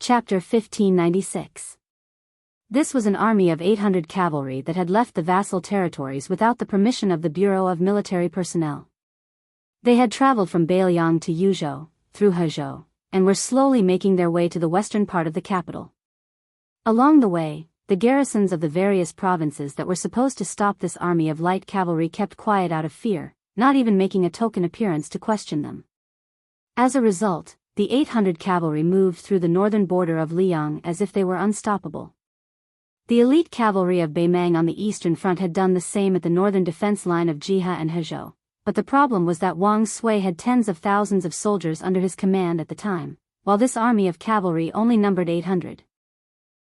Chapter 1596. This was an army of 800 cavalry that had left the vassal territories without the permission of the Bureau of Military Personnel. They had traveled from Beiliang to Yuzhou, through Hezhou, and were slowly making their way to the western part of the capital. Along the way, the garrisons of the various provinces that were supposed to stop this army of light cavalry kept quiet out of fear, not even making a token appearance to question them. As a result, the 800 cavalry moved through the northern border of Liang as if they were unstoppable. The elite cavalry of Beimang on the eastern front had done the same at the northern defense line of Jihe and Hezhou, but the problem was that Wang Sui had tens of thousands of soldiers under his command at the time, while this army of cavalry only numbered 800.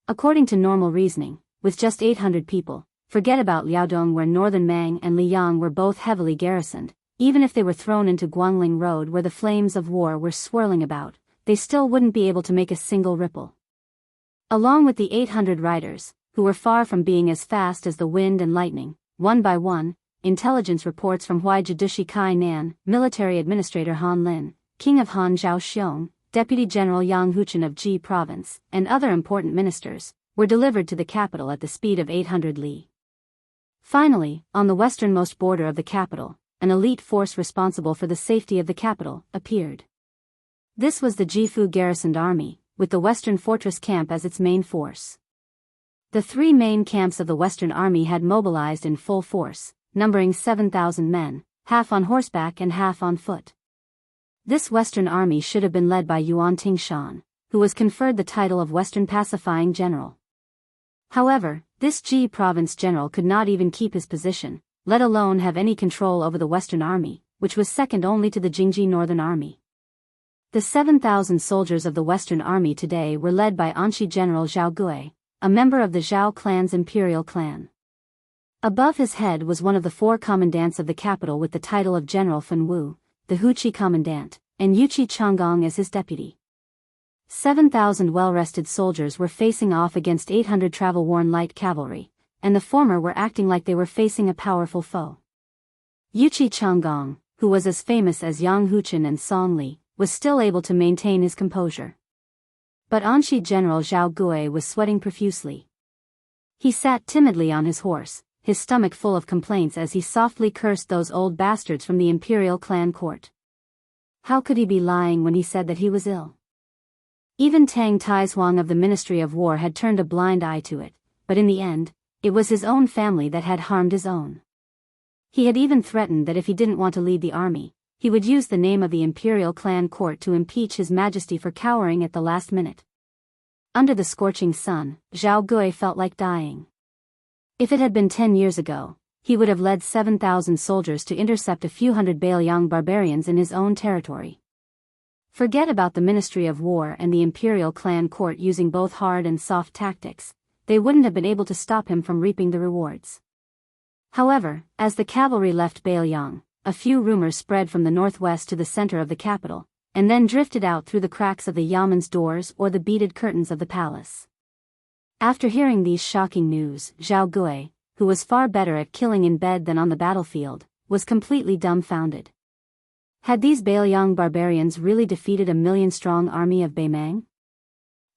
According to normal reasoning, with just 800 people, forget about Liaodong where northern Mang and Liang were both heavily garrisoned. Even if they were thrown into Guangling Road where the flames of war were swirling about, they still wouldn't be able to make a single ripple. Along with the 800 riders, who were far from being as fast as the wind and lightning, one by one, intelligence reports from Huaijidushi Kai Nan, military administrator Han Lin, king of Han Zhaoxiong, deputy general Yang Huchen of Ji province, and other important ministers, were delivered to the capital at the speed of 800 li. Finally, on the westernmost border of the capital, an elite force responsible for the safety of the capital appeared. This was the Jifu garrisoned army, with the western fortress camp as its main force. The three main camps of the western army had mobilized in full force, numbering 7,000 men, half on horseback and half on foot. This western army should have been led by Yuan Tingshan, who was conferred the title of Western Pacifying General. However, this Ji province general could not even keep his position, let alone have any control over the Western Army, which was second only to the Jingji Northern Army. The 7,000 soldiers of the Western Army today were led by Anshi General Zhao Gui, a member of the Zhao clan's imperial clan. Above his head was one of the four commandants of the capital with the title of General Fan Wu, the Huqi commandant, and Yuqi Changgong as his deputy. 7,000 well-rested soldiers were facing off against 800 travel-worn light cavalry, and the former were acting like they were facing a powerful foe. Yuqi Changgong, who was as famous as Yang Huchen and Song Li, was still able to maintain his composure. But Anshi General Zhao Gui was sweating profusely. He sat timidly on his horse, his stomach full of complaints as he softly cursed those old bastards from the imperial clan court. How could he be lying when he said that he was ill? Even Tang Taizuang of the Ministry of War had turned a blind eye to it, but in the end, it was his own family that had harmed his own. He had even threatened that if he didn't want to lead the army, he would use the name of the imperial clan court to impeach his majesty for cowering at the last minute. Under the scorching sun, Zhao Gui felt like dying. If it had been 10 years ago, he would have led 7,000 soldiers to intercept a few hundred Beiliang barbarians in his own territory. Forget about the Ministry of War and the imperial clan court using both hard and soft tactics. They wouldn't have been able to stop him from reaping the rewards. However, as the cavalry left Beiliang, a few rumors spread from the northwest to the center of the capital, and then drifted out through the cracks of the yaman's doors or the beaded curtains of the palace. After hearing these shocking news, Zhao Gui, who was far better at killing in bed than on the battlefield, was completely dumbfounded. Had these Beiliang barbarians really defeated a million-strong army of Beimang?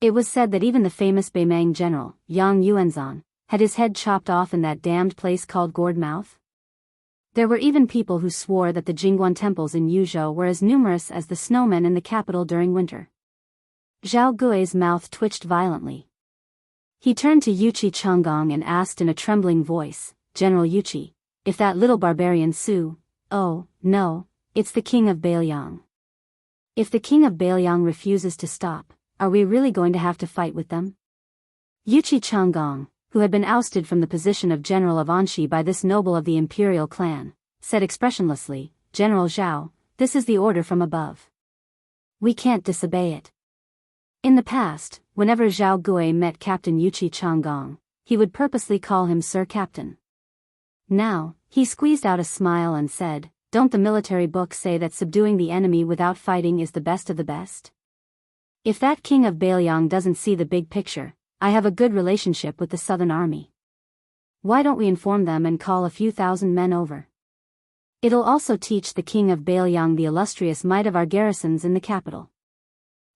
It was said that even the famous Beimang general, Yang Yuanzhan, had his head chopped off in that damned place called Gourdmouth. There were even people who swore that the Jingguan temples in Yuzhou were as numerous as the snowmen in the capital during winter. Zhao Gui's mouth twitched violently. He turned to Yuqi Changgong and asked in a trembling voice, "General Yuqi, if that little barbarian Su..." "Oh, no, it's the king of Beiliang. If the king of Beiliang refuses to stop, are we really going to have to fight with them?" Yuqi Changgong, who had been ousted from the position of general of Anshi by this noble of the imperial clan, said expressionlessly, "General Zhao, this is the order from above. We can't disobey it." In the past, whenever Zhao Gui met Captain Yuqi Changgong, he would purposely call him Sir Captain. Now, he squeezed out a smile and said, "Don't the military books say that subduing the enemy without fighting is the best of the best? If that king of Beiliang doesn't see the big picture, I have a good relationship with the southern army. Why don't we inform them and call a few thousand men over? It'll also teach the king of Beiliang the illustrious might of our garrisons in the capital."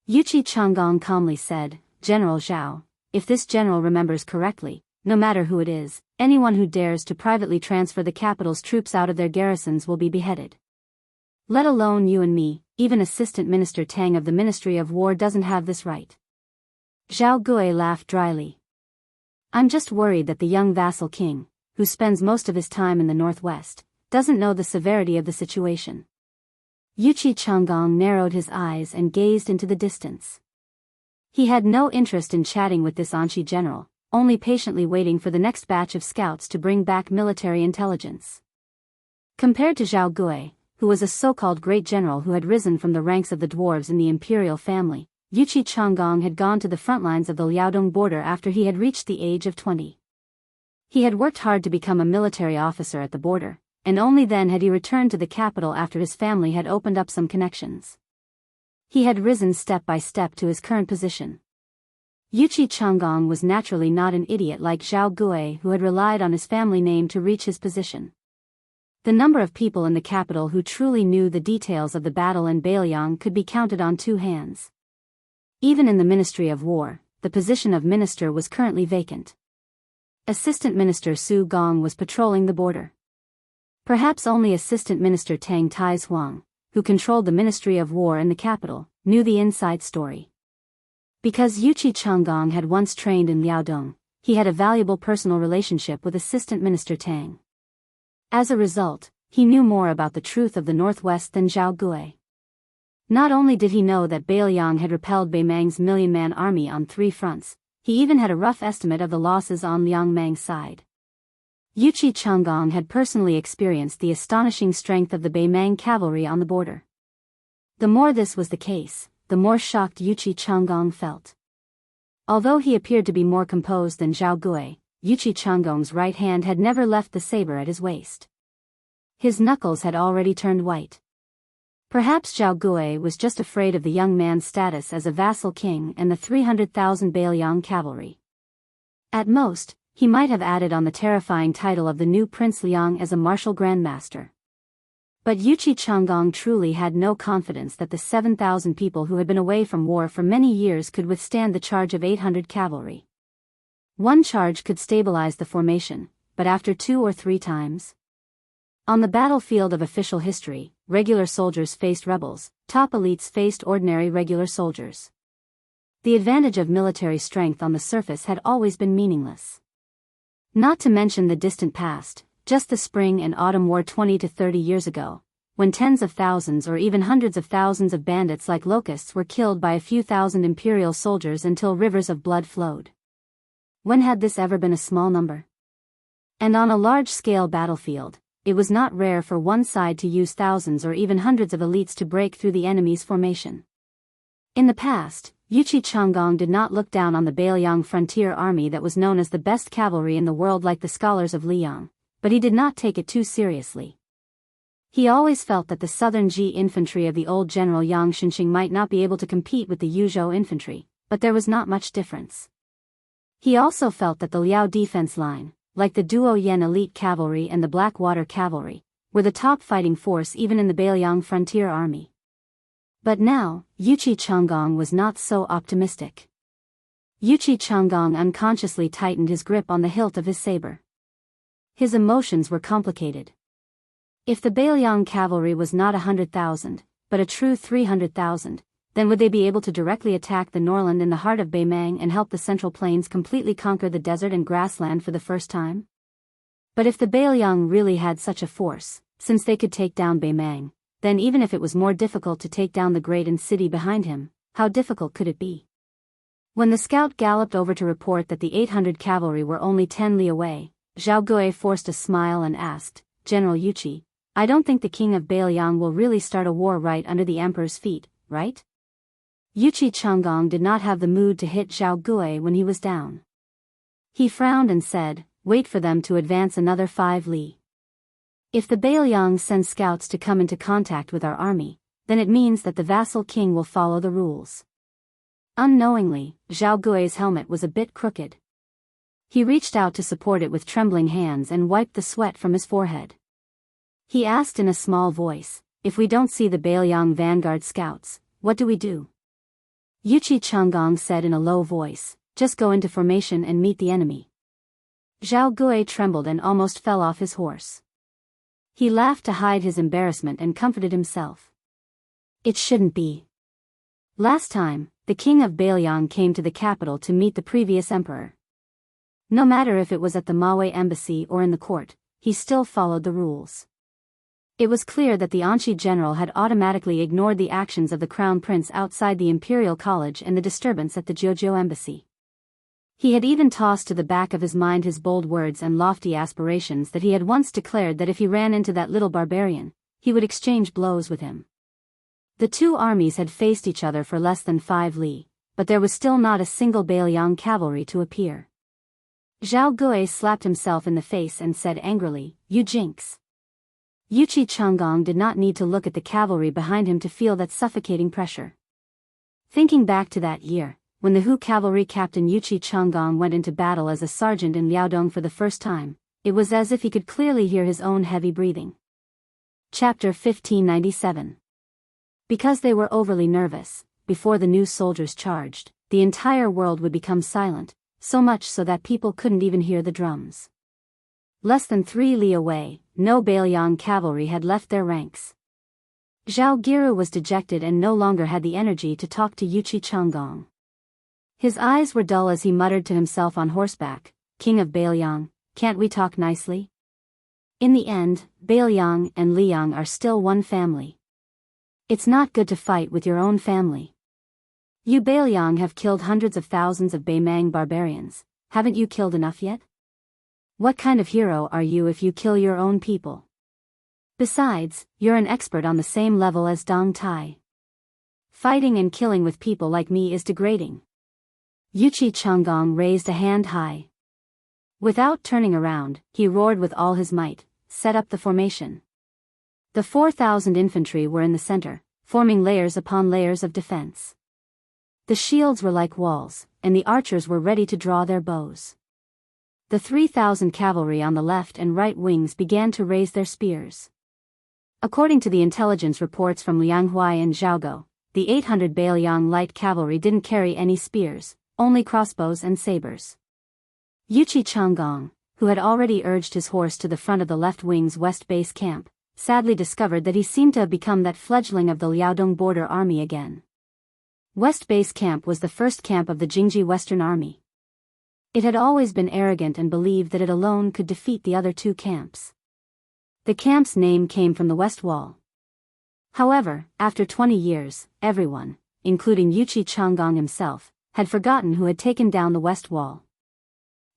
Yuqi Changgong calmly said, General Zhao, if this general remembers correctly, no matter who it is, anyone who dares to privately transfer the capital's troops out of their garrisons will be beheaded. Let alone you and me, even Assistant Minister Tang of the Ministry of War doesn't have this right. Zhao Gui laughed dryly. I'm just worried that the young vassal king, who spends most of his time in the northwest, doesn't know the severity of the situation. Yuqi Chenggong narrowed his eyes and gazed into the distance. He had no interest in chatting with this Anshi general, only patiently waiting for the next batch of scouts to bring back military intelligence. Compared to Zhao Gui, who was a so-called great general who had risen from the ranks of the dwarves in the imperial family, Yuqi Chenggong had gone to the front lines of the Liaodong border after he had reached the age of 20. He had worked hard to become a military officer at the border, and only then had he returned to the capital after his family had opened up some connections. He had risen step by step to his current position. Yuqi Chenggong was naturally not an idiot like Zhao Gui, who had relied on his family name to reach his position. The number of people in the capital who truly knew the details of the battle in Bailiang could be counted on two hands. Even in the Ministry of War, the position of minister was currently vacant. Assistant Minister Su Gong was patrolling the border. Perhaps only Assistant Minister Tang Taihuang, who controlled the Ministry of War in the capital, knew the inside story. Because Yuqi Chenggong had once trained in Liaodong, he had a valuable personal relationship with Assistant Minister Tang. As a result, he knew more about the truth of the Northwest than Zhao Gui. Not only did he know that Bailiang had repelled Beimang's million-man army on 3 fronts, he even had a rough estimate of the losses on Liangmang's side. Yuqi Chenggong had personally experienced the astonishing strength of the Beimang cavalry on the border. The more this was the case, the more shocked Yuqi Chenggong felt. Although he appeared to be more composed than Zhao Gui, Yuqi Chenggong's right hand had never left the saber at his waist. His knuckles had already turned white. Perhaps Zhao Gui was just afraid of the young man's status as a vassal king and the 300,000 Bailiang cavalry. At most, he might have added on the terrifying title of the new Prince Liang as a martial grandmaster. But Yuqi Chenggong truly had no confidence that the 7,000 people who had been away from war for many years could withstand the charge of 800 cavalry. One charge could stabilize the formation, but after 2 or 3 times? On the battlefield of official history, regular soldiers faced rebels, top elites faced ordinary regular soldiers. The advantage of military strength on the surface had always been meaningless. Not to mention the distant past, just the spring and autumn war 20 to 30 years ago, when tens of thousands or even hundreds of thousands of bandits like locusts were killed by a few thousand imperial soldiers until rivers of blood flowed. When had this ever been a small number? And on a large-scale battlefield, it was not rare for one side to use thousands or even hundreds of elites to break through the enemy's formation. In the past, Yuqi Chenggong did not look down on the Bailiang frontier army that was known as the best cavalry in the world like the scholars of Liang, but he did not take it too seriously. He always felt that the southern Ji infantry of the old General Yang Xinxing might not be able to compete with the Yuzhou infantry, but there was not much difference. He also felt that the Liao defense line, like the Duo Yen elite cavalry and the Blackwater cavalry, were the top fighting force even in the Bailiang frontier army. But now, Yuqi Chenggong was not so optimistic. Yuqi Chenggong unconsciously tightened his grip on the hilt of his saber. His emotions were complicated. If the Bailiang cavalry was not 100,000, but a true 300,000, then would they be able to directly attack the Norland in the heart of Beimang and help the Central Plains completely conquer the desert and grassland for the first time? But if the Bailiang really had such a force, since they could take down Beimang, then even if it was more difficult to take down the great city behind him, how difficult could it be? When the scout galloped over to report that the 800 cavalry were only 10 li away, Zhao Gui forced a smile and asked, "General Yuqi, I don't think the king of Bailiang will really start a war right under the emperor's feet, right?" Yuqi Chenggong did not have the mood to hit Zhao Gui when he was down. He frowned and said, "Wait for them to advance another 5 li. If the Bailiang sends scouts to come into contact with our army, then it means that the vassal king will follow the rules." Unknowingly, Zhao Gui's helmet was a bit crooked. He reached out to support it with trembling hands and wiped the sweat from his forehead. He asked in a small voice, "If we don't see the Bailiang vanguard scouts, what do we do?" Yuqi Changgong said in a low voice, "Just go into formation and meet the enemy." Zhao Gui trembled and almost fell off his horse. He laughed to hide his embarrassment and comforted himself. It shouldn't be. Last time, the king of Bailiang came to the capital to meet the previous emperor. No matter if it was at the Maui embassy or in the court, he still followed the rules. It was clear that the Anshi general had automatically ignored the actions of the crown prince outside the imperial college and the disturbance at the Jianghu embassy. He had even tossed to the back of his mind his bold words and lofty aspirations that he had once declared that if he ran into that little barbarian, he would exchange blows with him. The two armies had faced each other for less than 5 li, but there was still not a single Bailiang cavalry to appear. Zhao Gui slapped himself in the face and said angrily, "You jinx." Yuqi Changgong did not need to look at the cavalry behind him to feel that suffocating pressure. Thinking back to that year, when the Hu cavalry captain Yuqi Changgong went into battle as a sergeant in Liaodong for the first time, it was as if he could clearly hear his own heavy breathing. Chapter 1597. Because they were overly nervous, before the new soldiers charged, the entire world would become silent, so much so that people couldn't even hear the drums. Less than 3 li away, no Bailiang cavalry had left their ranks. Zhao Giru was dejected and no longer had the energy to talk to Yuqi Changgong. His eyes were dull as he muttered to himself on horseback, "King of Bailiang, can't we talk nicely? In the end, Bailiang and Liang are still one family. It's not good to fight with your own family. You Bailiang have killed hundreds of thousands of Baimang barbarians, haven't you killed enough yet? What kind of hero are you if you kill your own people? Besides, you're an expert on the same level as Dong Tai. Fighting and killing with people like me is degrading." Yuqi Changgong raised a hand high. Without turning around, he roared with all his might, "Set up the formation." The 4,000 infantry were in the center, forming layers upon layers of defense. The shields were like walls, and the archers were ready to draw their bows. The 3,000 cavalry on the left and right wings began to raise their spears. According to the intelligence reports from Lianghuai and Zhaogo, the 800 Bailiang light cavalry didn't carry any spears, only crossbows and sabers. Yuqi Changgong, who had already urged his horse to the front of the left wing's west base camp, sadly discovered that he seemed to have become that fledgling of the Liaodong border army again. West Base Camp was the first camp of the Jingji Western Army. It had always been arrogant and believed that it alone could defeat the other 2 camps. The camp's name came from the West Wall. However, after 20 years, everyone, including Yuqi Changgong himself, had forgotten who had taken down the West Wall.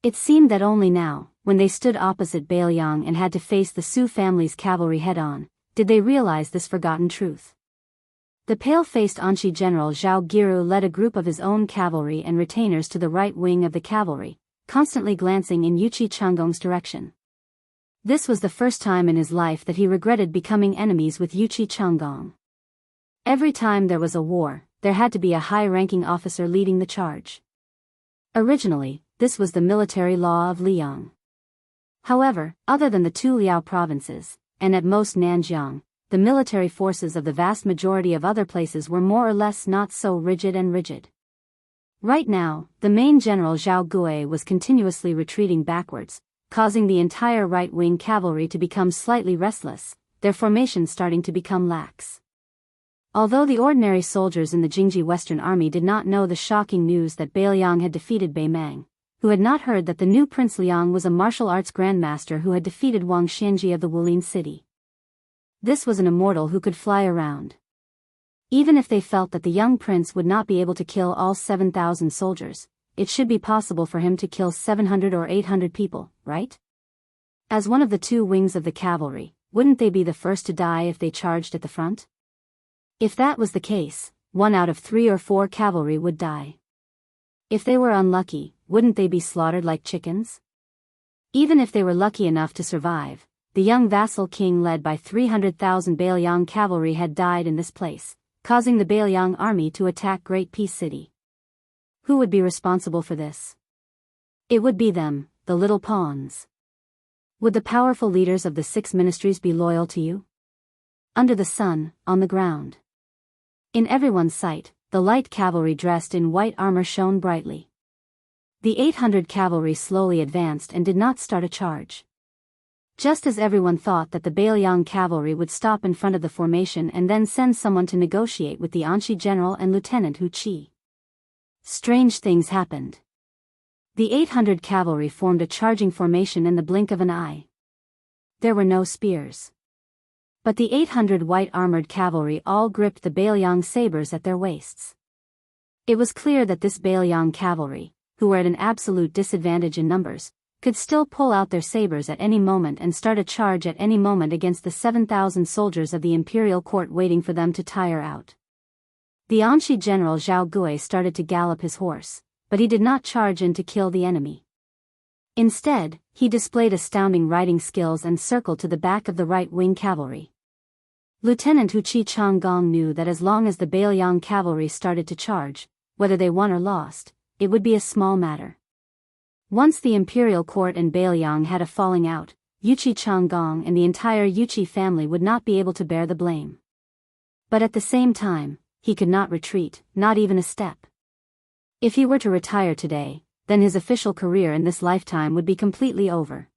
It seemed that only now, when they stood opposite Bailiang and had to face the Su family's cavalry head-on, did they realize this forgotten truth. The pale-faced Anshi general Zhao Giru led a group of his own cavalry and retainers to the right wing of the cavalry, constantly glancing in Yuqi Changgong's direction. This was the first time in his life that he regretted becoming enemies with Yuqi Changgong. Every time there was a war, there had to be a high-ranking officer leading the charge. Originally, this was the military law of Liang. However, other than the 2 Liao provinces, and at most Nanjiang, the military forces of the vast majority of other places were more or less not so rigid. Right now, the main general Zhao Gui was continuously retreating backwards, causing the entire right-wing cavalry to become slightly restless, their formation starting to become lax. Although the ordinary soldiers in the Jingji Western Army did not know the shocking news that Bailiang had defeated Baimang, who had not heard that the new Prince Liang was a martial arts grandmaster who had defeated Wang Xianji of the Wulin city. This was an immortal who could fly around. Even if they felt that the young prince would not be able to kill all 7,000 soldiers, it should be possible for him to kill 700 or 800 people, right? As one of the 2 wings of the cavalry, wouldn't they be the first to die if they charged at the front? If that was the case, 1 out of 3 or 4 cavalry would die. If they were unlucky, wouldn't they be slaughtered like chickens? Even if they were lucky enough to survive, the young vassal king led by 300,000 Bailiang cavalry had died in this place, causing the Bailiang army to attack Great Peace City. Who would be responsible for this? It would be them, the little pawns. Would the powerful leaders of the 6 ministries be loyal to you? Under the sun, on the ground. In everyone's sight, the light cavalry dressed in white armor shone brightly. The 800 cavalry slowly advanced and did not start a charge. Just as everyone thought that the Bailiang cavalry would stop in front of the formation and then send someone to negotiate with the Anshi general and Lieutenant Hu Qi. Strange things happened. The 800 cavalry formed a charging formation in the blink of an eye. There were no spears. But the 800 white-armored cavalry all gripped the Bailiang sabers at their waists. It was clear that this Bailiang cavalry, who were at an absolute disadvantage in numbers, could still pull out their sabers at any moment and start a charge at any moment against the 7,000 soldiers of the imperial court waiting for them to tire out. The Anshi general Zhao Gui started to gallop his horse, but he did not charge in to kill the enemy. Instead, he displayed astounding riding skills and circled to the back of the right-wing cavalry. Lieutenant Hu Qi Changgong knew that as long as the Bailiang cavalry started to charge, whether they won or lost, it would be a small matter. Once the imperial court and Bailiang had a falling out, Yuqi Changgong and the entire Yuqi family would not be able to bear the blame. But at the same time, he could not retreat, not even a step. If he were to retire today, then his official career in this lifetime would be completely over.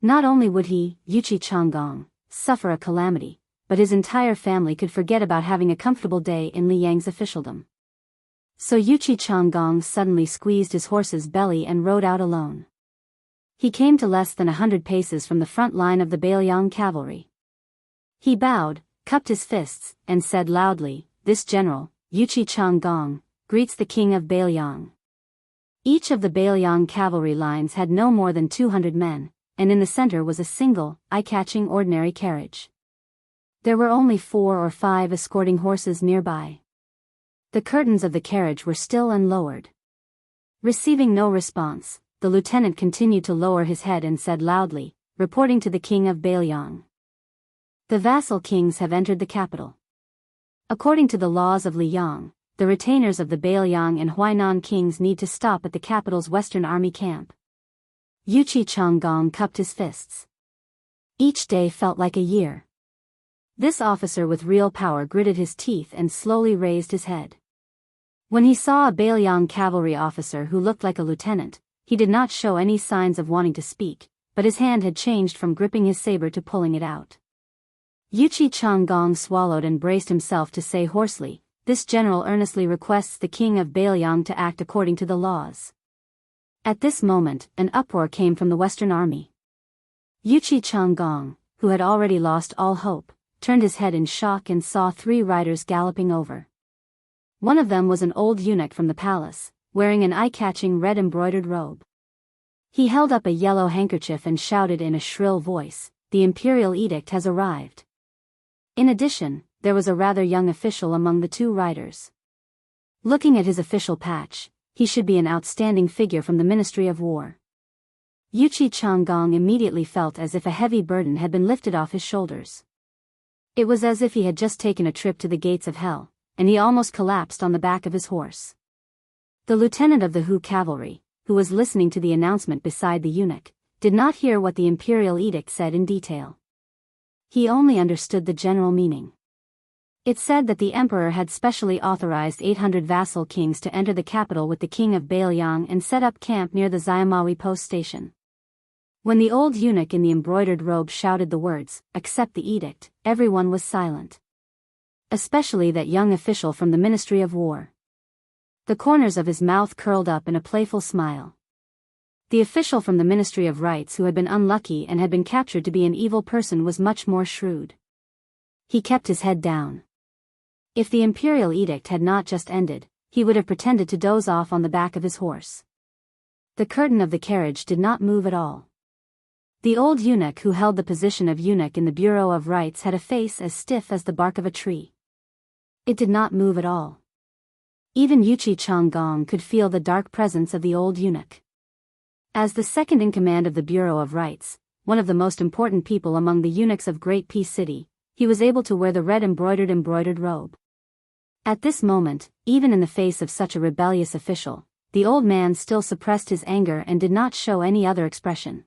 Not only would he, Yuqi Changgong, suffer a calamity, but his entire family could forget about having a comfortable day in Li Yang's officialdom. So Yuqi Changgong suddenly squeezed his horse's belly and rode out alone. He came to less than 100 paces from the front line of the Bailiang cavalry. He bowed, cupped his fists, and said loudly, "This general, Yuqi Changgong, greets the king of Bailiang." Each of the Bailiang cavalry lines had no more than 200 men, and in the center was a single, eye-catching ordinary carriage. There were only 4 or 5 escorting horses nearby. The curtains of the carriage were still and lowered. Receiving no response, the lieutenant continued to lower his head and said loudly, reporting to the king of Bailiang. "The vassal kings have entered the capital. According to the laws of Liyang, the retainers of the Bailiang and Huainan kings need to stop at the capital's western army camp." Yuqi Changgong cupped his fists. Each day felt like a year. This officer with real power gritted his teeth and slowly raised his head. When he saw a Bailiang cavalry officer who looked like a lieutenant, he did not show any signs of wanting to speak, but his hand had changed from gripping his saber to pulling it out. Yuqi Changgong swallowed and braced himself to say hoarsely, "This general earnestly requests the king of Bailiang to act according to the laws." At this moment, an uproar came from the western army. Yuqi Changgong, who had already lost all hope, turned his head in shock and saw 3 riders galloping over. One of them was an old eunuch from the palace, wearing an eye-catching red embroidered robe. He held up a yellow handkerchief and shouted in a shrill voice, "The imperial edict has arrived." In addition, there was a rather young official among the 2 riders. Looking at his official patch, he should be an outstanding figure from the Ministry of War. Yuqi Changgong immediately felt as if a heavy burden had been lifted off his shoulders. It was as if he had just taken a trip to the gates of hell, and he almost collapsed on the back of his horse. The lieutenant of the Hu cavalry, who was listening to the announcement beside the eunuch, did not hear what the imperial edict said in detail. He only understood the general meaning. It said that the emperor had specially authorized 800 vassal kings to enter the capital with the king of Bailiang and set up camp near the Xiamawi post station. When the old eunuch in the embroidered robe shouted the words, "Accept the edict," everyone was silent. Especially that young official from the Ministry of War. The corners of his mouth curled up in a playful smile. The official from the Ministry of Rights who had been unlucky and had been captured to be an evil person was much more shrewd. He kept his head down. If the imperial edict had not just ended, he would have pretended to doze off on the back of his horse. The curtain of the carriage did not move at all. The old eunuch who held the position of eunuch in the Bureau of Rights had a face as stiff as the bark of a tree. It did not move at all. Even Yuqi Changgong could feel the dark presence of the old eunuch. As the second in command of the Bureau of Rights, one of the most important people among the eunuchs of Great Peace City, he was able to wear the red embroidered robe. At this moment, even in the face of such a rebellious official, the old man still suppressed his anger and did not show any other expression.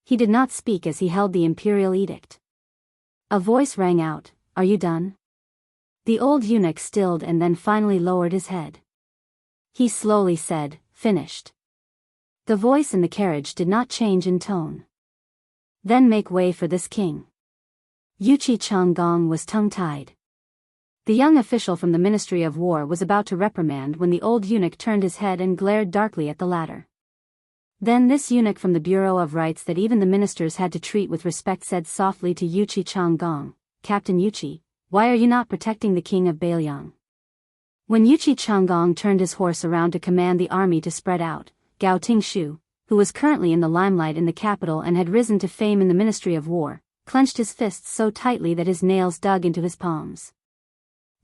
He did not speak as he held the imperial edict. A voice rang out, "Are you done?" The old eunuch stilled and then finally lowered his head. He slowly said, "Finished." The voice in the carriage did not change in tone. "Then make way for this king." Wuxia Xianxia was tongue-tied. The young official from the Ministry of War was about to reprimand when the old eunuch turned his head and glared darkly at the latter. Then this eunuch from the Bureau of Rights that even the ministers had to treat with respect said softly to Wuxia Xianxia, "Captain Wuxia, why are you not protecting the king of Bailiang?" When Wuxia Xianxia turned his horse around to command the army to spread out, Gao Tingshu, who was currently in the limelight in the capital and had risen to fame in the Ministry of War, clenched his fists so tightly that his nails dug into his palms.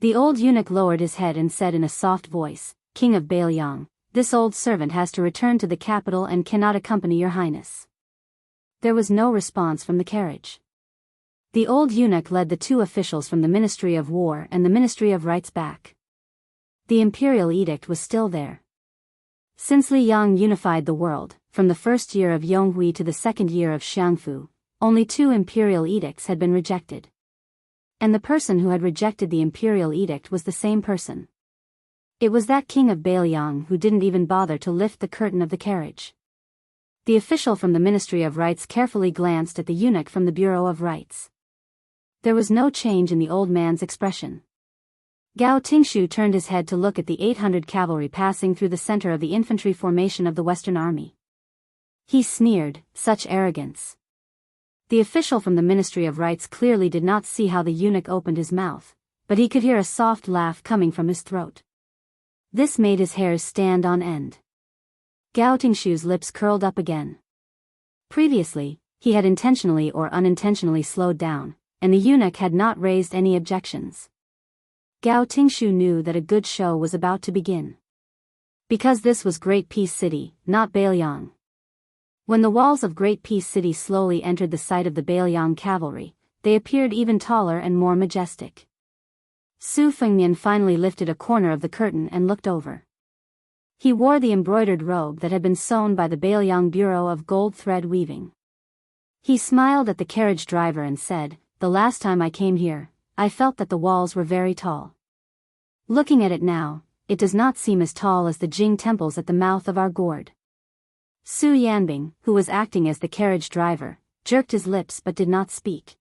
The old eunuch lowered his head and said in a soft voice, "King of Bailiang, this old servant has to return to the capital and cannot accompany your highness." There was no response from the carriage. The old eunuch led the two officials from the Ministry of War and the Ministry of Rights back. The imperial edict was still there. Since Liang unified the world, from the first year of Yonghui to the second year of Xiangfu, only 2 imperial edicts had been rejected. And the person who had rejected the imperial edict was the same person. It was that king of Bailiang who didn't even bother to lift the curtain of the carriage. The official from the Ministry of Rights carefully glanced at the eunuch from the Bureau of Rights. There was no change in the old man's expression. Gao Tingshu turned his head to look at the 800 cavalry passing through the center of the infantry formation of the Western Army. He sneered, "Such arrogance." The official from the Ministry of Rights clearly did not see how the eunuch opened his mouth, but he could hear a soft laugh coming from his throat. This made his hairs stand on end. Gao Tingshu's lips curled up again. Previously, he had intentionally or unintentionally slowed down, and the eunuch had not raised any objections. Gao Tingshu knew that a good show was about to begin. Because this was Great Peace City, not Bailiang. When the walls of Great Peace City slowly entered the sight of the Bailiang cavalry, they appeared even taller and more majestic. Su Fengmian finally lifted a corner of the curtain and looked over. He wore the embroidered robe that had been sewn by the Bailiang Bureau of Gold Thread Weaving. He smiled at the carriage driver and said, "The last time I came here, I felt that the walls were very tall. Looking at it now, it does not seem as tall as the Jing temples at the mouth of our gourd." Su Yanbing, who was acting as the carriage driver, jerked his lips but did not speak.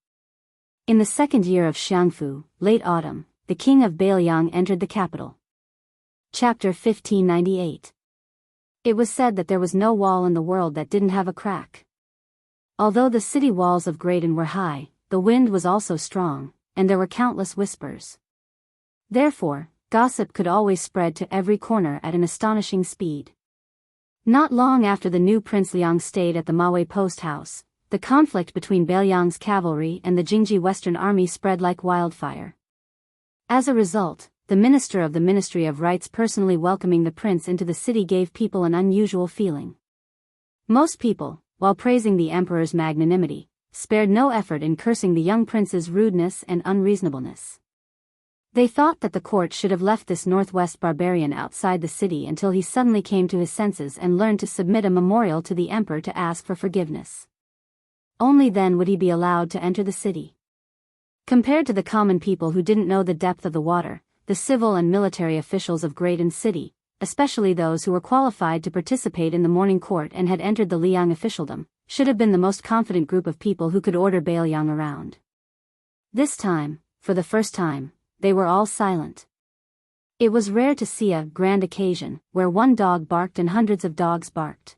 In the second year of Xiangfu, late autumn, the king of Bailiang entered the capital. Chapter 1598. It was said that there was no wall in the world that didn't have a crack. Although the city walls of Graydon were high, the wind was also strong, and there were countless whispers. Therefore, gossip could always spread to every corner at an astonishing speed. Not long after the new Prince Liang stayed at the Mawei post house, the conflict between Bailiang's cavalry and the Jingji Western Army spread like wildfire. As a result, the minister of the Ministry of Rights personally welcoming the prince into the city gave people an unusual feeling. Most people, while praising the emperor's magnanimity, spared no effort in cursing the young prince's rudeness and unreasonableness. They thought that the court should have left this northwest barbarian outside the city until he suddenly came to his senses and learned to submit a memorial to the emperor to ask for forgiveness. Only then would he be allowed to enter the city. Compared to the common people who didn't know the depth of the water, the civil and military officials of Graydon City, especially those who were qualified to participate in the morning court and had entered the Liang officialdom, should have been the most confident group of people who could order Bailiang around. This time, for the first time, they were all silent. It was rare to see a grand occasion where one dog barked and hundreds of dogs barked.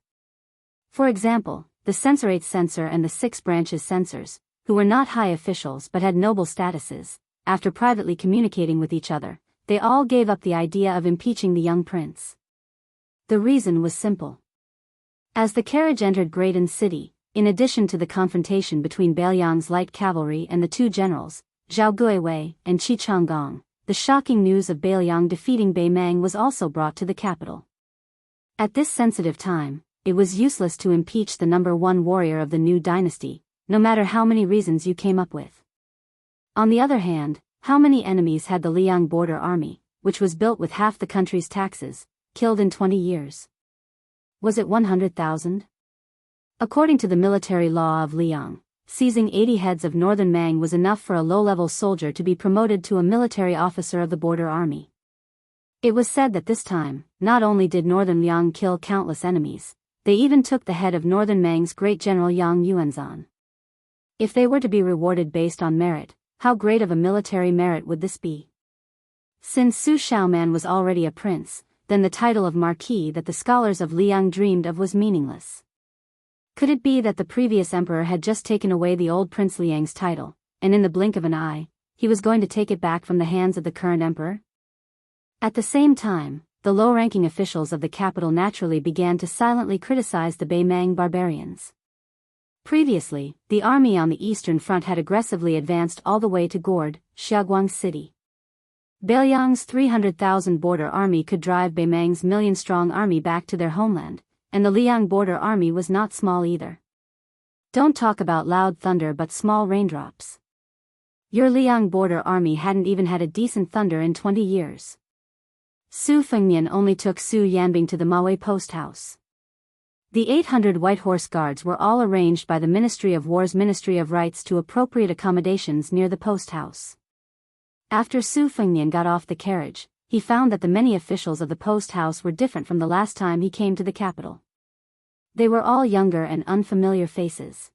For example, the censorate censor and the 6 branches censors, who were not high officials but had noble statuses, after privately communicating with each other, they all gave up the idea of impeaching the young prince. The reason was simple. As the carriage entered Graydon City, in addition to the confrontation between Bailiang's light cavalry and the 2 generals, Zhao Guiwei and Qi Changgong, the shocking news of Bailiang defeating Bei Meng was also brought to the capital. At this sensitive time, it was useless to impeach the number 1 warrior of the new dynasty, no matter how many reasons you came up with. On the other hand, how many enemies had the Liang border army, which was built with half the country's taxes, killed in 20 years? Was it 100,000? According to the military law of Liang, seizing 80 heads of northern Mang was enough for a low-level soldier to be promoted to a military officer of the border army. It was said that this time, not only did northern Liang kill countless enemies, they even took the head of northern Mang's great general Yang Yuanzhan. If they were to be rewarded based on merit, how great of a military merit would this be? Since Su Xiaoman was already a prince, then the title of marquis that the scholars of Liang dreamed of was meaningless. Could it be that the previous emperor had just taken away the old Prince Liang's title, and in the blink of an eye, he was going to take it back from the hands of the current emperor? At the same time, the low-ranking officials of the capital naturally began to silently criticize the Beimang barbarians. Previously, the army on the eastern front had aggressively advanced all the way to Gord, Xiaoguang City. Beiliang's 300,000 border army could drive Beimang's million-strong army back to their homeland, and the Liang border army was not small either. Don't talk about loud thunder but small raindrops. Your Liang border army hadn't even had a decent thunder in 20 years. Su Fengnian only took Su Yanbing to the Maui post house. The 800 White Horse Guards were all arranged by the Ministry of War's Ministry of Rights to appropriate accommodations near the post house. After Su Fengnian got off the carriage, he found that the many officials of the post house were different from the last time he came to the capital. They were all younger and unfamiliar faces.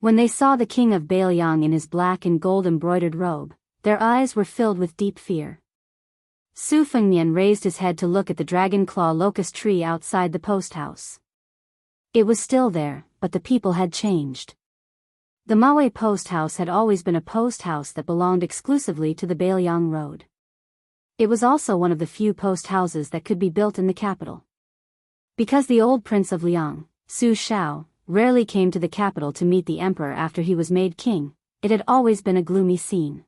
When they saw the king of Beiliang in his black and gold embroidered robe, their eyes were filled with deep fear. Su Fengnian raised his head to look at the dragon claw locust tree outside the post house. It was still there, but the people had changed. The Maui post house had always been a post house that belonged exclusively to the Beiliang Road. It was also one of the few post houses that could be built in the capital. Because the old prince of Liang, Su Xiao, rarely came to the capital to meet the emperor after he was made king, it had always been a gloomy scene.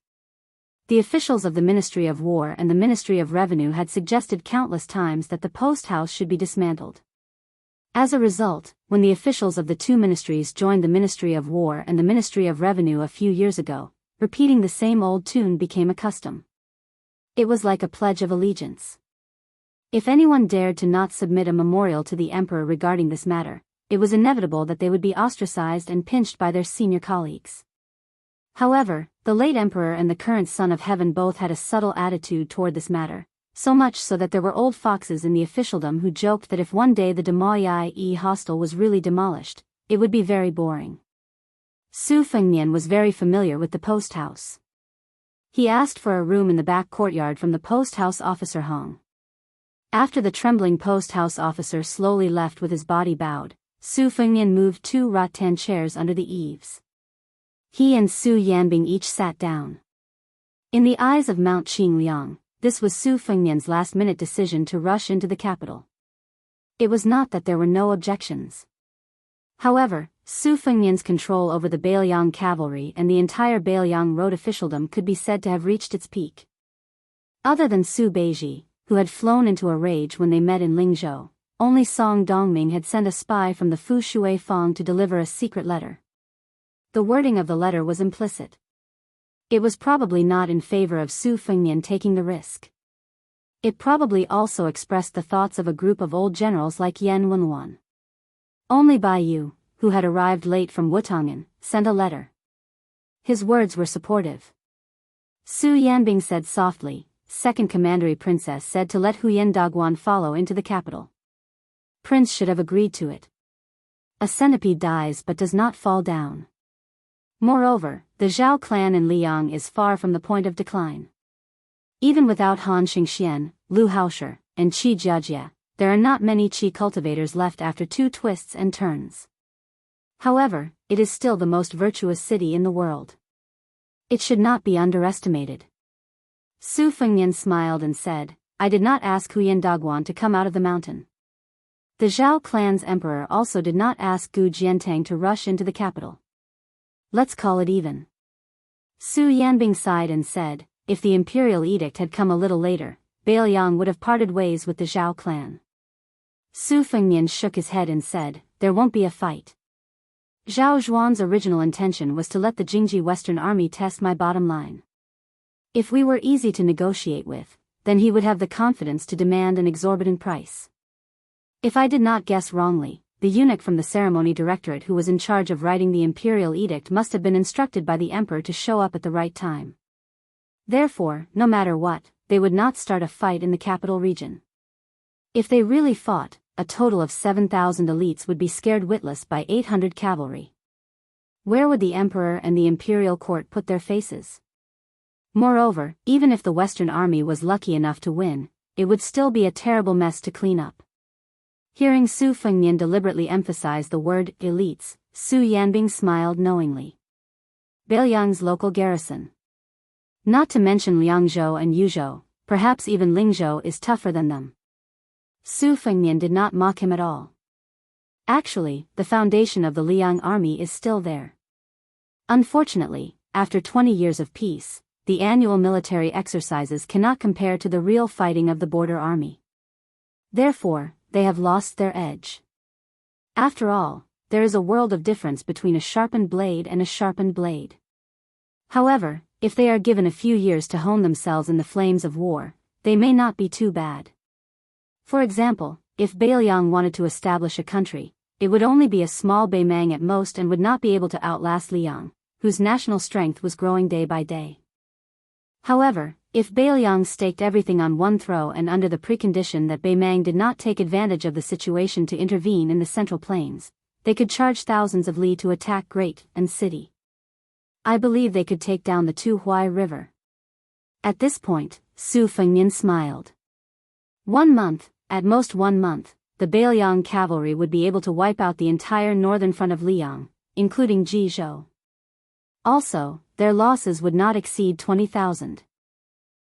The officials of the Ministry of War and the Ministry of Revenue had suggested countless times that the post house should be dismantled. As a result, when the officials of the two ministries joined the Ministry of War and the Ministry of Revenue a few years ago, repeating the same old tune became a custom. It was like a pledge of allegiance. If anyone dared to not submit a memorial to the emperor regarding this matter, it was inevitable that they would be ostracized and pinched by their senior colleagues. However, the late emperor and the current son of heaven both had a subtle attitude toward this matter, so much so that there were old foxes in the officialdom who joked that if one day the Demoyai hostel was really demolished, it would be very boring. Su Fengnian was very familiar with the post house. He asked for a room in the back courtyard from the post house officer Hong. After the trembling post house officer slowly left with his body bowed, Su Fengnian moved 2 rattan chairs under the eaves. He and Su Yanbing each sat down. In the eyes of Mount Qingliang, this was Su Fengnian's last-minute decision to rush into the capital. It was not that there were no objections. However, Su Fengnian's control over the Beiliang cavalry and the entire Beiliang road officialdom could be said to have reached its peak. Other than Su Beiji, who had flown into a rage when they met in Lingzhou, only Song Dongming had sent a spy from the Fu Shui Fang to deliver a secret letter. The wording of the letter was implicit. It was probably not in favor of Su Fengnian taking the risk. It probably also expressed the thoughts of a group of old generals like Yan Wenwan. Only Bai Yu, who had arrived late from Wutongan, sent a letter. His words were supportive. Su Yanbing said softly, Second Commandery Princess said to let Huyen Dagwan follow into the capital. Prince should have agreed to it. A centipede dies but does not fall down. Moreover, the Zhao clan in Liang is far from the point of decline. Even without Han Xingxian, Lu Haosher, and Qi Jiajie, there are not many Qi cultivators left after 2 twists and turns. However, it is still the most virtuous city in the world. It should not be underestimated. Su Fengnian smiled and said, I did not ask Huyen Dagwan to come out of the mountain. The Zhao clan's emperor also did not ask Gu Jiantang to rush into the capital. Let's call it even. Su Yanbing sighed and said, if the imperial edict had come a little later, Beiliang would have parted ways with the Zhao clan. Su Fengnian shook his head and said, there won't be a fight. Zhao Zhuan's original intention was to let the Jingji Western Army test my bottom line. If we were easy to negotiate with, then he would have the confidence to demand an exorbitant price. If I did not guess wrongly, the eunuch from the ceremony directorate who was in charge of writing the imperial edict must have been instructed by the emperor to show up at the right time. Therefore, no matter what, they would not start a fight in the capital region. If they really fought, a total of 7,000 elites would be scared witless by 800 cavalry. Where would the emperor and the imperial court put their faces? Moreover, even if the Western army was lucky enough to win, it would still be a terrible mess to clean up. Hearing Su Fengnian deliberately emphasize the word elites, Su Yanbing smiled knowingly. Beiliang's local garrison. Not to mention Liangzhou and Yuzhou, perhaps even Lingzhou is tougher than them. Su Fengnian did not mock him at all. Actually, the foundation of the Liang army is still there. Unfortunately, after 20 years of peace, the annual military exercises cannot compare to the real fighting of the border army. Therefore, they have lost their edge. After all, there is a world of difference between a sharpened blade and a sharpened blade. However, if they are given a few years to hone themselves in the flames of war, they may not be too bad. For example, if Beiliang wanted to establish a country, it would only be a small Beimang at most and would not be able to outlast Liang, whose national strength was growing day by day. However, if Beiliang staked everything on one throw and under the precondition that Beimang did not take advantage of the situation to intervene in the Central Plains, they could charge thousands of li to attack Great and City. I believe they could take down the Tuhuai River. At this point, Su Fengnian smiled. 1 month, at most 1 month, the Beiliang cavalry would be able to wipe out the entire northern front of Liang, including Jizhou. Also, their losses would not exceed 20,000.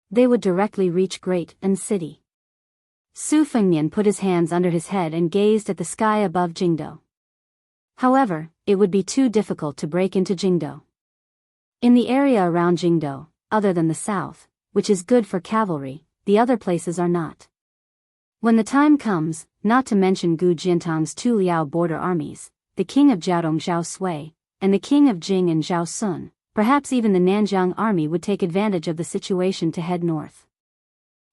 They would directly reach Great and City. Su Fengnian put his hands under his head and gazed at the sky above Jingdou. However, it would be too difficult to break into Jingdou. In the area around Jingdou, other than the south, which is good for cavalry, the other places are not. When the time comes, not to mention Gu Jiantang's 2 Liao border armies, the king of Jiaodong Zhao Sui, and the king of Jing and Zhao Sun, perhaps even the Nanjiang army would take advantage of the situation to head north.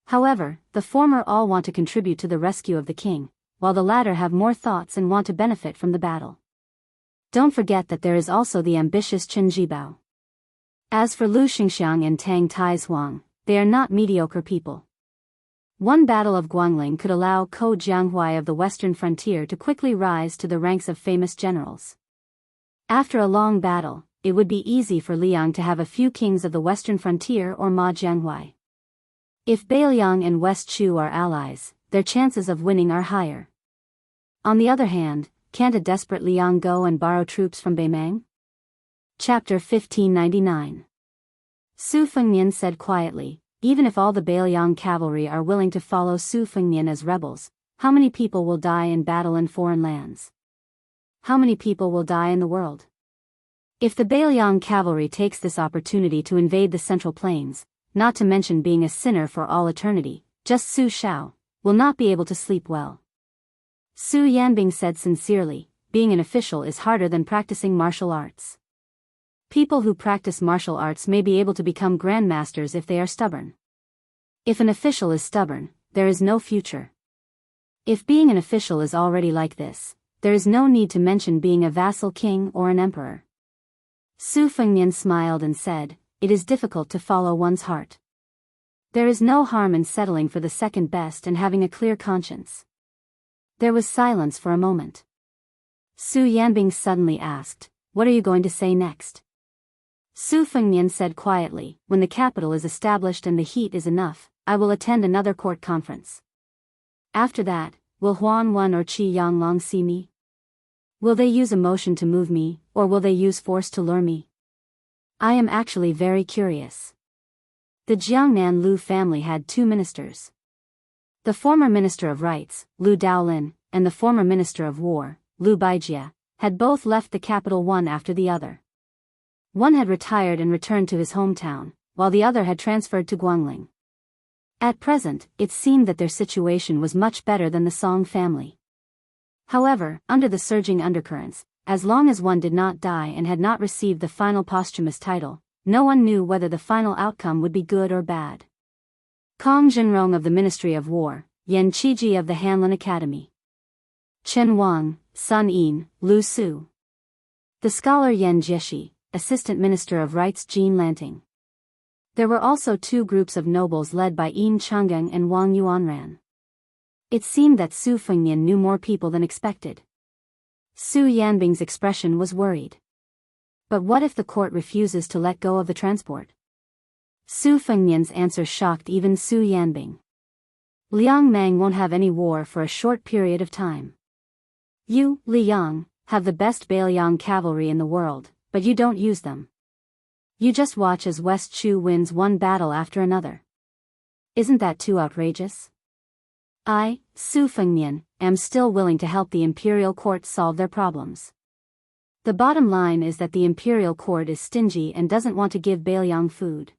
However, the former all want to contribute to the rescue of the king, while the latter have more thoughts and want to benefit from the battle. Don't forget that there is also the ambitious Chen Jibao. As for Lu Xingxiang and Tang Taizuang, they are not mediocre people. One battle of Guangling could allow Ko Jianghuai of the western frontier to quickly rise to the ranks of famous generals. After a long battle, it would be easy for Liang to have a few kings of the western frontier or Ma Jianghuai. If Beiliang and West Chu are allies, their chances of winning are higher. On the other hand, can't a desperate Liang go and borrow troops from Beimang? Chapter 1599. Su Fengnian said quietly, even if all the Beiliang cavalry are willing to follow Su Fengnian as rebels, how many people will die in battle in foreign lands? How many people will die in the world? If the Beiliang cavalry takes this opportunity to invade the Central Plains, not to mention being a sinner for all eternity, just Su Shao, will not be able to sleep well. Su Yanbing said sincerely, being an official is harder than practicing martial arts. People who practice martial arts may be able to become grandmasters if they are stubborn. If an official is stubborn, there is no future. If being an official is already like this, there is no need to mention being a vassal king or an emperor. Su Fengnian smiled and said, it is difficult to follow one's heart. There is no harm in settling for the second best and having a clear conscience. There was silence for a moment. Su Yanbing suddenly asked, what are you going to say next? Su Fengnian said quietly, when the capital is established and the heat is enough, I will attend another court conference. After that, will Huan Wen or Qi Yanglong see me? Will they use emotion to move me, or will they use force to lure me? I am actually very curious. The Jiangnan Lu family had 2 ministers. The former Minister of Rights, Lu Daolin, and the former Minister of War, Lu Baijia, had both left the capital one after the other. One had retired and returned to his hometown, while the other had transferred to Guangling. At present, it seemed that their situation was much better than the Song family. However, under the surging undercurrents, as long as one did not die and had not received the final posthumous title, no one knew whether the final outcome would be good or bad. Kong Jinrong of the Ministry of War, Yan Qiji of the Hanlin Academy. Chen Wang, Sun Yin, Lu Su. The scholar Yan Jieshi, assistant minister of rites Jin Lanting. There were also two groups of nobles led by Yin Changgang and Wang Yuanran. It seemed that Su Fengnian knew more people than expected. Su Yanbing's expression was worried. But what if the court refuses to let go of the transport? Su Fengnian's answer shocked even Su Yanbing. Liang Mang won't have any war for a short period of time. You, Liang, have the best Bailiang cavalry in the world, but you don't use them. You just watch as West Chu wins one battle after another. Isn't that too outrageous? I, Su Fengnian, am still willing to help the imperial court solve their problems. The bottom line is that the imperial court is stingy and doesn't want to give Bailiang food.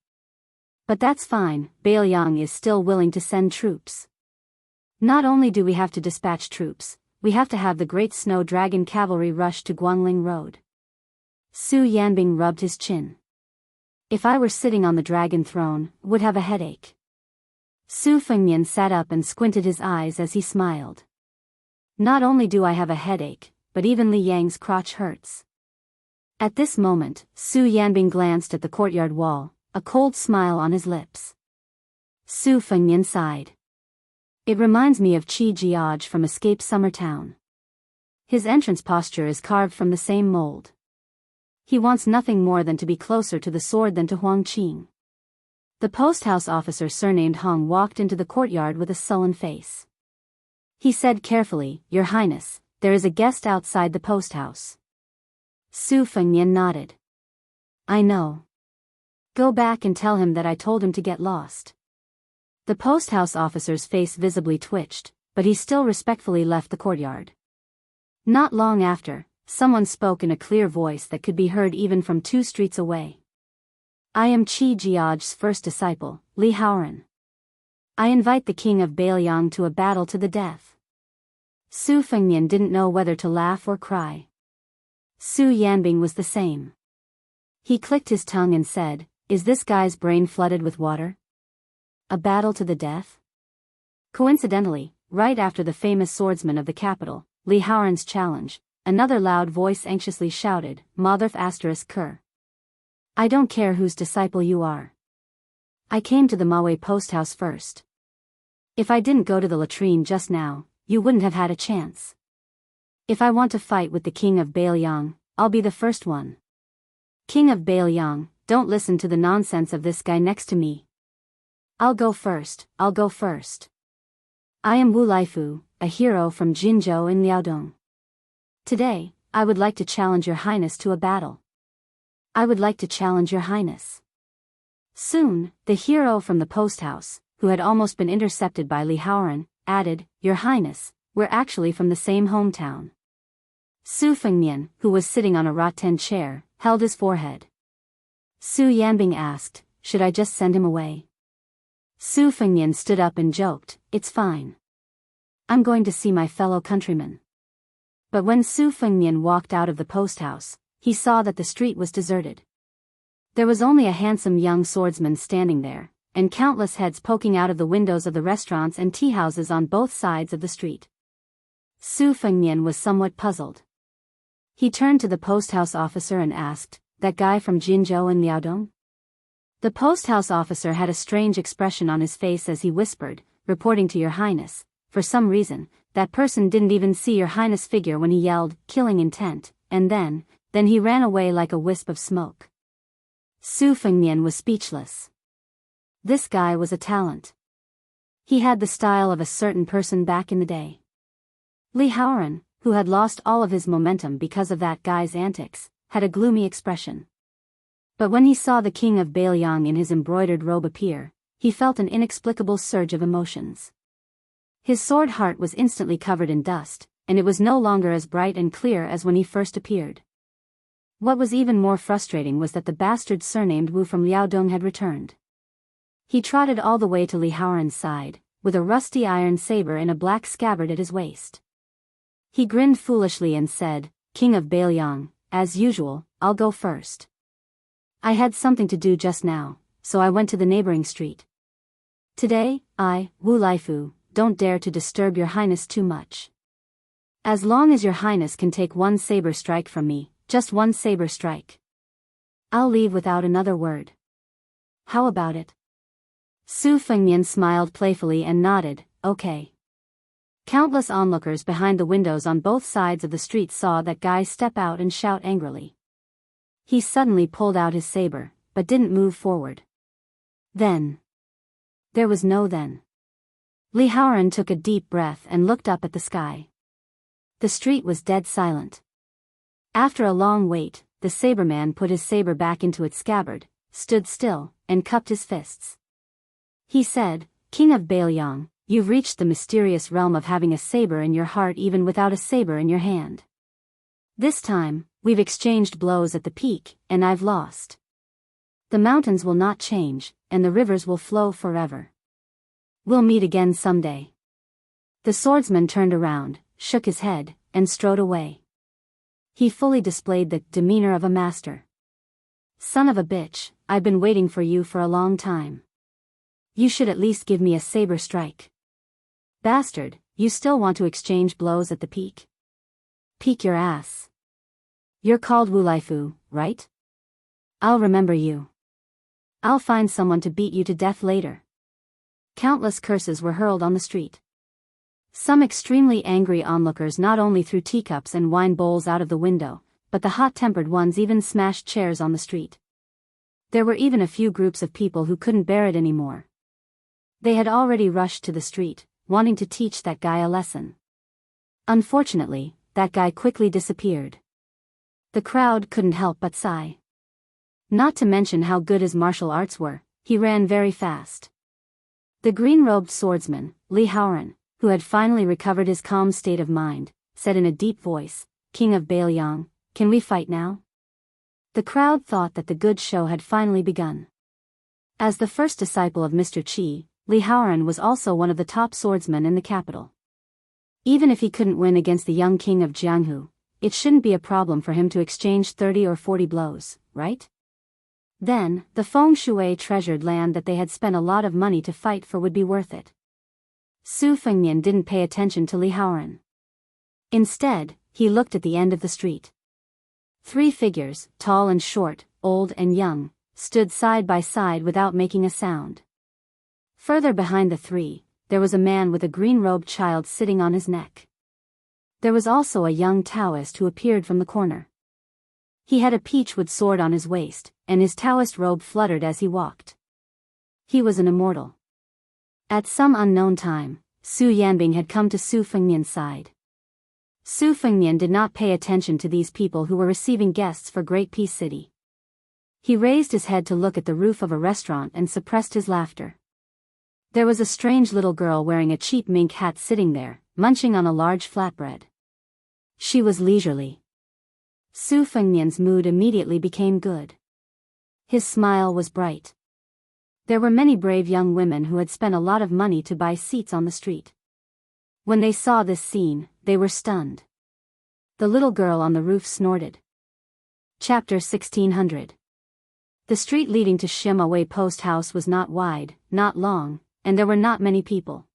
But that's fine, Bailiang is still willing to send troops. Not only do we have to dispatch troops, we have to have the Great Snow Dragon cavalry rush to Guangling Road. Su Yanbing rubbed his chin. If I were sitting on the dragon throne, would have a headache. Su Fengnian sat up and squinted his eyes as he smiled. Not only do I have a headache, but even Li Yang's crotch hurts. At this moment, Su Yanbing glanced at the courtyard wall, a cold smile on his lips. Su Fengnian sighed. It reminds me of Qi Jiaj from Escape Summer Town. His entrance posture is carved from the same mold. He wants nothing more than to be closer to the sword than to Huang Qing. The posthouse officer surnamed Hong walked into the courtyard with a sullen face. He said carefully, "Your Highness, there is a guest outside the posthouse." Su Fengnian nodded. "I know. Go back and tell him that I told him to get lost." The posthouse officer's face visibly twitched, but he still respectfully left the courtyard. Not long after, someone spoke in a clear voice that could be heard even from 2 streets away. "I am Qi Jiaj's first disciple, Li Haoran. I invite the king of Bailiang to a battle to the death." Su Fengnian didn't know whether to laugh or cry. Su Yanbing was the same. He clicked his tongue and said, "Is this guy's brain flooded with water? A battle to the death?" Coincidentally, right after the famous swordsman of the capital, Li Haoran's challenge, another loud voice anxiously shouted, "Motherf asterisk Ker. I don't care whose disciple you are. I came to the Maui posthouse first. If I didn't go to the latrine just now, you wouldn't have had a chance. If I want to fight with the king of Bailiang, I'll be the first one. King of Bailiang, don't listen to the nonsense of this guy next to me. I'll go first. I am Wu Laifu, a hero from Jinzhou in Liaodong. Today, I would like to challenge your highness to a battle. I would like to challenge your highness." Soon, the hero from the posthouse, who had almost been intercepted by Li Haoran, added, "Your highness, we're actually from the same hometown." Su Fengnian, who was sitting on a rattan chair, held his forehead. Su Yanbing asked, "Should I just send him away?" Su Fengnian stood up and joked, "It's fine. I'm going to see my fellow countrymen." But when Su Fengnian walked out of the posthouse, he saw that the street was deserted. There was only a handsome young swordsman standing there, and countless heads poking out of the windows of the restaurants and tea houses on both sides of the street. Su Fengnian was somewhat puzzled. He turned to the posthouse officer and asked, "That guy from Jinzhou and Liaodong?" The posthouse officer had a strange expression on his face as he whispered, "Reporting to your highness. For some reason, that person didn't even see your highness figure when he yelled, 'Killing intent,' and then he ran away like a wisp of smoke." Su Fengnian was speechless. This guy was a talent. He had the style of a certain person back in the day. Li Haoran, who had lost all of his momentum because of that guy's antics, had a gloomy expression. But when he saw the king of Bailiang in his embroidered robe appear, he felt an inexplicable surge of emotions. His sword heart was instantly covered in dust, and it was no longer as bright and clear as when he first appeared. What was even more frustrating was that the bastard surnamed Wu from Liaodong had returned. He trotted all the way to Li Haoran's side, with a rusty iron saber in a black scabbard at his waist. He grinned foolishly and said, "King of Bailiang, as usual, I'll go first. I had something to do just now, so I went to the neighboring street. Today, I, Wu Laifu, don't dare to disturb your highness too much." As long as your highness can take one saber strike from me, just one saber strike, I'll leave without another word. How about it? Su Fengnian smiled playfully and nodded, okay. Countless onlookers behind the windows on both sides of the street saw that guy step out and shout angrily. He suddenly pulled out his saber, but didn't move forward. Then. There was no then. Li Haoran took a deep breath and looked up at the sky. The street was dead silent. After a long wait, the saberman put his saber back into its scabbard, stood still, and cupped his fists. He said, King of Bailiang, you've reached the mysterious realm of having a saber in your heart even without a saber in your hand. This time, we've exchanged blows at the peak, and I've lost. The mountains will not change, and the rivers will flow forever. We'll meet again someday. The swordsman turned around, shook his head, and strode away. He fully displayed the demeanor of a master. Son of a bitch, I've been waiting for you for a long time. You should at least give me a saber strike. Bastard, you still want to exchange blows at the peak? Peak your ass. You're called Wu Laifu, right? I'll remember you. I'll find someone to beat you to death later. Countless curses were hurled on the street. Some extremely angry onlookers not only threw teacups and wine bowls out of the window, but the hot-tempered ones even smashed chairs on the street. There were even a few groups of people who couldn't bear it anymore. They had already rushed to the street, wanting to teach that guy a lesson. Unfortunately, that guy quickly disappeared. The crowd couldn't help but sigh. Not to mention how good his martial arts were, he ran very fast. The green-robed swordsman, Li Haoran, who had finally recovered his calm state of mind, said in a deep voice, King of Bailiang, can we fight now? The crowd thought that the good show had finally begun. As the first disciple of Mr. Qi, Li Haoran was also one of the top swordsmen in the capital. Even if he couldn't win against the young king of Jianghu, it shouldn't be a problem for him to exchange 30 or 40 blows, right? Then, the feng shui treasured land that they had spent a lot of money to fight for would be worth it. Su Fengnian didn't pay attention to Li Haoran. Instead, he looked at the end of the street. 3 figures, tall and short, old and young, stood side by side without making a sound. Further behind the 3, there was a man with a green-robed child sitting on his neck. There was also a young Daoist who appeared from the corner. He had a peachwood sword on his waist, and his Taoist robe fluttered as he walked. He was an immortal. At some unknown time, Su Yanbing had come to Su Fengnian's side. Su Fengnian did not pay attention to these people who were receiving guests for Great Peace City. He raised his head to look at the roof of a restaurant and suppressed his laughter. There was a strange little girl wearing a cheap mink hat sitting there, munching on a large flatbread. She was leisurely. Su Fengnian's mood immediately became good. His smile was bright. There were many brave young women who had spent a lot of money to buy seats on the street. When they saw this scene, they were stunned. The little girl on the roof snorted. Chapter 1600. The street leading to Shimawei Post House was not wide, not long, and there were not many people.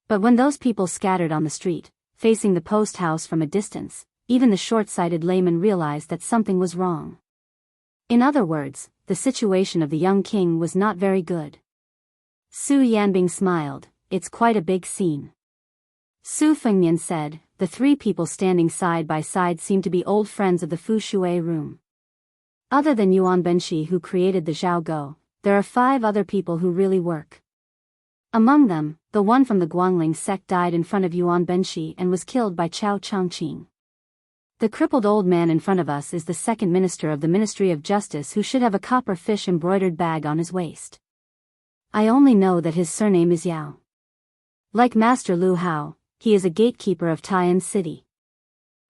But when those people scattered on the street, facing the post house from a distance, even the short-sighted layman realized that something was wrong. In other words, the situation of the young king was not very good. Su Yanbing smiled, it's quite a big scene. Su Fengnian said, the 3 people standing side by side seemed to be old friends of the Fu Shui room. Other than Yuan Benshi who created the Zhao Go, there are 5 other people who really work. Among them, the one from the Guangling sect died in front of Yuan Benshi and was killed by Chao Changqing. The crippled old man in front of us is the second minister of the Ministry of Justice who should have a copper fish embroidered bag on his waist. I only know that his surname is Yao. Like Master Lu Hao, he is a gatekeeper of Taiyan City.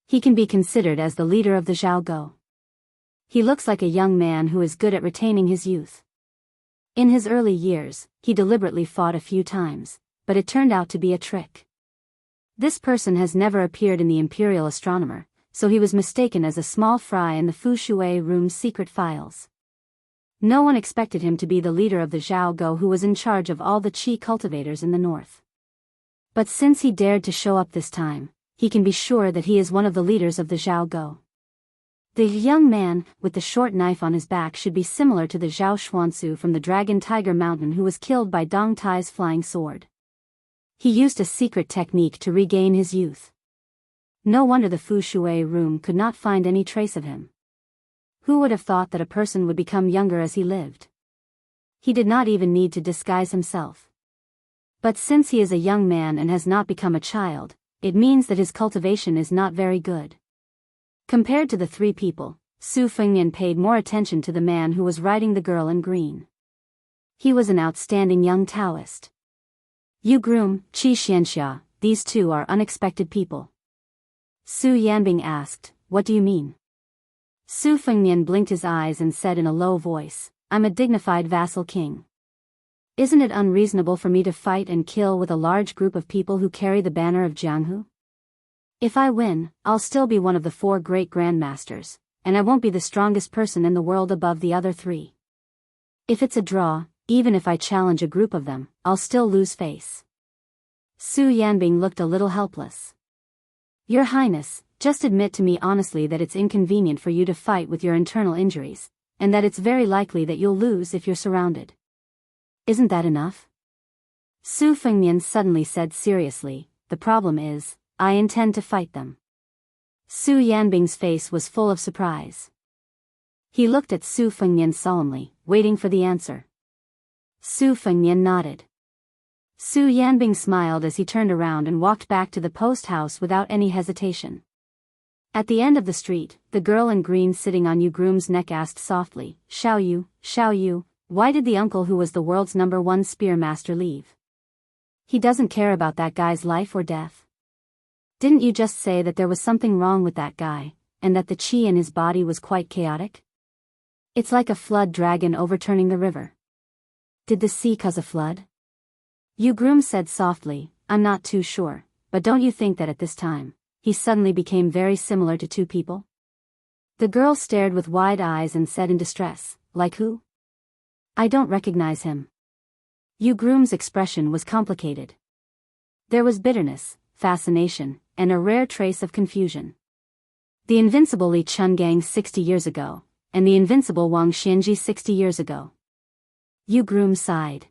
He can be considered as the leader of the Zhao Go. He looks like a young man who is good at retaining his youth. In his early years, he deliberately fought a few times, but it turned out to be a trick. This person has never appeared in the Imperial Astronomer, so he was mistaken as a small fry in the Fu Shui room's secret files. No one expected him to be the leader of the Zhao Go who was in charge of all the Qi cultivators in the north. But since he dared to show up this time, he can be sure that he is one of the leaders of the Jianghu. The young man, with the short knife on his back, should be similar to the Zhao Xuanzu from the Dragon Tiger Mountain who was killed by Dong Tai's flying sword. He used a secret technique to regain his youth. No wonder the Fu Shui room could not find any trace of him. Who would have thought that a person would become younger as he lived? He did not even need to disguise himself. But since he is a young man and has not become a child, it means that his cultivation is not very good. Compared to the three people, Su Fengnian paid more attention to the man who was riding the girl in green. He was an outstanding young Taoist. You groom, Wuxia Xianxia, these two are unexpected people. Su Yanbing asked, what do you mean? Su Fengnian blinked his eyes and said in a low voice, I'm a dignified vassal king. Isn't it unreasonable for me to fight and kill with a large group of people who carry the banner of Jianghu? If I win, I'll still be one of the 4 great grandmasters, and I won't be the strongest person in the world above the other 3. If it's a draw, even if I challenge a group of them, I'll still lose face. Su Yanbing looked a little helpless. Your Highness, just admit to me honestly that it's inconvenient for you to fight with your internal injuries, and that it's very likely that you'll lose if you're surrounded. Isn't that enough? Su Fengnian suddenly said seriously, the problem is, I intend to fight them. Su Yanbing's face was full of surprise. He looked at Su Fengnian solemnly, waiting for the answer. Su Fengnian nodded. Su Yanbing smiled as he turned around and walked back to the post house without any hesitation. At the end of the street, the girl in green sitting on Yu Groom's neck asked softly, Xiao Yu, why did the uncle who was the world's #1 spear master leave? He doesn't care about that guy's life or death. Didn't you just say that there was something wrong with that guy, and that the qi in his body was quite chaotic? It's like a flood dragon overturning the river. Did the sea cause a flood? Yu Groom said softly, I'm not too sure, but don't you think that at this time, he suddenly became very similar to 2 people? The girl stared with wide eyes and said in distress, like who? I don't recognize him. Yu Groom's expression was complicated. There was bitterness, fascination, and a rare trace of confusion. The invincible Li Chungang 60 years ago, and the invincible Wang Xianji 60 years ago. Yu Groom sighed.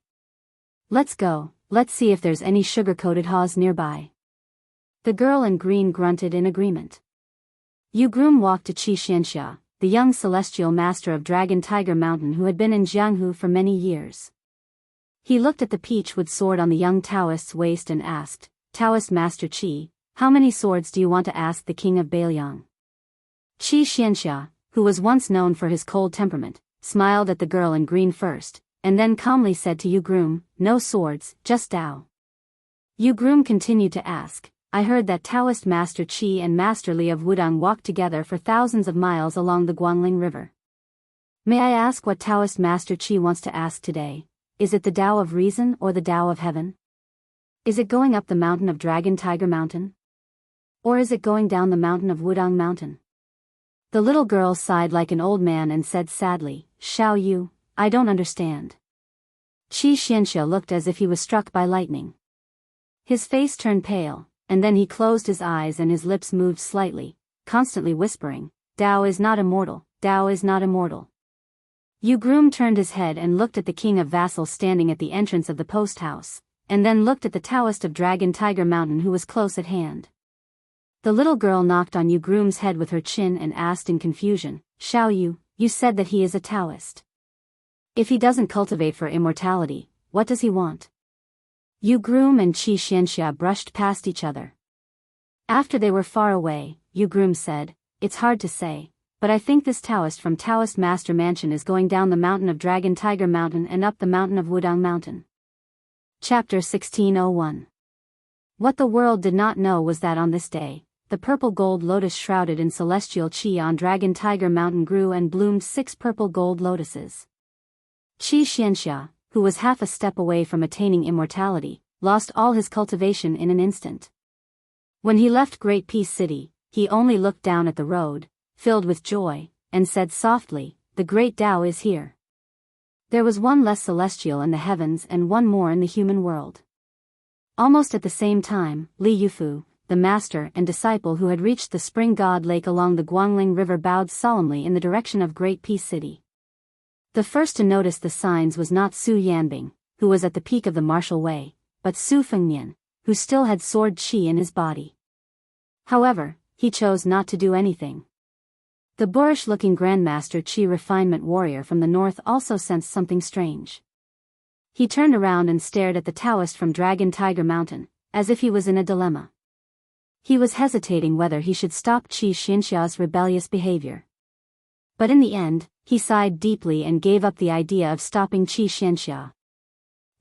Let's go, let's see if there's any sugar-coated haws nearby. The girl in green grunted in agreement. Yu Groom walked to Wuxia Xianxia, the young celestial master of Dragon Tiger Mountain who had been in Jianghu for many years. He looked at the peachwood sword on the young Taoist's waist and asked, Taoist Master Qi, how many swords do you want to ask the king of Bailiang? Wuxia Xianxia, who was once known for his cold temperament, smiled at the girl in green first, and then calmly said to Yu Groom, no swords, just Dao. Yu Groom continued to ask, I heard that Taoist Master Qi and Master Li of Wudang walked together for thousands of miles along the Guangling River. May I ask what Taoist Master Qi wants to ask today? Is it the Tao of Reason or the Tao of Heaven? Is it going up the mountain of Dragon Tiger Mountain? Or is it going down the mountain of Wudang Mountain? The little girl sighed like an old man and said sadly, Xiao Yu, I don't understand. Wuxia Xianxia looked as if he was struck by lightning. His face turned pale, and then he closed his eyes and his lips moved slightly, constantly whispering, Tao is not immortal, Tao is not immortal. Yu Groom turned his head and looked at the king of vassals standing at the entrance of the post house, and then looked at the Taoist of Dragon Tiger Mountain who was close at hand. The little girl knocked on Yu Groom's head with her chin and asked in confusion, Xiao Yu, you said that he is a Taoist. If he doesn't cultivate for immortality, what does he want? Yu Groom and Wuxia Xianxia brushed past each other. After they were far away, Yu Groom said, it's hard to say, but I think this Taoist from Taoist Master Mansion is going down the mountain of Dragon Tiger Mountain and up the mountain of Wudang Mountain. Chapter 1601. What the world did not know was that on this day, the purple gold lotus shrouded in celestial qi on Dragon Tiger Mountain grew and bloomed 6 purple gold lotuses. Wuxia Xianxia, who was half a step away from attaining immortality, lost all his cultivation in an instant. When he left Great Peace City, he only looked down at the road, filled with joy, and said softly, the great Tao is here. There was one less celestial in the heavens and one more in the human world. Almost at the same time, Li Yufu, the master and disciple who had reached the spring god lake along the Guangling River bowed solemnly in the direction of Great Peace City. The first to notice the signs was not Su Yanbing, who was at the peak of the martial way, but Su Fengnian, who still had sword qi in his body. However, he chose not to do anything. The boorish-looking Grandmaster Qi refinement warrior from the north also sensed something strange. He turned around and stared at the Daoist from Dragon Tiger Mountain, as if he was in a dilemma. He was hesitating whether he should stop Qi Xianxia's rebellious behavior. But in the end, he sighed deeply and gave up the idea of stopping Qi Xianxia.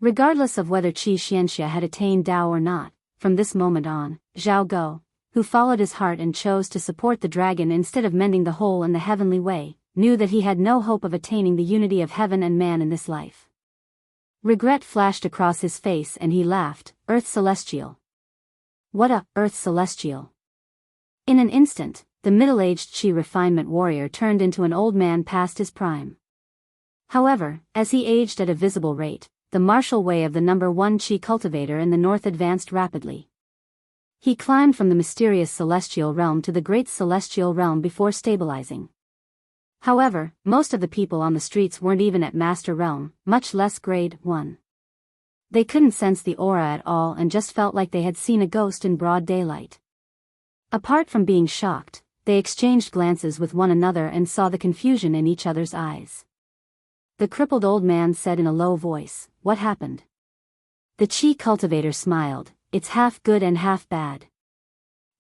Regardless of whether Qi Xianxia had attained Dao or not, from this moment on, Zhao Go, who followed his heart and chose to support the dragon instead of mending the hole in the heavenly way, knew that he had no hope of attaining the unity of heaven and man in this life. Regret flashed across his face and he laughed. Earth Celestial. What a Earth Celestial. In an instant, the middle-aged Qi refinement warrior turned into an old man past his prime. However, as he aged at a visible rate, the martial way of the number one Qi cultivator in the north advanced rapidly. He climbed from the mysterious celestial realm to the great celestial realm before stabilizing. However, most of the people on the streets weren't even at Master Realm, much less Grade 1. They couldn't sense the aura at all and just felt like they had seen a ghost in broad daylight. Apart from being shocked, they exchanged glances with one another and saw the confusion in each other's eyes. The crippled old man said in a low voice, "What happened?" The Qi cultivator smiled. "It's half good and half bad.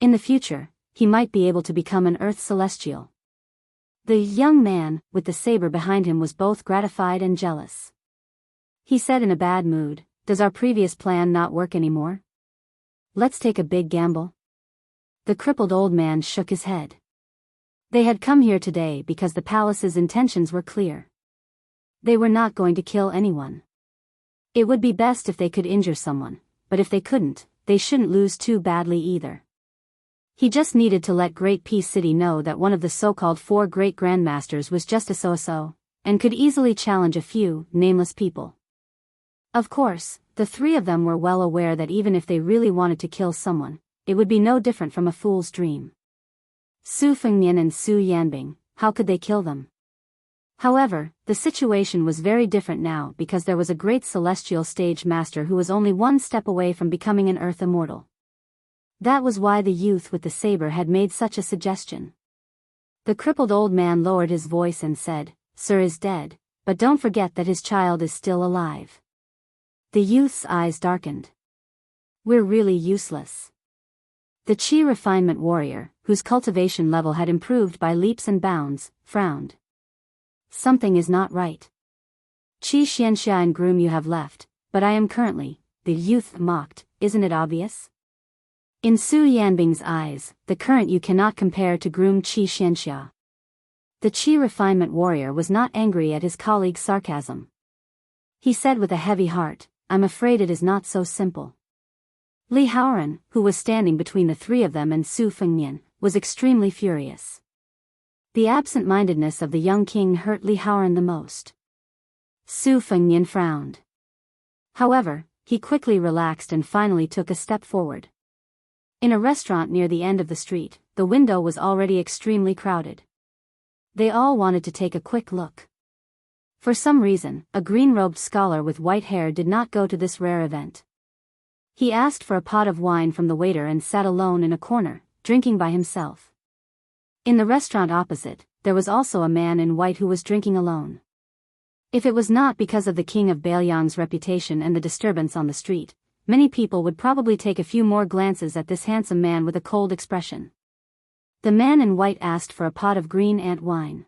In the future, he might be able to become an Earth Celestial." The young man, with the saber behind him, was both gratified and jealous. He said in a bad mood, "Does our previous plan not work anymore? Let's take a big gamble." The crippled old man shook his head. They had come here today because the palace's intentions were clear. They were not going to kill anyone. It would be best if they could injure someone, but if they couldn't, they shouldn't lose too badly either. He just needed to let Great Peace City know that one of the so-called 4 great grandmasters was just a so-so, and could easily challenge a few nameless people. Of course, the 3 of them were well aware that even if they really wanted to kill someone, it would be no different from a fool's dream. Su Fengnian and Su Yanbing, how could they kill them? However, the situation was very different now because there was a great celestial stage master who was only one step away from becoming an Earth Immortal. That was why the youth with the saber had made such a suggestion. The crippled old man lowered his voice and said, "Sir is dead, but don't forget that his child is still alive." The youth's eyes darkened. "We're really useless." The Qi refinement warrior, whose cultivation level had improved by leaps and bounds, frowned. "Something is not right. Qi Xianxia and groom you have left, but I am currently," the youth mocked, "isn't it obvious?" In Su Yanbing's eyes, the current you cannot compare to groom Qi Xianxia. The Qi refinement warrior was not angry at his colleague's sarcasm. He said with a heavy heart, "I'm afraid it is not so simple." Li Haoran, who was standing between the 3 of them and Su Fengnian, was extremely furious. The absent-mindedness of the young king hurt Li Haoran the most. Su Fengnian frowned. However, he quickly relaxed and finally took a step forward. In a restaurant near the end of the street, the window was already extremely crowded. They all wanted to take a quick look. For some reason, a green-robed scholar with white hair did not go to this rare event. He asked for a pot of wine from the waiter and sat alone in a corner, drinking by himself. In the restaurant opposite, there was also a man in white who was drinking alone. If it was not because of the king of Bailiang's reputation and the disturbance on the street, many people would probably take a few more glances at this handsome man with a cold expression. The man in white asked for a pot of green ant wine.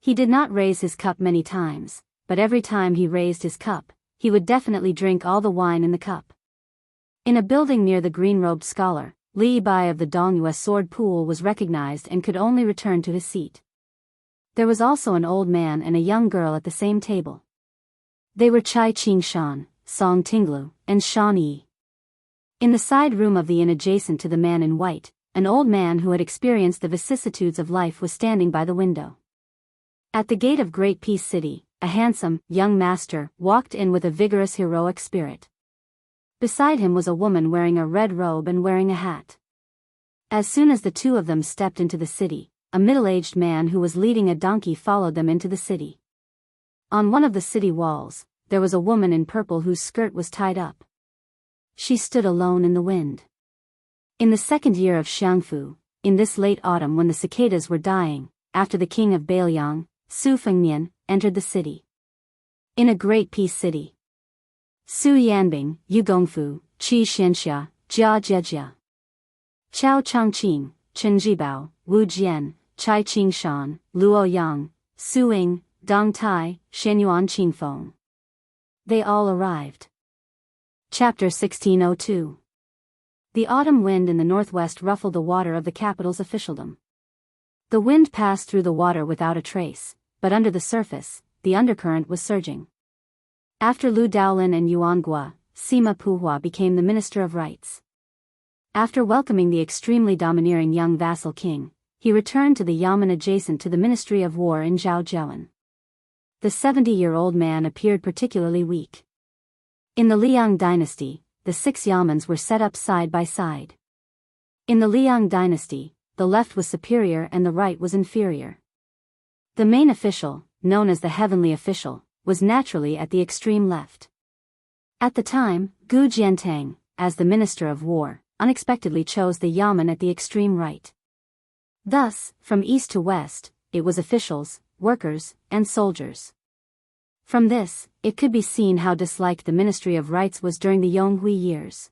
He did not raise his cup many times, but every time he raised his cup, he would definitely drink all the wine in the cup. In a building near the green-robed scholar, Li Bai of the Dongyue sword pool was recognized and could only return to his seat. There was also an old man and a young girl at the same table. They were Chai Qingshan, Song Tinglu, and Shan Yi. In the side room of the inn adjacent to the man in white, an old man who had experienced the vicissitudes of life was standing by the window. At the gate of Great Peace City, a handsome, young master walked in with a vigorous heroic spirit. Beside him was a woman wearing a red robe and wearing a hat. As soon as the two of them stepped into the city, a middle-aged man who was leading a donkey followed them into the city. On one of the city walls, there was a woman in purple whose skirt was tied up. She stood alone in the wind. In the second year of Xiangfu, in this late autumn when the cicadas were dying, after the king of Bailiang, Su Fengnian, entered the city. In a great peace city. Su Yanbing, Yu Gongfu, Qi Xianxia, Jia Jejia. Chao Changqing, Chen Jibao, Wu Jian, Chai Qingshan, Luo Yang, Su Ying, Dong Tai, Shenyuan Qingfeng. They all arrived. Chapter 1602. The autumn wind in the northwest ruffled the water of the capital's officialdom. The wind passed through the water without a trace, but under the surface, the undercurrent was surging. After Lu Daolin and Yuan Gua, Sima Puhua became the Minister of Rights. After welcoming the extremely domineering young vassal king, he returned to the yamen adjacent to the Ministry of War in Zhaojiawan. The 70-year-old man appeared particularly weak. In the Liang dynasty, the 6 yamens were set up side by side. In the Liang dynasty, the left was superior and the right was inferior. The main official, known as the heavenly official, was naturally at the extreme left. At the time, Gu Jiantang, as the Minister of War, unexpectedly chose the yamen at the extreme right. Thus, from east to west, it was officials, workers, and soldiers. From this, it could be seen how disliked the Ministry of Rights was during the Yonghui years.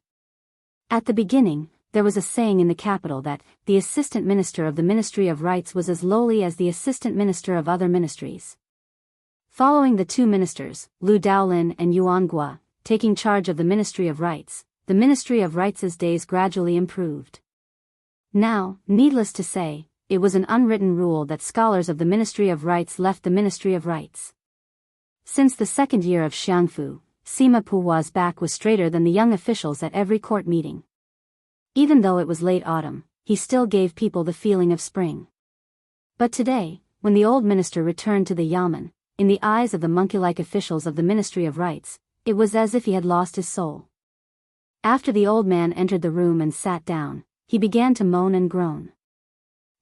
At the beginning, there was a saying in the capital that the assistant minister of the Ministry of Rights was as lowly as the assistant minister of other ministries. Following the two ministers, Lu Daolin and Yuan Gua, taking charge of the Ministry of Rights, the Ministry of Rights' days gradually improved. Now, needless to say, it was an unwritten rule that scholars of the Ministry of Rights left the Ministry of Rights. Since the second year of Xiangfu, Sima Puhua's back was straighter than the young officials at every court meeting. Even though it was late autumn, he still gave people the feeling of spring. But today, when the old minister returned to the yamen, in the eyes of the monkey-like officials of the Ministry of Rights, it was as if he had lost his soul. After the old man entered the room and sat down, he began to moan and groan.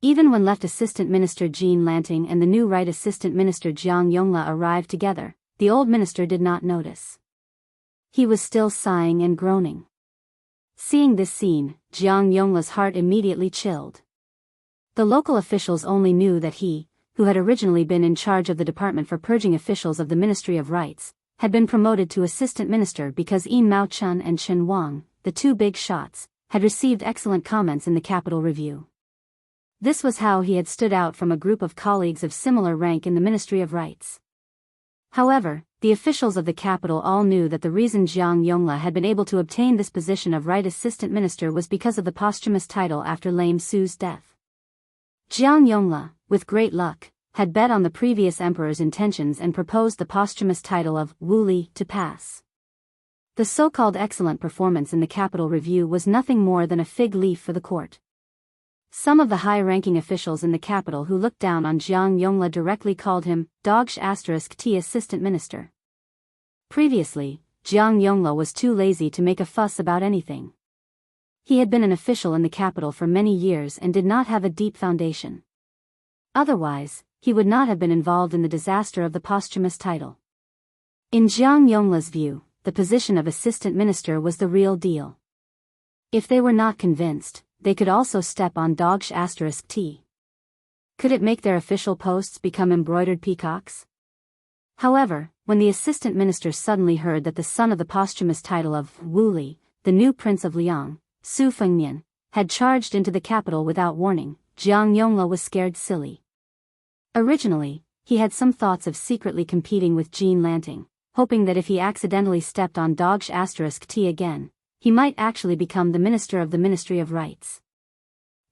Even when left Assistant Minister Jean Lanting and the new Right Assistant Minister Jiang Yongla arrived together, the old minister did not notice. He was still sighing and groaning. Seeing this scene, Jiang Yongla's heart immediately chilled. The local officials only knew that he, who had originally been in charge of the department for purging officials of the Ministry of Rights, had been promoted to assistant minister because Yin Mao Chun and Chen Wang, the two big shots, had received excellent comments in the Capital Review. This was how he had stood out from a group of colleagues of similar rank in the Ministry of Rights. However, the officials of the capital all knew that the reason Jiang Yongla had been able to obtain this position of Right Assistant Minister was because of the posthumous title after Lame Su's death. Jiang Yongla, with great luck, had bet on the previous emperor's intentions and proposed the posthumous title of Wu Li to pass. The so-called excellent performance in the Capital Review was nothing more than a fig leaf for the court. Some of the high-ranking officials in the capital who looked down on Jiang Yongla directly called him Daoist*T assistant minister. Previously, Jiang Yongla was too lazy to make a fuss about anything. He had been an official in the capital for many years and did not have a deep foundation. Otherwise, he would not have been involved in the disaster of the posthumous title. In Jiang Yongla's view, the position of assistant minister was the real deal. If they were not convinced, they could also step on Daoist*T. Could it make their official posts become embroidered peacocks? However, when the assistant minister suddenly heard that the son of the posthumous title of Wu Li, the new prince of Liang, Su Fengnian, had charged into the capital without warning, Jiang Yongla was scared silly. Originally, he had some thoughts of secretly competing with Jean Lanting, hoping that if he accidentally stepped on Daoist*T again, he might actually become the minister of the Ministry of Rights.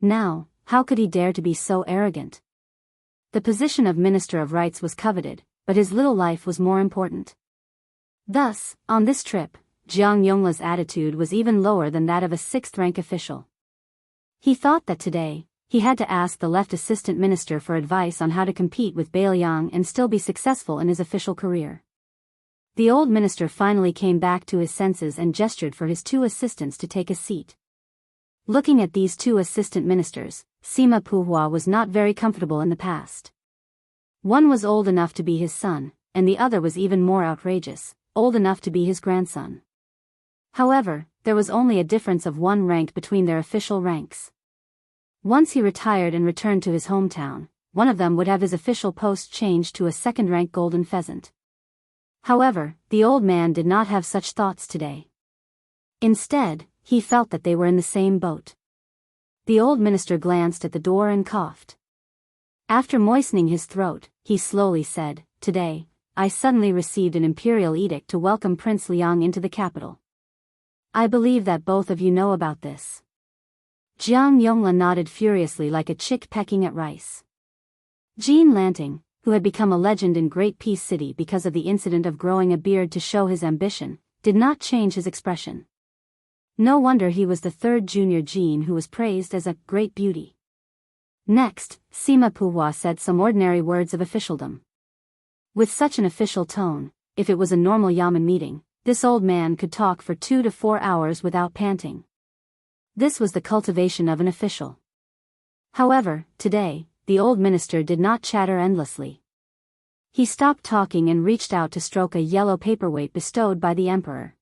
Now, how could he dare to be so arrogant? The position of Minister of Rights was coveted, but his little life was more important. Thus, on this trip, Jiang Yongla's attitude was even lower than that of a sixth-rank official. He thought that today, he had to ask the left assistant minister for advice on how to compete with Bailiang and still be successful in his official career. The old minister finally came back to his senses and gestured for his two assistants to take a seat. Looking at these two assistant ministers, Sima Puhua was not very comfortable in the past. One was old enough to be his son, and the other was even more outrageous, old enough to be his grandson. However, there was only a difference of one rank between their official ranks. Once he retired and returned to his hometown, one of them would have his official post changed to a second-rank golden pheasant. However, the old man did not have such thoughts today. Instead, he felt that they were in the same boat. The old minister glanced at the door and coughed. After moistening his throat, he slowly said, "Today, I suddenly received an imperial edict to welcome Prince Liang into the capital. I believe that both of you know about this." Jianghu nodded furiously like a chick pecking at rice. Jean Lanting, who had become a legend in Great Peace City because of the incident of growing a beard to show his ambition, did not change his expression. No wonder he was the third junior Jean who was praised as a great beauty. Next, Sima Puhua said some ordinary words of officialdom. With such an official tone, if it was a normal yamen meeting, this old man could talk for 2 to 4 hours without panting. This was the cultivation of an official. However, today, the old minister did not chatter endlessly. He stopped talking and reached out to stroke a yellow paperweight bestowed by the emperor.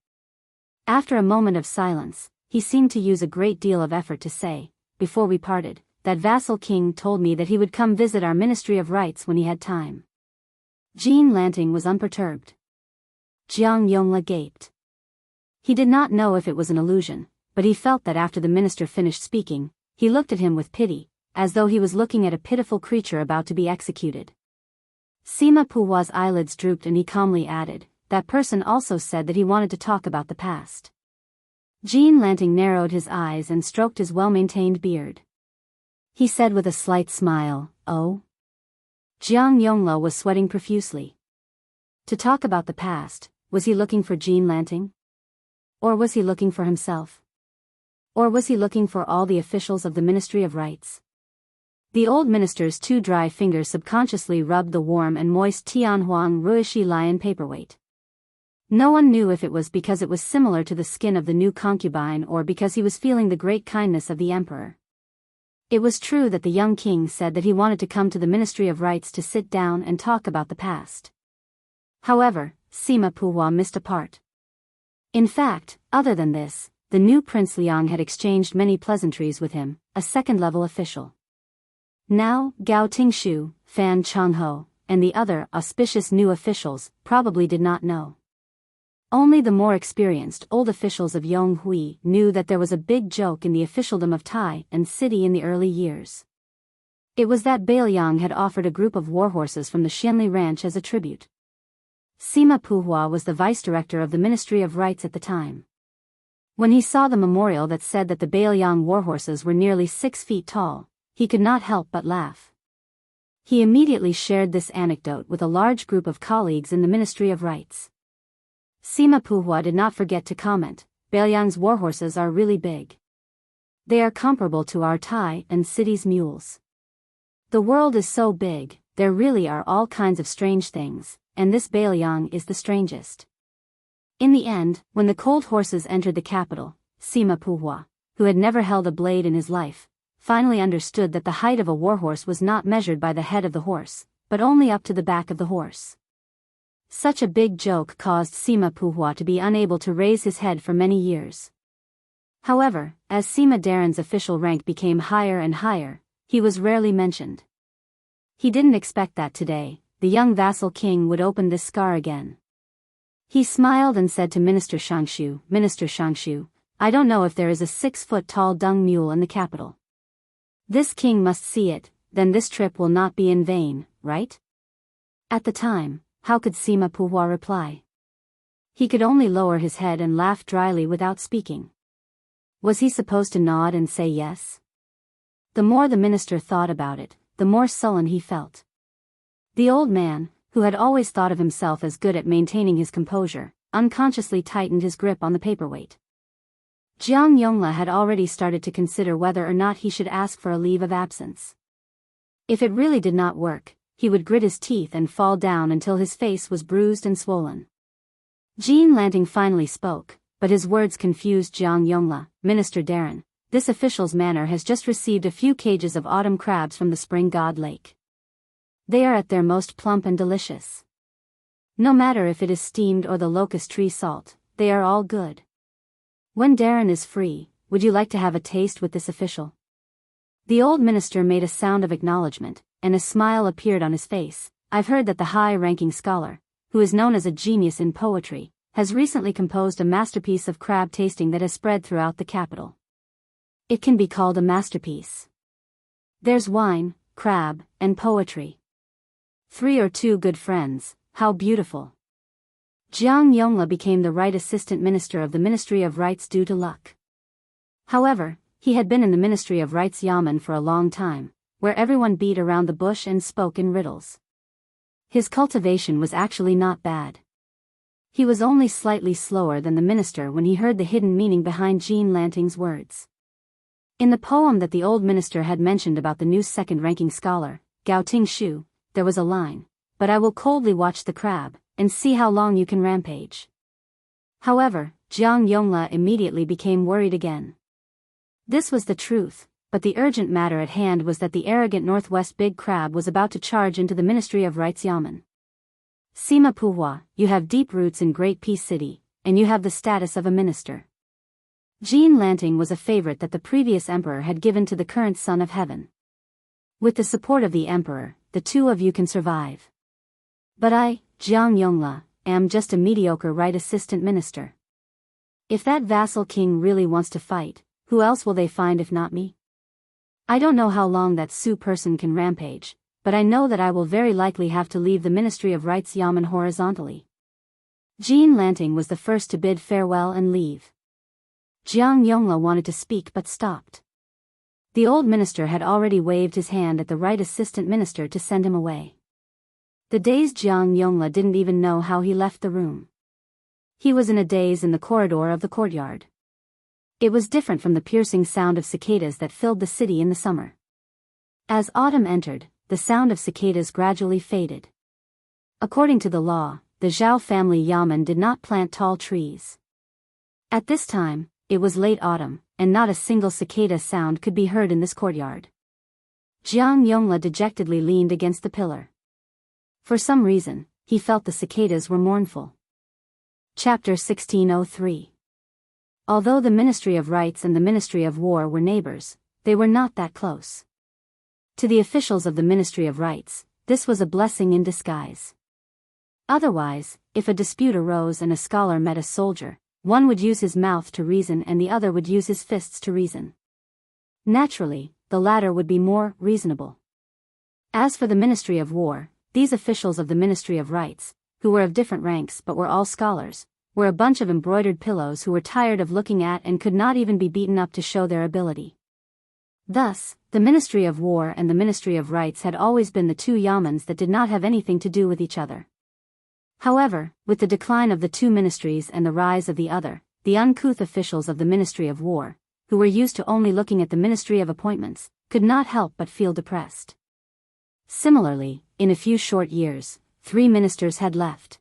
After a moment of silence, he seemed to use a great deal of effort to say, "Before we parted, that vassal king told me that he would come visit our Ministry of Rights when he had time." Jean Lanting was unperturbed. Jiang Yongla gaped. He did not know if it was an illusion, but he felt that after the minister finished speaking, he looked at him with pity, as though he was looking at a pitiful creature about to be executed. Sima Puhua's eyelids drooped and he calmly added, "That person also said that he wanted to talk about the past." Jean Lanting narrowed his eyes and stroked his well-maintained beard. He said with a slight smile, "Oh?" Jiang Yongla was sweating profusely. To talk about the past, was he looking for Jean Lanting? Or was he looking for himself? Or was he looking for all the officials of the Ministry of Rights? The old minister's 2 dry fingers subconsciously rubbed the warm and moist Tianhuang Ruishi lion paperweight. No one knew if it was because it was similar to the skin of the new concubine or because he was feeling the great kindness of the emperor. It was true that the young king said that he wanted to come to the Ministry of Rights to sit down and talk about the past. However, Sima Puhua missed a part. In fact, other than this, the new Prince Liang had exchanged many pleasantries with him, a second-level official. Now, Gao Tingshu, Fan Changho, and the other auspicious new officials probably did not know. Only the more experienced old officials of Yonghui knew that there was a big joke in the officialdom of Tai and city in the early years. It was that Bailiang had offered a group of warhorses from the Xianli ranch as a tribute. Sima Puhua was the vice-director of the Ministry of Rights at the time. When he saw the memorial that said that the Bailiang warhorses were nearly 6 feet tall, he could not help but laugh. He immediately shared this anecdote with a large group of colleagues in the Ministry of Rights. Sima Puhua did not forget to comment, "Bailiang's warhorses are really big. They are comparable to our Tai and city's mules. The world is so big, there really are all kinds of strange things, and this Bailiang is the strangest." In the end, when the cold horses entered the capital, Sima Puhua, who had never held a blade in his life, finally understood that the height of a warhorse was not measured by the head of the horse, but only up to the back of the horse. Such a big joke caused Sima Puhua to be unable to raise his head for many years. However, as Sima Daren's official rank became higher and higher, he was rarely mentioned. He didn't expect that today, the young vassal king would open this scar again. He smiled and said to Minister Xianxia, "Minister Xianxia, I don't know if there is a 6-foot-tall dung mule in the capital. This king must see it, then this trip will not be in vain, right?" At the time, how could Sima Puhua reply? He could only lower his head and laugh dryly without speaking. Was he supposed to nod and say yes? The more the minister thought about it, the more sullen he felt. The old man, who had always thought of himself as good at maintaining his composure, unconsciously tightened his grip on the paperweight. Jiang Yongla had already started to consider whether or not he should ask for a leave of absence. If it really did not work, he would grit his teeth and fall down until his face was bruised and swollen. Jean Lanting finally spoke, but his words confused Jiang Yongla. "Minister Daren, this official's manor has just received a few cages of autumn crabs from the spring god lake. They are at their most plump and delicious. No matter if it is steamed or the locust tree salt, they are all good. When Darren is free, would you like to have a taste with this official? The old minister made a sound of acknowledgement, and a smile appeared on his face. I've heard that the high-ranking scholar, who is known as a genius in poetry, has recently composed a masterpiece of crab tasting that has spread throughout the capital. It can be called a masterpiece. There's wine, crab, and poetry. 3 or 2 good friends, how beautiful. Jianghu became the right assistant minister of the Ministry of Rights due to luck. However, he had been in the Ministry of Rights Yamen for a long time, where everyone beat around the bush and spoke in riddles. His cultivation was actually not bad. He was only slightly slower than the minister when he heard the hidden meaning behind Jean Lanting's words. In the poem that the old minister had mentioned about the new second-ranking scholar, Gao Tingshu, there was a line, "But I will coldly watch the crab, and see how long you can rampage." However, Jiang Yongla immediately became worried again. This was the truth, but the urgent matter at hand was that the arrogant Northwest Big Crab was about to charge into the Ministry of Rights Yamen. Sima Puhua, you have deep roots in Great Peace City, and you have the status of a minister. Jean Lanting was a favorite that the previous emperor had given to the current son of heaven. With the support of the emperor, the 2 of you can survive. But I, Jiang Yongla, am just a mediocre right assistant minister. If that vassal king really wants to fight, who else will they find if not me? I don't know how long that Sioux person can rampage, but I know that I will very likely have to leave the Ministry of Rights Yamen horizontally. Jean Lanting was the first to bid farewell and leave. Jiang Yongla wanted to speak but stopped. The old minister had already waved his hand at the right assistant minister to send him away. The dazed Jiang Yongla didn't even know how he left the room. He was in a daze in the corridor of the courtyard. It was different from the piercing sound of cicadas that filled the city in the summer. As autumn entered, the sound of cicadas gradually faded. According to the law, the Zhao family Yamen did not plant tall trees. At this time, it was late autumn, and not a single cicada sound could be heard in this courtyard. Jiang Yongla dejectedly leaned against the pillar. For some reason, he felt the cicadas were mournful. Chapter 1603. Although the Ministry of Rights and the Ministry of War were neighbors, they were not that close. To the officials of the Ministry of Rights, this was a blessing in disguise. Otherwise, if a dispute arose and a scholar met a soldier, one would use his mouth to reason and the other would use his fists to reason. Naturally, the latter would be more reasonable. As for the Ministry of War, these officials of the Ministry of Rights, who were of different ranks but were all scholars, were a bunch of embroidered pillows who were tired of looking at and could not even be beaten up to show their ability. Thus, the Ministry of War and the Ministry of Rights had always been the 2 yamens that did not have anything to do with each other. However, with the decline of the 2 ministries and the rise of the other, the uncouth officials of the Ministry of War, who were used to only looking at the Ministry of Appointments, could not help but feel depressed. Similarly, in a few short years, 3 ministers had left.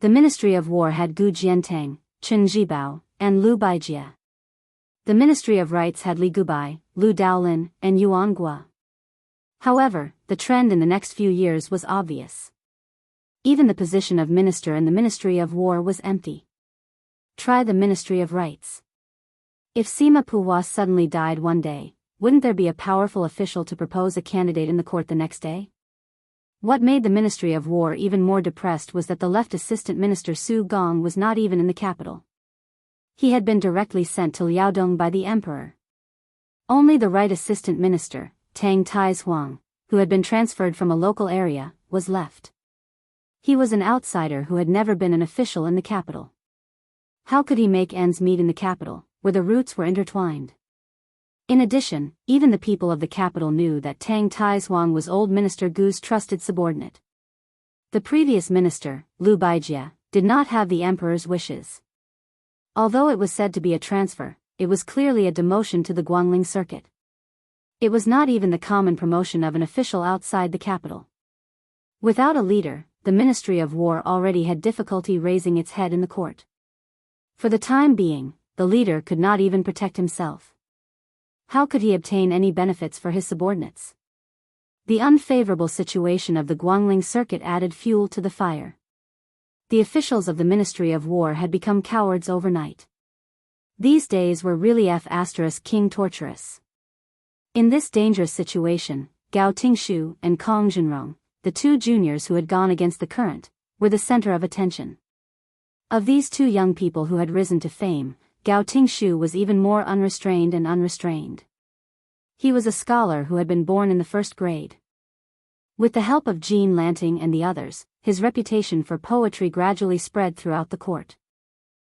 The Ministry of War had Gu Jiantang, Chen Zhibao, and Lu Baijie. The Ministry of Rights had Li Gubai, Lu Daolin, and Yuan Gua. However, the trend in the next few years was obvious. Even the position of minister in the Ministry of War was empty. Try the Ministry of Rights. If Sima Puhua suddenly died one day, wouldn't there be a powerful official to propose a candidate in the court the next day? What made the Ministry of War even more depressed was that the left assistant minister Su Gong was not even in the capital. He had been directly sent to Liaodong by the emperor. Only the right assistant minister, Tang Taizhuang, who had been transferred from a local area, was left. He was an outsider who had never been an official in the capital. How could he make ends meet in the capital, where the roots were intertwined? In addition, even the people of the capital knew that Tang Taizhuang was old Minister Gu's trusted subordinate. The previous minister, Lu Baijie, did not have the emperor's wishes. Although it was said to be a transfer, it was clearly a demotion to the Guangling circuit. It was not even the common promotion of an official outside the capital. Without a leader, the Ministry of War already had difficulty raising its head in the court. For the time being, the leader could not even protect himself. How could he obtain any benefits for his subordinates? The unfavorable situation of the Guangling circuit added fuel to the fire. The officials of the Ministry of War had become cowards overnight. These days were really King torturous. In this dangerous situation, Gao Tingshu and Kong Zhenrong, the two juniors who had gone against the current, were the center of attention. Of these two young people who had risen to fame, Gao Tingshu was even more unrestrained and unrestrained. He was a scholar who had been born in the first grade. With the help of Jean Lanting and the others, his reputation for poetry gradually spread throughout the court.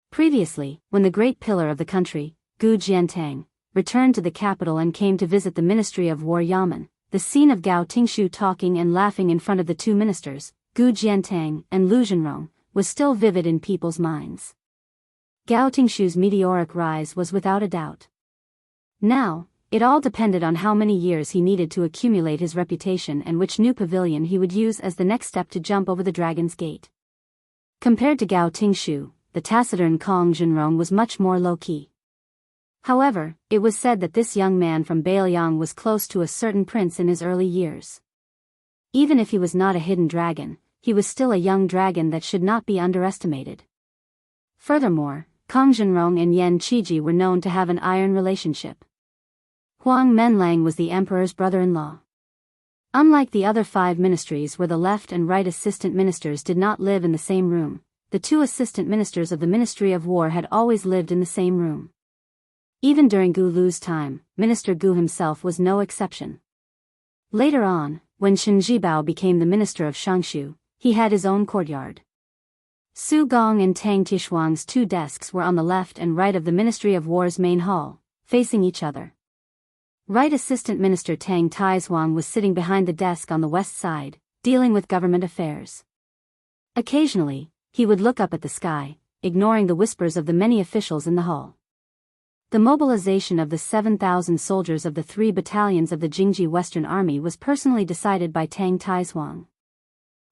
Previously, when the great pillar of the country, Gu Jiantang, returned to the capital and came to visit the Ministry of War Yamen, the scene of Gao Tingshu talking and laughing in front of the two ministers, Gu Jiantang and Lu Zhenrong, was still vivid in people's minds. Gao Tingshu's meteoric rise was without a doubt. Now, it all depended on how many years he needed to accumulate his reputation and which new pavilion he would use as the next step to jump over the Dragon's Gate. Compared to Gao Tingshu, the taciturn Kong Zhenrong was much more low-key. However, it was said that this young man from Bailiang was close to a certain prince in his early years. Even if he was not a hidden dragon, he was still a young dragon that should not be underestimated. Furthermore, Kong Zhenrong and Yan Qiji were known to have an iron relationship. Huang Menlang was the emperor's brother-in-law. Unlike the other 5 ministries where the left and right assistant ministers did not live in the same room, the 2 assistant ministers of the Ministry of War had always lived in the same room. Even during Gu Lu's time, Minister Gu himself was no exception. Later on, when Shen Zhibao became the minister of Shangshu, he had his own courtyard. Su Gong and Tang Tishuang's 2 desks were on the left and right of the Ministry of War's main hall, facing each other. Right Assistant Minister Tang Taizuang was sitting behind the desk on the west side, dealing with government affairs. Occasionally, he would look up at the sky, ignoring the whispers of the many officials in the hall. The mobilization of the 7,000 soldiers of the 3 battalions of the Jingji Western Army was personally decided by Tang Taizuang.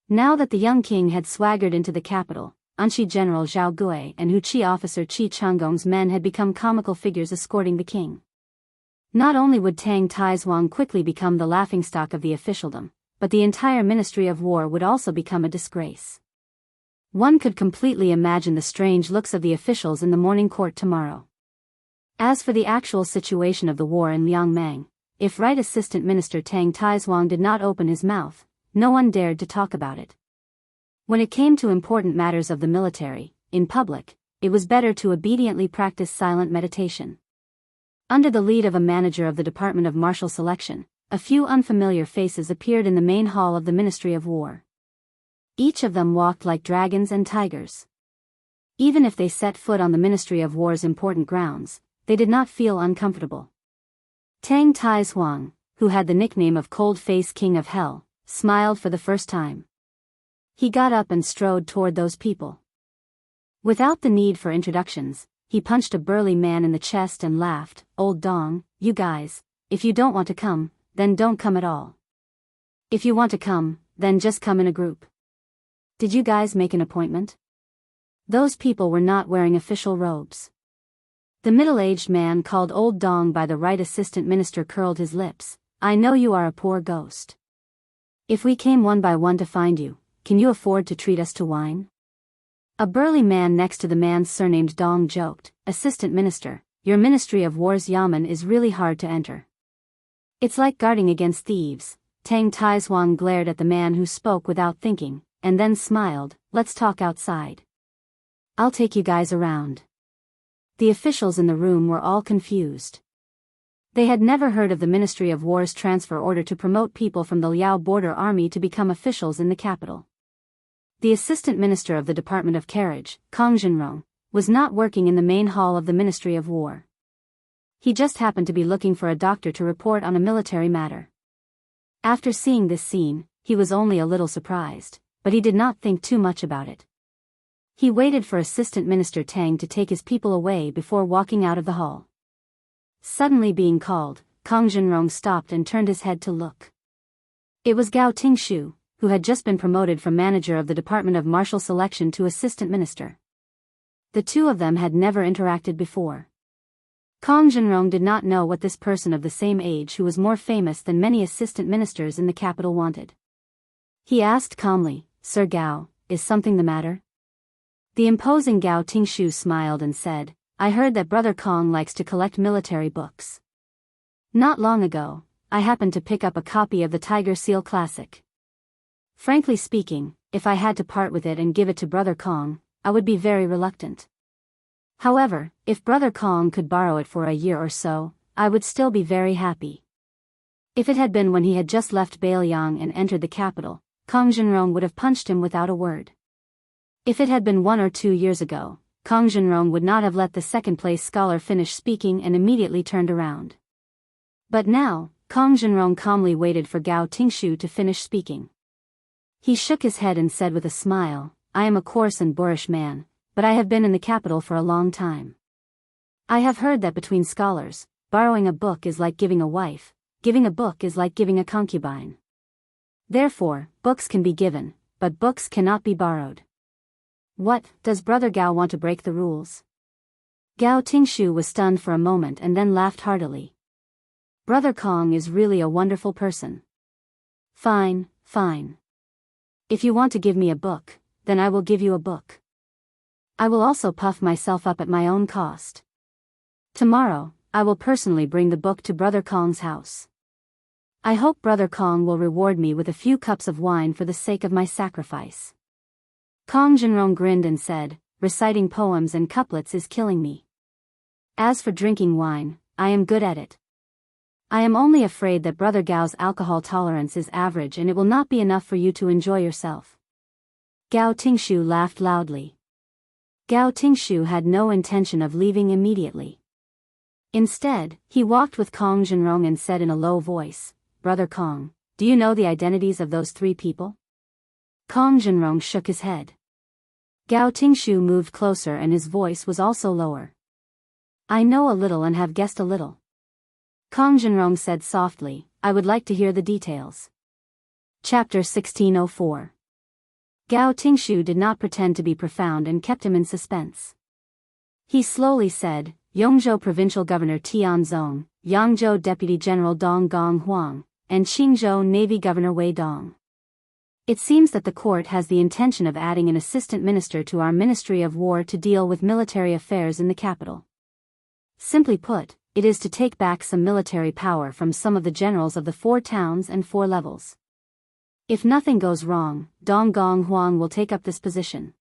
Now that the young king had swaggered into the capital, Anshi General Zhao Gui and Huqi officer Qi Changgong's men had become comical figures escorting the king. Not only would Tang Taizuang quickly become the laughingstock of the officialdom, but the entire Ministry of War would also become a disgrace. One could completely imagine the strange looks of the officials in the morning court tomorrow. As for the actual situation of the war in Liangmang, if Right Assistant Minister Tang Taizuang did not open his mouth, no one dared to talk about it. When it came to important matters of the military, in public, it was better to obediently practice silent meditation. Under the lead of a manager of the Department of Martial Selection, a few unfamiliar faces appeared in the main hall of the Ministry of War. Each of them walked like dragons and tigers. Even if they set foot on the Ministry of War's important grounds, they did not feel uncomfortable. Tang Taizuang, who had the nickname of Cold Face King of Hell, smiled for the first time. He got up and strode toward those people. Without the need for introductions, he punched a burly man in the chest and laughed. "Old Dong, you guys, if you don't want to come, then don't come at all. If you want to come, then just come in a group. Did you guys make an appointment?" Those people were not wearing official robes. The middle-aged man called Old Dong by the Right Assistant Minister curled his lips. "I know you are a poor ghost. If we came one by one to find you, can you afford to treat us to wine?" A burly man next to the man surnamed Dong joked, "Assistant Minister, your Ministry of War's Yamen is really hard to enter. It's like guarding against thieves." Tang Taizuang glared at the man who spoke without thinking, and then smiled. "Let's talk outside. I'll take you guys around." The officials in the room were all confused. They had never heard of the Ministry of War's transfer order to promote people from the Liao border army to become officials in the capital. The Assistant Minister of the Department of Carriage, Kong Zhenrong, was not working in the main hall of the Ministry of War. He just happened to be looking for a doctor to report on a military matter. After seeing this scene, he was only a little surprised, but he did not think too much about it. He waited for Assistant Minister Tang to take his people away before walking out of the hall. Suddenly being called, Kong Zhenrong stopped and turned his head to look. It was Gao Tingshu, who had just been promoted from manager of the Department of Martial Selection to assistant minister. The two of them had never interacted before. Kong Zhenrong did not know what this person of the same age who was more famous than many assistant ministers in the capital wanted. He asked calmly, "Sir Gao, is something the matter?" The imposing Gao Tingshu smiled and said, "I heard that Brother Kong likes to collect military books. Not long ago, I happened to pick up a copy of the Tiger Seal Classic. Frankly speaking, if I had to part with it and give it to Brother Kong, I would be very reluctant. However, if Brother Kong could borrow it for a year or so, I would still be very happy." If it had been when he had just left Bailiang and entered the capital, Kong Zhenrong would have punched him without a word. If it had been 1 or 2 years ago, Kong Zhenrong would not have let the second-place scholar finish speaking and immediately turned around. But now, Kong Zhenrong calmly waited for Gao Tingshu to finish speaking. He shook his head and said with a smile, "I am a coarse and boorish man, but I have been in the capital for a long time. I have heard that between scholars, borrowing a book is like giving a wife, giving a book is like giving a concubine. Therefore, books can be given, but books cannot be borrowed. What, does Brother Gao want to break the rules?" Gao Tingshu was stunned for a moment and then laughed heartily. "Brother Kong is really a wonderful person. Fine, fine. If you want to give me a book, then I will give you a book. I will also puff myself up at my own cost. Tomorrow, I will personally bring the book to Brother Kong's house. I hope Brother Kong will reward me with a few cups of wine for the sake of my sacrifice." Kong Zhenrong grinned and said, "Reciting poems and couplets is killing me. As for drinking wine, I am good at it. I am only afraid that Brother Gao's alcohol tolerance is average and it will not be enough for you to enjoy yourself." Gao Tingshu laughed loudly. Gao Tingshu had no intention of leaving immediately. Instead, he walked with Kong Zhenrong and said in a low voice, "Brother Kong, do you know the identities of those 3 people?" Kong Zhenrong shook his head. Gao Tingshu moved closer and his voice was also lower. "I know a little and have guessed a little." Kong Zhenrong said softly, "I would like to hear the details." Chapter 1604. Gao Tingshu did not pretend to be profound and kept him in suspense. He slowly said, "Yongzhou Provincial Governor Tianzong, Yangzhou Deputy General Dong Gong Huang, and Qingzhou Navy Governor Wei Dong. It seems that the court has the intention of adding an assistant minister to our Ministry of War to deal with military affairs in the capital. Simply put, it is to take back some military power from some of the generals of the 4 towns and 4 levels. If nothing goes wrong, Dong Gong Huang will take up this position.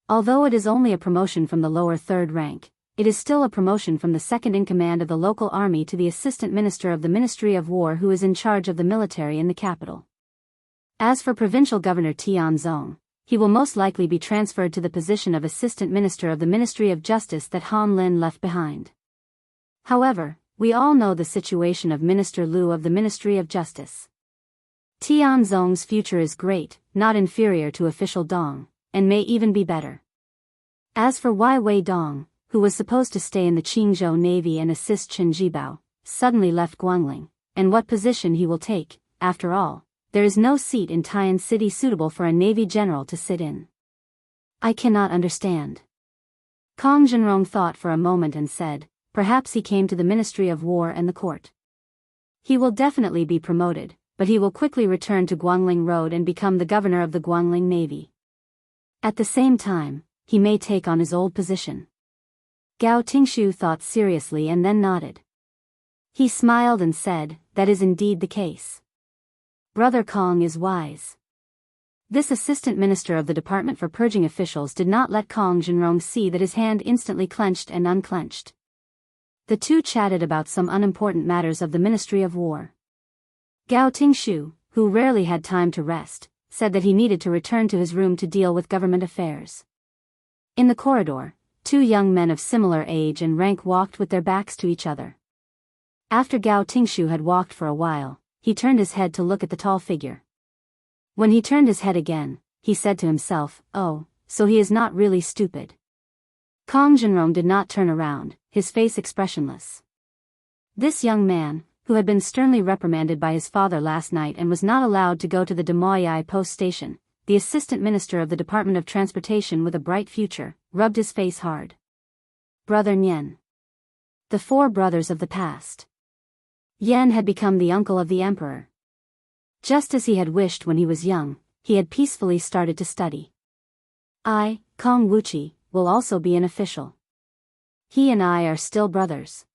Although it is only a promotion from the lower 3rd rank, it is still a promotion from the second-in-command of the local army to the assistant minister of the Ministry of War who is in charge of the military in the capital. As for Provincial Governor Tianzong, he will most likely be transferred to the position of assistant minister of the Ministry of Justice that Han Lin left behind. However, we all know the situation of Minister Liu of the Ministry of Justice. Tianzong's future is great, not inferior to official Dong, and may even be better. As for Wei Dong, who was supposed to stay in the Qingzhou Navy and assist Chen Jibao, suddenly left Guangling, and what position he will take, after all, there is no seat in Tian City suitable for a Navy general to sit in. I cannot understand. Kong Zhenrong thought for a moment and said, "Perhaps he came to the Ministry of War and the court. He will definitely be promoted, but he will quickly return to Guangling Road and become the governor of the Guangling Navy. At the same time, he may take on his old position." Gao Tingshu thought seriously and then nodded. He smiled and said, "That is indeed the case. Brother Kong is wise." This assistant minister of the Department for Purging officials did not let Kong Zhenrong see that his hand instantly clenched and unclenched. The two chatted about some unimportant matters of the Ministry of War. Gao Tingshu, who rarely had time to rest, said that he needed to return to his room to deal with government affairs. In the corridor, 2 young men of similar age and rank walked with their backs to each other. After Gao Tingshu had walked for a while, he turned his head to look at the tall figure. When he turned his head again, he said to himself, "Oh, so he is not really stupid." Kong Zhenrong did not turn around, his face expressionless. This young man, who had been sternly reprimanded by his father last night and was not allowed to go to the Demoyai post station, the assistant minister of the Department of Transportation with a bright future, rubbed his face hard. "Brother Nian." The four brothers of the past. Yan had become the uncle of the emperor. Just as he had wished when he was young, he had peacefully started to study. I, Kong Wuchi, will also be an official. He and I are still brothers.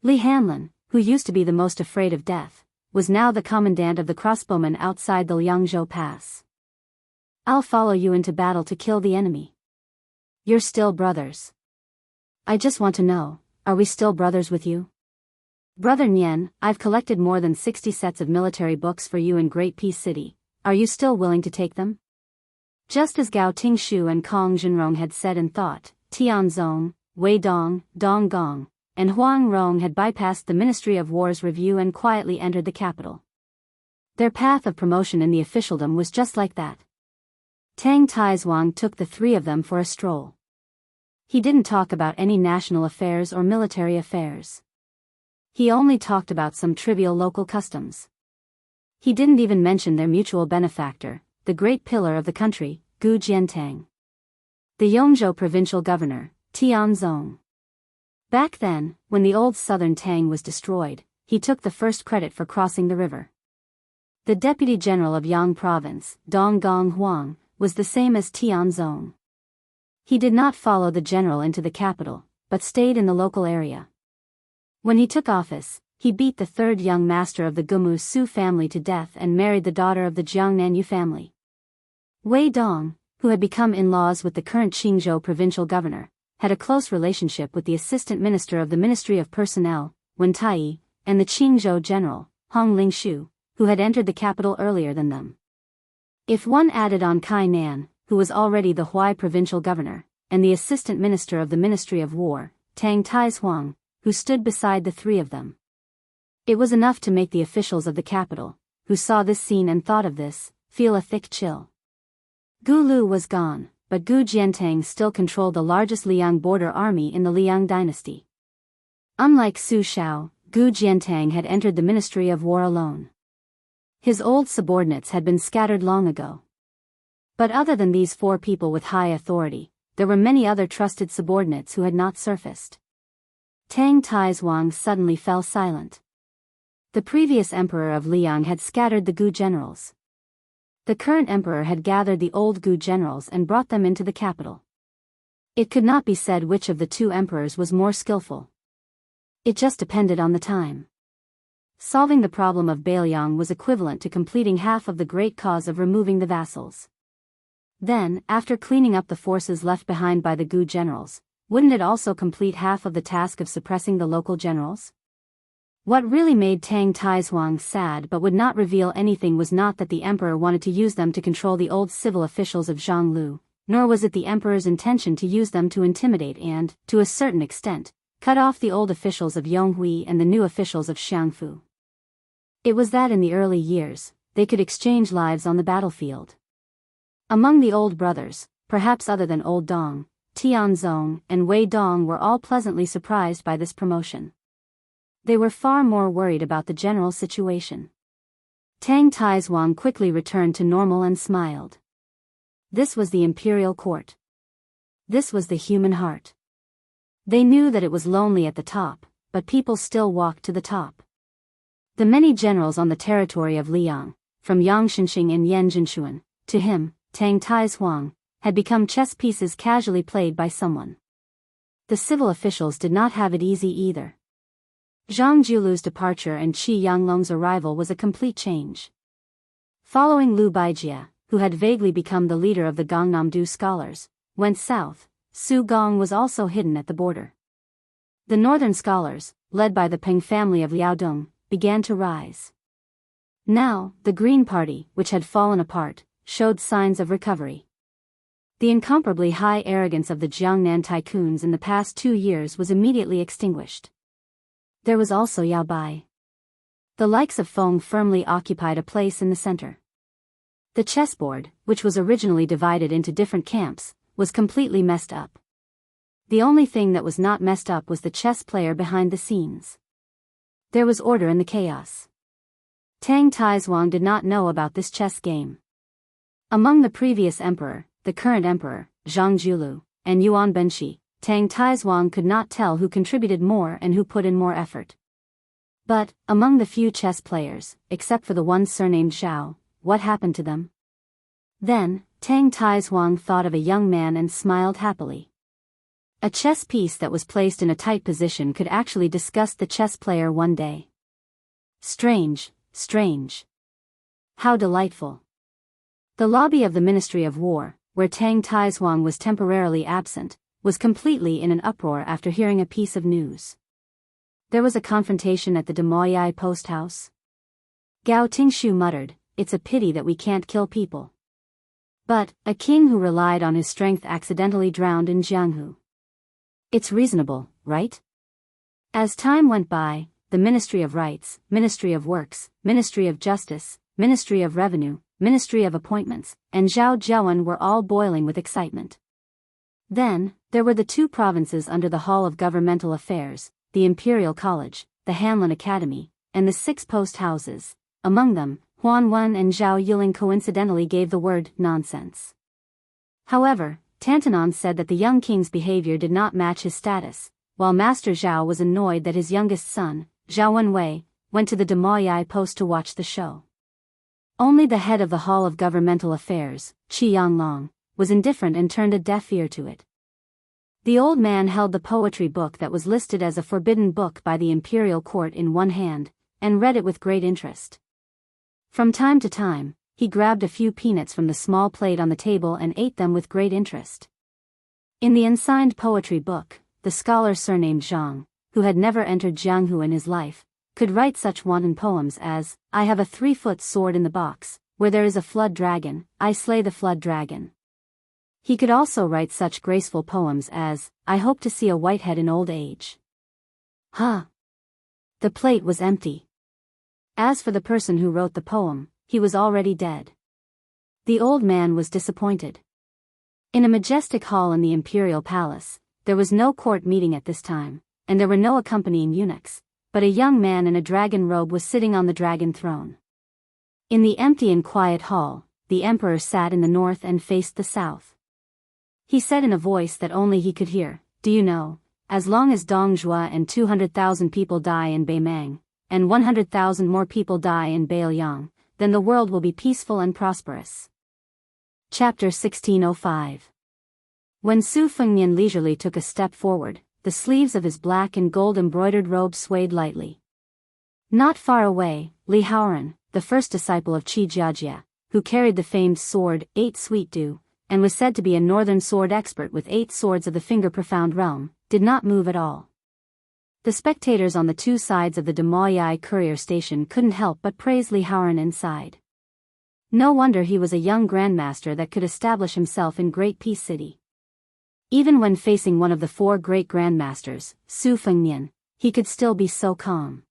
Li Hanlin, who used to be the most afraid of death, was now the commandant of the crossbowmen outside the Liangzhou Pass. I'll follow you into battle to kill the enemy. You're still brothers. I just want to know, are we still brothers with you? Brother Nian, I've collected more than 60 sets of military books for you in Great Peace City. Are you still willing to take them? Just as Gao Tingshu and Kong Zhenrong had said and thought, Tianzong, Wei Dong, Dong Gong, and Huang Rong had bypassed the Ministry of War's review and quietly entered the capital. Their path of promotion in the officialdom was just like that. Tang Taizhuang took the three of them for a stroll. He didn't talk about any national affairs or military affairs. He only talked about some trivial local customs. He didn't even mention their mutual benefactor, the great pillar of the country, Gu Jiantang. The Yongzhou provincial governor, Tianzong. Back then, when the old southern Tang was destroyed, he took the first credit for crossing the river. The deputy general of Yang province, Dong Gong Huang, was the same as Tianzong. He did not follow the general into the capital, but stayed in the local area. When he took office, he beat the third young master of the Gumu Su family to death and married the daughter of the Jiangnan family. Wei Dong, who had become in-laws with the current Qingzhou provincial governor, had a close relationship with the assistant minister of the Ministry of Personnel, Wen Tai, and the Qingzhou general, Hong Lingshu, who had entered the capital earlier than them. If one added on Kai Nan, who was already the Huai provincial governor, and the assistant minister of the Ministry of War, Tang Taizhuang, who stood beside the three of them, it was enough to make the officials of the capital, who saw this scene and thought of this, feel a thick chill. Gu Lu was gone, but Gu Jiantang still controlled the largest Liang border army in the Liang dynasty. Unlike Su Shao, Gu Jiantang had entered the Ministry of War alone. His old subordinates had been scattered long ago. But other than these four people with high authority, there were many other trusted subordinates who had not surfaced. Tang Taizhuang suddenly fell silent. The previous emperor of Liang had scattered the Gu generals. The current emperor had gathered the old Gu generals and brought them into the capital. It could not be said which of the two emperors was more skillful. It just depended on the time. Solving the problem of Bailiang was equivalent to completing half of the great cause of removing the vassals. Then, after cleaning up the forces left behind by the Gu generals, wouldn't it also complete half of the task of suppressing the local generals? What really made Tang Taizhuang sad but would not reveal anything was not that the emperor wanted to use them to control the old civil officials of Jianghu, nor was it the emperor's intention to use them to intimidate and, to a certain extent, cut off the old officials of Yonghui and the new officials of Xiangfu. It was that in the early years, they could exchange lives on the battlefield. Among the old brothers, perhaps other than old Dong, Tianzong and Wei Dong were all pleasantly surprised by this promotion. They were far more worried about the general situation. Tang Taizhuang quickly returned to normal and smiled. This was the imperial court. This was the human heart. They knew that it was lonely at the top, but people still walked to the top. The many generals on the territory of Liang, from Yang Shenxing and Yan Zhenshuan, to him, Tang Taizhuang, had become chess pieces casually played by someone. The civil officials did not have it easy either. Zhang Julu's departure and Qi Yanglong's arrival was a complete change. Following Lu Baijia, who had vaguely become the leader of the Gangnamdu scholars, went south, Su Gong was also hidden at the border. The northern scholars, led by the Peng family of Liaodong, began to rise. Now, the Green Party, which had fallen apart, showed signs of recovery. The incomparably high arrogance of the Jiangnan tycoons in the past 2 years was immediately extinguished. There was also Yao Bai. The likes of Feng firmly occupied a place in the center. The chessboard, which was originally divided into different camps, was completely messed up. The only thing that was not messed up was the chess player behind the scenes. There was order in the chaos. Tang Taizhuang did not know about this chess game. Among the previous emperor, the current emperor, Zhang Julu, and Yuan Benshi, Tang Taizhuang could not tell who contributed more and who put in more effort. But, among the few chess players, except for the one surnamed Zhao, what happened to them? Then, Tang Taizhuang thought of a young man and smiled happily. A chess piece that was placed in a tight position could actually disgust the chess player one day. Strange, strange. How delightful. The lobby of the Ministry of War, where Tang Taizhuang was temporarily absent, was completely in an uproar after hearing a piece of news. There was a confrontation at the Demoyai post house. Gao Tingshu muttered, "It's a pity that we can't kill people." But, a king who relied on his strength accidentally drowned in Jianghu. It's reasonable, right? As time went by, the Ministry of Rights, Ministry of Works, Ministry of Justice, Ministry of Revenue, Ministry of Appointments, and Zhao Zhaoan were all boiling with excitement. Then, there were the two provinces under the Hall of Governmental Affairs, the Imperial College, the Hanlin Academy, and the 6 post houses. Among them, Huan Wen and Zhao Yiling coincidentally gave the word nonsense. However, Tantanon said that the young king's behavior did not match his status, while Master Zhao was annoyed that his youngest son, Zhao Wenwei, went to the Demoyai post to watch the show. Only the head of the Hall of Governmental Affairs, Qi Yanglong, was indifferent and turned a deaf ear to it. The old man held the poetry book that was listed as a forbidden book by the imperial court in one hand, and read it with great interest. From time to time, he grabbed a few peanuts from the small plate on the table and ate them with great interest. In the unsigned poetry book, the scholar surnamed Zhang, who had never entered Jianghu in his life, could write such wanton poems as, "I have a 3-foot sword in the box, where there is a flood dragon, I slay the flood dragon." He could also write such graceful poems as, "I hope to see a whitehead in old age." Huh! The plate was empty. As for the person who wrote the poem, he was already dead. The old man was disappointed. In a majestic hall in the imperial palace, there was no court meeting at this time, and there were no accompanying eunuchs, but a young man in a dragon robe was sitting on the dragon throne. In the empty and quiet hall, the emperor sat in the north and faced the south. He said in a voice that only he could hear, "Do you know, as long as Dongjua and 200,000 people die in Beimang, and 100,000 more people die in Beiliang, then the world will be peaceful and prosperous." Chapter 1605. When Su Fengnian leisurely took a step forward, the sleeves of his black and gold embroidered robe swayed lightly. Not far away, Li Haoran, the first disciple of Qi Jiajia, who carried the famed sword, 8 Sweet Dew, and was said to be a northern sword expert with 8 swords of the finger-profound realm, did not move at all. The spectators on the 2 sides of the Demoyai courier station couldn't help but praise Li Haoran inside. No wonder he was a young grandmaster that could establish himself in Great Peace City. Even when facing one of the 4 great grandmasters, Su Fengnian, he could still be so calm.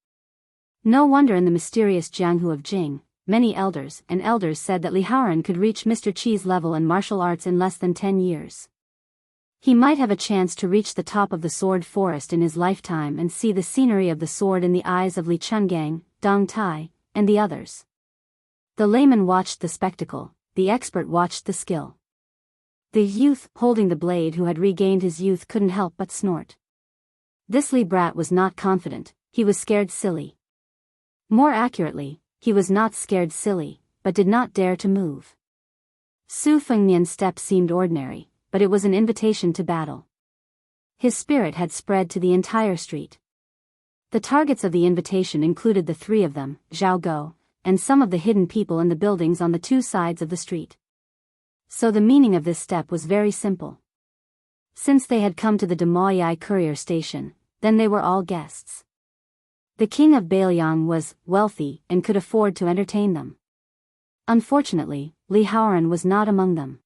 No wonder in the mysterious Jianghu of Jing, many elders said that Li Haoran could reach Mr. Qi's level in martial arts in less than 10 years. He might have a chance to reach the top of the sword forest in his lifetime and see the scenery of the sword in the eyes of Li Chungang, Dong Tai, and the others. The layman watched the spectacle, the expert watched the skill. The youth holding the blade who had regained his youth couldn't help but snort. This Li brat was not confident, he was scared silly. More accurately, he was not scared silly, but did not dare to move. Su Fengnian's step seemed ordinary, but it was an invitation to battle. His spirit had spread to the entire street. The targets of the invitation included the 3 of them, Zhao Go, and some of the hidden people in the buildings on the 2 sides of the street. So the meaning of this step was very simple. Since they had come to the Demoyai courier station, then they were all guests. The king of Beiliang was wealthy and could afford to entertain them. Unfortunately, Li Haoran was not among them.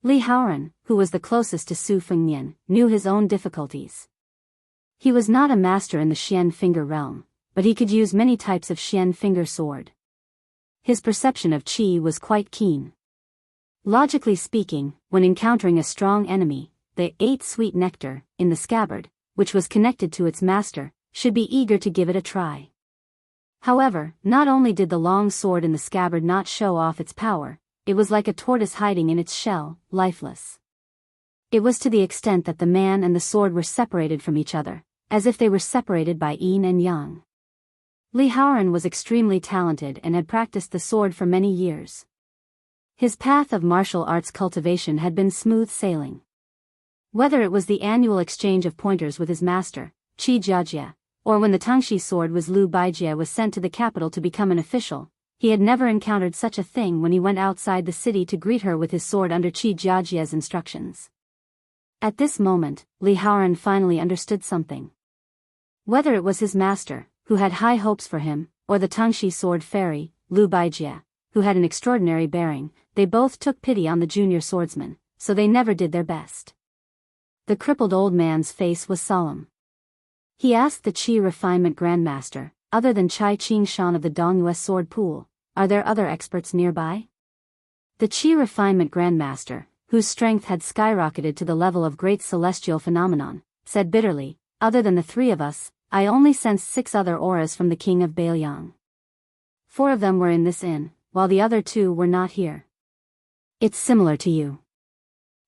Li Haoran, who was the closest to Su Fengnian, knew his own difficulties. He was not a master in the Xian finger realm, but he could use many types of Xian finger sword. His perception of qi was quite keen. Logically speaking, when encountering a strong enemy, the 8 sweet nectar, in the scabbard, which was connected to its master, should be eager to give it a try. However, not only did the long sword in the scabbard not show off its power, it was like a tortoise hiding in its shell, lifeless. It was to the extent that the man and the sword were separated from each other, as if they were separated by yin and yang. Li Haoran was extremely talented and had practiced the sword for many years. His path of martial arts cultivation had been smooth sailing. Whether it was the annual exchange of pointers with his master, Qi Jiajie, or when the Tangxi sword was Lu Baijie was sent to the capital to become an official, he had never encountered such a thing when he went outside the city to greet her with his sword under Qi Jiajie's instructions. At this moment, Li Haoran finally understood something. Whether it was his master, who had high hopes for him, or the Tangxi sword fairy, Lu Baijie, who had an extraordinary bearing, they both took pity on the junior swordsman, so they never did their best. The crippled old man's face was solemn. He asked the Qi Refinement Grandmaster, other than Chai Qing-shan of the Dongyue sword pool, are there other experts nearby? The Qi Refinement Grandmaster, whose strength had skyrocketed to the level of great celestial phenomenon, said bitterly, other than the three of us, I only sensed 6 other auras from the king of Bailiang. 4 of them were in this inn, while the other 2 were not here. It's similar to you.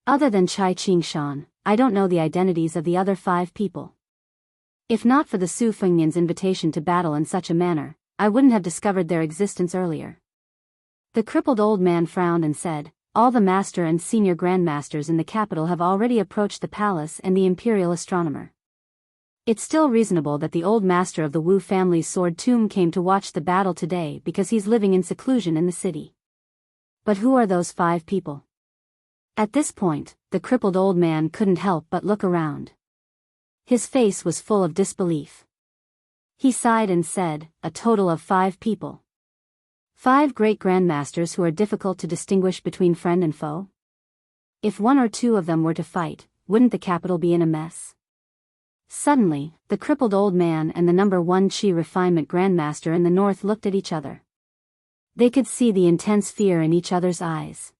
Other than Chai Qing-shan, I don't know the identities of the other 5 people. If not for the Su Fengnian's invitation to battle in such a manner, I wouldn't have discovered their existence earlier. The crippled old man frowned and said, all the master and senior grandmasters in the capital have already approached the palace and the imperial astronomer. It's still reasonable that the old master of the Wu family's sword tomb came to watch the battle today because he's living in seclusion in the city. But who are those 5 people? At this point, the crippled old man couldn't help but look around. His face was full of disbelief. He sighed and said, a total of 5 people. 5 great grandmasters who are difficult to distinguish between friend and foe? If 1 or 2 of them were to fight, wouldn't the capital be in a mess? Suddenly, the crippled old man and the number 1 Qi Refinement Grandmaster in the north looked at each other. They could see the intense fear in each other's eyes.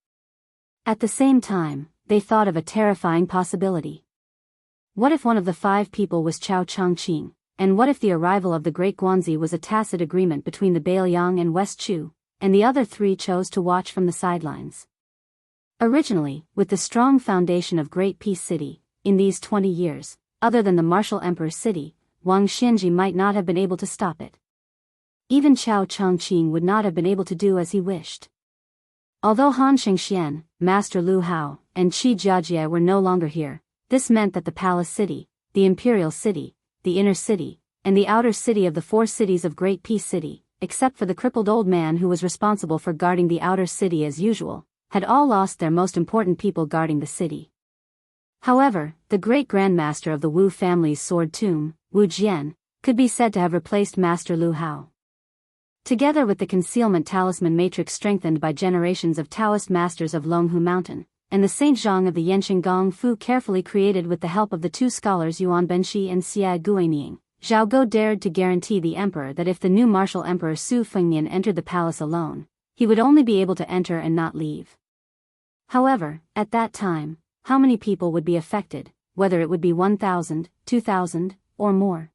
At the same time, they thought of a terrifying possibility. What if one of the 5 people was Chao Changqing, and what if the arrival of the Great Guanzi was a tacit agreement between the Bailiang and West Chu, and the other 3 chose to watch from the sidelines? Originally, with the strong foundation of Great Peace City, in these 20 years, other than the martial emperor's city, Wang Xianji might not have been able to stop it. Even Chao Changqing would not have been able to do as he wished. Although Han Shengxian, Master Lu Hao, and Qi Jiajie were no longer here, this meant that the palace city, the imperial city, the inner city, and the outer city of the 4 cities of Great Peace City, except for the crippled old man who was responsible for guarding the outer city as usual, had all lost their most important people guarding the city. However, the great grandmaster of the Wu family's sword tomb, Wu Jian, could be said to have replaced Master Lu Hao. Together with the concealment talisman matrix strengthened by generations of Taoist masters of Longhu Mountain, and the Saint Zhang of the Yensheng Gong Fu carefully created with the help of the 2 scholars Yuan Benshi and Xia Guining, Zhao Go dared to guarantee the emperor that if the new martial emperor Su Fengnian entered the palace alone, he would only be able to enter and not leave. However, at that time, how many people would be affected, whether it would be 1,000, 2,000, or more?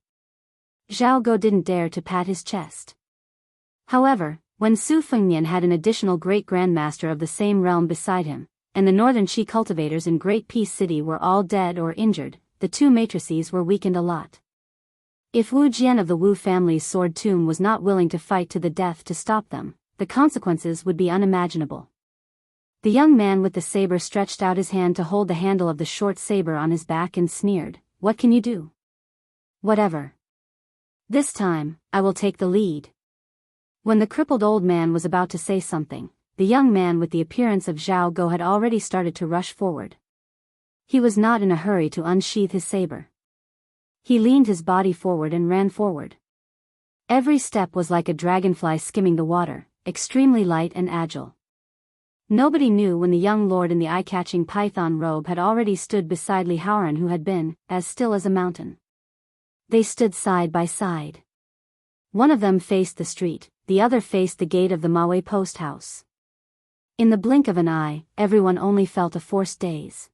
Zhao Go didn't dare to pat his chest. However, when Su Fengnian had an additional great grandmaster of the same realm beside him, and the northern Qi cultivators in Great Peace City were all dead or injured, the 2 matrices were weakened a lot. If Wu Jian of the Wu family's sword tomb was not willing to fight to the death to stop them, the consequences would be unimaginable. The young man with the saber stretched out his hand to hold the handle of the short saber on his back and sneered, "What can you do?" "Whatever. This time, I will take the lead." When the crippled old man was about to say something, the young man with the appearance of Zhao Go had already started to rush forward. He was not in a hurry to unsheath his saber. He leaned his body forward and ran forward. Every step was like a dragonfly skimming the water, extremely light and agile. Nobody knew when the young lord in the eye-catching python robe had already stood beside Li Haoran, who had been as still as a mountain. They stood side by side. One of them faced the street, the other faced the gate of the Maui post house. In the blink of an eye, everyone only felt a forced daze.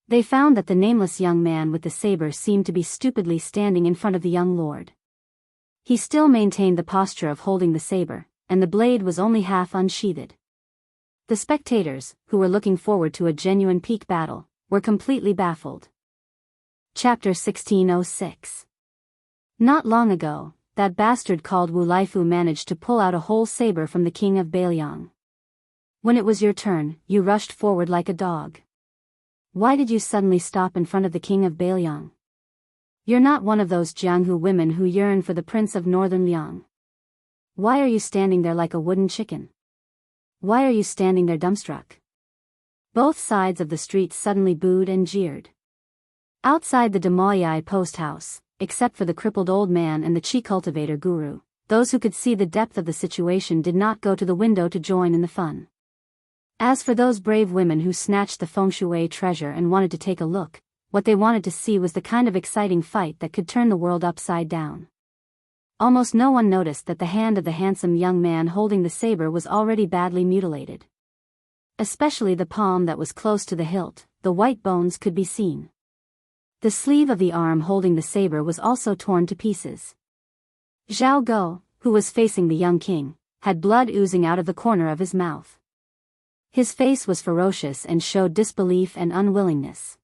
They found that the nameless young man with the saber seemed to be stupidly standing in front of the young lord. He still maintained the posture of holding the saber, and the blade was only half unsheathed. The spectators, who were looking forward to a genuine peak battle, were completely baffled. Chapter 1606. Not long ago, that bastard called Wu Laifu managed to pull out a whole saber from the king of Bailiang. When it was your turn, you rushed forward like a dog. Why did you suddenly stop in front of the king of Bailiang? You're not one of those Jianghu women who yearn for the prince of northern Liang. Why are you standing there like a wooden chicken? Why are you standing there dumbstruck? Both sides of the street suddenly booed and jeered. Outside the Daoist post house, except for the crippled old man and the chi cultivator guru, those who could see the depth of the situation did not go to the window to join in the fun. As for those brave women who snatched the feng shui treasure and wanted to take a look, what they wanted to see was the kind of exciting fight that could turn the world upside down. Almost no one noticed that the hand of the handsome young man holding the saber was already badly mutilated. Especially the palm that was close to the hilt, the white bones could be seen. The sleeve of the arm holding the saber was also torn to pieces. Zhao Guo, who was facing the young king, had blood oozing out of the corner of his mouth. His face was ferocious and showed disbelief and unwillingness.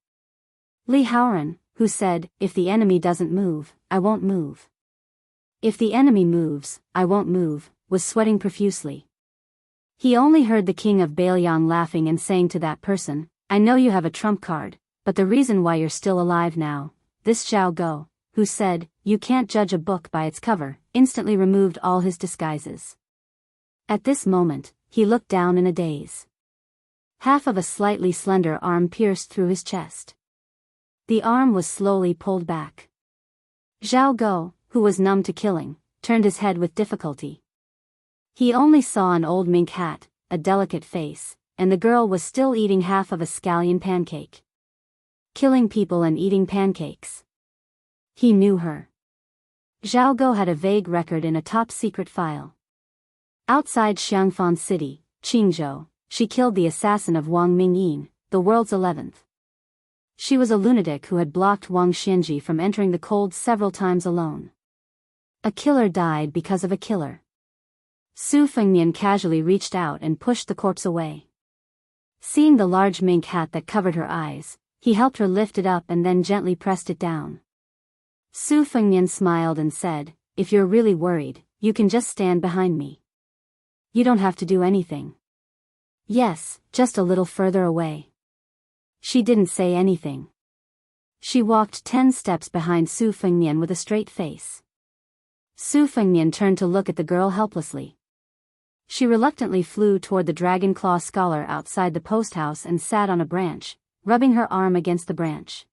Li Haoran, who said, "If the enemy doesn't move, I won't move. If the enemy moves, I won't move," was sweating profusely. He only heard the king of Bailiang laughing and saying to that person, "I know you have a trump card, but the reason why you're still alive now," this Zhao Guo, who said, "You can't judge a book by its cover," instantly removed all his disguises. At this moment, he looked down in a daze. Half of a slightly slender arm pierced through his chest. The arm was slowly pulled back. Zhao Guo, who was numb to killing, turned his head with difficulty. He only saw an old mink hat, a delicate face, and the girl was still eating half of a scallion pancake. Killing people and eating pancakes. He knew her. Zhao Guo had a vague record in a top-secret file. Outside Xiangfan City, Qingzhou, she killed the assassin of Wang Mingyin, the world's 11th. She was a lunatic who had blocked Wang Xianji from entering the cold several times alone. A killer died because of a killer. Su Fengnian casually reached out and pushed the corpse away. Seeing the large mink hat that covered her eyes, he helped her lift it up and then gently pressed it down. Su Fengnian smiled and said, "If you're really worried, you can just stand behind me. You don't have to do anything." "Yes, just a little further away." She didn't say anything. She walked 10 steps behind Su Fengnian with a straight face. Su Fengnian turned to look at the girl helplessly. She reluctantly flew toward the dragon claw scholar outside the post house and sat on a branch, rubbing her arm against the branch.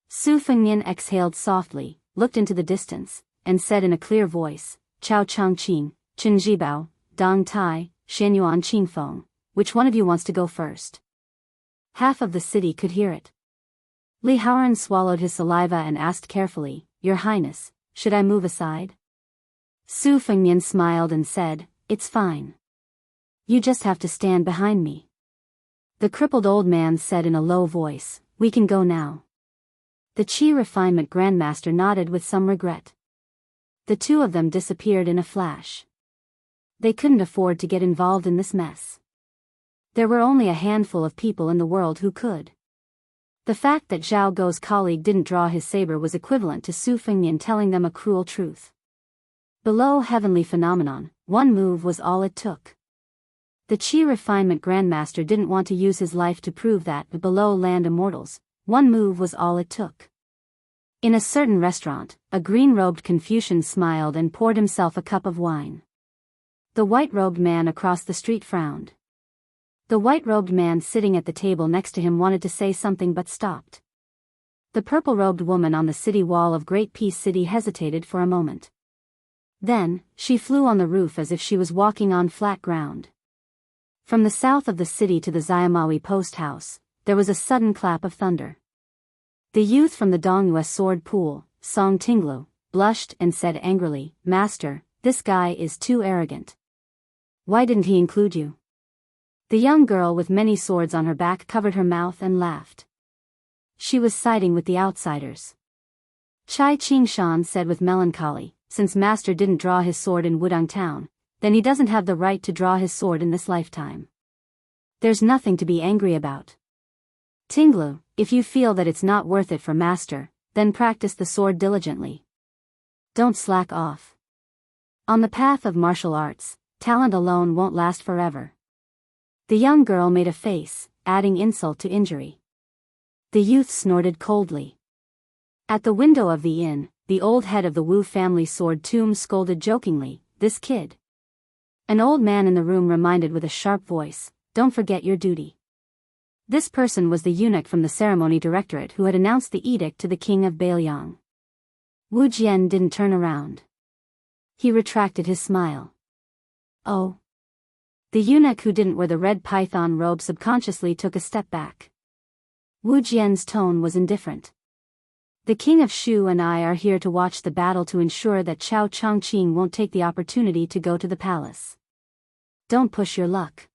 Su Fengnian exhaled softly, looked into the distance, and said in a clear voice, "Chao Changqing, Chen Zhibao, Dong Tai, Xianyuan Qingfeng, which one of you wants to go first?" Half of the city could hear it. Li Haoran swallowed his saliva and asked carefully, "Your Highness, should I move aside?" Su Fengnian smiled and said, "It's fine. You just have to stand behind me." The crippled old man said in a low voice, "We can go now." The Qi Refinement Grandmaster nodded with some regret. The two of them disappeared in a flash. They couldn't afford to get involved in this mess. There were only a handful of people in the world who could. The fact that Zhao Guo's colleague didn't draw his saber was equivalent to Su Fengnian telling them a cruel truth. Below Heavenly Phenomenon, one move was all it took. The Qi Refinement Grandmaster didn't want to use his life to prove that, but below Land Immortals, one move was all it took. In a certain restaurant, a green-robed Confucian smiled and poured himself a cup of wine. The white-robed man across the street frowned. The white-robed man sitting at the table next to him wanted to say something but stopped. The purple-robed woman on the city wall of Great Peace City hesitated for a moment. Then, she flew on the roof as if she was walking on flat ground. From the south of the city to the Xiamawi post house, there was a sudden clap of thunder. The youth from the Dongyue sword pool, Song Tinglu, blushed and said angrily, "Master, this guy is too arrogant. Why didn't he include you?" The young girl with many swords on her back covered her mouth and laughed. She was siding with the outsiders. Chai Qingshan said with melancholy, "Since Master didn't draw his sword in Wudang Town, then he doesn't have the right to draw his sword in this lifetime. There's nothing to be angry about." Tinglu, if you feel that it's not worth it for master, then practice the sword diligently. Don't slack off. On the path of martial arts, talent alone won't last forever. The young girl made a face, adding insult to injury. The youth snorted coldly. At the window of the inn, the old head of the Wu family sword tomb scolded jokingly, "This kid." An old man in the room reminded with a sharp voice, "Don't forget your duty." This person was the eunuch from the ceremony directorate who had announced the edict to the king of Bailiang. Wu Jian didn't turn around. He retracted his smile. Oh. The eunuch who didn't wear the red python robe subconsciously took a step back. Wu Jian's tone was indifferent. The king of Shu and I are here to watch the battle to ensure that Chao Chongqing won't take the opportunity to go to the palace. Don't push your luck.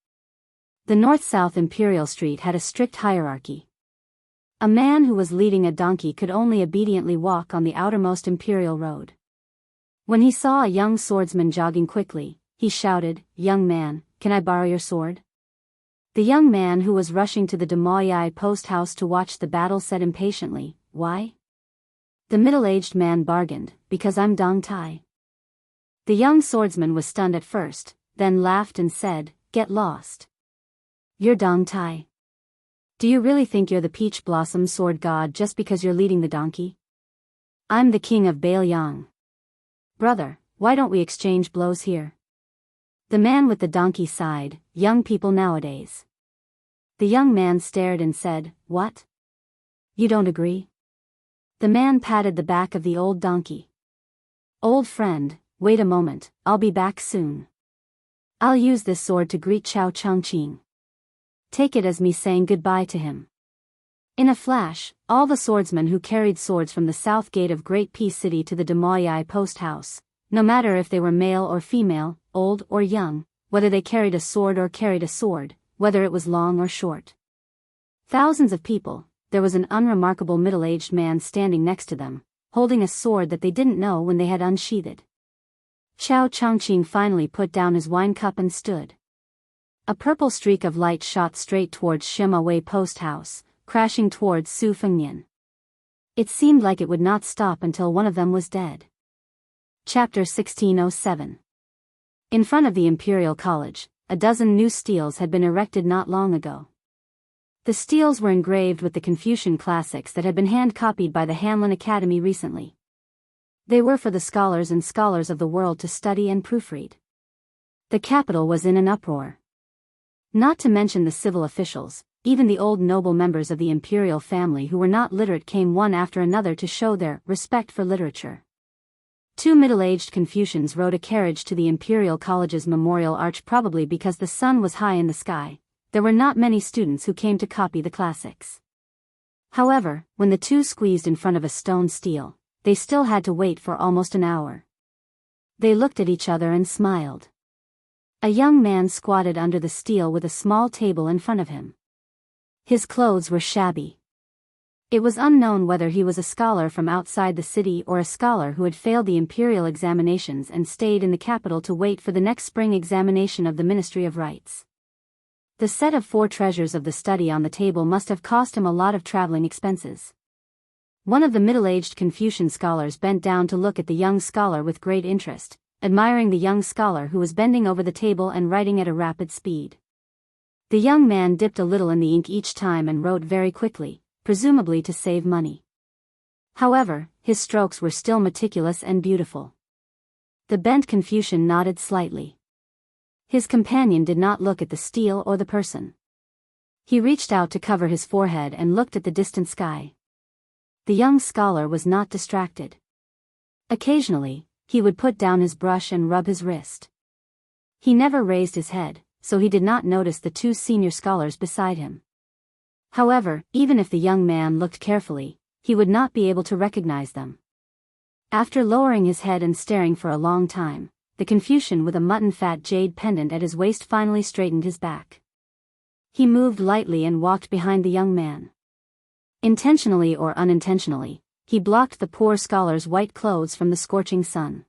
The north-south Imperial Street had a strict hierarchy. A man who was leading a donkey could only obediently walk on the outermost Imperial Road. When he saw a young swordsman jogging quickly, he shouted, "Young man, can I borrow your sword?" The young man who was rushing to the Daoist post house to watch the battle said impatiently, "Why?" The middle-aged man bargained, "Because I'm Dong Tai." The young swordsman was stunned at first, then laughed and said, "Get lost. You're Dong Tai. Do you really think you're the peach blossom sword god just because you're leading the donkey? I'm the king of Bailiang. Brother, why don't we exchange blows here?" The man with the donkey sighed, "Young people nowadays." The young man stared and said, "What? You don't agree?" The man patted the back of the old donkey. "Old friend, wait a moment, I'll be back soon. I'll use this sword to greet Chao Chongqing. Take it as me saying goodbye to him." In a flash, all the swordsmen who carried swords from the south gate of Great Peace City to the Daoist post house, no matter if they were male or female, old or young, whether they carried a sword or carried a sword, whether it was long or short. Thousands of people. There was an unremarkable middle-aged man standing next to them, holding a sword that they didn't know when they had unsheathed. Chao Chongqing finally put down his wine cup and stood. A purple streak of light shot straight towards Shimawei post house, crashing towards Su Fengnian. It seemed like it would not stop until one of them was dead. Chapter 1607. In front of the Imperial College, a dozen new steles had been erected not long ago. The steles were engraved with the Confucian classics that had been hand-copied by the Hanlin Academy recently. They were for the scholars and scholars of the world to study and proofread. The capital was in an uproar. Not to mention the civil officials, even the old noble members of the imperial family who were not literate came one after another to show their respect for literature. Two middle-aged Confucians rode a carriage to the Imperial College's memorial arch probably because the sun was high in the sky. There were not many students who came to copy the classics. However, when the two squeezed in front of a stone stele, they still had to wait for almost an hour. They looked at each other and smiled. A young man squatted under the stele with a small table in front of him. His clothes were shabby. It was unknown whether he was a scholar from outside the city or a scholar who had failed the imperial examinations and stayed in the capital to wait for the next spring examination of the Ministry of Rites. The set of 4 treasures of the study on the table must have cost him a lot of traveling expenses. One of the middle-aged Confucian scholars bent down to look at the young scholar with great interest, admiring the young scholar who was bending over the table and writing at a rapid speed. The young man dipped a little in the ink each time and wrote very quickly, presumably to save money. However, his strokes were still meticulous and beautiful. The bent Confucian nodded slightly. His companion did not look at the stele or the person. He reached out to cover his forehead and looked at the distant sky. The young scholar was not distracted. Occasionally, he would put down his brush and rub his wrist. He never raised his head, so he did not notice the 2 senior scholars beside him. However, even if the young man looked carefully, he would not be able to recognize them. After lowering his head and staring for a long time, the Confucian with a mutton-fat jade pendant at his waist finally straightened his back. He moved lightly and walked behind the young man. Intentionally or unintentionally, he blocked the poor scholar's white clothes from the scorching sun.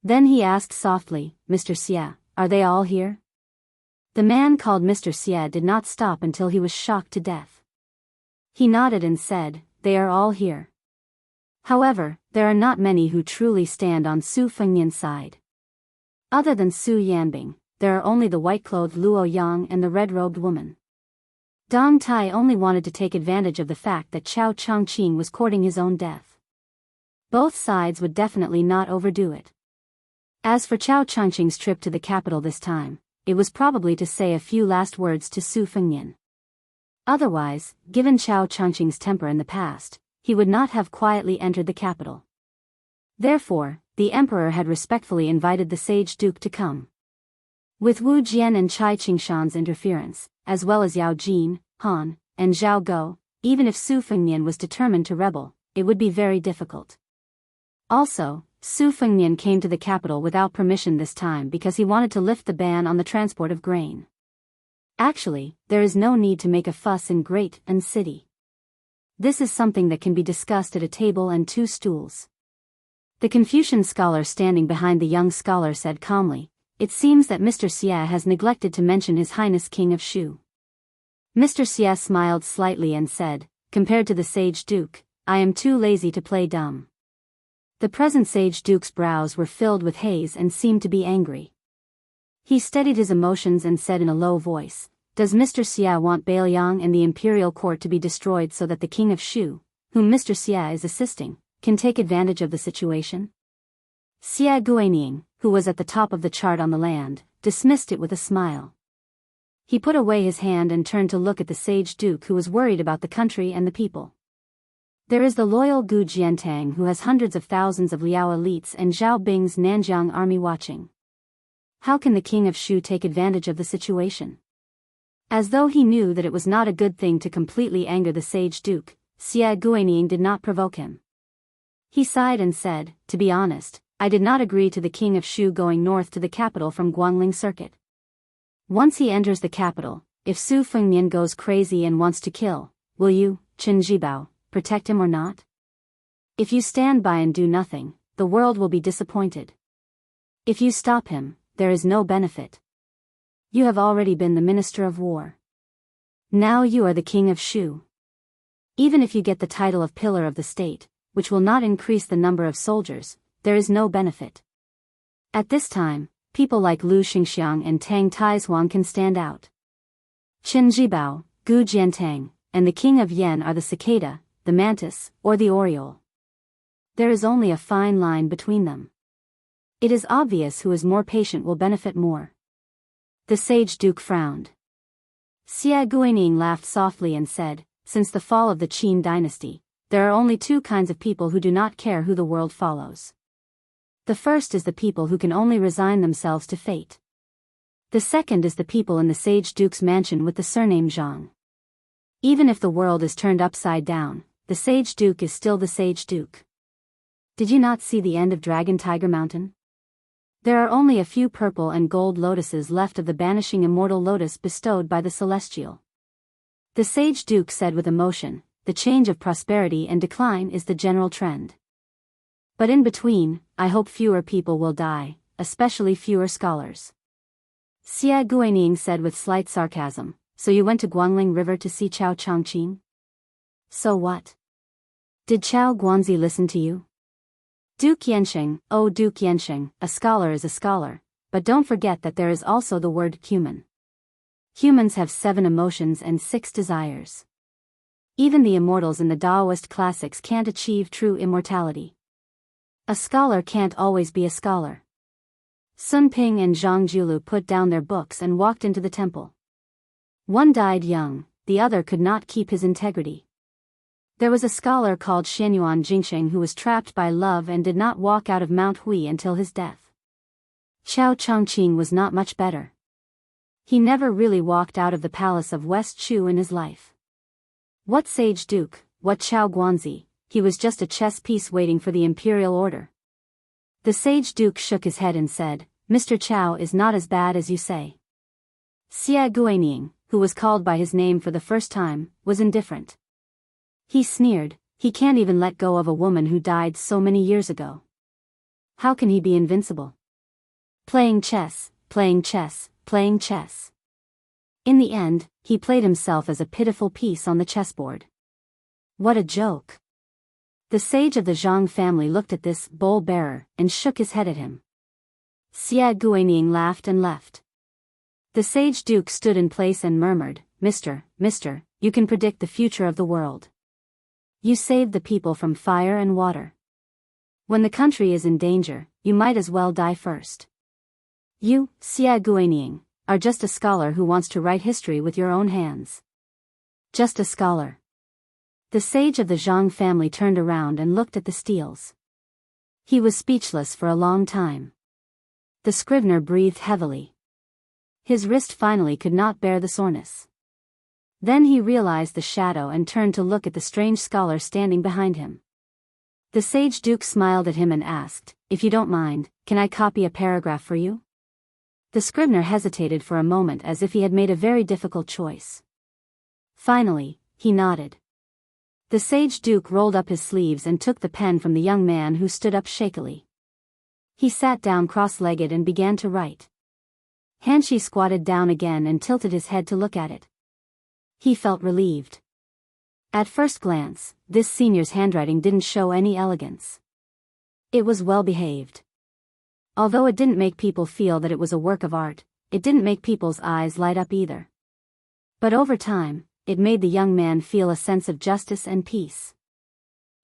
Then he asked softly, "Mr. Xia, are they all here?" The man called Mr. Xia did not stop until he was shocked to death. He nodded and said, "They are all here." However, there are not many who truly stand on Su Fengnian's side. Other than Su Yanbing, there are only the white-clothed Luo Yang and the red-robed woman. Dong Tai only wanted to take advantage of the fact that Chao Changqing was courting his own death. Both sides would definitely not overdo it. As for Chao Changqing's trip to the capital this time, it was probably to say a few last words to Su Fengnian. Otherwise, given Chao Changqing's temper in the past, he would not have quietly entered the capital. Therefore, the emperor had respectfully invited the sage duke to come. With Wu Jian and Chai Qingshan's interference, as well as Yao Jin, Han, and Zhao Go, even if Su Fengnian was determined to rebel, it would be very difficult. Also, Su Fengnian came to the capital without permission this time because he wanted to lift the ban on the transport of grain. Actually, there is no need to make a fuss in Great and City. This is something that can be discussed at a table and 2 stools. The Confucian scholar standing behind the young scholar said calmly, "It seems that Mr. Xia has neglected to mention His Highness King of Shu." Mr. Xia smiled slightly and said, "Compared to the sage duke, I am too lazy to play dumb." The present sage duke's brows were filled with haze and seemed to be angry. He steadied his emotions and said in a low voice, "Does Mr. Xia want Bailiang and the imperial court to be destroyed so that the king of Shu, whom Mr. Xia is assisting, can take advantage of the situation?" Xia Guining, who was at the top of the chart on the land, dismissed it with a smile. He put away his hand and turned to look at the sage duke who was worried about the country and the people. There is the loyal Gu Jiantang who has hundreds of thousands of Liao elites and Zhao Bing's Nanjiang army watching. How can the king of Shu take advantage of the situation? As though he knew that it was not a good thing to completely anger the sage duke, Xia Guining did not provoke him. He sighed and said, "To be honest, I did not agree to the king of Shu going north to the capital from Guangling Circuit. Once he enters the capital, if Su Fengnian goes crazy and wants to kill, will you, Chen Jibao, protect him or not? If you stand by and do nothing, the world will be disappointed. If you stop him, there is no benefit. You have already been the Minister of War. Now you are the King of Shu. Even if you get the title of Pillar of the State, which will not increase the number of soldiers, there is no benefit. At this time, people like Lu Xingxiang and Tang Taizuang can stand out. Qin Jibao, Gu Jiantang, and the King of Yen are the cicada, the mantis, or the oriole. There is only a fine line between them. It is obvious who is more patient will benefit more." The sage duke frowned. Xia Guining laughed softly and said, "Since the fall of the Qin dynasty, there are only 2 kinds of people who do not care who the world follows. The first is the people who can only resign themselves to fate. The second is the people in the sage duke's mansion with the surname Zhang. Even if the world is turned upside down, the sage duke is still the sage duke. Did you not see the end of Dragon Tiger Mountain? There are only a few purple and gold lotuses left of the banishing immortal lotus bestowed by the celestial." The sage duke said with emotion, "The change of prosperity and decline is the general trend. But in between, I hope fewer people will die, especially fewer scholars." Xia Guining said with slight sarcasm, "So you went to Guangling River to see Chao Changqing? So what? Did Chao Guanzi listen to you?" Duke Yansheng, "Oh Duke Yansheng, a scholar is a scholar, but don't forget that there is also the word human. Humans have 7 emotions and 6 desires. Even the immortals in the Daoist classics can't achieve true immortality. A scholar can't always be a scholar." Sun Ping and Zhang Julu put down their books and walked into the temple. One died young, the other could not keep his integrity. There was a scholar called Xianyuan Jingsheng who was trapped by love and did not walk out of Mount Hui until his death. Chao Changqing was not much better. He never really walked out of the palace of West Chu in his life. What sage duke, what Chao Guanzi, he was just a chess piece waiting for the imperial order. The sage duke shook his head and said, "Mr. Chao is not as bad as you say." Xia Guining, who was called by his name for the first time, was indifferent. He sneered, "He can't even let go of a woman who died so many years ago. How can he be invincible? Playing chess, playing chess, playing chess." In the end, he played himself as a pitiful piece on the chessboard. What a joke. The sage of the Zhang family looked at this bowl-bearer and shook his head at him. Xia Guining laughed and left. The sage duke stood in place and murmured, Mister, you can predict the future of the world. You saved the people from fire and water. When the country is in danger, you might as well die first. You, Xia Guining, are just a scholar who wants to write history with your own hands. Just a scholar. The sage of the Zhang family turned around and looked at the steels. He was speechless for a long time. The scrivener breathed heavily. His wrist finally could not bear the soreness. Then he realized the shadow and turned to look at the strange scholar standing behind him. The sage duke smiled at him and asked, If you don't mind, can I copy a paragraph for you? The scrivener hesitated for a moment as if he had made a very difficult choice. Finally, he nodded. The sage duke rolled up his sleeves and took the pen from the young man who stood up shakily. He sat down cross-legged and began to write. Hanshi squatted down again and tilted his head to look at it. He felt relieved. At first glance, this senior's handwriting didn't show any elegance. It was well behaved. Although it didn't make people feel that it was a work of art, it didn't make people's eyes light up either. But over time, it made the young man feel a sense of justice and peace.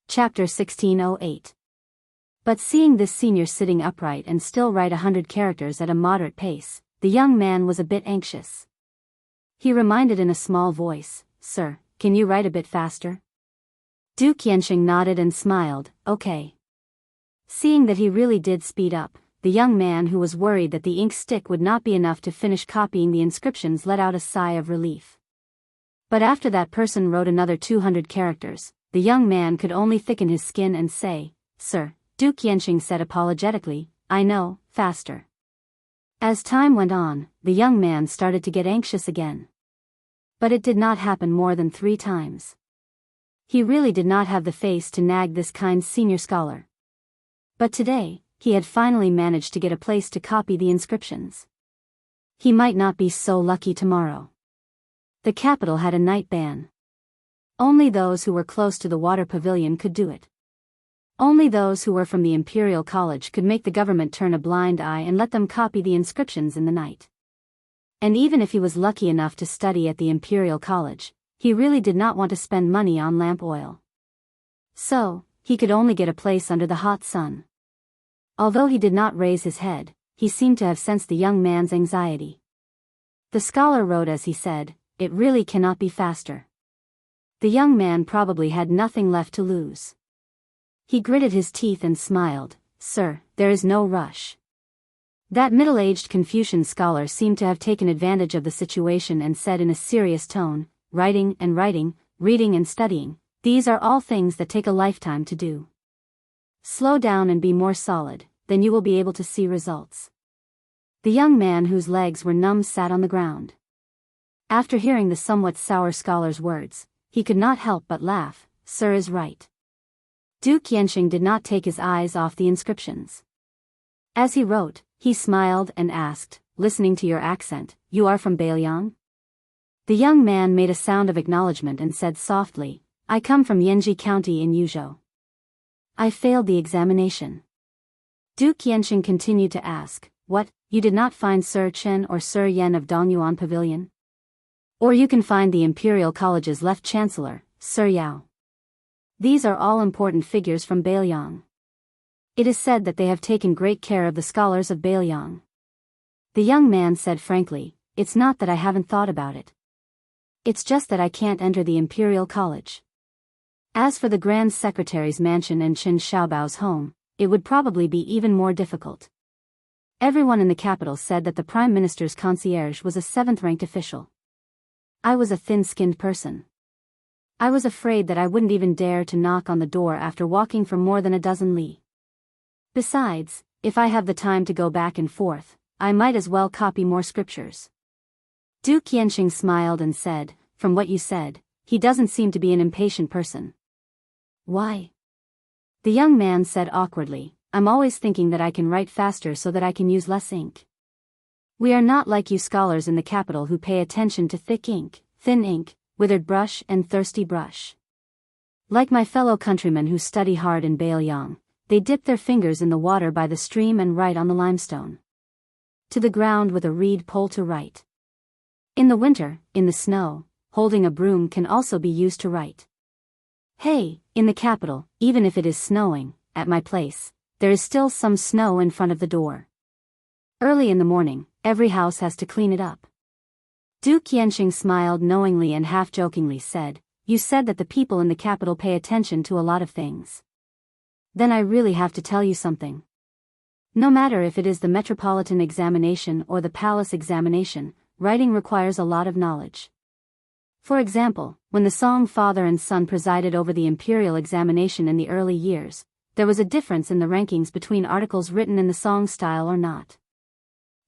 Chapter 1608. But seeing this senior sitting upright and still write 100 characters at a moderate pace, the young man was a bit anxious. He reminded in a small voice, Sir, can you write a bit faster? Duke Yanxing nodded and smiled, Okay. Seeing that he really did speed up, the young man who was worried that the ink stick would not be enough to finish copying the inscriptions let out a sigh of relief. But after that person wrote another 200 characters, the young man could only thicken his skin and say, Sir, Duke Yanxing said apologetically, I know, faster. As time went on, the young man started to get anxious again. But it did not happen more than 3 times. He really did not have the face to nag this kind senior scholar. But today, he had finally managed to get a place to copy the inscriptions. He might not be so lucky tomorrow. The capital had a night ban. Only those who were close to the water pavilion could do it. Only those who were from the Imperial College could make the government turn a blind eye and let them copy the inscriptions in the night. And even if he was lucky enough to study at the Imperial College, he really did not want to spend money on lamp oil. So, he could only get a place under the hot sun. Although he did not raise his head, he seemed to have sensed the young man's anxiety. The scholar wrote as he said, It really cannot be faster. The young man probably had nothing left to lose. He gritted his teeth and smiled, Sir, there is no rush. That middle-aged Confucian scholar seemed to have taken advantage of the situation and said in a serious tone, Writing and writing, reading and studying, these are all things that take a lifetime to do. Slow down and be more solid, then you will be able to see results. The young man whose legs were numb sat on the ground. After hearing the somewhat sour scholar's words, he could not help but laugh, Sir is right. Duke Yanxing did not take his eyes off the inscriptions. As he wrote, he smiled and asked, Listening to your accent, you are from Beiliang? The young man made a sound of acknowledgement and said softly, I come from Yanji County in Yuzhou. I failed the examination. Duke Yanxing continued to ask, What, you did not find Sir Chen or Sir Yen of Dongyuan Pavilion? Or you can find the Imperial College's left chancellor, Sir Yao. These are all important figures from Beiliang. It is said that they have taken great care of the scholars of Beiliang. The young man said frankly, It's not that I haven't thought about it. It's just that I can't enter the Imperial College. As for the Grand Secretary's mansion and Qin Xiaobao's home, it would probably be even more difficult. Everyone in the capital said that the Prime Minister's concierge was a 7th-ranked official. I was a thin-skinned person. I was afraid that I wouldn't even dare to knock on the door after walking for more than a dozen li. Besides, if I have the time to go back and forth, I might as well copy more scriptures. Duke Yanxing smiled and said, From what you said, he doesn't seem to be an impatient person. Why? The young man said awkwardly, I'm always thinking that I can write faster so that I can use less ink. We are not like you scholars in the capital who pay attention to thick ink, thin ink, withered brush and thirsty brush. Like my fellow countrymen who study hard in Baoyang, they dip their fingers in the water by the stream and write on the limestone. To the ground with a reed pole to write. In the winter, in the snow, holding a broom can also be used to write. Hey, in the capital, even if it is snowing, at my place, there is still some snow in front of the door. Early in the morning, every house has to clean it up. Duke Yanxing smiled knowingly and half-jokingly said, "You said that the people in the capital pay attention to a lot of things. Then I really have to tell you something. No matter if it is the metropolitan examination or the palace examination, writing requires a lot of knowledge. For example, when the Song father and son presided over the imperial examination in the early years, there was a difference in the rankings between articles written in the Song style or not.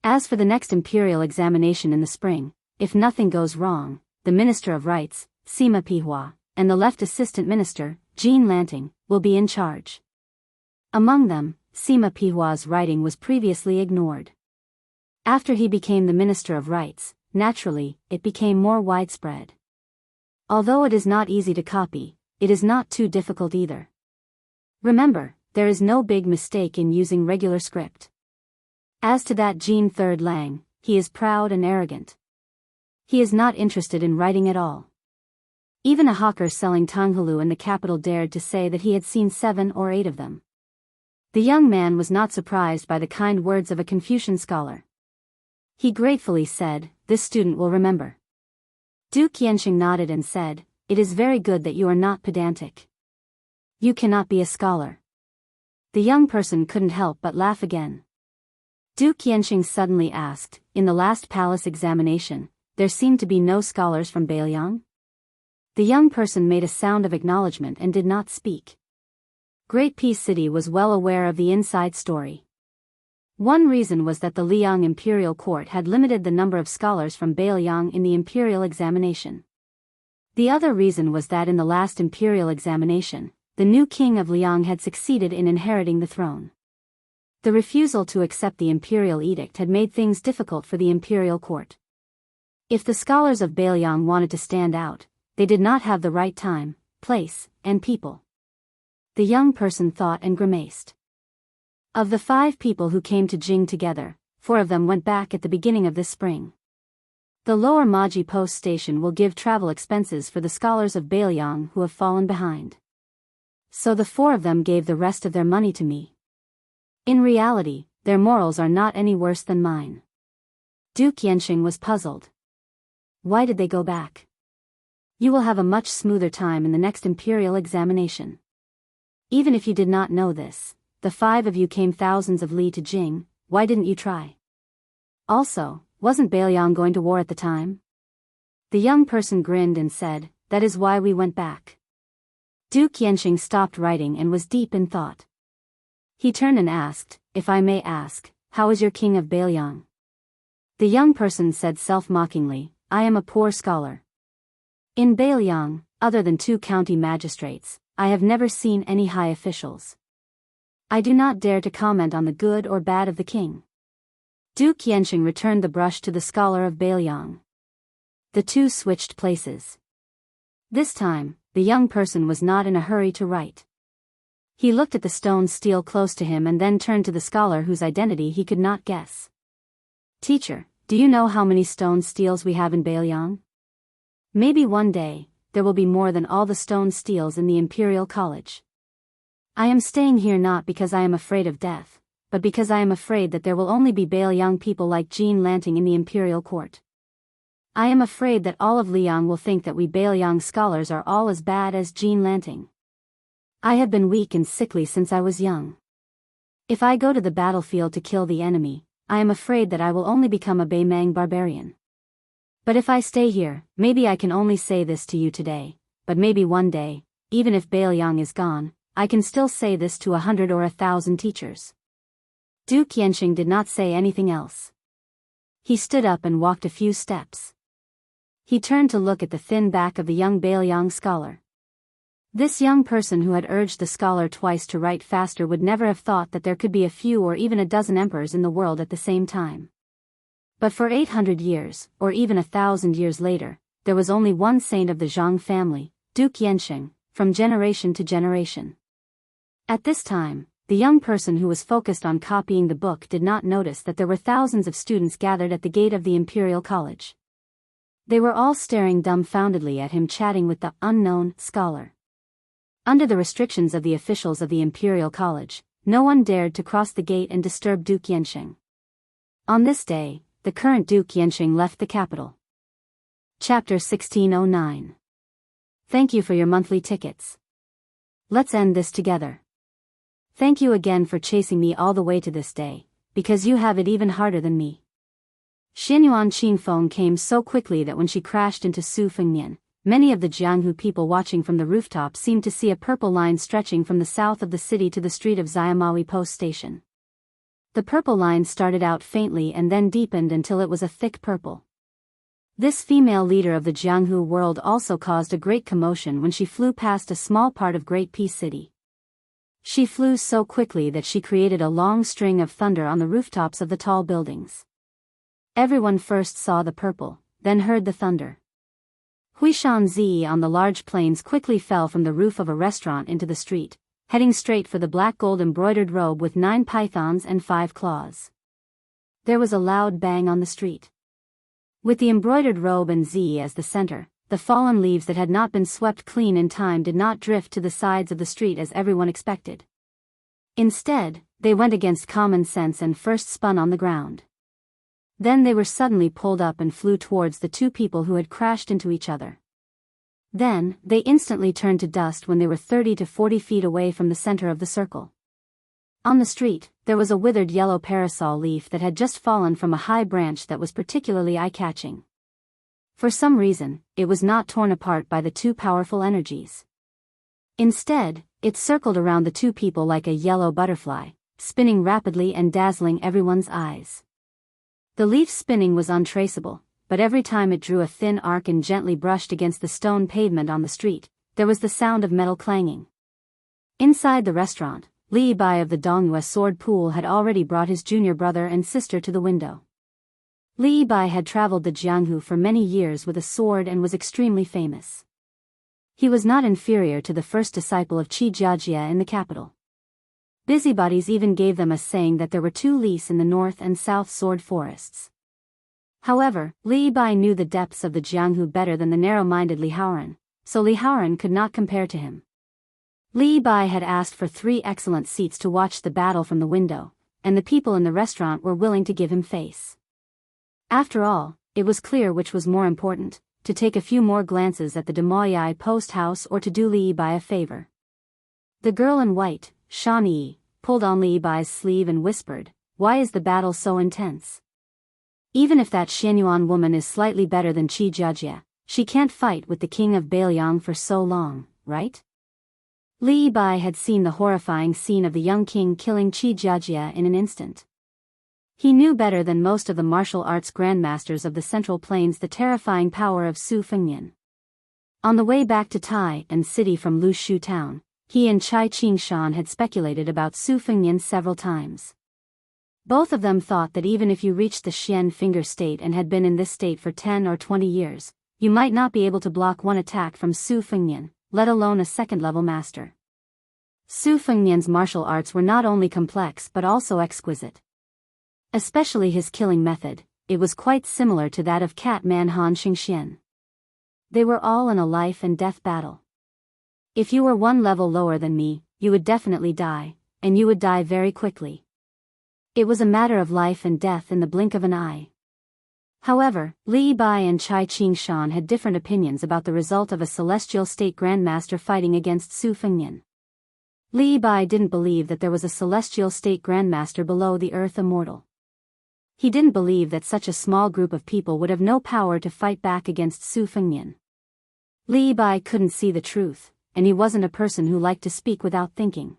As for the next imperial examination in the spring, if nothing goes wrong, the Minister of Rights, Sima Pihua, and the left assistant minister, Jean Lanting, will be in charge. Among them, Sima Pihua's writing was previously ignored. After he became the Minister of Rights, naturally, it became more widespread. Although it is not easy to copy, it is not too difficult either. Remember, there is no big mistake in using regular script. As to that Jean Third Lang, he is proud and arrogant. He is not interested in writing at all. Even a hawker selling tanghalu in the capital dared to say that he had seen 7 or 8 of them. The young man was not surprised by the kind words of a Confucian scholar. He gratefully said, "This student will remember." Duke Yanxing nodded and said, "It is very good that you are not pedantic. You cannot be a scholar." The young person couldn't help but laugh again. Duke Yanxing suddenly asked, "In the last palace examination, there seemed to be no scholars from Baoyang?" The young person made a sound of acknowledgement and did not speak. Great Peace City was well aware of the inside story. One reason was that the Liang imperial court had limited the number of scholars from Baoyang in the imperial examination. The other reason was that in the last imperial examination, the new king of Liang had succeeded in inheriting the throne. The refusal to accept the imperial edict had made things difficult for the imperial court. If the scholars of Baoyang wanted to stand out, they did not have the right time, place, and people. The young person thought and grimaced. Of the 5 people who came to Jing together, 4 of them went back at the beginning of this spring. The lower Maji post station will give travel expenses for the scholars of Baoyang who have fallen behind. So the 4 of them gave the rest of their money to me. In reality, their morals are not any worse than mine. Duke Yanxing was puzzled. Why did they go back? You will have a much smoother time in the next imperial examination. Even if you did not know this, the 5 of you came thousands of li to Jing, why didn't you try? Also, wasn't Baoyang going to war at the time? The young person grinned and said, "That is why we went back." Duke Yanxing stopped writing and was deep in thought. He turned and asked, "If I may ask, how is your king of Baoyang?" The young person said self-mockingly, "I am a poor scholar. In Baoyang, other than 2 county magistrates, I have never seen any high officials. I do not dare to comment on the good or bad of the king." Duke Yanxing returned the brush to the scholar of Baoyang. The 2 switched places. This time, the young person was not in a hurry to write. He looked at the stone stele close to him and then turned to the scholar whose identity he could not guess. "Teacher, do you know how many stone steles we have in Baoyang? Maybe one day, there will be more than all the stone steles in the Imperial College. I am staying here not because I am afraid of death, but because I am afraid that there will only be Baoyang people like Jean Lanting in the Imperial Court. I am afraid that all of Liang will think that we Baoyang scholars are all as bad as Jean Lanting. I have been weak and sickly since I was young. If I go to the battlefield to kill the enemy, I am afraid that I will only become a Baimang barbarian. But if I stay here, maybe I can only say this to you today, but maybe one day, even if Baoyang is gone, I can still say this to 100 or 1,000 teachers." Duke Yanxing did not say anything else. He stood up and walked a few steps. He turned to look at the thin back of the young Baoyang scholar. This young person who had urged the scholar twice to write faster would never have thought that there could be a few or even a dozen emperors in the world at the same time. But for 800 years, or even 1,000 years later, there was only one saint of the Zhang family, Duke Yanxing, from generation to generation. At this time, the young person who was focused on copying the book did not notice that there were thousands of students gathered at the gate of the Imperial College. They were all staring dumbfoundedly at him chatting with the unknown scholar. Under the restrictions of the officials of the Imperial College, no one dared to cross the gate and disturb Duke Yanxing. On this day, the current Duke Yanxing left the capital. Chapter 1609. Thank you for your monthly tickets. Let's end this together. Thank you again for chasing me all the way to this day, because you have it even harder than me. Xianyuan Qingfeng came so quickly that when she crashed into Su Fengnian, many of the Jianghu people watching from the rooftop seemed to see a purple line stretching from the south of the city to the street of Xiamawi Post Station. The purple line started out faintly and then deepened until it was a thick purple. This female leader of the Jianghu world also caused a great commotion when she flew past a small part of Great Peace City. She flew so quickly that she created a long string of thunder on the rooftops of the tall buildings. Everyone first saw the purple, then heard the thunder. Huishan Zi on the large planes quickly fell from the roof of a restaurant into the street, heading straight for the black gold embroidered robe with 9 pythons and 5 claws. There was a loud bang on the street. With the embroidered robe and Zi as the center, the fallen leaves that had not been swept clean in time did not drift to the sides of the street as everyone expected. Instead, they went against common sense and first spun on the ground. Then they were suddenly pulled up and flew towards the two people who had crashed into each other. Then, they instantly turned to dust when they were 30 to 40 feet away from the center of the circle. On the street, there was a withered yellow parasol leaf that had just fallen from a high branch that was particularly eye-catching. For some reason, it was not torn apart by the two powerful energies. Instead, it circled around the two people like a yellow butterfly, spinning rapidly and dazzling everyone's eyes. The leaf's spinning was untraceable, but every time it drew a thin arc and gently brushed against the stone pavement on the street, there was the sound of metal clanging. Inside the restaurant, Li Bai of the Dongyue sword pool had already brought his junior brother and sister to the window. Li Bai had traveled the Jianghu for many years with a sword and was extremely famous. He was not inferior to the first disciple of Qi Jiajia in the capital. Busybodies even gave them a saying that there were 2 Lis in the north and south sword forests. However, Li Bai knew the depths of the Jianghu better than the narrow-minded Li Haoran, so Li Haoran could not compare to him. Li Bai had asked for 3 excellent seats to watch the battle from the window, and the people in the restaurant were willing to give him face. After all, it was clear which was more important, to take a few more glances at the Demoyai post house or to do Li Bai a favor. The girl in white, Shan Yi, pulled on Li Bai's sleeve and whispered, "Why is the battle so intense? Even if that Xianyuan woman is slightly better than Qi Jiajia, she can't fight with the king of Bailiang for so long, right?" Li Bai had seen the horrifying scene of the young king killing Qi Jiajia in an instant. He knew better than most of the martial arts grandmasters of the Central Plains the terrifying power of Su Fengnian. On the way back to Tai and city from Lushu town, he and Chai Qingshan had speculated about Su Fengnian several times. Both of them thought that even if you reached the Xian finger state and had been in this state for 10 or 20 years, you might not be able to block one attack from Su Fengnian, let alone a second-level master. Su Fengnian's martial arts were not only complex but also exquisite. Especially his killing method, it was quite similar to that of Catman Han Xingxian. They were all in a life-and-death battle. If you were 1 level lower than me, you would definitely die, and you would die very quickly. It was a matter of life and death in the blink of an eye. However, Li Bai and Chai Qingshan had different opinions about the result of a celestial state grandmaster fighting against Su Fengnian. Li Bai didn't believe that there was a celestial state grandmaster below the earth immortal. He didn't believe that such a small group of people would have no power to fight back against Su Fengnian. Li Bai couldn't see the truth, and he wasn't a person who liked to speak without thinking.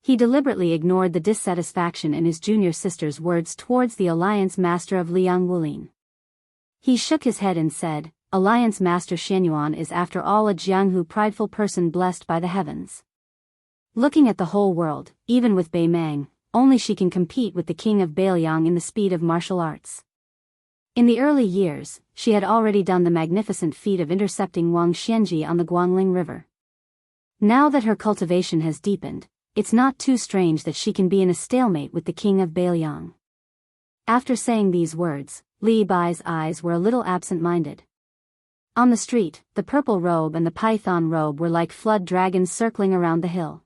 He deliberately ignored the dissatisfaction in his junior sister's words towards the Alliance Master of Liang Wulin. He shook his head and said, "Alliance Master Xianyuan is after all a Jianghu prideful person blessed by the heavens. Looking at the whole world, even with Bei Meng, only she can compete with the king of Bailiang in the speed of martial arts." In the early years, she had already done the magnificent feat of intercepting Wang Xianji on the Guangling River. Now that her cultivation has deepened, it's not too strange that she can be in a stalemate with the king of Bailiang. After saying these words, Li Bai's eyes were a little absent-minded. On the street, the purple robe and the python robe were like flood dragons circling around the hill.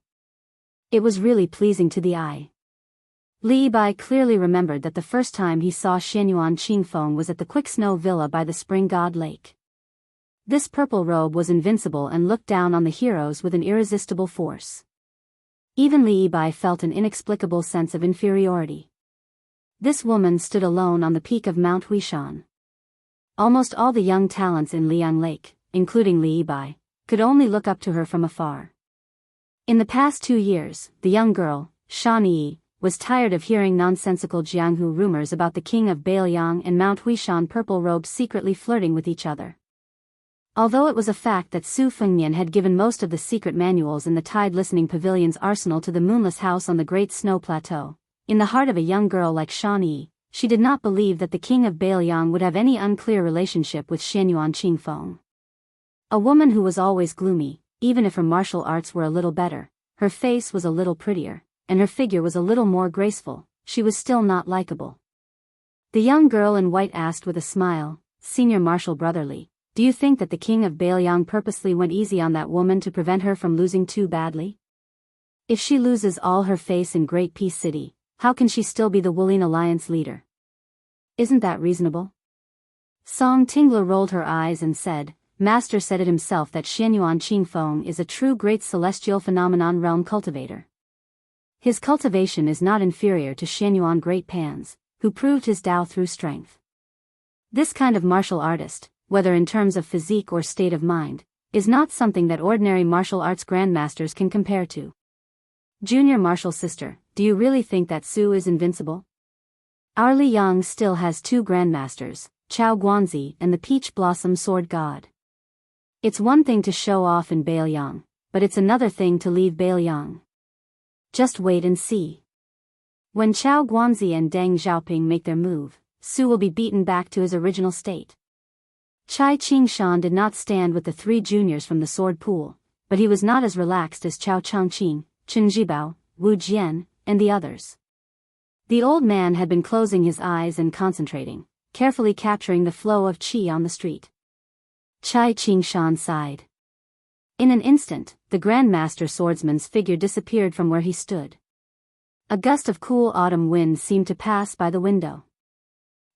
It was really pleasing to the eye. Li Bai clearly remembered that the first time he saw Xianyuan Qingfeng was at the Quick Snow Villa by the Spring God Lake. This purple robe was invincible and looked down on the heroes with an irresistible force. Even Li Bai felt an inexplicable sense of inferiority. This woman stood alone on the peak of Mount Huishan. Almost all the young talents in Liang Lake, including Li Bai, could only look up to her from afar. In the past 2 years, the young girl, Shan Yi, was tired of hearing nonsensical Jianghu rumors about the king of Bailiang and Mount Huishan purple robes secretly flirting with each other. Although it was a fact that Su Fengnian had given most of the secret manuals in the Tide Listening Pavilion's arsenal to the Moonless House on the Great Snow Plateau, in the heart of a young girl like Shan Yi, she did not believe that the king of Bailiang would have any unclear relationship with Xianyuan Qingfeng. A woman who was always gloomy, even if her martial arts were a little better, her face was a little prettier, and her figure was a little more graceful, she was still not likable. The young girl in white asked with a smile, "Senior Marshal Brotherly, do you think that the king of Bailiang purposely went easy on that woman to prevent her from losing too badly? If she loses all her face in Great Peace City, how can she still be the Wulin Alliance leader? Isn't that reasonable?" Song Tingla rolled her eyes and said, "Master said it himself that Xianyuan Qingfeng is a true great celestial phenomenon realm cultivator. His cultivation is not inferior to Xianyuan Great Pans, who proved his Tao through strength. This kind of martial artist, whether in terms of physique or state of mind, is not something that ordinary martial arts grandmasters can compare to. Junior martial sister, do you really think that Su is invincible? Our Li Yang still has 2 grandmasters, Chao Guanzi and the Peach Blossom Sword God. It's one thing to show off in Bailiang, but it's another thing to leave Bailiang. Just wait and see. When Chao Guanzi and Deng Xiaoping make their move, Su will be beaten back to his original state." Chai Qingshan did not stand with the 3 juniors from the sword pool, but he was not as relaxed as Chao Changqing, Chen Zhibao, Wu Jian, and the others. The old man had been closing his eyes and concentrating, carefully capturing the flow of qi on the street. Chai Qingshan sighed. In an instant, the Grandmaster Swordsman's figure disappeared from where he stood. A gust of cool autumn wind seemed to pass by the window.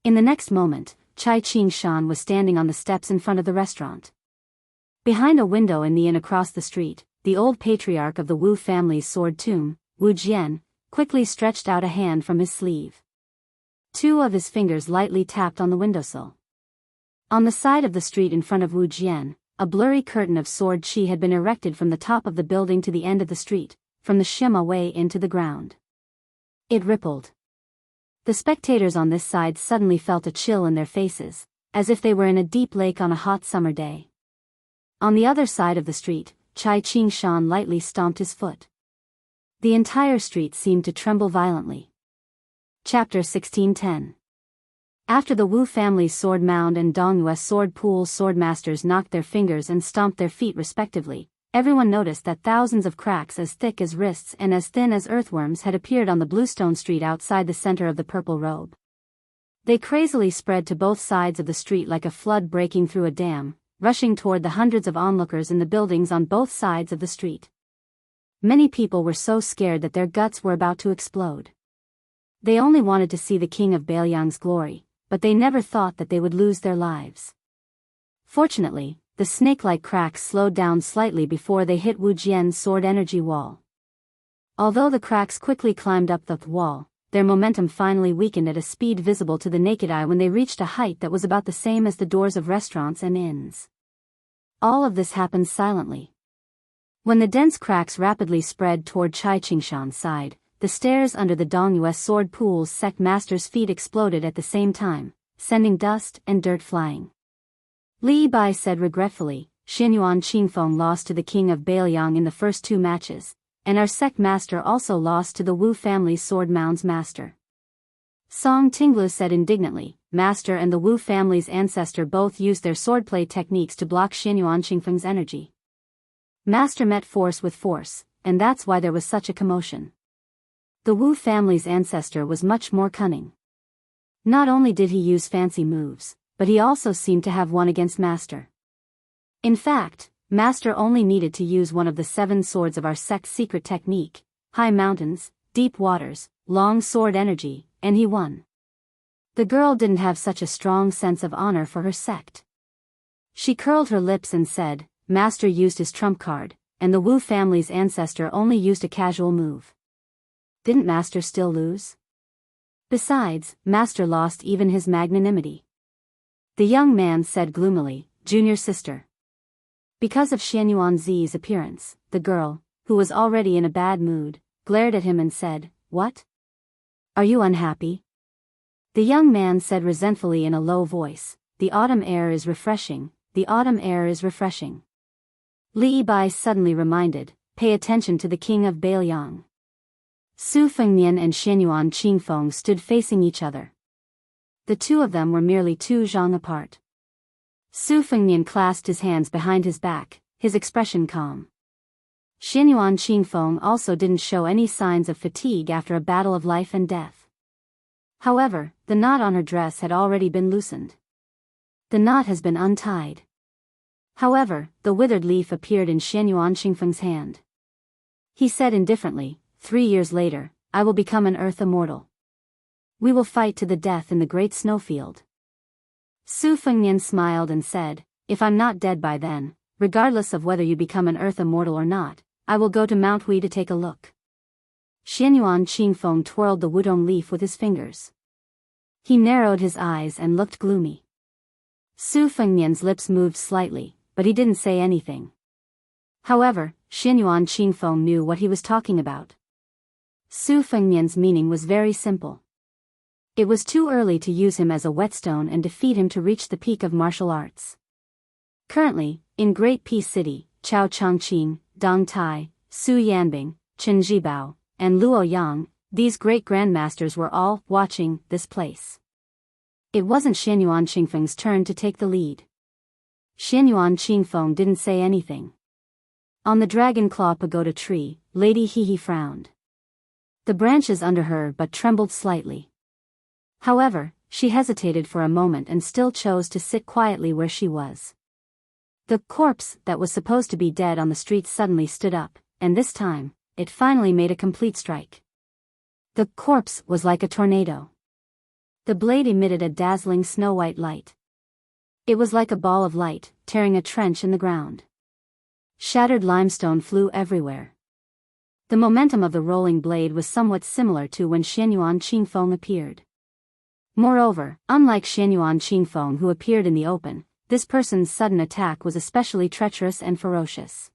In the next moment, Chai Qingshan was standing on the steps in front of the restaurant. Behind a window in the inn across the street, the old patriarch of the Wu family's sword tomb, Wu Jian, quickly stretched out a hand from his sleeve. 2 of his fingers lightly tapped on the windowsill. On the side of the street in front of Wu Jian, a blurry curtain of sword qi had been erected from the top of the building to the end of the street, from the Shima way into the ground. It rippled. The spectators on this side suddenly felt a chill in their faces, as if they were in a deep lake on a hot summer day. On the other side of the street, Chai Qingshan lightly stomped his foot. The entire street seemed to tremble violently. Chapter 1610. After the Wu family's sword mound and Dongyue's sword pool's swordmasters knocked their fingers and stomped their feet respectively, everyone noticed that thousands of cracks as thick as wrists and as thin as earthworms had appeared on the bluestone street outside the center of the purple robe. They crazily spread to both sides of the street like a flood breaking through a dam, rushing toward the hundreds of onlookers in the buildings on both sides of the street. Many people were so scared that their guts were about to explode. They only wanted to see the king of Bailiang's glory, but they never thought that they would lose their lives. Fortunately, the snake-like cracks slowed down slightly before they hit Wu Jian's sword energy wall. Although the cracks quickly climbed up the wall, their momentum finally weakened at a speed visible to the naked eye when they reached a height that was about the same as the doors of restaurants and inns. All of this happened silently. When the dense cracks rapidly spread toward Chai Qingshan's side, the stairs under the Dongyue sword pool's sect master's feet exploded at the same time, sending dust and dirt flying. Li Bai said regretfully, "Xianyuan Qingfeng lost to the king of Bailiang in the first 2 matches, and our sect master also lost to the Wu family's sword mound's master." Song Tinglu said indignantly, "Master and the Wu family's ancestor both used their swordplay techniques to block Xianyuan Qingfeng's energy. Master met force with force, and that's why there was such a commotion. The Wu family's ancestor was much more cunning. Not only did he use fancy moves, but he also seemed to have won against Master. In fact, Master only needed to use one of the 7 swords of our sect's secret technique: high mountains, deep waters, long sword energy, and he won. The girl didn't have such a strong sense of honor for her sect. She curled her lips and said, Master used his trump card, and the Wu family's ancestor only used a casual move. Didn't Master still lose? Besides, Master lost even his magnanimity. The young man said gloomily, Junior sister. Because of Xianyuanzi's appearance, the girl, who was already in a bad mood, glared at him and said, What? Are you unhappy? The young man said resentfully in a low voice, The autumn air is refreshing, the autumn air is refreshing. Li Bai suddenly reminded, Pay attention to the king of Bailiang. Su Fengnian and Xianyuan Qingfeng stood facing each other. The two of them were merely 2 zhang apart. Su Fengnian clasped his hands behind his back, his expression calm. Xianyuan Qingfeng also didn't show any signs of fatigue after a battle of life and death. However, the knot on her dress had already been loosened. The knot has been untied. However, the withered leaf appeared in Xianyuan Qingfeng's hand. He said indifferently, 3 years later, I will become an earth immortal. We will fight to the death in the great snowfield. Su Fengnian smiled and said, If I'm not dead by then, regardless of whether you become an earth immortal or not, I will go to Mount Hui to take a look. Xianyuan Qingfeng twirled the wudong leaf with his fingers. He narrowed his eyes and looked gloomy. Su Fengnian's lips moved slightly, but he didn't say anything. However, Xianyuan Qingfeng knew what he was talking about. Su Fengnian's meaning was very simple. It was too early to use him as a whetstone and defeat him to reach the peak of martial arts. Currently, in Great Peace City, Chao Changqing, Dong Tai, Su Yanbing, Chen Zhibao, and Luo Yang, these great grandmasters were all watching this place. It wasn't Xianyuan Qingfeng's turn to take the lead. Xianyuan Qingfeng didn't say anything. On the Dragon Claw Pagoda tree, Lady Hehe frowned. The branches under her but trembled slightly. However, she hesitated for a moment and still chose to sit quietly where she was. The corpse that was supposed to be dead on the street suddenly stood up, and this time, it finally made a complete strike. The corpse was like a tornado. The blade emitted a dazzling snow-white light. It was like a ball of light, tearing a trench in the ground. Shattered limestone flew everywhere. The momentum of the rolling blade was somewhat similar to when Xianyuan Qingfeng appeared. Moreover, unlike Xianyuan Qingfeng who appeared in the open, this person's sudden attack was especially treacherous and ferocious.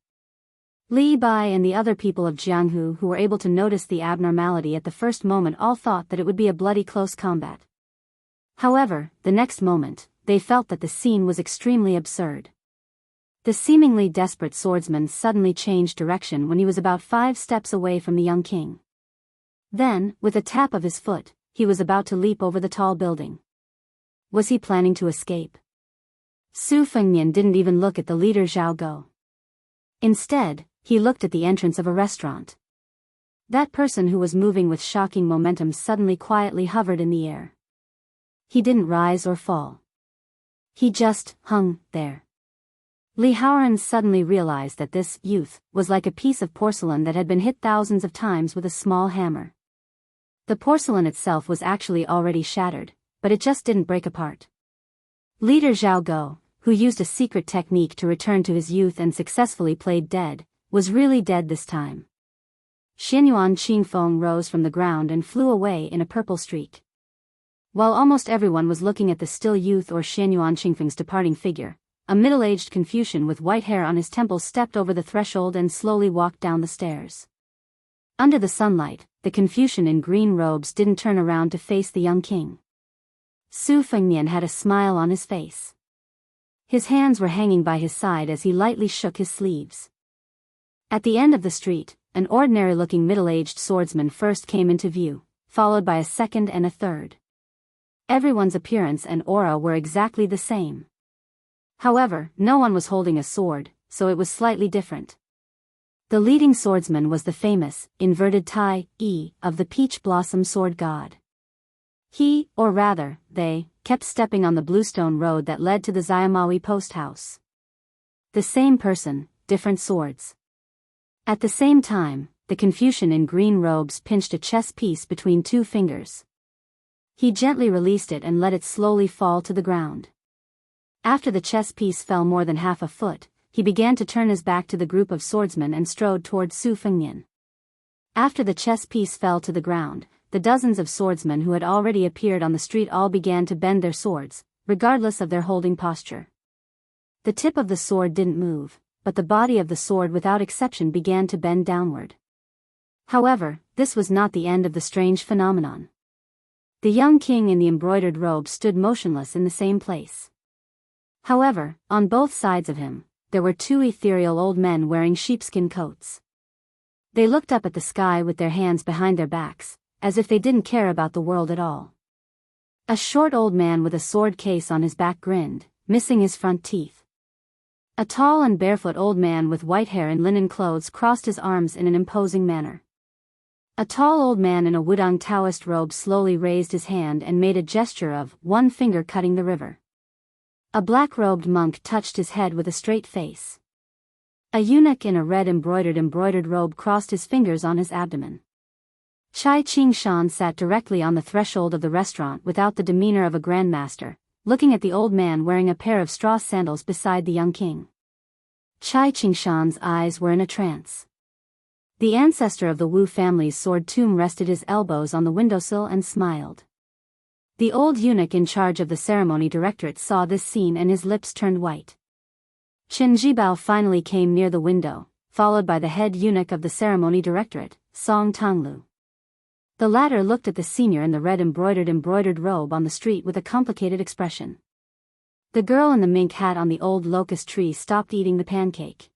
Li Bai and the other people of Jianghu who were able to notice the abnormality at the first moment all thought that it would be a bloody close combat. However, the next moment, they felt that the scene was extremely absurd. The seemingly desperate swordsman suddenly changed direction when he was about 5 steps away from the young king. Then, with a tap of his foot, he was about to leap over the tall building. Was he planning to escape? Su Fengnian didn't even look at the leader Zhao Go. Instead, he looked at the entrance of a restaurant. That person who was moving with shocking momentum suddenly quietly hovered in the air. He didn't rise or fall. He just hung there. Li Haoran suddenly realized that this youth was like a piece of porcelain that had been hit thousands of times with a small hammer. The porcelain itself was actually already shattered, but it just didn't break apart. Leader Zhao Go, who used a secret technique to return to his youth and successfully played dead, was really dead this time. Xianyuan Qingfeng rose from the ground and flew away in a purple streak. While almost everyone was looking at the still youth or Xianyuan Qingfeng's departing figure, a middle-aged Confucian with white hair on his temples stepped over the threshold and slowly walked down the stairs. Under the sunlight, the Confucian in green robes didn't turn around to face the young king. Su Fengnian had a smile on his face. His hands were hanging by his side as he lightly shook his sleeves. At the end of the street, an ordinary-looking middle-aged swordsman first came into view, followed by a second and a third. Everyone's appearance and aura were exactly the same. However, no one was holding a sword, so it was slightly different. The leading swordsman was the famous, inverted Tai of the peach blossom sword god. He, or rather, they, kept stepping on the bluestone road that led to the Xiamawi post house. The same person, different swords. At the same time, the Confucian in green robes pinched a chess piece between two fingers. He gently released it and let it slowly fall to the ground. After the chess piece fell more than half a foot, he began to turn his back to the group of swordsmen and strode toward Su Fengnian. After the chess piece fell to the ground, the dozens of swordsmen who had already appeared on the street all began to bend their swords, regardless of their holding posture. The tip of the sword didn't move, but the body of the sword without exception began to bend downward. However, this was not the end of the strange phenomenon. The young king in the embroidered robe stood motionless in the same place. However, on both sides of him, there were two ethereal old men wearing sheepskin coats. They looked up at the sky with their hands behind their backs, as if they didn't care about the world at all. A short old man with a sword case on his back grinned, missing his front teeth. A tall and barefoot old man with white hair and linen clothes crossed his arms in an imposing manner. A tall old man in a Wudang Taoist robe slowly raised his hand and made a gesture of one finger cutting the river. A black-robed monk touched his head with a straight face. A eunuch in a red embroidered robe crossed his fingers on his abdomen. Chai Ching-shan sat directly on the threshold of the restaurant without the demeanor of a grandmaster, looking at the old man wearing a pair of straw sandals beside the young king. Chai Ching-shan's eyes were in a trance. The ancestor of the Wu family's sword tomb rested his elbows on the windowsill and smiled. The old eunuch in charge of the ceremony directorate saw this scene and his lips turned white. Chen Jibao finally came near the window, followed by the head eunuch of the ceremony directorate, Song Tonglu. The latter looked at the senior in the red embroidered robe on the street with a complicated expression. The girl in the mink hat on the old locust tree stopped eating the pancake.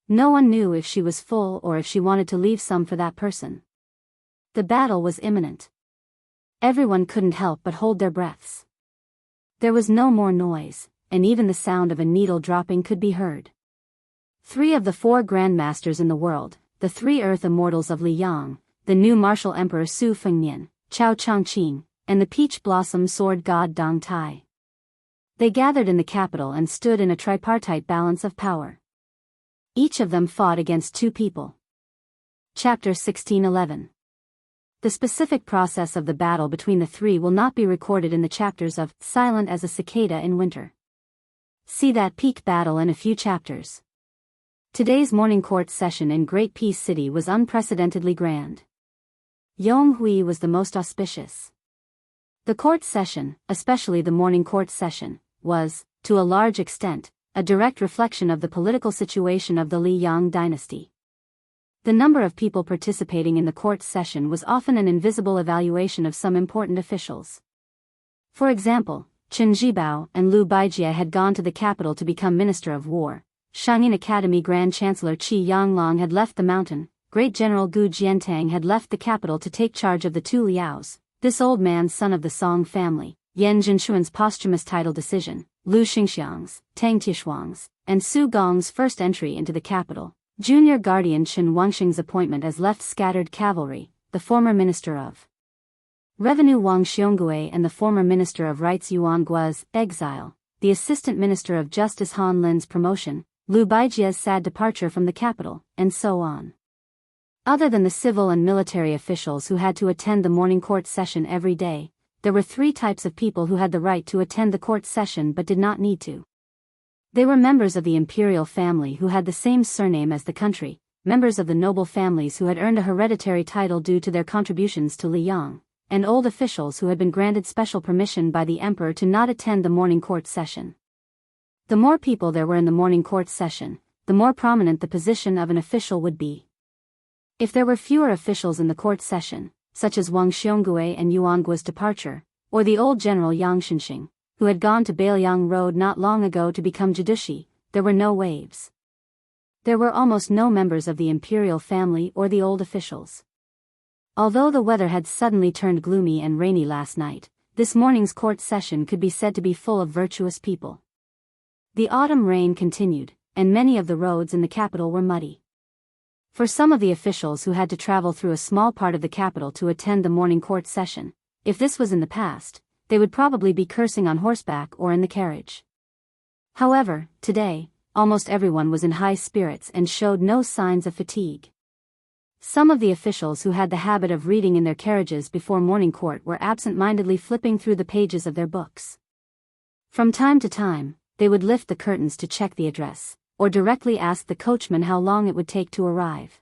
No one knew if she was full or if she wanted to leave some for that person. The battle was imminent. Everyone couldn't help but hold their breaths. There was no more noise, and even the sound of a needle dropping could be heard. 3 of the 4 grandmasters in the world, the 3 earth immortals of Liyang, the new martial emperor Su Fengnian, Chao Changqing, and the peach blossom sword god Dong Tai. They gathered in the capital and stood in a tripartite balance of power. Each of them fought against 2 people. Chapter 1611. The specific process of the battle between the 3 will not be recorded in the chapters of Silent as a Cicada in Winter. See that peak battle in a few chapters. Today's morning court session in Great Peace City was unprecedentedly grand. Yonghui was the most auspicious. The court session, especially the morning court session, was, to a large extent, a direct reflection of the political situation of the Liyang dynasty. The number of people participating in the court session was often an invisible evaluation of some important officials. For example, Chen Jibao and Liu Baijie had gone to the capital to become Minister of War. Shangyin Academy Grand Chancellor Qi Yanglong had left the mountain. Great General Gu Jiantang had left the capital to take charge of the 2 Liaos. This old man, son of the Song family, Yan Jinshuan's posthumous title decision, Lu Xingxiang's, Tang Tishuang's, and Su Gong's first entry into the capital. Junior Guardian Chen Wangxing's appointment as left scattered cavalry, the former Minister of Revenue Wang Xiongui and the former Minister of Rights Yuan Guo's exile, the Assistant Minister of Justice Han Lin's promotion, Liu Baijie's sad departure from the capital, and so on. Other than the civil and military officials who had to attend the morning court session every day, there were 3 types of people who had the right to attend the court session but did not need to. They were members of the imperial family who had the same surname as the country, members of the noble families who had earned a hereditary title due to their contributions to Liyang, and old officials who had been granted special permission by the emperor to not attend the morning court session. The more people there were in the morning court session, the more prominent the position of an official would be. If there were fewer officials in the court session, such as Wang Xiongui and Yuan Guo's departure, or the old general Yang Xinxing, who had gone to Bailiang Road not long ago to become Jidushi, there were no waves. There were almost no members of the imperial family or the old officials. Although the weather had suddenly turned gloomy and rainy last night, this morning's court session could be said to be full of virtuous people. The autumn rain continued, and many of the roads in the capital were muddy. For some of the officials who had to travel through a small part of the capital to attend the morning court session, if this was in the past, they would probably be cursing on horseback or in the carriage. However, today, almost everyone was in high spirits and showed no signs of fatigue. Some of the officials who had the habit of reading in their carriages before morning court were absent-mindedly flipping through the pages of their books. From time to time, they would lift the curtains to check the address, or directly ask the coachman how long it would take to arrive.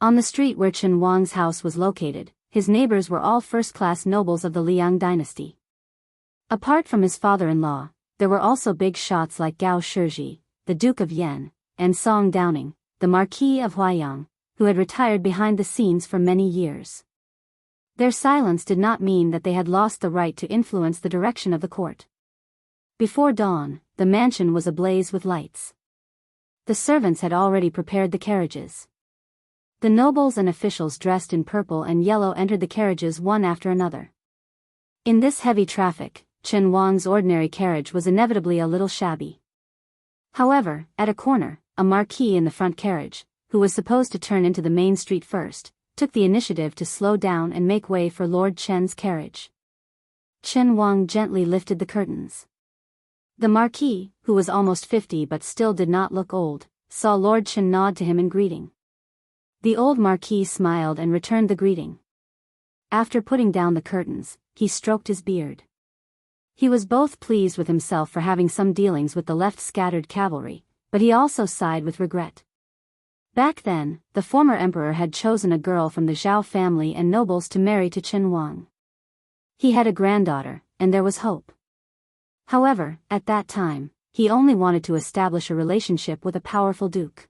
On the street where Chen Wang's house was located, his neighbors were all first-class nobles of the Liang dynasty. Apart from his father-in-law, there were also big shots like Gao Shizhi, the Duke of Yan, and Song Downing, the Marquis of Huaiyang, who had retired behind the scenes for many years. Their silence did not mean that they had lost the right to influence the direction of the court. Before dawn, the mansion was ablaze with lights. The servants had already prepared the carriages. The nobles and officials dressed in purple and yellow entered the carriages one after another. In this heavy traffic, Chen Wang's ordinary carriage was inevitably a little shabby. However, at a corner, a marquis in the front carriage, who was supposed to turn into the main street first, took the initiative to slow down and make way for Lord Chen's carriage. Chen Wang gently lifted the curtains. The marquis, who was almost 50 but still did not look old, saw Lord Chen nod to him in greeting. The old marquis smiled and returned the greeting. After putting down the curtains, he stroked his beard. He was both pleased with himself for having some dealings with the left-scattered cavalry, but he also sighed with regret. Back then, the former emperor had chosen a girl from the Zhao family and nobles to marry to Chen Wang. He had a granddaughter, and there was hope. However, at that time, he only wanted to establish a relationship with a powerful duke.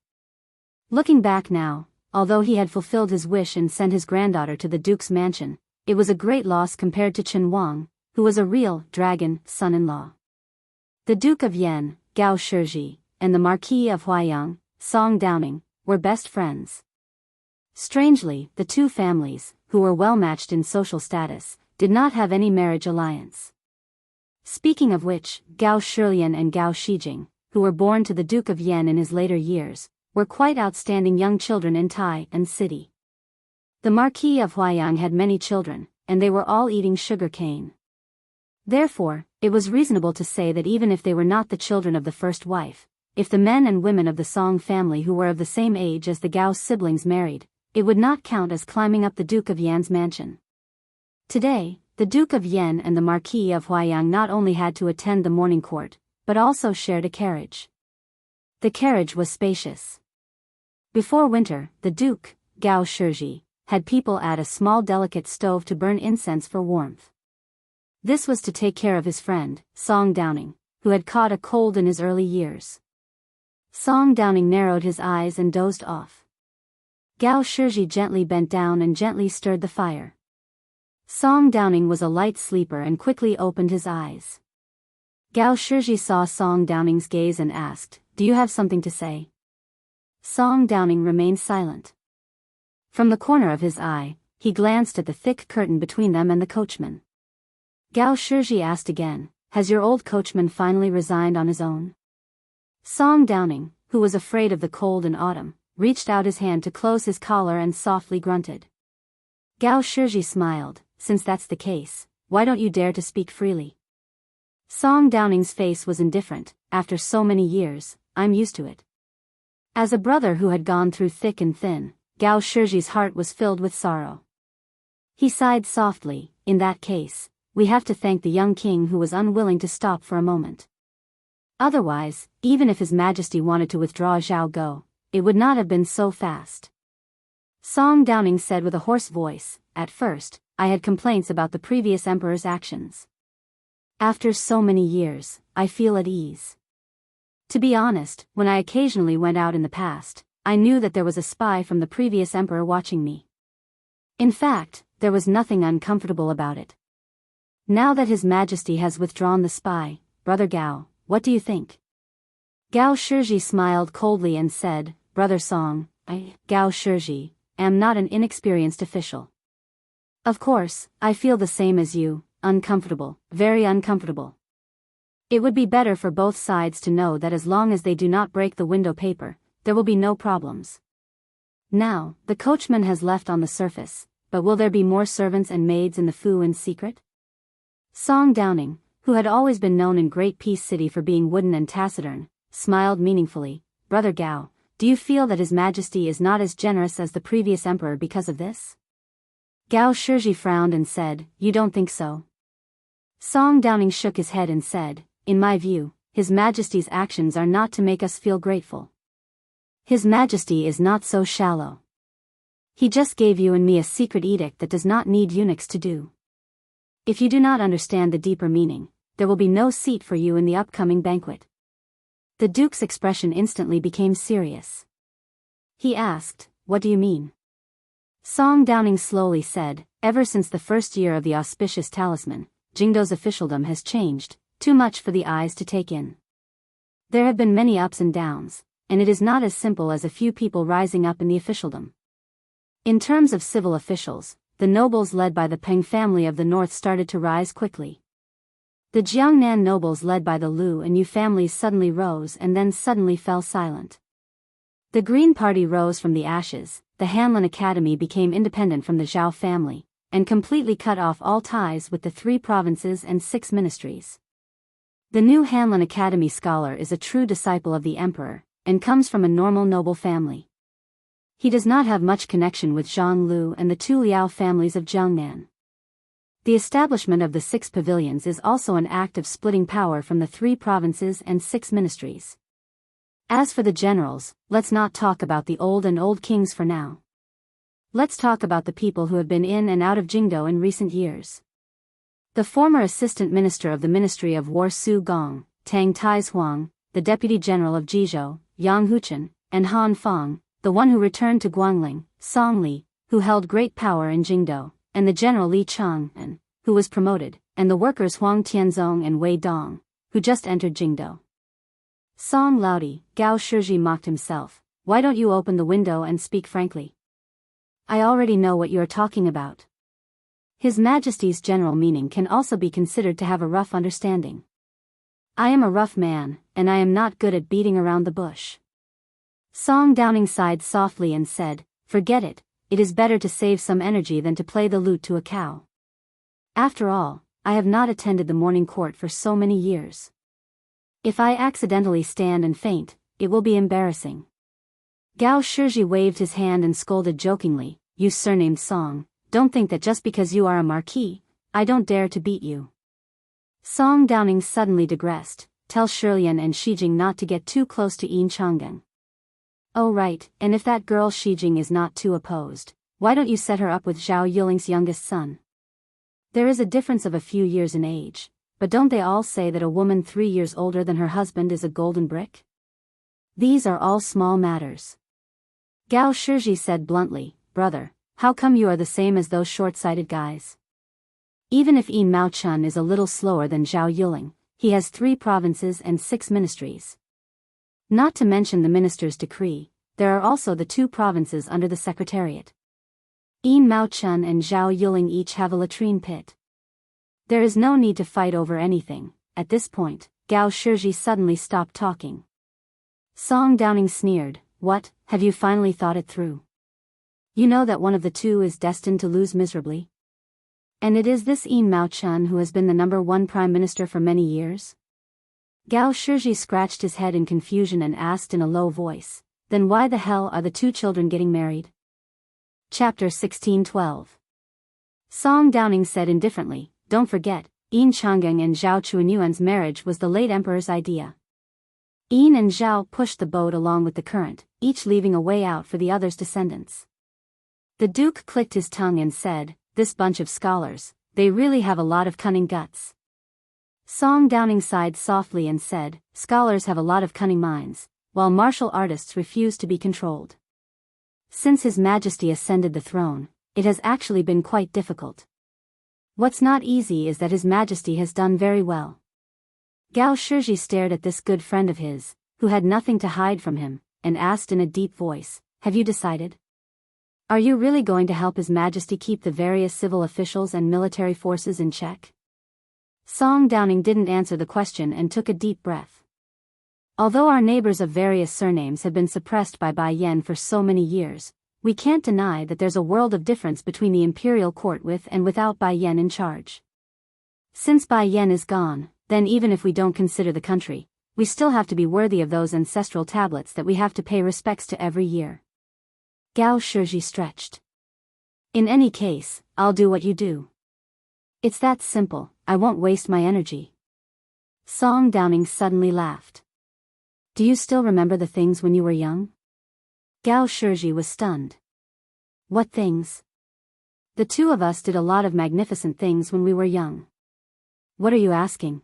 Looking back now, although he had fulfilled his wish and sent his granddaughter to the duke's mansion, it was a great loss compared to Chen Wang, who was a real dragon son-in-law. The Duke of Yan, Gao Shizhi, and the Marquis of Huaiyang, Song Downing, were best friends. Strangely, the two families, who were well-matched in social status, did not have any marriage alliance. Speaking of which, Gao Shilian and Gao Shijing, who were born to the Duke of Yan in his later years, were quite outstanding young children in Tai and city. The Marquis of Huaiyang had many children, and they were all eating sugar cane. Therefore, it was reasonable to say that even if they were not the children of the first wife, if the men and women of the Song family who were of the same age as the Gao siblings married, it would not count as climbing up the Duke of Yan's mansion. Today, the Duke of Yan and the Marquis of Huaiyang not only had to attend the morning court, but also shared a carriage. The carriage was spacious. Before winter, the Duke, Gao Shizhi, had people add a small delicate stove to burn incense for warmth. This was to take care of his friend, Song Downing, who had caught a cold in his early years. Song Downing narrowed his eyes and dozed off. Gao Shizhi gently bent down and gently stirred the fire. Song Downing was a light sleeper and quickly opened his eyes. Gao Shizhi saw Song Downing's gaze and asked, "Do you have something to say?" Song Downing remained silent. From the corner of his eye, he glanced at the thick curtain between them and the coachman. Gao Shizhi asked again, "Has your old coachman finally resigned on his own?" Song Downing, who was afraid of the cold in autumn, reached out his hand to close his collar and softly grunted. Gao Shizhi smiled, "Since that's the case, why don't you dare to speak freely?" Song Downing's face was indifferent. "After so many years, I'm used to it." As a brother who had gone through thick and thin, Gao Shizhi's heart was filled with sorrow. He sighed softly, "In that case, we have to thank the young king who was unwilling to stop for a moment. Otherwise, even if His Majesty wanted to withdraw Zhao Go, it would not have been so fast." Song Downing said with a hoarse voice, "At first, I had complaints about the previous emperor's actions. After so many years, I feel at ease. To be honest, when I occasionally went out in the past, I knew that there was a spy from the previous emperor watching me. In fact, there was nothing uncomfortable about it. Now that His Majesty has withdrawn the spy, Brother Gao, what do you think?" Gao Shizhi smiled coldly and said, "Brother Song, I, Gao Shizhi, am not an inexperienced official. Of course, I feel the same as you, uncomfortable, very uncomfortable. It would be better for both sides to know that as long as they do not break the window paper, there will be no problems. Now, the coachman has left on the surface, but will there be more servants and maids in the Fu in secret? Song Downing, who had always been known in Great Peace City for being wooden and taciturn, smiled meaningfully. Brother Gao, do you feel that His Majesty is not as generous as the previous emperor because of this? Gao Shiji frowned and said, you don't think so? Song Downing shook his head and said, in my view, His Majesty's actions are not to make us feel grateful. His Majesty is not so shallow. He just gave you and me a secret edict that does not need eunuchs to do. If you do not understand the deeper meaning, there will be no seat for you in the upcoming banquet. The Duke's expression instantly became serious. He asked, what do you mean? Song Downing slowly said, ever since the first year of the auspicious talisman, Jingdo's officialdom has changed, too much for the eyes to take in. There have been many ups and downs, and it is not as simple as a few people rising up in the officialdom. In terms of civil officials, the nobles led by the Peng family of the north started to rise quickly. The Jiangnan nobles led by the Lu and Yu families suddenly rose and then suddenly fell silent. The Green Party rose from the ashes, the Hanlin Academy became independent from the Zhao family, and completely cut off all ties with the 3 provinces and 6 ministries. The new Hanlin Academy scholar is a true disciple of the emperor, and comes from a normal noble family. He does not have much connection with Zhang Lu and the 2 Liao families of Jiangnan. The establishment of the 6 pavilions is also an act of splitting power from the 3 provinces and 6 ministries. As for the generals, let's not talk about the old kings for now. Let's talk about the people who have been in and out of Jingdo in recent years. The former assistant minister of the Ministry of War Su Gong, Tang Taizhuang, the deputy general of Jizhou, Yang Huchen, and Han Fang, the one who returned to Guangling, Song Li, who held great power in Jingdo, and the general Li Chang'an, who was promoted, and the workers Huang Tianzong and Wei Dong, who just entered Jingdo. Song Laudi, Gao Shiji mocked himself, why don't you open the window and speak frankly? I already know what you are talking about. His Majesty's general meaning can also be considered to have a rough understanding. I am a rough man, and I am not good at beating around the bush. Song Downing sighed softly and said, forget it, it is better to save some energy than to play the lute to a cow. After all, I have not attended the morning court for so many years. If I accidentally stand and faint, it will be embarrassing. Gao Shiji waved his hand and scolded jokingly, you surnamed Song, don't think that just because you are a marquis, I don't dare to beat you. Song Downing suddenly digressed, tell Shilian and Shijing not to get too close to Yin Changgang. Oh right, and if that girl Shijing is not too opposed, why don't you set her up with Zhao Yuling's youngest son? There is a difference of a few years in age, but don't they all say that a woman 3 years older than her husband is a golden brick? These are all small matters. Gao Shiji said bluntly, brother, how come you are the same as those short-sighted guys? Even if Yin Mao Chun is a little slower than Zhao Yuling, he has 3 provinces and 6 ministries. Not to mention the minister's decree, there are also the 2 provinces under the secretariat. Yin Mao Chun and Zhao Yuling each have a latrine pit. There is no need to fight over anything. At this point, Gao Shiji suddenly stopped talking. Song Downing sneered, what, have you finally thought it through? You know that one of the 2 is destined to lose miserably? And it is this Yin Mao Chun who has been the #1 prime minister for many years? Gao Shiji scratched his head in confusion and asked in a low voice, then why the hell are the 2 children getting married? Chapter 1612. Song Downing said indifferently, don't forget, Yin Changgang and Zhao Chuanyuan's marriage was the late emperor's idea. Yin and Zhao pushed the boat along with the current, each leaving a way out for the other's descendants. The Duke clicked his tongue and said, this bunch of scholars, they really have a lot of cunning guts. Song Downing sighed softly and said, scholars have a lot of cunning minds, while martial artists refuse to be controlled. Since His Majesty ascended the throne, it has actually been quite difficult. What's not easy is that His Majesty has done very well. Gao Shiji stared at this good friend of his, who had nothing to hide from him, and asked in a deep voice, have you decided? Are you really going to help His Majesty keep the various civil officials and military forces in check? Song Downing didn't answer the question and took a deep breath. Although our neighbors of various surnames have been suppressed by Bai Yan for so many years, We can't deny that there's a world of difference between the imperial court with and without Bai Yan in charge. Since Bai Yan is gone, then even if we don't consider the country, we still have to be worthy of those ancestral tablets that we have to pay respects to every year. Gao Shiji stretched. In any case, I'll do what you do. It's that simple, I won't waste my energy. Song Downing suddenly laughed. Do you still remember the things when you were young? Gao Shiji was stunned. What things? The two of us did a lot of magnificent things when we were young. What are you asking?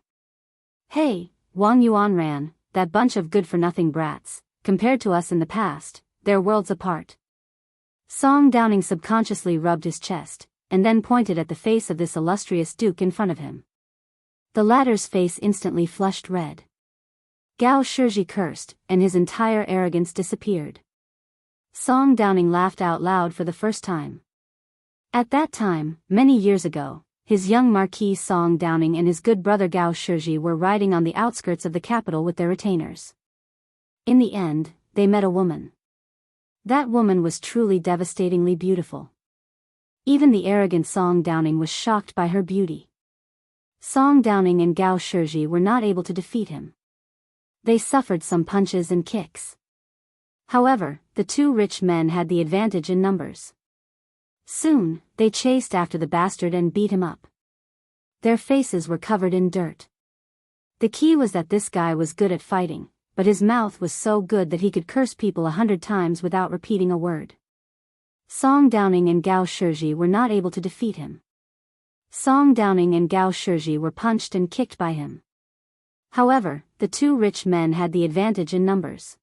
Hey, Wang Yuan ran, that bunch of good-for-nothing brats, compared to us in the past, they're worlds apart. Song Downing subconsciously rubbed his chest, and then pointed at the face of this illustrious duke in front of him. The latter's face instantly flushed red. Gao Shiji cursed, and his entire arrogance disappeared. Song Downing laughed out loud for the first time. At that time, many years ago, his young Marquis Song Downing and his good brother Gao Shiji were riding on the outskirts of the capital with their retainers. In the end, they met a woman. That woman was truly devastatingly beautiful. Even the arrogant Song Downing was shocked by her beauty. Song Downing and Gao Shiji were not able to defeat him. They suffered some punches and kicks. However, the two rich men had the advantage in numbers. Soon, they chased after the bastard and beat him up. Their faces were covered in dirt. The key was that this guy was good at fighting, but his mouth was so good that he could curse people 100 times without repeating a word. Song Downing and Gao Shiji were not able to defeat him. Song Downing and Gao Shiji were punched and kicked by him. However, the two rich men had the advantage in numbers.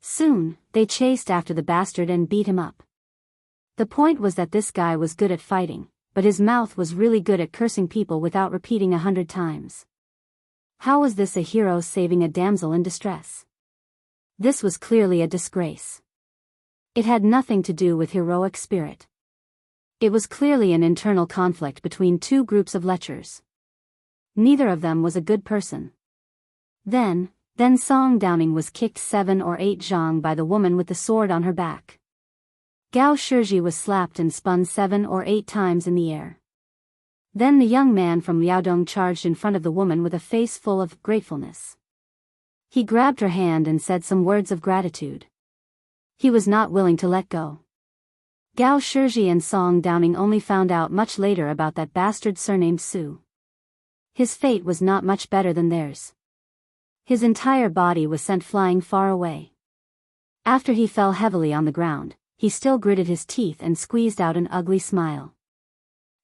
Soon, they chased after the bastard and beat him up. The point was that this guy was good at fighting, but his mouth was really good at cursing people without repeating 100 times. How was this a hero saving a damsel in distress? This was clearly a disgrace. It had nothing to do with heroic spirit. It was clearly an internal conflict between two groups of lechers. Neither of them was a good person. Then Song Downing was kicked 7 or 8 zhang by the woman with the sword on her back. Gao Shiji was slapped and spun 7 or 8 times in the air. Then the young man from Liaodong charged in front of the woman with a face full of gratefulness. He grabbed her hand and said some words of gratitude. He was not willing to let go. Gao Shiji and Song Downing only found out much later about that bastard surnamed Su. His fate was not much better than theirs. His entire body was sent flying far away. After he fell heavily on the ground, he still gritted his teeth and squeezed out an ugly smile.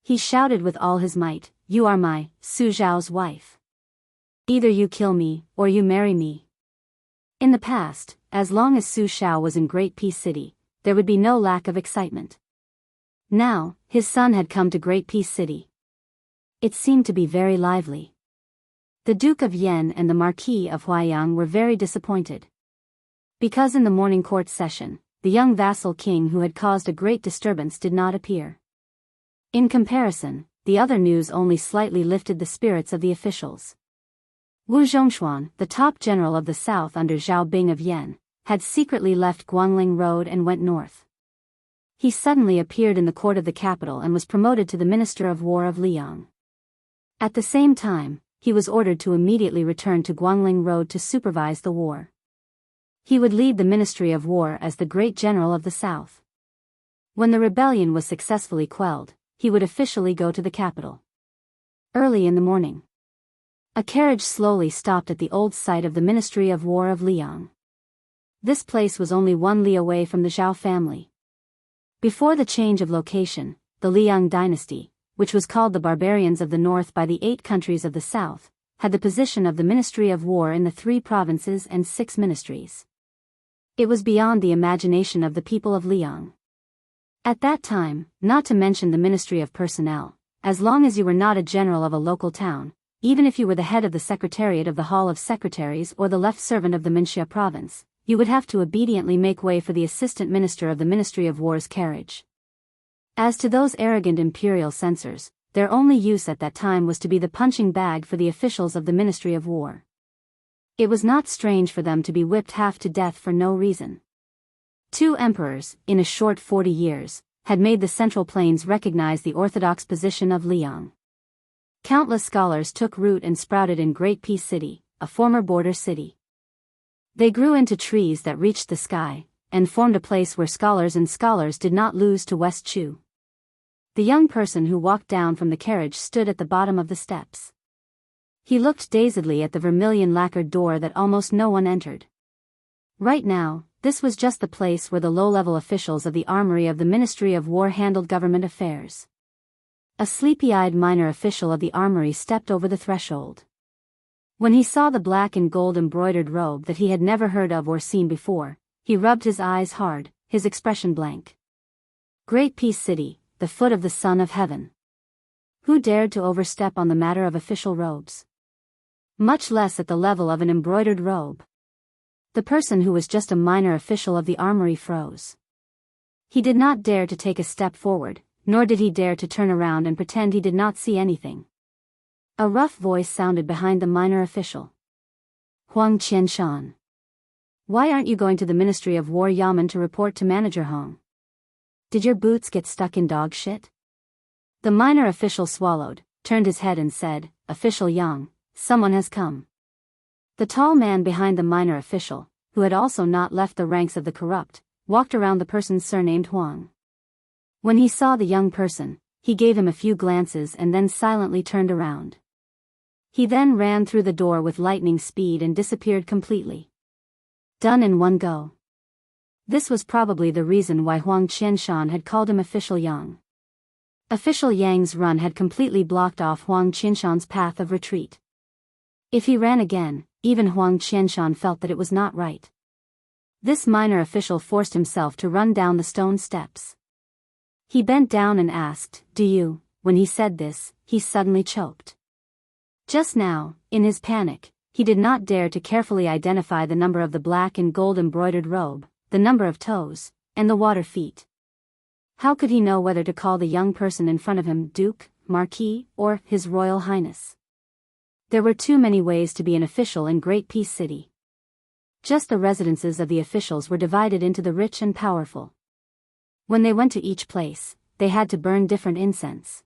He shouted with all his might, "You are my, Su Zhao's wife. Either you kill me, or you marry me." In the past, as long as Su Zhao was in Great Peace City, there would be no lack of excitement. Now, his son had come to Great Peace City. It seemed to be very lively. The Duke of Yan and the Marquis of Huaiyang were very disappointed. Because in the morning court session, the young vassal king who had caused a great disturbance did not appear. In comparison, the other news only slightly lifted the spirits of the officials. Wu Zhongshuan, the top general of the south under Zhao Bing of Yan, had secretly left Guangling Road and went north. He suddenly appeared in the court of the capital and was promoted to the Minister of War of Liang. At the same time, he was ordered to immediately return to Guangling Road to supervise the war. He would lead the Ministry of War as the great general of the south. When the rebellion was successfully quelled, he would officially go to the capital. Early in the morning, a carriage slowly stopped at the old site of the Ministry of War of Liang. This place was only 1 li away from the Zhao family. Before the change of location, the Liang dynasty, which was called the Barbarians of the North by the 8 countries of the South, had the position of the Ministry of War in the 3 provinces and 6 ministries. It was beyond the imagination of the people of Liang. At that time, not to mention the Ministry of Personnel, as long as you were not a general of a local town, even if you were the head of the Secretariat of the Hall of Secretaries or the left servant of the Minxia province, you would have to obediently make way for the assistant minister of the Ministry of War's carriage. As to those arrogant imperial censors, their only use at that time was to be the punching bag for the officials of the Ministry of War. It was not strange for them to be whipped half to death for no reason. Two emperors, in a short 40 years, had made the Central Plains recognize the orthodox position of Liang. Countless scholars took root and sprouted in Great Peace City, a former border city. They grew into trees that reached the sky, and formed a place where scholars did not lose to West Chu. The young person who walked down from the carriage stood at the bottom of the steps. He looked dazedly at the vermilion lacquered door that almost no one entered. Right now, this was just the place where the low-level officials of the armory of the Ministry of War handled government affairs. A sleepy-eyed minor official of the armory stepped over the threshold. When he saw the black and gold embroidered robe that he had never heard of or seen before, he rubbed his eyes hard, his expression blank. Great Peace City, the foot of the Son of Heaven. Who dared to overstep on the matter of official robes? Much less at the level of an embroidered robe. The person who was just a minor official of the armory froze. He did not dare to take a step forward, nor did he dare to turn around and pretend he did not see anything. A rough voice sounded behind the minor official. Huang Qianshan. Why aren't you going to the Ministry of War Yamen to report to Manager Hong? Did your boots get stuck in dog shit? The minor official swallowed, turned his head and said, Official Yang, someone has come. The tall man behind the minor official, who had also not left the ranks of the corrupt, walked around the person surnamed Huang. When he saw the young person, he gave him a few glances and then silently turned around. He then ran through the door with lightning speed and disappeared completely. Done in one go. This was probably the reason why Huang Qianshan had called him Official Yang. Official Yang's run had completely blocked off Huang Qianshan's path of retreat. If he ran again, even Huang Qianshan felt that it was not right. This minor official forced himself to run down the stone steps. He bent down and asked, Do you? When he said this, he suddenly choked. Just now, in his panic, he did not dare to carefully identify the number of the black and gold embroidered robe, the number of toes, and the water feet. How could he know whether to call the young person in front of him Duke, Marquis, or His Royal Highness? There were too many ways to be an official in Great Peace City. Just the residences of the officials were divided into the rich and powerful. When they went to each place, they had to burn different incense.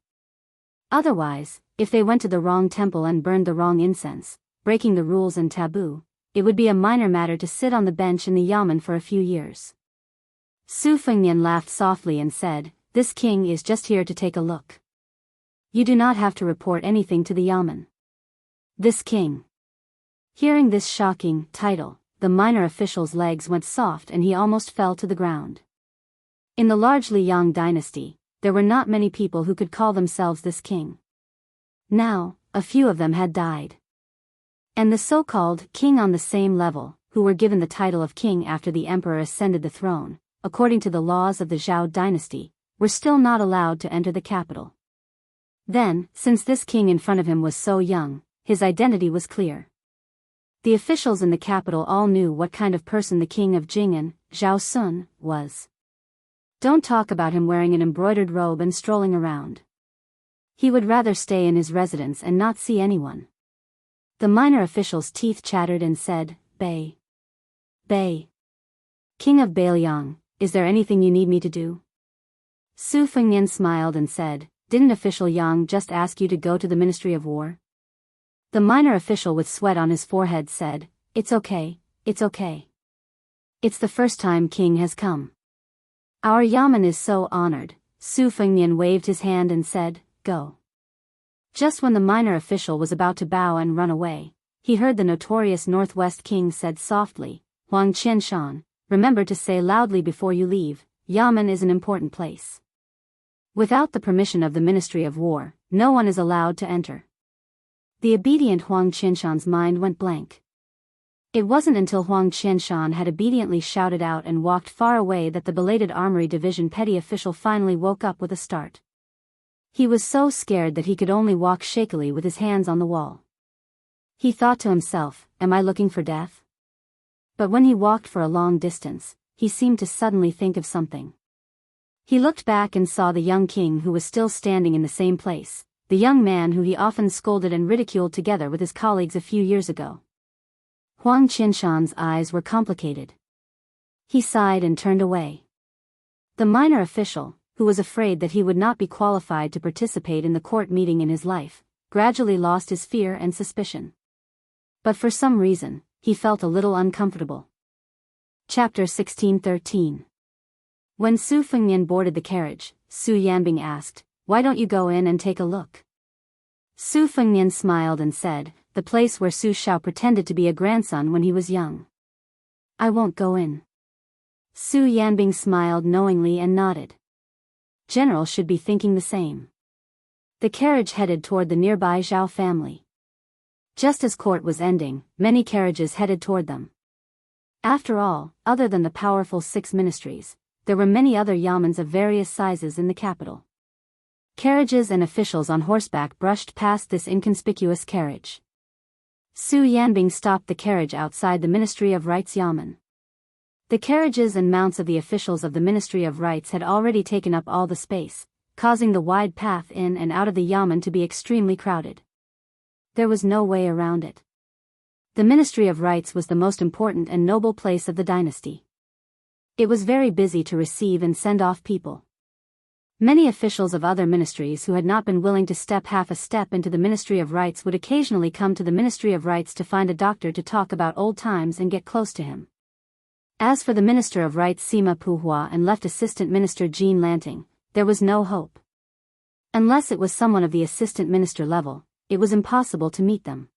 Otherwise, if they went to the wrong temple and burned the wrong incense, breaking the rules and taboo, it would be a minor matter to sit on the bench in the yamen for a few years. Su Fengnian laughed softly and said, This king is just here to take a look. You do not have to report anything to the yamen. This king. Hearing this shocking title, the minor official's legs went soft and he almost fell to the ground. In the large Liang dynasty, there were not many people who could call themselves this king. Now, a few of them had died. And the so-called king on the same level, who were given the title of king after the emperor ascended the throne, according to the laws of the Zhao dynasty, were still not allowed to enter the capital. Then, since this king in front of him was so young, his identity was clear. The officials in the capital all knew what kind of person the king of Jing'an, Zhao Sun, was. Don't talk about him wearing an embroidered robe and strolling around. He would rather stay in his residence and not see anyone. The minor official's teeth chattered and said, Bei. Bei. King of Bailiang, is there anything you need me to do? Su Fengnian smiled and said, Didn't official Yang just ask you to go to the Ministry of War? The minor official with sweat on his forehead said, It's okay, it's okay. It's the first time king has come. Our yamen is so honored. Su Fengnian waved his hand and said, Go. Just when the minor official was about to bow and run away, he heard the notorious Northwest King said softly, Huang Qianshan, remember to say loudly before you leave, Yamen is an important place. Without the permission of the Ministry of War, no one is allowed to enter. The obedient Huang Qianshan's mind went blank. It wasn't until Huang Qianshan had obediently shouted out and walked far away that the belated Armory Division petty official finally woke up with a start. He was so scared that he could only walk shakily with his hands on the wall. He thought to himself, Am I looking for death? But when he walked for a long distance, he seemed to suddenly think of something. He looked back and saw the young king who was still standing in the same place, the young man who he often scolded and ridiculed together with his colleagues a few years ago. Huang Qianshan's eyes were complicated. He sighed and turned away. The minor official, who was afraid that he would not be qualified to participate in the court meeting in his life, gradually lost his fear and suspicion. But for some reason, he felt a little uncomfortable. Chapter 1613. When Su Fengnian boarded the carriage, Su Yanbing asked, "Why don't you go in and take a look?" Su Fengnian smiled and said, "The place where Su Shao pretended to be a grandson when he was young. I won't go in." Su Yanbing smiled knowingly and nodded. General should be thinking the same. The carriage headed toward the nearby Zhao family. Just as court was ending, many carriages headed toward them. After all, other than the powerful 6 ministries, there were many other yamens of various sizes in the capital. Carriages and officials on horseback brushed past this inconspicuous carriage. Su Yanbing stopped the carriage outside the Ministry of Rites yamen. The carriages and mounts of the officials of the Ministry of Rites had already taken up all the space, causing the wide path in and out of the yamen to be extremely crowded. There was no way around it. The Ministry of Rites was the most important and noble place of the dynasty. It was very busy to receive and send off people. Many officials of other ministries who had not been willing to step half a step into the Ministry of Rites would occasionally come to the Ministry of Rites to find a doctor to talk about old times and get close to him. As for the Minister of Rites Sima Puhua and left Assistant Minister Jean Lanting, there was no hope. Unless it was someone of the Assistant Minister level, it was impossible to meet them.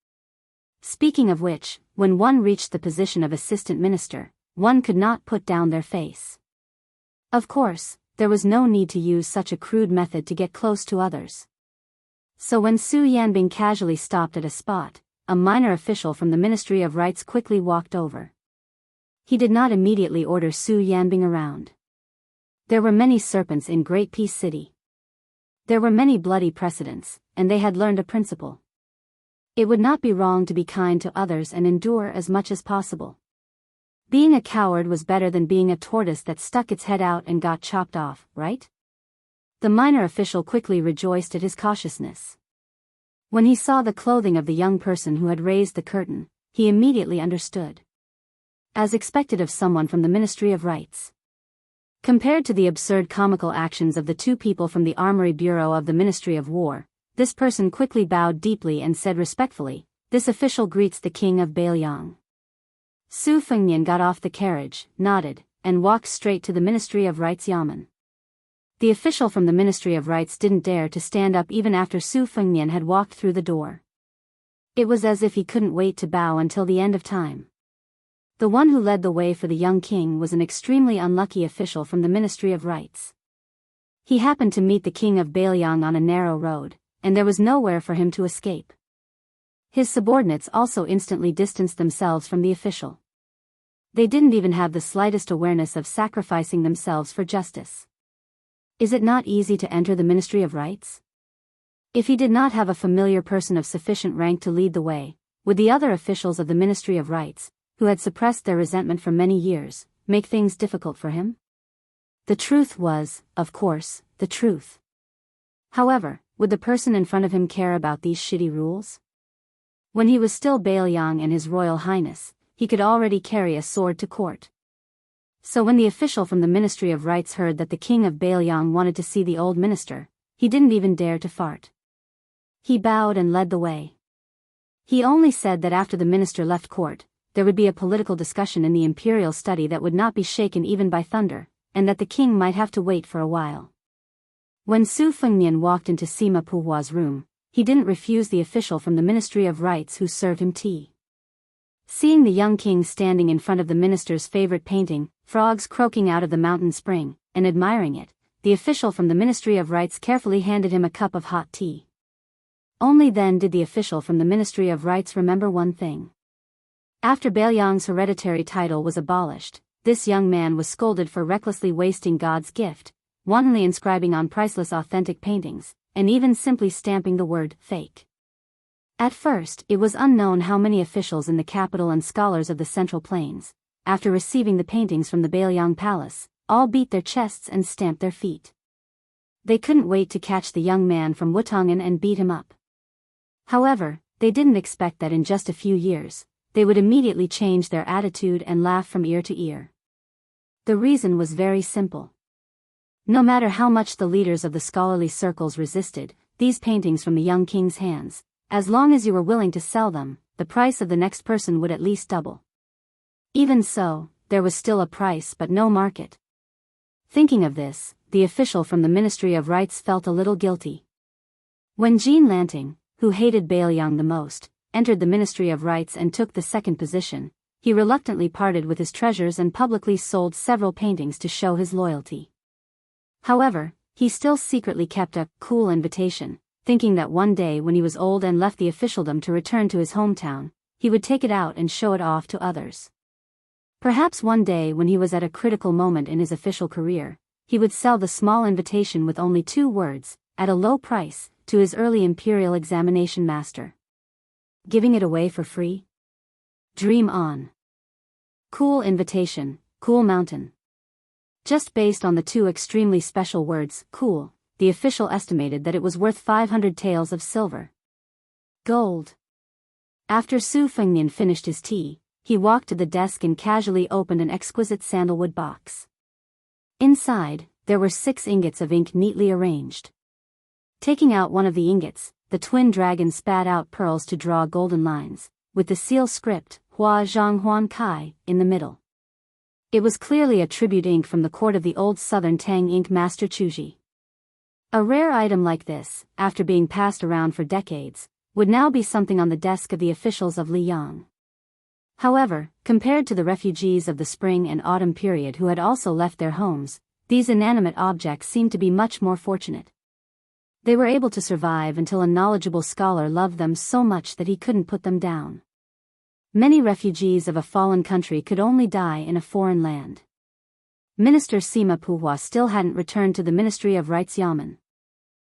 Speaking of which, when one reached the position of Assistant Minister, one could not put down their face. Of course, there was no need to use such a crude method to get close to others. So when Su Yanbing casually stopped at a spot, a minor official from the Ministry of Rites quickly walked over. He did not immediately order Su Yanbing around. There were many serpents in Great Peace City. There were many bloody precedents, and they had learned a principle. It would not be wrong to be kind to others and endure as much as possible. Being a coward was better than being a tortoise that stuck its head out and got chopped off, right? The minor official quickly rejoiced at his cautiousness. When he saw the clothing of the young person who had raised the curtain, he immediately understood. As expected of someone from the Ministry of Rites. Compared to the absurd comical actions of the 2 people from the Armory Bureau of the Ministry of War, this person quickly bowed deeply and said respectfully, "This official greets the king of Bailiang." Su Fengnian got off the carriage, nodded, and walked straight to the Ministry of Rites yamen. The official from the Ministry of Rites didn't dare to stand up even after Su Fengnian had walked through the door. It was as if he couldn't wait to bow until the end of time. The one who led the way for the young king was an extremely unlucky official from the Ministry of Rites. He happened to meet the king of Bailiang on a narrow road, and there was nowhere for him to escape. His subordinates also instantly distanced themselves from the official. They didn't even have the slightest awareness of sacrificing themselves for justice. Is it not easy to enter the Ministry of Rites? If he did not have a familiar person of sufficient rank to lead the way, would the other officials of the Ministry of Rites, who had suppressed their resentment for many years, make things difficult for him? The truth was, of course, the truth. However, would the person in front of him care about these shitty rules? When he was still Bailiang and His Royal Highness, he could already carry a sword to court. So when the official from the Ministry of Rites heard that the king of Bailiang wanted to see the old minister, he didn't even dare to fart. He bowed and led the way. He only said that after the minister left court, there would be a political discussion in the imperial study that would not be shaken even by thunder, and that the king might have to wait for a while. When Su Fengnian walked into Sima Puhua's room, he didn't refuse the official from the Ministry of Rites who served him tea. Seeing the young king standing in front of the minister's favorite painting, frogs croaking out of the mountain spring, and admiring it, the official from the Ministry of Rites carefully handed him a cup of hot tea. Only then did the official from the Ministry of Rites remember one thing. After Bailiang's hereditary title was abolished, this young man was scolded for recklessly wasting God's gift, wantonly inscribing on priceless authentic paintings, and even simply stamping the word fake. At first, it was unknown how many officials in the capital and scholars of the Central Plains, after receiving the paintings from the Bailiang Palace, all beat their chests and stamped their feet. They couldn't wait to catch the young man from Wutongan and beat him up. However, they didn't expect that in just a few years, they would immediately change their attitude and laugh from ear to ear. The reason was very simple. No matter how much the leaders of the scholarly circles resisted these paintings from the young king's hands, as long as you were willing to sell them, the price of the next person would at least double. Even so, there was still a price but no market. Thinking of this, the official from the Ministry of Rights felt a little guilty. When Jean Lanting, who hated Bailiang the most, entered the Ministry of Rights and took the second position, he reluctantly parted with his treasures and publicly sold several paintings to show his loyalty. However, he still secretly kept a cool invitation, thinking that one day when he was old and left the officialdom to return to his hometown, he would take it out and show it off to others. Perhaps one day when he was at a critical moment in his official career, he would sell the small invitation with only 2 words, at a low price, to his early imperial examination master. Giving it away for free? Dream on. Cool invitation, cool mountain. Just based on the 2 extremely special words, cool, the official estimated that it was worth 500 taels of silver. Gold. After Su Fengnian finished his tea, he walked to the desk and casually opened an exquisite sandalwood box. Inside, there were 6 ingots of ink neatly arranged. Taking out one of the ingots, the twin dragons spat out pearls to draw golden lines, with the seal script, Hua Zhang Huan Kai, in the middle. It was clearly a tribute ink from the court of the old southern Tang ink master Chuji. A rare item like this, after being passed around for decades, would now be something on the desk of the officials of Liyang. However, compared to the refugees of the spring and autumn period who had also left their homes, these inanimate objects seemed to be much more fortunate. They were able to survive until a knowledgeable scholar loved them so much that he couldn't put them down. Many refugees of a fallen country could only die in a foreign land. Minister Sima Puhua still hadn't returned to the Ministry of Rights Yamen.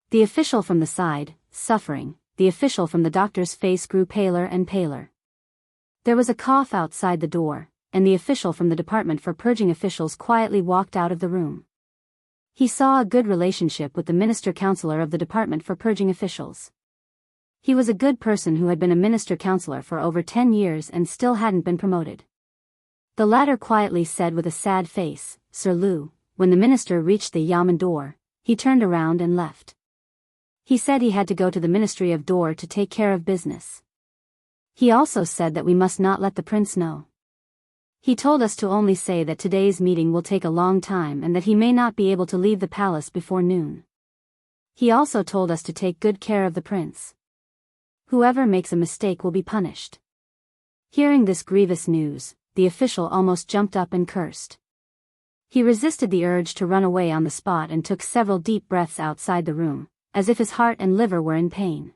The official from the side, suffering, the official from the doctor's face grew paler and paler. There was a cough outside the door, and the official from the Department for Purging officials quietly walked out of the room. He saw a good relationship with the minister-counselor of the Department for Purging officials. He was a good person who had been a minister-counselor for over 10 years and still hadn't been promoted. The latter quietly said with a sad face, "Sir Lu," when the minister reached the Yamen door, he turned around and left. He said he had to go to the Ministry of Door to take care of business. He also said that we must not let the prince know. He told us to only say that today's meeting will take a long time and that he may not be able to leave the palace before noon. He also told us to take good care of the prince. Whoever makes a mistake will be punished. Hearing this grievous news, the official almost jumped up and cursed. He resisted the urge to run away on the spot and took several deep breaths outside the room, as if his heart and liver were in pain.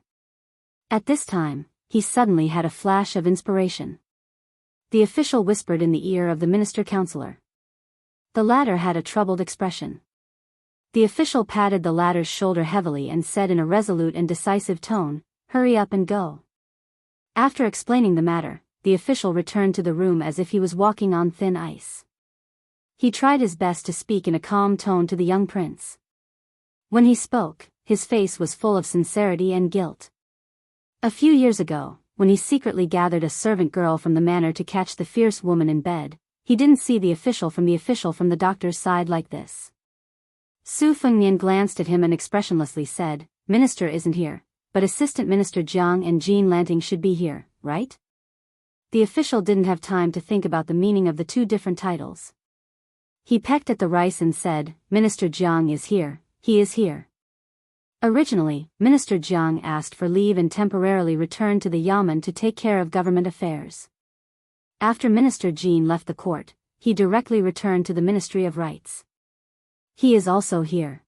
At this time, he suddenly had a flash of inspiration. The official whispered in the ear of the minister-counselor. The latter had a troubled expression. The official patted the latter's shoulder heavily and said in a resolute and decisive tone, "Hurry up and go." After explaining the matter, the official returned to the room as if he was walking on thin ice. He tried his best to speak in a calm tone to the young prince. When he spoke, his face was full of sincerity and guilt. A few years ago, when he secretly gathered a servant girl from the manor to catch the fierce woman in bed, he didn't see the official from the doctor's side like this. Su Fengnian glanced at him and expressionlessly said, "Minister isn't here, but Assistant Minister Jiang and Jean Lanting should be here, right?" The official didn't have time to think about the meaning of the 2 different titles. He pecked at the rice and said, "Minister Jiang is here, he is here." Originally, Minister Jiang asked for leave and temporarily returned to the Yamen to take care of government affairs. After Minister Jean left the court, he directly returned to the Ministry of Rights. He is also here.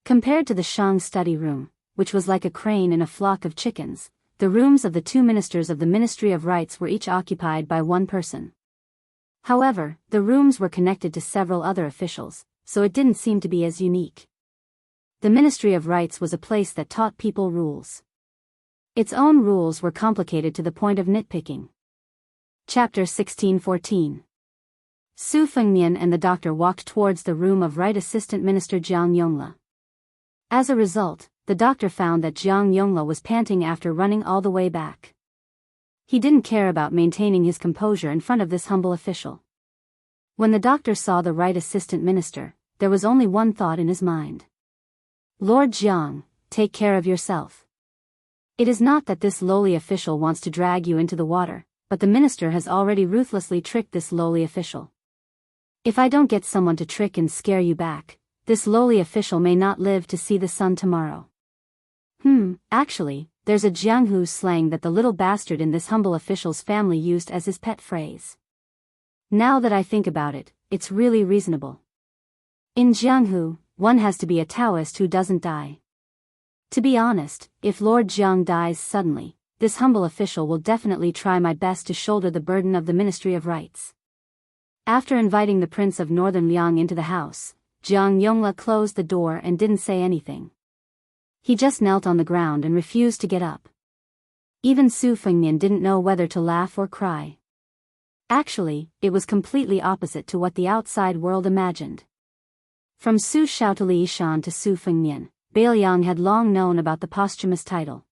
Compared to the Shang study room, which was like a crane in a flock of chickens, the rooms of the 2 ministers of the Ministry of Rights were each occupied by one person. However, the rooms were connected to several other officials, so it didn't seem to be as unique. The Ministry of Rights was a place that taught people rules. Its own rules were complicated to the point of nitpicking. Chapter 1614. Su Fengnian and the doctor walked towards the room of Right Assistant Minister Jiang Yongla. As a result, the doctor found that Jiang Yongla was panting after running all the way back. He didn't care about maintaining his composure in front of this humble official. When the doctor saw the right assistant minister, there was only one thought in his mind. Lord Jiang, take care of yourself. It is not that this lowly official wants to drag you into the water, but the minister has already ruthlessly tricked this lowly official. If I don't get someone to trick and scare you back, this lowly official may not live to see the sun tomorrow. Actually, there's a Jianghu slang that the little bastard in this humble official's family used as his pet phrase. Now that I think about it, it's really reasonable. In Jianghu, one has to be a Daoist who doesn't die. To be honest, if Lord Jiang dies suddenly, this humble official will definitely try my best to shoulder the burden of the Ministry of Rites. After inviting the Prince of Northern Liang into the house, Jiang Yongla closed the door and didn't say anything. He just knelt on the ground and refused to get up. Even Su Fengnian didn't know whether to laugh or cry. Actually, it was completely opposite to what the outside world imagined. From Su Shao to Li Yishan to Su Fengnian, Bailiang had long known about the posthumous title.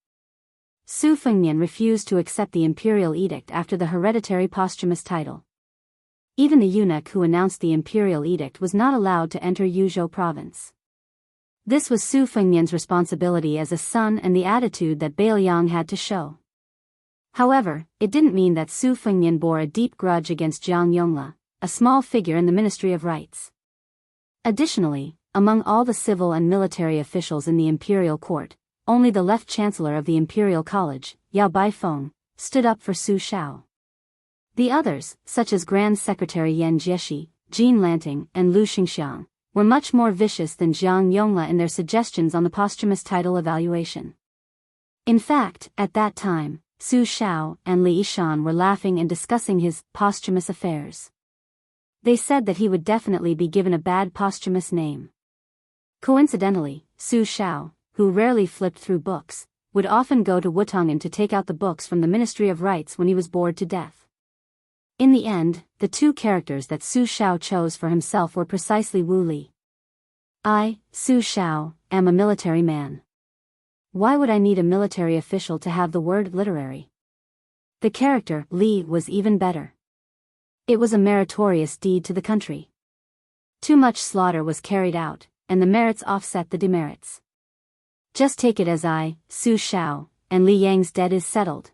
Su Fengnian refused to accept the imperial edict after the hereditary posthumous title. Even the eunuch who announced the imperial edict was not allowed to enter Yuzhou province. This was Su Fengnian's responsibility as a son and the attitude that Bailiang had to show. However, it didn't mean that Su Fengnian bore a deep grudge against Jiang Yongla, a small figure in the Ministry of Rites. Additionally, among all the civil and military officials in the imperial court, only the left chancellor of the imperial college, Yao Baifeng, stood up for Su Shao. The others, such as Grand Secretary Yan Jieshi, Jin Lanting, and Lu Xingxiang, were much more vicious than Jiang Yongla in their suggestions on the posthumous title evaluation. In fact, at that time, Su Shao and Li Yishan were laughing and discussing his posthumous affairs. They said that he would definitely be given a bad posthumous name. Coincidentally, Su Shao, who rarely flipped through books, would often go to Wutongan to take out the books from the Ministry of Rites when he was bored to death. In the end, the two characters that Su Shao chose for himself were precisely Wu Li. I, Su Shao, am a military man. Why would I need a military official to have the word literary? The character, Li, was even better. It was a meritorious deed to the country. Too much slaughter was carried out, and the merits offset the demerits. Just take it as I, Su Shao, and Li Yang's debt is settled.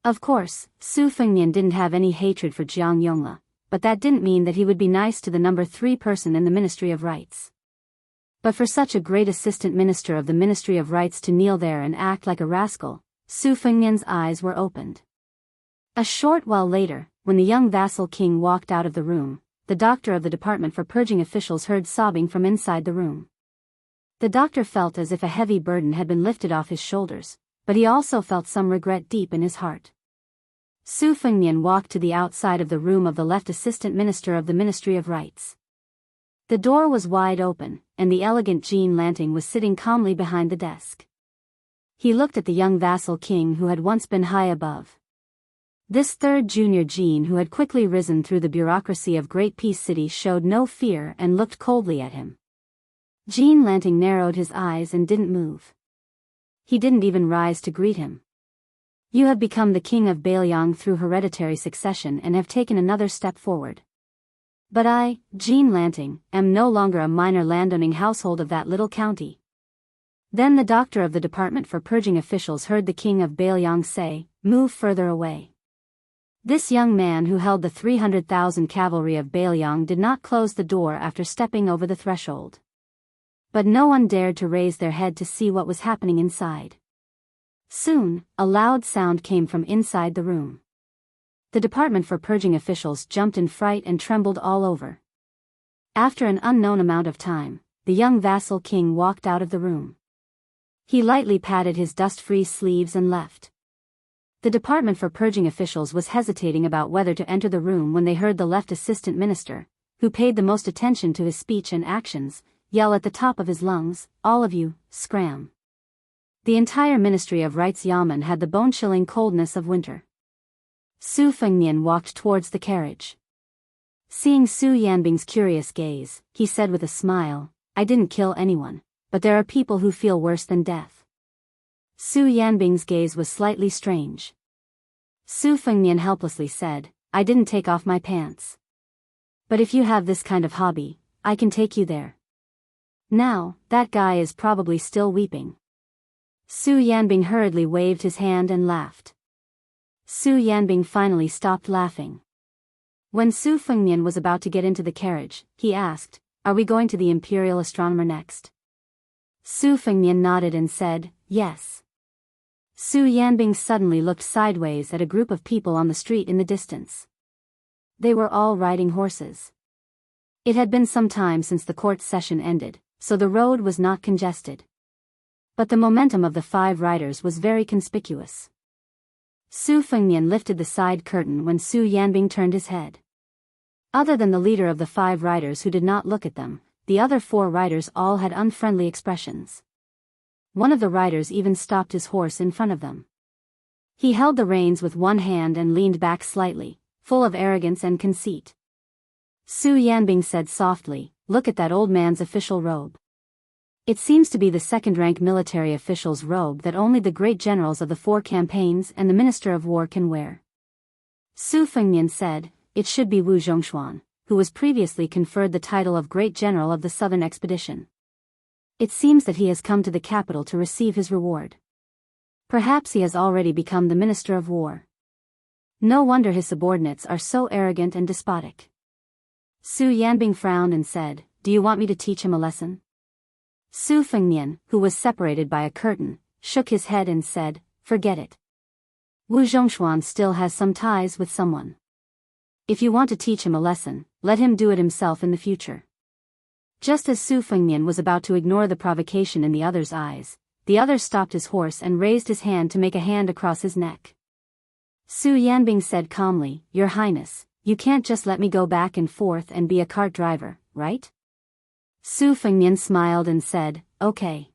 Of course, Su Fengnian didn't have any hatred for Jiang Yongla, but that didn't mean that he would be nice to the number 3 person in the Ministry of Rites. But for such a great assistant minister of the Ministry of Rites to kneel there and act like a rascal, Su Fengnian's eyes were opened. A short while later, when the young vassal king walked out of the room, the doctor of the department for purging officials heard sobbing from inside the room. The doctor felt as if a heavy burden had been lifted off his shoulders, but he also felt some regret deep in his heart. Su Fengnian walked to the outside of the room of the left assistant minister of the Ministry of Rites. The door was wide open, and the elegant Jin Lanting was sitting calmly behind the desk. He looked at the young vassal king who had once been high above. This third junior Jin who had quickly risen through the bureaucracy of Great Peace City showed no fear and looked coldly at him. Jin Lanting narrowed his eyes and didn't move. He didn't even rise to greet him. You have become the king of Bailiang through hereditary succession and have taken another step forward. But I, Jin Lanting, am no longer a minor landowning household of that little county. Then the doctor of the department for purging officials heard the king of Bailiang say, move further away. This young man who held the 300,000 cavalry of Bailiang did not close the door after stepping over the threshold. But no one dared to raise their head to see what was happening inside. Soon, a loud sound came from inside the room. The department for purging officials jumped in fright and trembled all over. After an unknown amount of time, the young vassal king walked out of the room. He lightly patted his dust-free sleeves and left. The department for purging officials was hesitating about whether to enter the room when they heard the left assistant minister, who paid the most attention to his speech and actions, yell at the top of his lungs, all of you, scram. The entire Ministry of Rites Yamen had the bone-chilling coldness of winter. Su Fengnian walked towards the carriage. Seeing Su Yanbing's curious gaze, he said with a smile, I didn't kill anyone, but there are people who feel worse than death. Su Yanbing's gaze was slightly strange. Su Fengnian helplessly said, I didn't take off my pants. But if you have this kind of hobby, I can take you there. Now, that guy is probably still weeping. Su Yanbing hurriedly waved his hand and laughed. Su Yanbing finally stopped laughing. When Su Fengnian was about to get into the carriage, he asked, "Are we going to the Imperial Astronomer next?" Su Fengnian nodded and said, "Yes." Su Yanbing suddenly looked sideways at a group of people on the street in the distance. They were all riding horses. It had been some time since the court session ended, so the road was not congested. But the momentum of the 5 riders was very conspicuous. Su Fengnian lifted the side curtain when Su Yanbing turned his head. Other than the leader of the 5 riders who did not look at them, the other 4 riders all had unfriendly expressions. One of the riders even stopped his horse in front of them. He held the reins with one hand and leaned back slightly, full of arrogance and conceit. Su Yanbing said softly, "Look at that old man's official robe. It seems to be the second-rank military official's robe that only the great generals of the 4 campaigns and the Minister of War can wear." Su Fengnian said, "It should be Wu Zhongshuan, who was previously conferred the title of Great General of the Southern Expedition. It seems that he has come to the capital to receive his reward. Perhaps he has already become the Minister of War. No wonder his subordinates are so arrogant and despotic." Su Yanbing frowned and said, "Do you want me to teach him a lesson?" Su Fengnian, who was separated by a curtain, shook his head and said, "Forget it. Wu Zhongshuan still has some ties with someone. If you want to teach him a lesson, let him do it himself in the future." Just as Su Fengnian was about to ignore the provocation in the other's eyes, the other stopped his horse and raised his hand to make a hand across his neck. Su Yanbing said calmly, "Your Highness, you can't just let me go back and forth and be a cart driver, right?" Su Fengnian smiled and said, "Okay.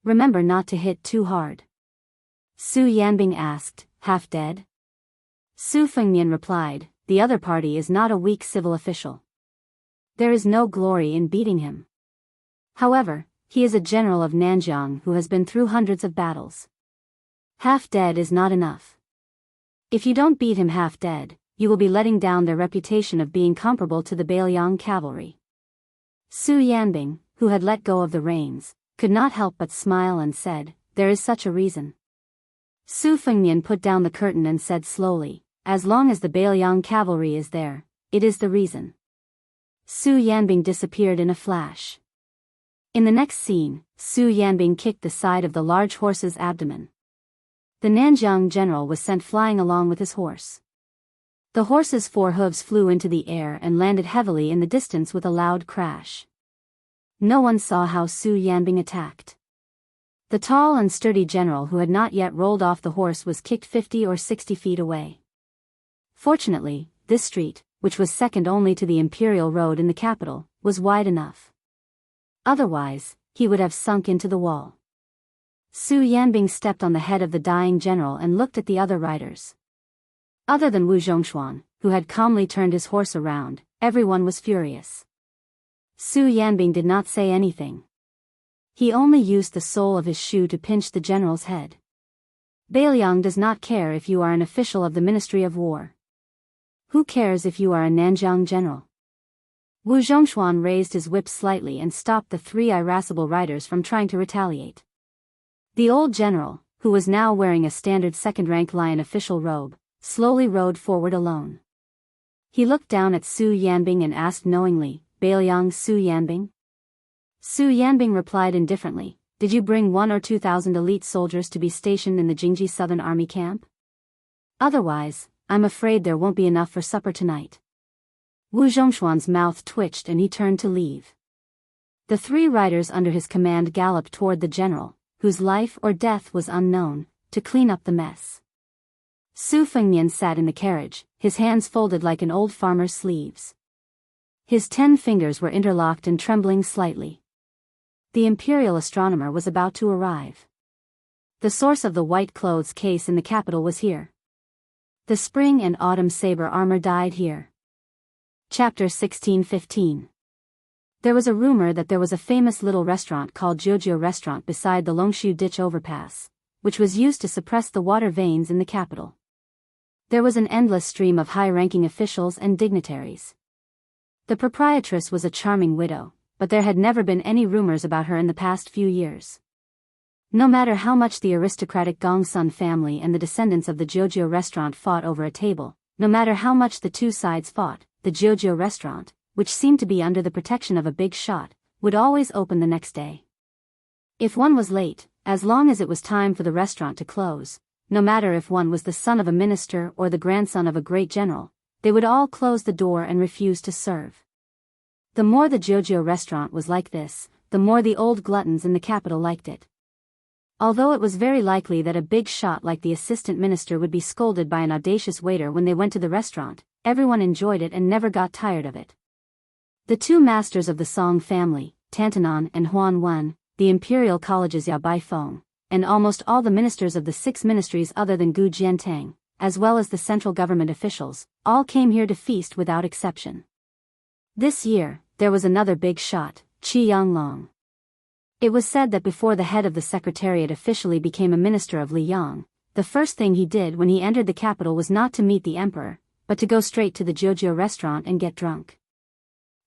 Remember not to hit too hard." Su Yanbing asked, "Half dead?" Su Fengnian replied, "The other party is not a weak civil official. There is no glory in beating him. However, he is a general of Nanjiang who has been through hundreds of battles. Half dead is not enough. If you don't beat him half dead, you will be letting down their reputation of being comparable to the Bailiang cavalry." Su Yanbing, who had let go of the reins, could not help but smile and said, "There is such a reason." Su Fengnian put down the curtain and said slowly, "As long as the Bailiang cavalry is there, it is the reason." Su Yanbing disappeared in a flash. In the next scene, Su Yanbing kicked the side of the large horse's abdomen. The Nanjiang general was sent flying along with his horse. The horse's 4 hooves flew into the air and landed heavily in the distance with a loud crash. No one saw how Su Yanbing attacked. The tall and sturdy general who had not yet rolled off the horse was kicked 50 or 60 feet away. Fortunately, this street, which was second only to the Imperial Road in the capital, was wide enough. Otherwise, he would have sunk into the wall. Su Yanbing stepped on the head of the dying general and looked at the other riders. Other than Wu Zhongshuan, who had calmly turned his horse around, everyone was furious. Su Yanbing did not say anything. He only used the sole of his shoe to pinch the general's head. Bailiang does not care if you are an official of the Ministry of War. Who cares if you are a Nanjiang general? Wu Zhongshuan raised his whip slightly and stopped the 3 irascible riders from trying to retaliate. The old general, who was now wearing a standard second-rank lion official robe, slowly rode forward alone. He looked down at Su Yanbing and asked knowingly, "Bailiang Su Yanbing?" Su Yanbing replied indifferently, "Did you bring 1 or 2,000 elite soldiers to be stationed in the Jingji Southern Army camp? Otherwise, I'm afraid there won't be enough for supper tonight." Wu Zhongshuan's mouth twitched and he turned to leave. The 3 riders under his command galloped toward the general, whose life or death was unknown, to clean up the mess. Su Fengnian sat in the carriage, his hands folded like an old farmer's sleeves. His 10 fingers were interlocked and trembling slightly. The Imperial Astronomer was about to arrive. The source of the white clothes case in the capital was here. The spring and autumn saber armor died here. Chapter 16:15. There was a rumor that there was a famous little restaurant called Jiujiu Restaurant beside the Longshu Ditch overpass, which was used to suppress the water veins in the capital. There was an endless stream of high-ranking officials and dignitaries. The proprietress was a charming widow, but there had never been any rumors about her in the past few years. No matter how much the aristocratic Gongsun family and the descendants of the Jiujiu restaurant fought over a table, no matter how much the two sides fought, the Jiujiu restaurant, which seemed to be under the protection of a big shot, would always open the next day. If one was late, as long as it was time for the restaurant to close, no matter if one was the son of a minister or the grandson of a great general, they would all close the door and refuse to serve. The more the Jiujiu restaurant was like this, the more the old gluttons in the capital liked it. Although it was very likely that a big shot like the assistant minister would be scolded by an audacious waiter when they went to the restaurant, everyone enjoyed it and never got tired of it. The two masters of the Song family, Tantanan and Huan Wen, the imperial colleges Yao Baifeng, and almost all the ministers of the 6 ministries other than Gu Jiantang, as well as the central government officials, all came here to feast without exception. This year, there was another big shot, Qi Yanglong. It was said that before the head of the secretariat officially became a minister of Liang, the first thing he did when he entered the capital was not to meet the emperor, but to go straight to the Jiujiu restaurant and get drunk.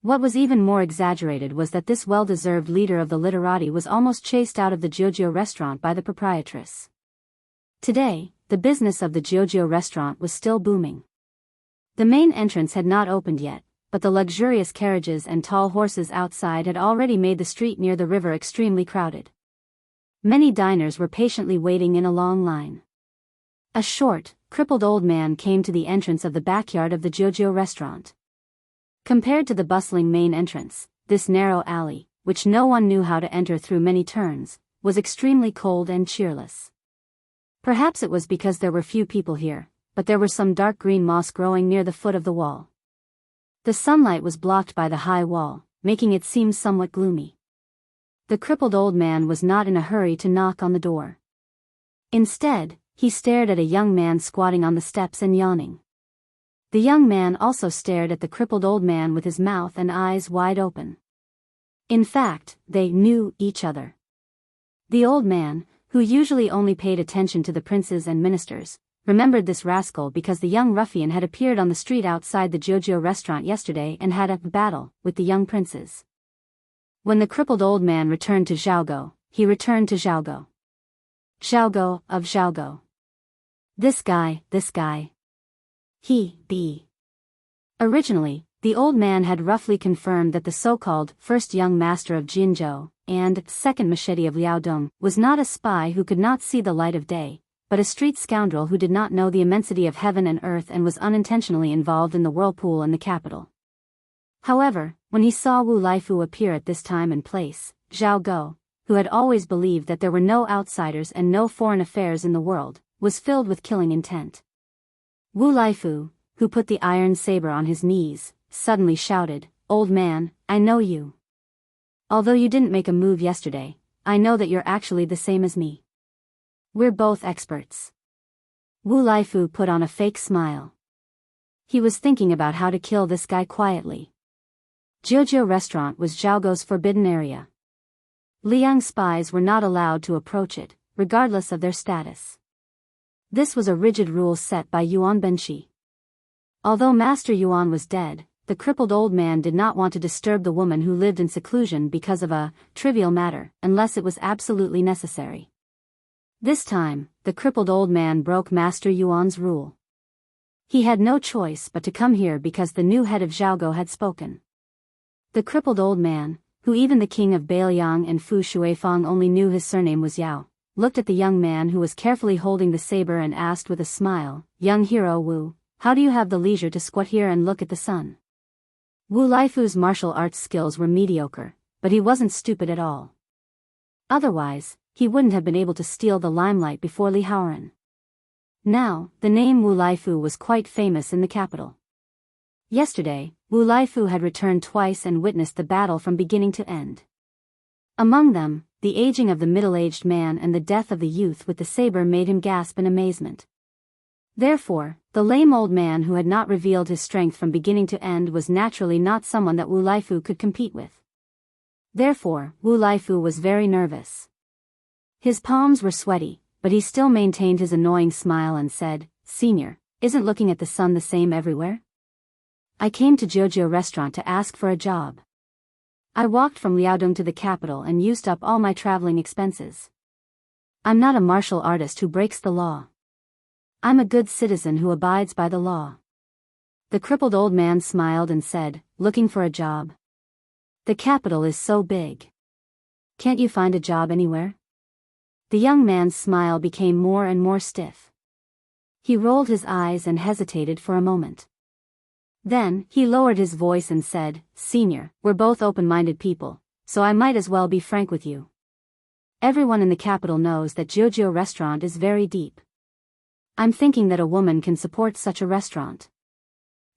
What was even more exaggerated was that this well-deserved leader of the literati was almost chased out of the Jiujiu restaurant by the proprietress. Today, the business of the Jiujiu restaurant was still booming. The main entrance had not opened yet, but the luxurious carriages and tall horses outside had already made the street near the river extremely crowded. Many diners were patiently waiting in a long line. A short, crippled old man came to the entrance of the backyard of the Jiujiu restaurant. Compared to the bustling main entrance, this narrow alley, which no one knew how to enter through many turns, was extremely cold and cheerless. Perhaps it was because there were few people here, but there were some dark green moss growing near the foot of the wall. The sunlight was blocked by the high wall, making it seem somewhat gloomy. The crippled old man was not in a hurry to knock on the door. Instead, he stared at a young man squatting on the steps and yawning. The young man also stared at the crippled old man with his mouth and eyes wide open. In fact, they knew each other. The old man, who usually only paid attention to the princes and ministers, remembered this rascal because the young ruffian had appeared on the street outside the Jiujiu restaurant yesterday and had a battle with the young princes. When the crippled old man returned to Jianghu, he returned to Jianghu. Jianghu of Jianghu. This guy. Originally, the old man had roughly confirmed that the so-called first young master of Jinzhou and second machete of Liaodong was not a spy who could not see the light of day, but a street scoundrel who did not know the immensity of heaven and earth and was unintentionally involved in the whirlpool in the capital. However, when he saw Wu Laifu appear at this time and place, Zhao Go, who had always believed that there were no outsiders and no foreign affairs in the world, was filled with killing intent. Wu Laifu, who put the iron saber on his knees, suddenly shouted, "Old man, I know you. Although you didn't make a move yesterday, I know that you're actually the same as me. We're both experts." Wu Laifu put on a fake smile. He was thinking about how to kill this guy quietly. Jiujiu restaurant was Zhaogo's forbidden area. Liang spies were not allowed to approach it, regardless of their status. This was a rigid rule set by Yuan Benshi. Although Master Yuan was dead, the crippled old man did not want to disturb the woman who lived in seclusion because of a trivial matter, unless it was absolutely necessary. This time, the crippled old man broke Master Yuan's rule. He had no choice but to come here because the new head of Jianghu had spoken. The crippled old man, who even the king of Bailiang and Fu Shuifang only knew his surname was Yao, looked at the young man who was carefully holding the saber and asked with a smile, "Young hero Wu, how do you have the leisure to squat here and look at the sun?" Wu Laifu's martial arts skills were mediocre, but he wasn't stupid at all. Otherwise, he wouldn't have been able to steal the limelight before Li Haoran. Now, the name Wu Laifu was quite famous in the capital. Yesterday, Wu Laifu had returned twice and witnessed the battle from beginning to end. Among them, the aging of the middle-aged man and the death of the youth with the saber made him gasp in amazement. Therefore, the lame old man who had not revealed his strength from beginning to end was naturally not someone that Wu Laifu could compete with. Therefore, Wu Laifu was very nervous. His palms were sweaty, but he still maintained his annoying smile and said, "Senior, isn't looking at the sun the same everywhere?" I came to Jianghu restaurant to ask for a job. I walked from Liaodong to the capital and used up all my traveling expenses. I'm not a martial artist who breaks the law. I'm a good citizen who abides by the law. The crippled old man smiled and said, looking for a job. The capital is so big. Can't you find a job anywhere? The young man's smile became more and more stiff. He rolled his eyes and hesitated for a moment. Then, he lowered his voice and said, Senior, we're both open-minded people, so I might as well be frank with you. Everyone in the capital knows that Jianghu restaurant is very deep. I'm thinking that a woman can support such a restaurant.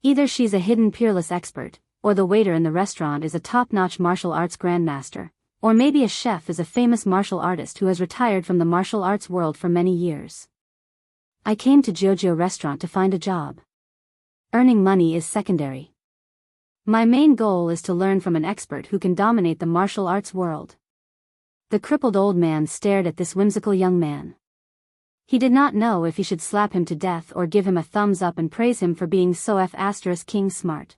Either she's a hidden peerless expert, or the waiter in the restaurant is a top-notch martial arts grandmaster, or maybe a chef is a famous martial artist who has retired from the martial arts world for many years. I came to Jianghu restaurant to find a job. Earning money is secondary. My main goal is to learn from an expert who can dominate the martial arts world. The crippled old man stared at this whimsical young man. He did not know if he should slap him to death or give him a thumbs up and praise him for being so king smart.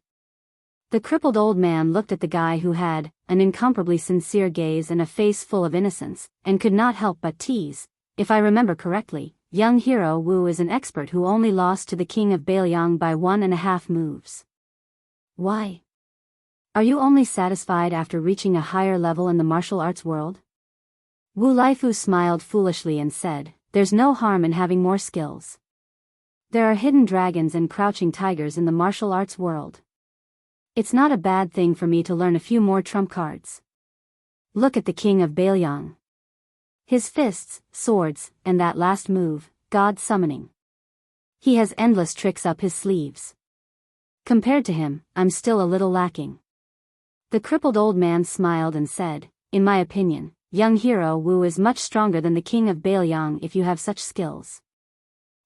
The crippled old man looked at the guy who had an incomparably sincere gaze and a face full of innocence, and could not help but tease. If I remember correctly, young hero Wu is an expert who only lost to the king of Bailiang by 1.5 moves. Why? Are you only satisfied after reaching a higher level in the martial arts world? Wu Laifu smiled foolishly and said, There's no harm in having more skills. There are hidden dragons and crouching tigers in the martial arts world. It's not a bad thing for me to learn a few more trump cards. Look at the king of Bailiang. His fists, swords, and that last move, God summoning. He has endless tricks up his sleeves. Compared to him, I'm still a little lacking. The crippled old man smiled and said, In my opinion, young hero Wu is much stronger than the king of Bailiang if you have such skills.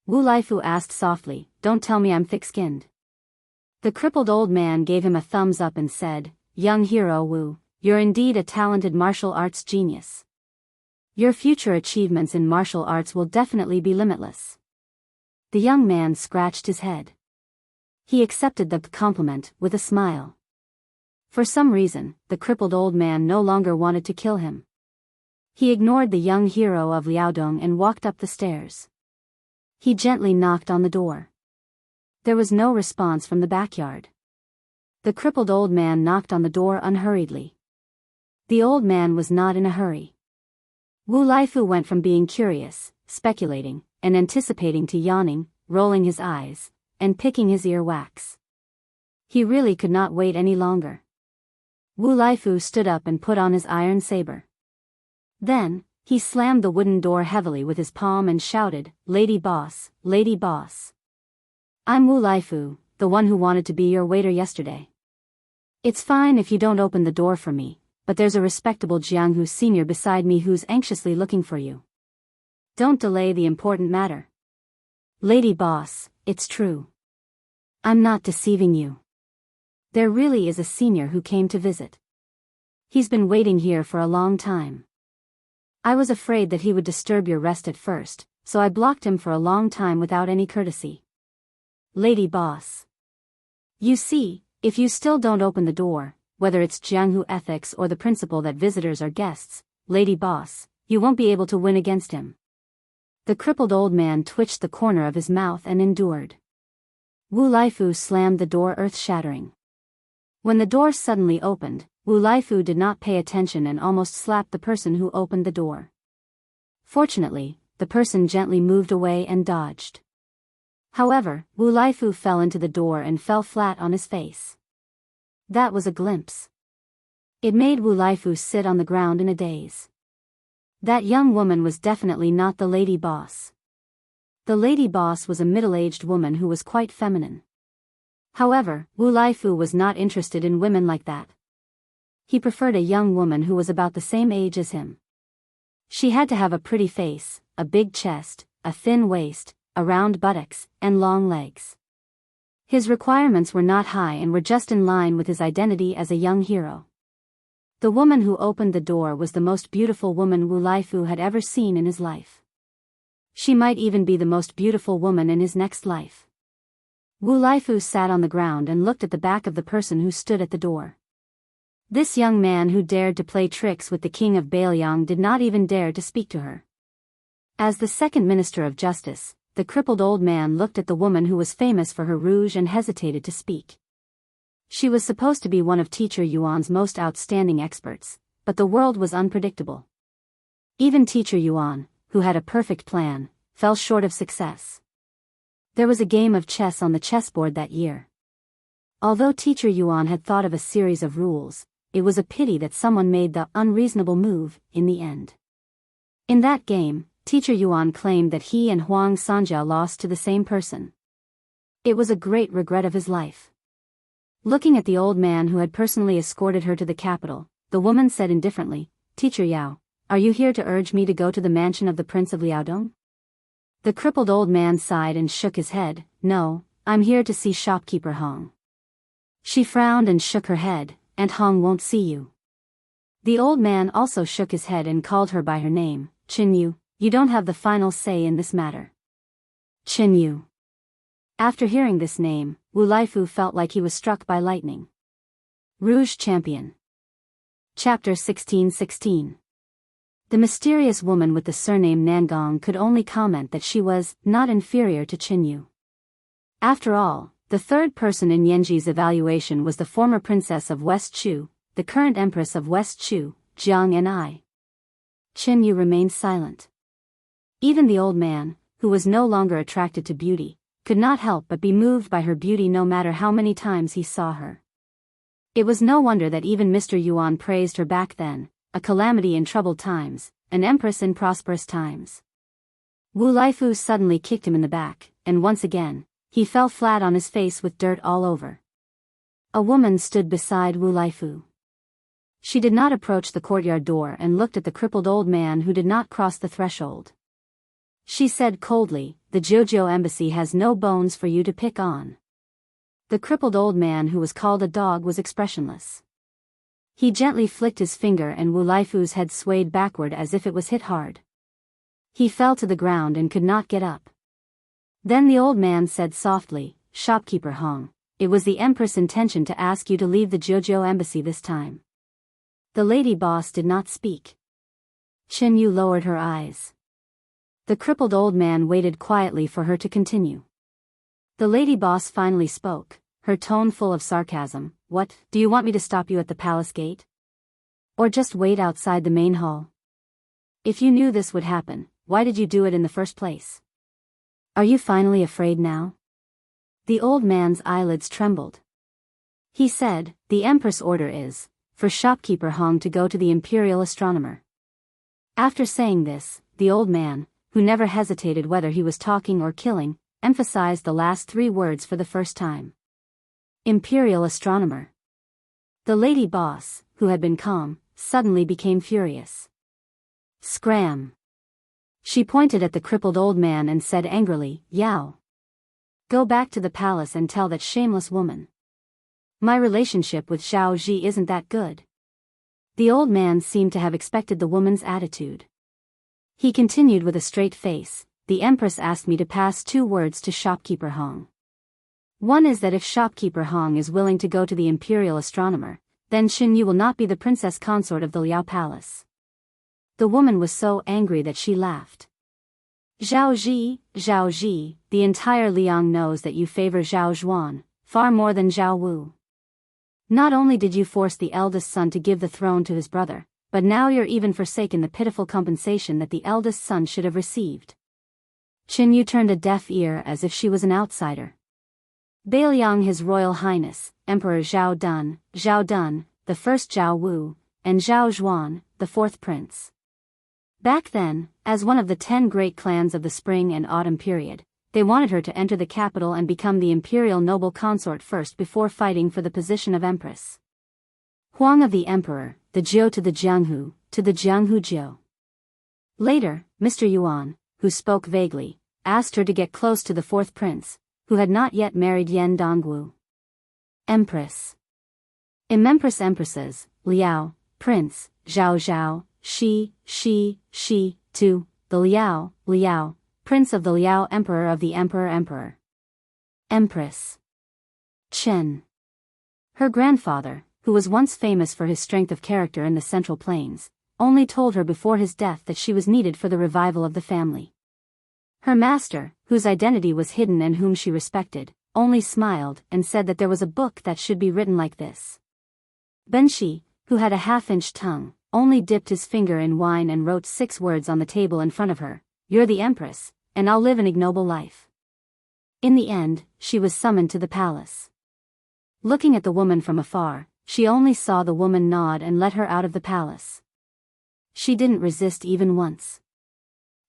Wu Laifu asked softly, Don't tell me I'm thick-skinned. The crippled old man gave him a thumbs up and said, Young hero Wu, you're indeed a talented martial arts genius. Your future achievements in martial arts will definitely be limitless. The young man scratched his head. He accepted the compliment with a smile. For some reason, the crippled old man no longer wanted to kill him. He ignored the young hero of Liaodong and walked up the stairs. He gently knocked on the door. There was no response from the backyard. The crippled old man knocked on the door unhurriedly. The old man was not in a hurry. Wu Laifu went from being curious, speculating, and anticipating to yawning, rolling his eyes, and picking his ear wax. He really could not wait any longer. Wu Laifu stood up and put on his iron saber. Then, he slammed the wooden door heavily with his palm and shouted, Lady boss, lady boss. I'm Wu Laifu, the one who wanted to be your waiter yesterday. It's fine if you don't open the door for me, but there's a respectable Jianghu senior beside me who's anxiously looking for you. Don't delay the important matter. Lady boss, it's true. I'm not deceiving you. There really is a senior who came to visit. He's been waiting here for a long time. I was afraid that he would disturb your rest at first, so I blocked him for a long time without any courtesy. Lady boss. You see, if you still don't open the door, whether it's Jianghu ethics or the principle that visitors are guests, lady boss, you won't be able to win against him. The crippled old man twitched the corner of his mouth and endured. Wu Laifu slammed the door earth-shattering. When the door suddenly opened, Wu Laifu did not pay attention and almost slapped the person who opened the door. Fortunately, the person gently moved away and dodged. However, Wu Laifu fell into the door and fell flat on his face. That was a glimpse. It made Wu Laifu sit on the ground in a daze. That young woman was definitely not the lady boss. The lady boss was a middle-aged woman who was quite feminine. However, Wu Laifu was not interested in women like that. He preferred a young woman who was about the same age as him. She had to have a pretty face, a big chest, a thin waist, a round buttocks, and long legs. His requirements were not high and were just in line with his identity as a young hero. The woman who opened the door was the most beautiful woman Wu Laifu had ever seen in his life. She might even be the most beautiful woman in his next life. Wu Laifu sat on the ground and looked at the back of the person who stood at the door. This young man who dared to play tricks with the king of Bailiang did not even dare to speak to her. As the second minister of justice, the crippled old man looked at the woman who was famous for her rouge and hesitated to speak. She was supposed to be one of Teacher Yuan's most outstanding experts, but the world was unpredictable. Even Teacher Yuan, who had a perfect plan, fell short of success. There was a game of chess on the chessboard that year. Although Teacher Yuan had thought of a series of rules, it was a pity that someone made the unreasonable move in the end. In that game, Teacher Yuan claimed that he and Huang Sanjia lost to the same person. It was a great regret of his life. Looking at the old man who had personally escorted her to the capital, the woman said indifferently, "Teacher Yao, are you here to urge me to go to the mansion of the Prince of Liaodong?" The crippled old man sighed and shook his head. "No, I'm here to see shopkeeper Hong." She frowned and shook her head, "And Hong won't see you." The old man also shook his head and called her by her name, "Qin Yu, you don't have the final say in this matter." Qin Yu. After hearing this name, Wu Laifu felt like he was struck by lightning. Rouge Champion. Chapter 16:16. The mysterious woman with the surname Nangong could only comment that she was not inferior to Qin Yu. After all, the third person in Yanji's evaluation was the former princess of West Chu, the current empress of West Chu, Jianghu. Qin Yu remained silent. Even the old man, who was no longer attracted to beauty, could not help but be moved by her beauty no matter how many times he saw her. It was no wonder that even Mr. Yuan praised her back then, a calamity in troubled times, an empress in prosperous times. Wu Laifu suddenly kicked him in the back, and once again, he fell flat on his face with dirt all over. A woman stood beside Wu Laifu. She did not approach the courtyard door and looked at the crippled old man who did not cross the threshold. She said coldly, "The Jianghu embassy has no bones for you to pick on." The crippled old man who was called a dog was expressionless. He gently flicked his finger and Wu Laifu's head swayed backward as if it was hit hard. He fell to the ground and could not get up. Then the old man said softly, "Shopkeeper Hong, it was the Empress' intention to ask you to leave the Jianghu embassy this time." The lady boss did not speak. Qin Yu lowered her eyes. The crippled old man waited quietly for her to continue. The lady boss finally spoke, her tone full of sarcasm. "What, do you want me to stop you at the palace gate? Or just wait outside the main hall? If you knew this would happen, why did you do it in the first place? Are you finally afraid now?" The old man's eyelids trembled. He said, "The Empress' order is for shopkeeper Hong to go to the imperial astronomer." After saying this, the old man, who never hesitated whether he was talking or killing, emphasized the last three words for the first time. Imperial astronomer. The lady boss, who had been calm, suddenly became furious. Scram. She pointed at the crippled old man and said angrily, "Yao. Go back to the palace and tell that shameless woman. My relationship with Zhao Ji isn't that good." The old man seemed to have expected the woman's attitude. He continued with a straight face, "The Empress asked me to pass two words to shopkeeper Hong. One is that if shopkeeper Hong is willing to go to the imperial astronomer, then Qin Yu will not be the princess consort of the Liao Palace." The woman was so angry that she laughed. Zhao Ji, the entire Liang knows that you favor Zhao Zhuan, far more than Zhao Wu. Not only did you force the eldest son to give the throne to his brother, but now you're even forsaken the pitiful compensation that the eldest son should have received. Qin Yu turned a deaf ear as if she was an outsider. Bailiang His Royal Highness, Emperor Zhao Dun, the first Zhao Wu, and Zhao Zhuan, the fourth prince. Back then, as one of the 10 great clans of the spring and autumn period, they wanted her to enter the capital and become the imperial noble consort first before fighting for the position of empress. Huang of the emperor, the Jiu to the Jianghu Jiu. Later, Mr. Yuan, who spoke vaguely, asked her to get close to the fourth prince, who had not yet married Yan Dongwu. Empress. Empresses, Liao, Prince, Zhao, Shi, 2, the Liao, Prince of the Liao Emperor of the Emperor. Empress Chen. Her grandfather, who was once famous for his strength of character in the Central Plains, only told her before his death that she was needed for the revival of the family. Her master, whose identity was hidden and whom she respected, only smiled and said that there was a book that should be written like this. Benshi, who had a half-inch tongue, only dipped his finger in wine and wrote 6 words on the table in front of her: "You're the empress, and I'll live an ignoble life." In the end, she was summoned to the palace. Looking at the woman from afar, she only saw the woman nod and let her out of the palace. She didn't resist even once.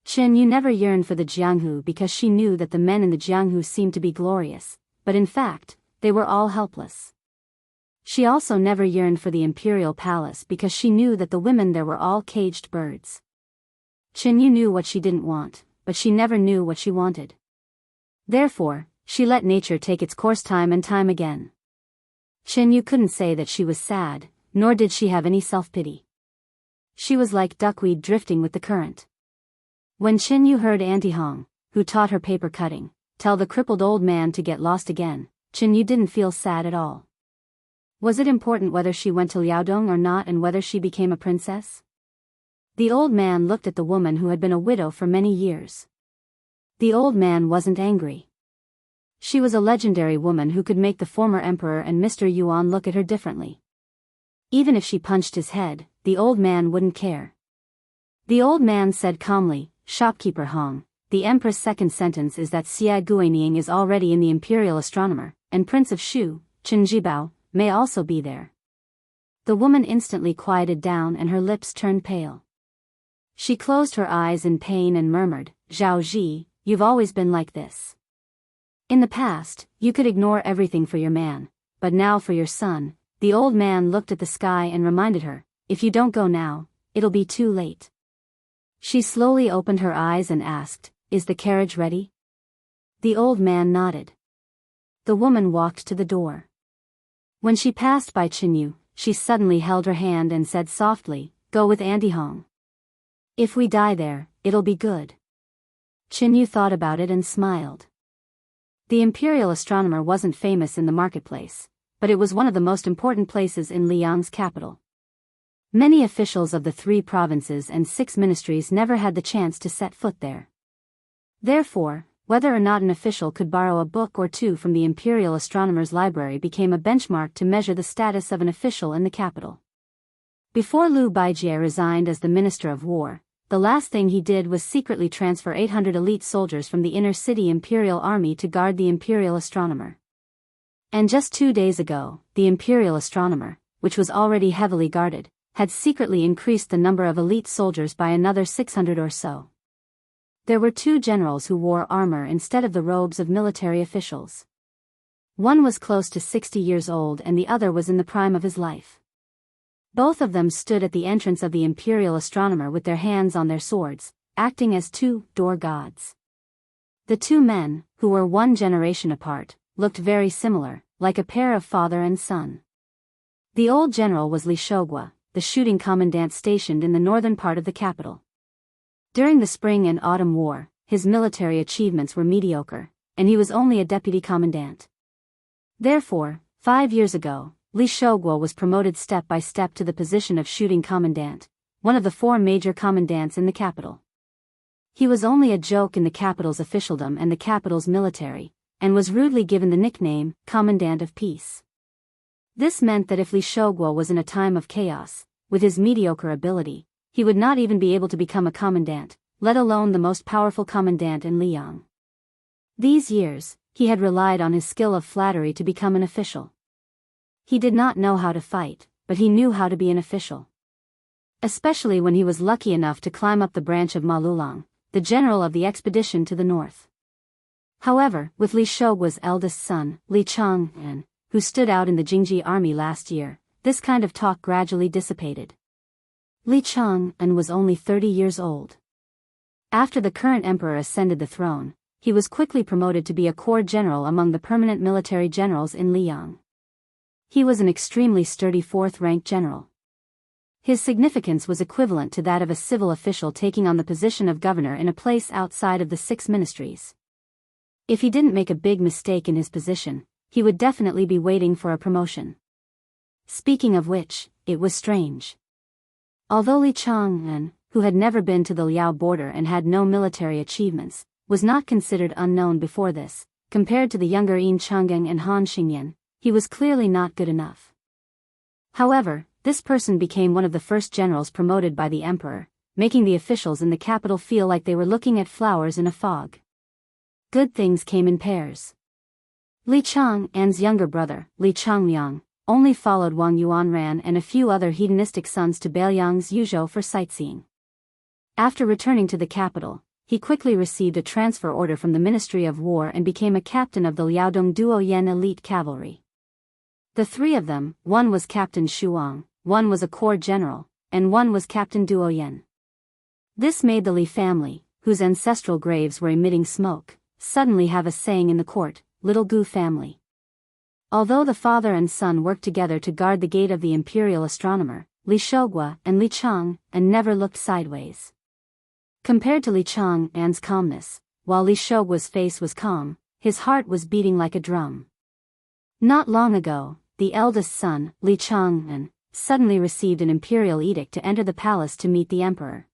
Chen Yu never yearned for the Jianghu because she knew that the men in the Jianghu seemed to be glorious, but in fact, they were all helpless. She also never yearned for the imperial palace because she knew that the women there were all caged birds. Chen Yu knew what she didn't want, but she never knew what she wanted. Therefore, she let nature take its course time and time again. Chen Yu couldn't say that she was sad, nor did she have any self-pity. She was like duckweed drifting with the current. When Chen Yu heard Auntie Hong, who taught her paper cutting, tell the crippled old man to get lost again, Chen Yu didn't feel sad at all. Was it important whether she went to Liaodong or not and whether she became a princess? The old man looked at the woman who had been a widow for many years. The old man wasn't angry. She was a legendary woman who could make the former emperor and Mr. Yuan look at her differently. Even if she punched his head, the old man wouldn't care. The old man said calmly, "Shopkeeper Hong, the empress' second sentence is that Xia Guining is already in the imperial astronomer, and Prince of Shu, Chen Jibao, may also be there." The woman instantly quieted down and her lips turned pale. She closed her eyes in pain and murmured, "Zhao Ji, you've always been like this. In the past, you could ignore everything for your man, but now for your son." The old man looked at the sky and reminded her, "If you don't go now, it'll be too late." She slowly opened her eyes and asked, "Is the carriage ready?" The old man nodded. The woman walked to the door. When she passed by Chen Yu, she suddenly held her hand and said softly, "Go with Auntie Hong. If we die there, it'll be good." Chen Yu thought about it and smiled. The imperial astronomer wasn't famous in the marketplace, but it was one of the most important places in Liang's capital. Many officials of the 3 provinces and 6 ministries never had the chance to set foot there. Therefore, whether or not an official could borrow a book or 2 from the imperial astronomer's library became a benchmark to measure the status of an official in the capital. Before Liu Baijie resigned as the Minister of War, the last thing he did was secretly transfer 800 elite soldiers from the inner-city imperial army to guard the imperial astronomer. And just 2 days ago, the imperial astronomer, which was already heavily guarded, had secretly increased the number of elite soldiers by another 600 or so. There were 2 generals who wore armor instead of the robes of military officials. One was close to 60 years old and the other was in the prime of his life. Both of them stood at the entrance of the imperial astronomer with their hands on their swords, acting as 2 door gods. The 2 men, who were 1 generation apart, looked very similar, like a pair of father and son. The old general was Li Shogua, the shooting commandant stationed in the northern part of the capital. During the Spring and Autumn War, his military achievements were mediocre, and he was only a deputy commandant. Therefore, 5 years ago, Li Shogua was promoted step by step to the position of shooting commandant, one of the 4 major commandants in the capital. He was only a joke in the capital's officialdom and the capital's military, and was rudely given the nickname, Commandant of Peace. This meant that if Li Shogua was in a time of chaos, with his mediocre ability, he would not even be able to become a commandant, let alone the most powerful commandant in Liang. These years, he had relied on his skill of flattery to become an official. He did not know how to fight, but he knew how to be an official. Especially when he was lucky enough to climb up the branch of Ma Lulang, the general of the expedition to the north. However, with Li Shogua's eldest son, Li Chang'an, who stood out in the Jingji army last year, this kind of talk gradually dissipated. Li Chang'an was only 30 years old. After the current emperor ascended the throne, he was quickly promoted to be a corps general among the permanent military generals in Liang. He was an extremely sturdy 4th-rank general. His significance was equivalent to that of a civil official taking on the position of governor in a place outside of the 6 ministries. If he didn't make a big mistake in his position, he would definitely be waiting for a promotion. Speaking of which, it was strange. Although Li Chang'an, who had never been to the Liao border and had no military achievements, was not considered unknown before this, compared to the younger Yin Chang'an and Han Xingyan, he was clearly not good enough. However, this person became one of the first generals promoted by the emperor, making the officials in the capital feel like they were looking at flowers in a fog. Good things came in pairs. Li Chang'an's younger brother, Li Changliang, only followed Wang Yuanran and a few other hedonistic sons to Beiliang's Yuzhou for sightseeing. After returning to the capital, he quickly received a transfer order from the Ministry of War and became a captain of the Liaodong Duoyen elite cavalry. The three of them, one was Captain Shuang, one was a corps general, and one was Captain Duoyen. This made the Li family, whose ancestral graves were emitting smoke, suddenly have a saying in the court, Little Gu family. Although the father and son worked together to guard the gate of the imperial astronomer, Li Shogua and Li Chang'an never looked sideways. Compared to Li Chang'an's calmness, while Li Shogua's face was calm, his heart was beating like a drum. Not long ago, the eldest son, Li Chang'an, suddenly received an imperial edict to enter the palace to meet the emperor.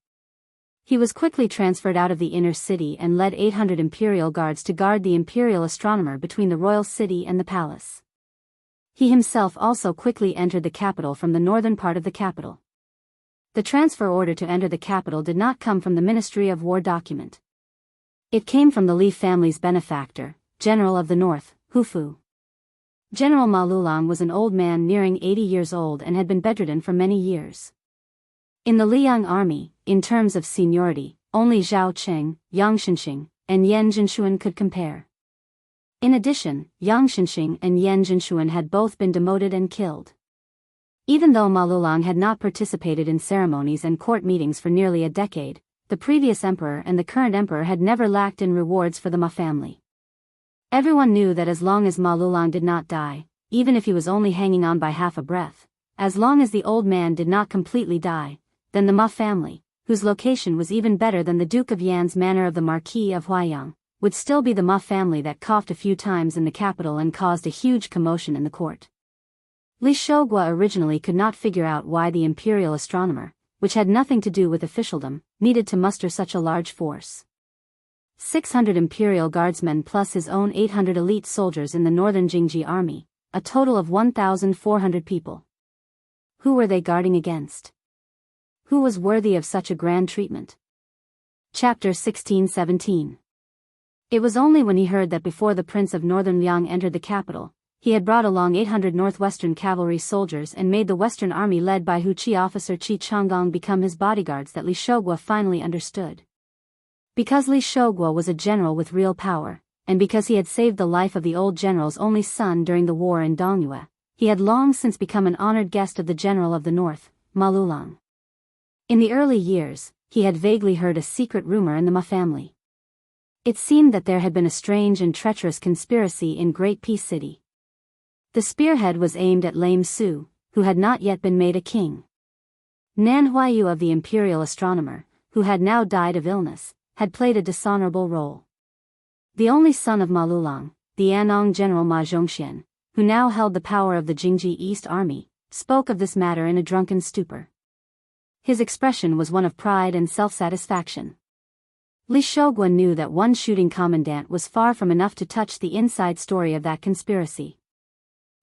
He was quickly transferred out of the inner city and led 800 imperial guards to guard the imperial astronomer between the royal city and the palace. He himself also quickly entered the capital from the northern part of the capital. The transfer order to enter the capital did not come from the Ministry of War document. It came from the Li family's benefactor, General of the North, Hufu. General Ma Lulang was an old man nearing 80 years old and had been bedridden for many years. In the Liang army, in terms of seniority, only Zhao Cheng, Yang Shenxing, and Yan Zhenshuan could compare. In addition, Yang Shenxing and Yan Zhenshuan had both been demoted and killed. Even though Ma Lulang had not participated in ceremonies and court meetings for nearly a decade, the previous emperor and the current emperor had never lacked in rewards for the Ma family. Everyone knew that as long as Ma Lulang did not die, even if he was only hanging on by half a breath, as long as the old man did not completely die, then the Ma family, whose location was even better than the Duke of Yan's manor of the Marquis of Huaiyang, would still be the Ma family that coughed a few times in the capital and caused a huge commotion in the court. Li Shogua originally could not figure out why the imperial astronomer, which had nothing to do with officialdom, needed to muster such a large force. 600 imperial guardsmen plus his own 800 elite soldiers in the northern Jingji army, a total of 1,400 people. Who were they guarding against? Who was worthy of such a grand treatment? Chapter 16-17. It was only when he heard that before the Prince of Northern Liang entered the capital, he had brought along 800 northwestern cavalry soldiers and made the western army led by Huqi officer Qi Changgong become his bodyguards that Li Shogua finally understood. Because Li Shogua was a general with real power, and because he had saved the life of the old general's only son during the war in Dongyue, he had long since become an honored guest of the general of the north, Ma Lulang. In the early years, he had vaguely heard a secret rumor in the Ma family. It seemed that there had been a strange and treacherous conspiracy in Great Peace City. The spearhead was aimed at Lame Su, who had not yet been made a king. Nan Huayu of the imperial astronomer, who had now died of illness, had played a dishonorable role. The only son of Ma Lulang, the Anong general Ma Zhongxian, who now held the power of the Jingji East Army, spoke of this matter in a drunken stupor. His expression was one of pride and self-satisfaction. Li Shogua knew that one shooting commandant was far from enough to touch the inside story of that conspiracy.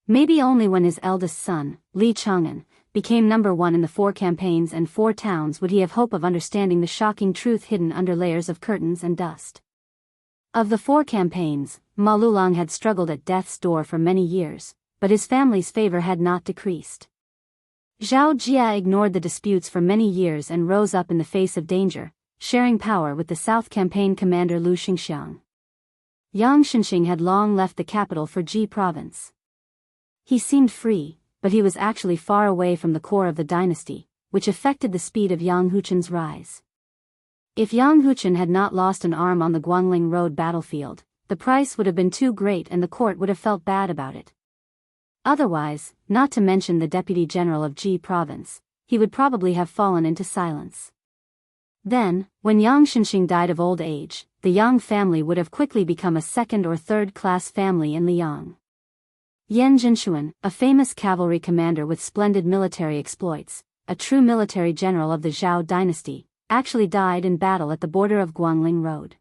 Maybe only when his eldest son, Li Chang'an, became number one in the 4 campaigns and 4 towns would he have hope of understanding the shocking truth hidden under layers of curtains and dust. Of the 4 campaigns, Ma Lulang had struggled at death's door for many years, but his family's favor had not decreased. Zhao Jia ignored the disputes for many years and rose up in the face of danger, sharing power with the South Campaign commander Lu Xingxiang. Yang Shenxing had long left the capital for Ji province. He seemed free, but he was actually far away from the core of the dynasty, which affected the speed of Yang Huchen's rise. If Yang Huchen had not lost an arm on the Guangling Road battlefield, the price would have been too great and the court would have felt bad about it. Otherwise, not to mention the deputy general of Ji province, he would probably have fallen into silence. Then, when Yang Shenxing died of old age, the Yang family would have quickly become a second or third-class family in Liang. Yan Jinshuan, a famous cavalry commander with splendid military exploits, a true military general of the Zhao dynasty, actually died in battle at the border of Guangling Road.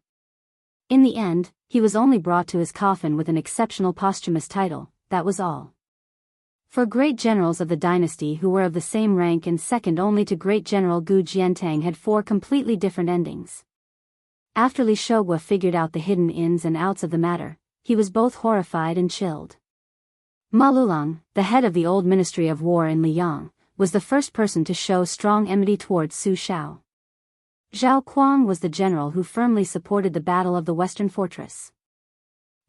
In the end, he was only brought to his coffin with an exceptional posthumous title, that was all. For great generals of the dynasty who were of the same rank and second only to great general Gu Jiantang had 4 completely different endings. After Li Shogua figured out the hidden ins and outs of the matter, he was both horrified and chilled. Ma Lulang, the head of the old Ministry of War in Liang, was the first person to show strong enmity towards Su Shao. Zhao Kuang was the general who firmly supported the Battle of the Western Fortress.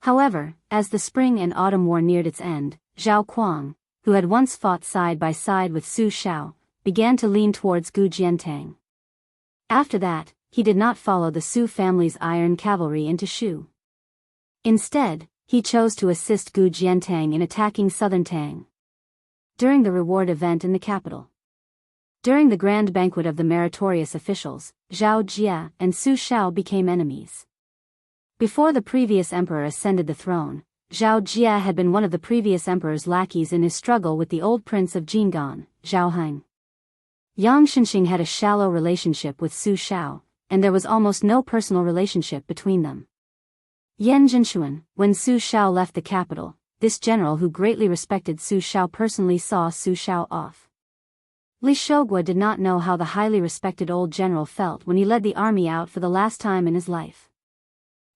However, as the spring and autumn war neared its end, Zhao Kuang, who had once fought side by side with Su Shao, began to lean towards Gu Jiantang. After that, he did not follow the Su family's iron cavalry into Shu. Instead, he chose to assist Gu Jiantang in attacking southern Tang. During the reward event in the capital. During the grand banquet of the meritorious officials, Zhao Jia and Su Shao became enemies. Before the previous emperor ascended the throne, Zhao Jia had been one of the previous emperor's lackeys in his struggle with the old prince of Jinggan, Zhao Heng. Yang Shenxing had a shallow relationship with Su Shao, and there was almost no personal relationship between them. Yan Jinshuan, when Su Shao left the capital, this general who greatly respected Su Shao personally saw Su Shao off. Li Shogua did not know how the highly respected old general felt when he led the army out for the last time in his life.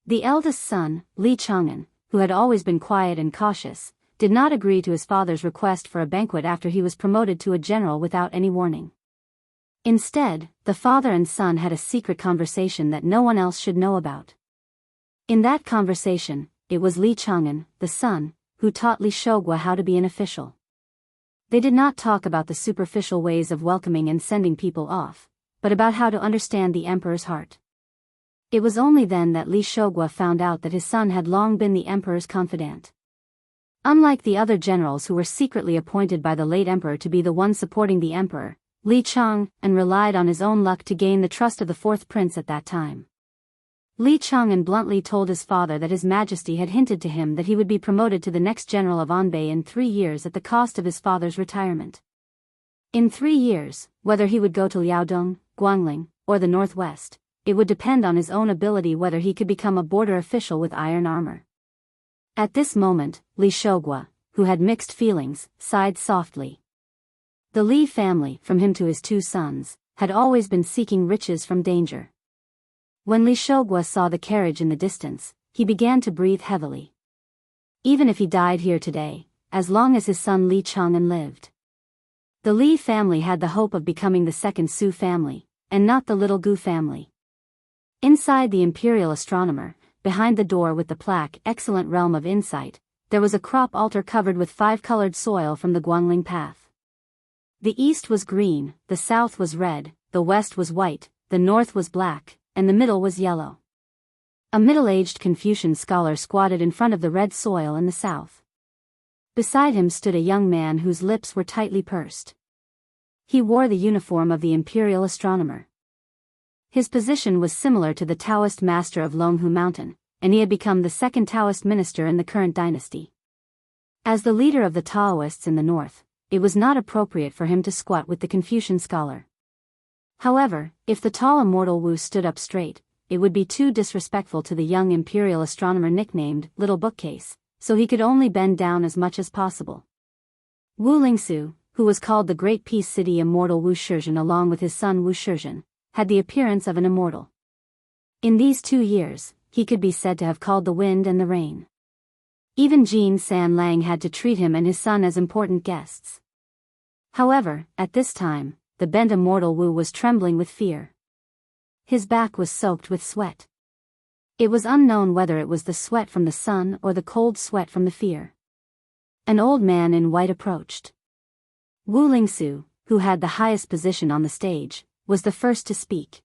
The eldest son, Li Chang'an, who had always been quiet and cautious, did not agree to his father's request for a banquet after he was promoted to a general without any warning. Instead, the father and son had a secret conversation that no one else should know about. In that conversation, it was Li Chang'an, the son, who taught Li Shogua how to be an official. They did not talk about the superficial ways of welcoming and sending people off, but about how to understand the emperor's heart. It was only then that Li Shogua found out that his son had long been the emperor's confidant. Unlike the other generals who were secretly appointed by the late emperor to be the one supporting the emperor, Li Chang'an relied on his own luck to gain the trust of the fourth prince at that time. Li Chang'an bluntly told his father that His Majesty had hinted to him that he would be promoted to the next general of Anbei in 3 years at the cost of his father's retirement. In 3 years, whether he would go to Liaodong, Guangling, or the northwest, it would depend on his own ability whether he could become a border official with iron armor. At this moment, Li Shogua, who had mixed feelings, sighed softly. The Li family, from him to his 2 sons, had always been seeking riches from danger. When Li Shogua saw the carriage in the distance, he began to breathe heavily. Even if he died here today, as long as his son Li Chang'an lived. The Li family had the hope of becoming the second Su family, and not the little Gu family. Inside the imperial astronomer, behind the door with the plaque Excellent Realm of Insight, there was a crop altar covered with 5-colored soil from the Guangling path. The east was green, the south was red, the west was white, the north was black, and the middle was yellow. A middle-aged Confucian scholar squatted in front of the red soil in the south. Beside him stood a young man whose lips were tightly pursed. He wore the uniform of the imperial astronomer. His position was similar to the Taoist master of Longhu Mountain, and he had become the second Taoist minister in the current dynasty. As the leader of the Taoists in the north, it was not appropriate for him to squat with the Confucian scholar. However, if the tall immortal Wu stood up straight, it would be too disrespectful to the young imperial astronomer nicknamed Little Bookcase, so he could only bend down as much as possible. Wu Lingsu, who was called the Great Peace City Immortal Wu Shizhen along with his son Wu Shizhen, had the appearance of an immortal. In these 2 years, he could be said to have called the wind and the rain. Even Jin San Lang had to treat him and his son as important guests. However, at this time, the bent immortal Wu was trembling with fear. His back was soaked with sweat. It was unknown whether it was the sweat from the sun or the cold sweat from the fear. An old man in white approached. Wu Lingsu, who had the highest position on the stage, was the first to speak.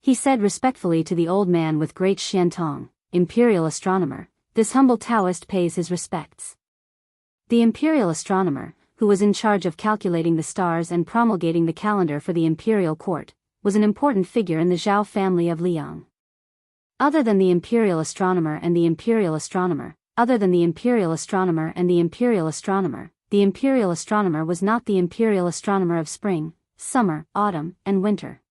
He said respectfully to the old man with great Xiantong, imperial astronomer, "This humble Taoist pays his respects." The imperial astronomer, who was in charge of calculating the stars and promulgating the calendar for the imperial court, was an important figure in the Zhao family of Liang. Other than the imperial astronomer and the imperial astronomer, other than the imperial astronomer and the imperial astronomer was not the imperial astronomer of spring, summer, autumn, and winter.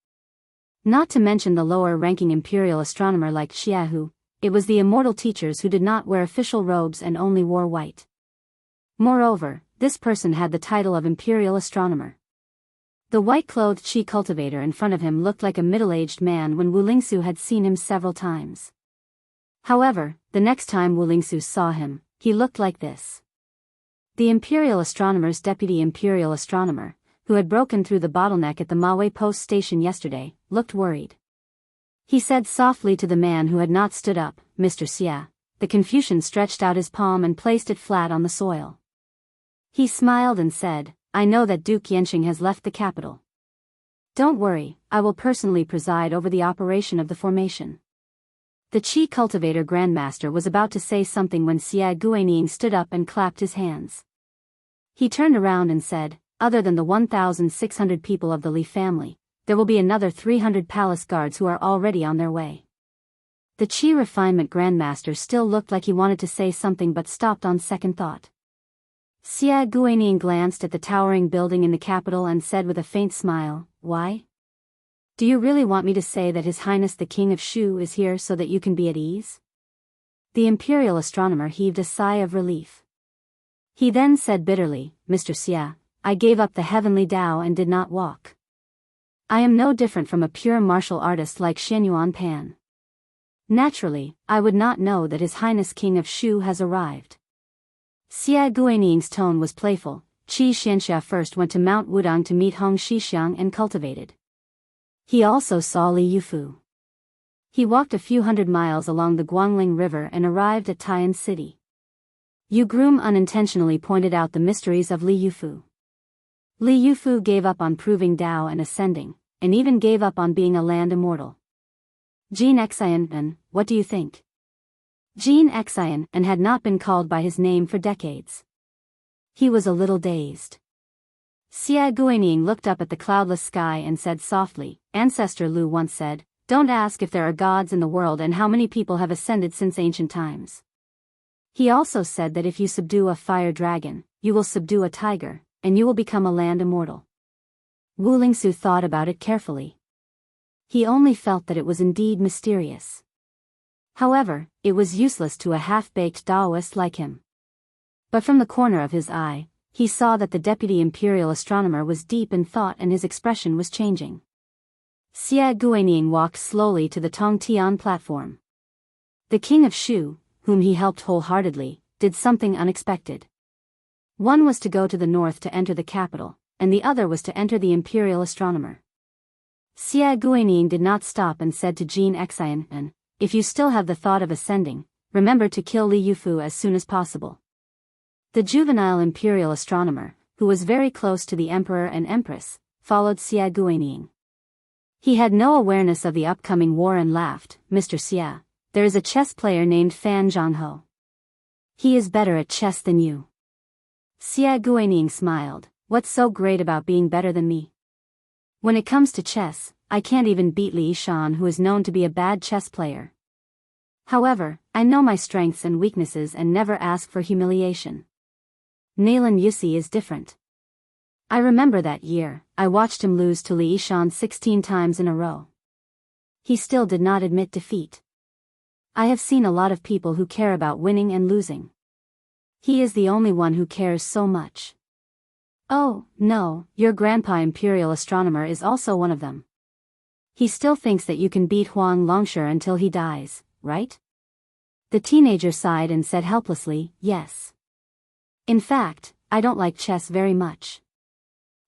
Not to mention the lower-ranking imperial astronomer like Jianghu, it was the immortal teachers who did not wear official robes and only wore white. Moreover, this person had the title of imperial astronomer. The white-clothed Qi cultivator in front of him looked like a middle-aged man when Wu Lingsu had seen him several times. However, the next time Wu Lingsu saw him, he looked like this. The imperial astronomer's deputy imperial astronomer, who had broken through the bottleneck at the Maui Post station yesterday, looked worried. He said softly to the man who had not stood up, "Mr. Xia." The Confucian stretched out his palm and placed it flat on the soil. He smiled and said, "I know that Duke Yanqing has left the capital. Don't worry, I will personally preside over the operation of the formation." The Qi cultivator grandmaster was about to say something when Xia Guining stood up and clapped his hands. He turned around and said, "Other than the 1,600 people of the Li family, there will be another 300 palace guards who are already on their way." The Qi refinement grandmaster still looked like he wanted to say something but stopped on second thought. Xia Guining glanced at the towering building in the capital and said with a faint smile, "Why? Do you really want me to say that His Highness the King of Shu is here so that you can be at ease?" The imperial astronomer heaved a sigh of relief. He then said bitterly, "Mr. Xia, I gave up the heavenly Tao and did not walk. I am no different from a pure martial artist like Xianyuan Pan. Naturally, I would not know that His Highness King of Shu has arrived." Xia Guining's tone was playful. Wuxia Xianxia first went to Mount Wudang to meet Hong Xixiang and cultivated. He also saw Li Yufu. He walked a few hundred miles along the Guangling River and arrived at Taiyan City. Yu Groom unintentionally pointed out the mysteries of Li Yufu. Li Yufu gave up on proving Tao and ascending, and even gave up on being a land immortal. Jin Xian, what do you think? Jin Xian had not been called by his name for decades. He was a little dazed. Xia Guining looked up at the cloudless sky and said softly, "Ancestor Lu once said, don't ask if there are gods in the world and how many people have ascended since ancient times. He also said that if you subdue a fire dragon, you will subdue a tiger, and you will become a land immortal." Wu Lingsu thought about it carefully. He only felt that it was indeed mysterious. However, it was useless to a half-baked Daoist like him. But from the corner of his eye, he saw that the deputy imperial astronomer was deep in thought and his expression was changing. Xia Guining walked slowly to the Tongtian platform. The king of Shu, whom he helped wholeheartedly, did something unexpected. One was to go to the north to enter the capital, and the other was to enter the imperial astronomer. Xia Guining did not stop and said to Jin Xian, "If you still have the thought of ascending, remember to kill Li Yufu as soon as possible." The juvenile imperial astronomer, who was very close to the emperor and empress, followed Xia Guining. He had no awareness of the upcoming war and laughed, "Mr. Xia, there is a chess player named Fan Zhangho. He is better at chess than you." Xia Guining smiled, "What's so great about being better than me? When it comes to chess, I can't even beat Li Yishan, who is known to be a bad chess player. However, I know my strengths and weaknesses and never ask for humiliation. Nalan Yusi is different. I remember that year, I watched him lose to Li Yishan 16 times in a row. He still did not admit defeat. I have seen a lot of people who care about winning and losing. He is the only one who cares so much. Oh, no, your grandpa imperial astronomer is also one of them. He still thinks that you can beat Huang Longsher until he dies, right?" The teenager sighed and said helplessly, "Yes. In fact, I don't like chess very much.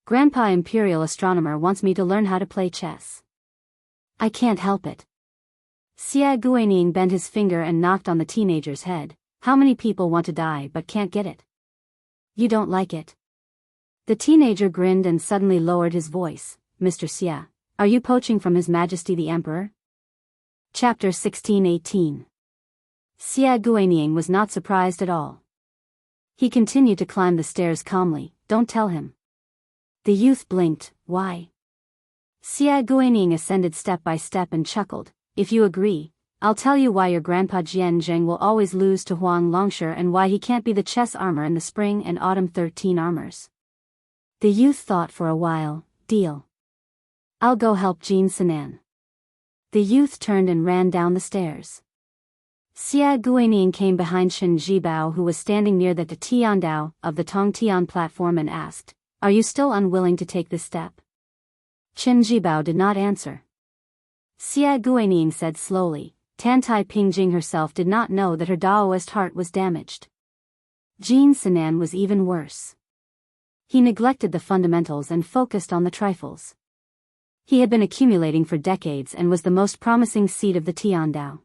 Grandpa imperial astronomer wants me to learn how to play chess. I can't help it." Xia Guining bent his finger and knocked on the teenager's head. "How many people want to die but can't get it? You don't like it?" The teenager grinned and suddenly lowered his voice. "Mr. Xia, are you poaching from His Majesty the Emperor?" Chapter 16-18. Xia Guining was not surprised at all. He continued to climb the stairs calmly. "Don't tell him." The youth blinked. "Why?" Xia Guining ascended step by step and chuckled. "If you agree, I'll tell you why your grandpa Jian Zheng will always lose to Huang Longsher and why he can't be the chess armor in the spring and autumn 13 armors. The youth thought for a while. Deal. I'll go help Jin Sinan. The youth turned and ran down the stairs. Xia Guining came behind Shen Jibao, who was standing near the Tiandao of the Tongtian platform, and asked, "Are you still unwilling to take this step?" Chen Jibao did not answer. Xia Guining said slowly, Tantai Pingjing herself did not know that her Daoist heart was damaged. Jin Sinan was even worse. He neglected the fundamentals and focused on the trifles. He had been accumulating for decades and was the most promising seed of the Tiandao.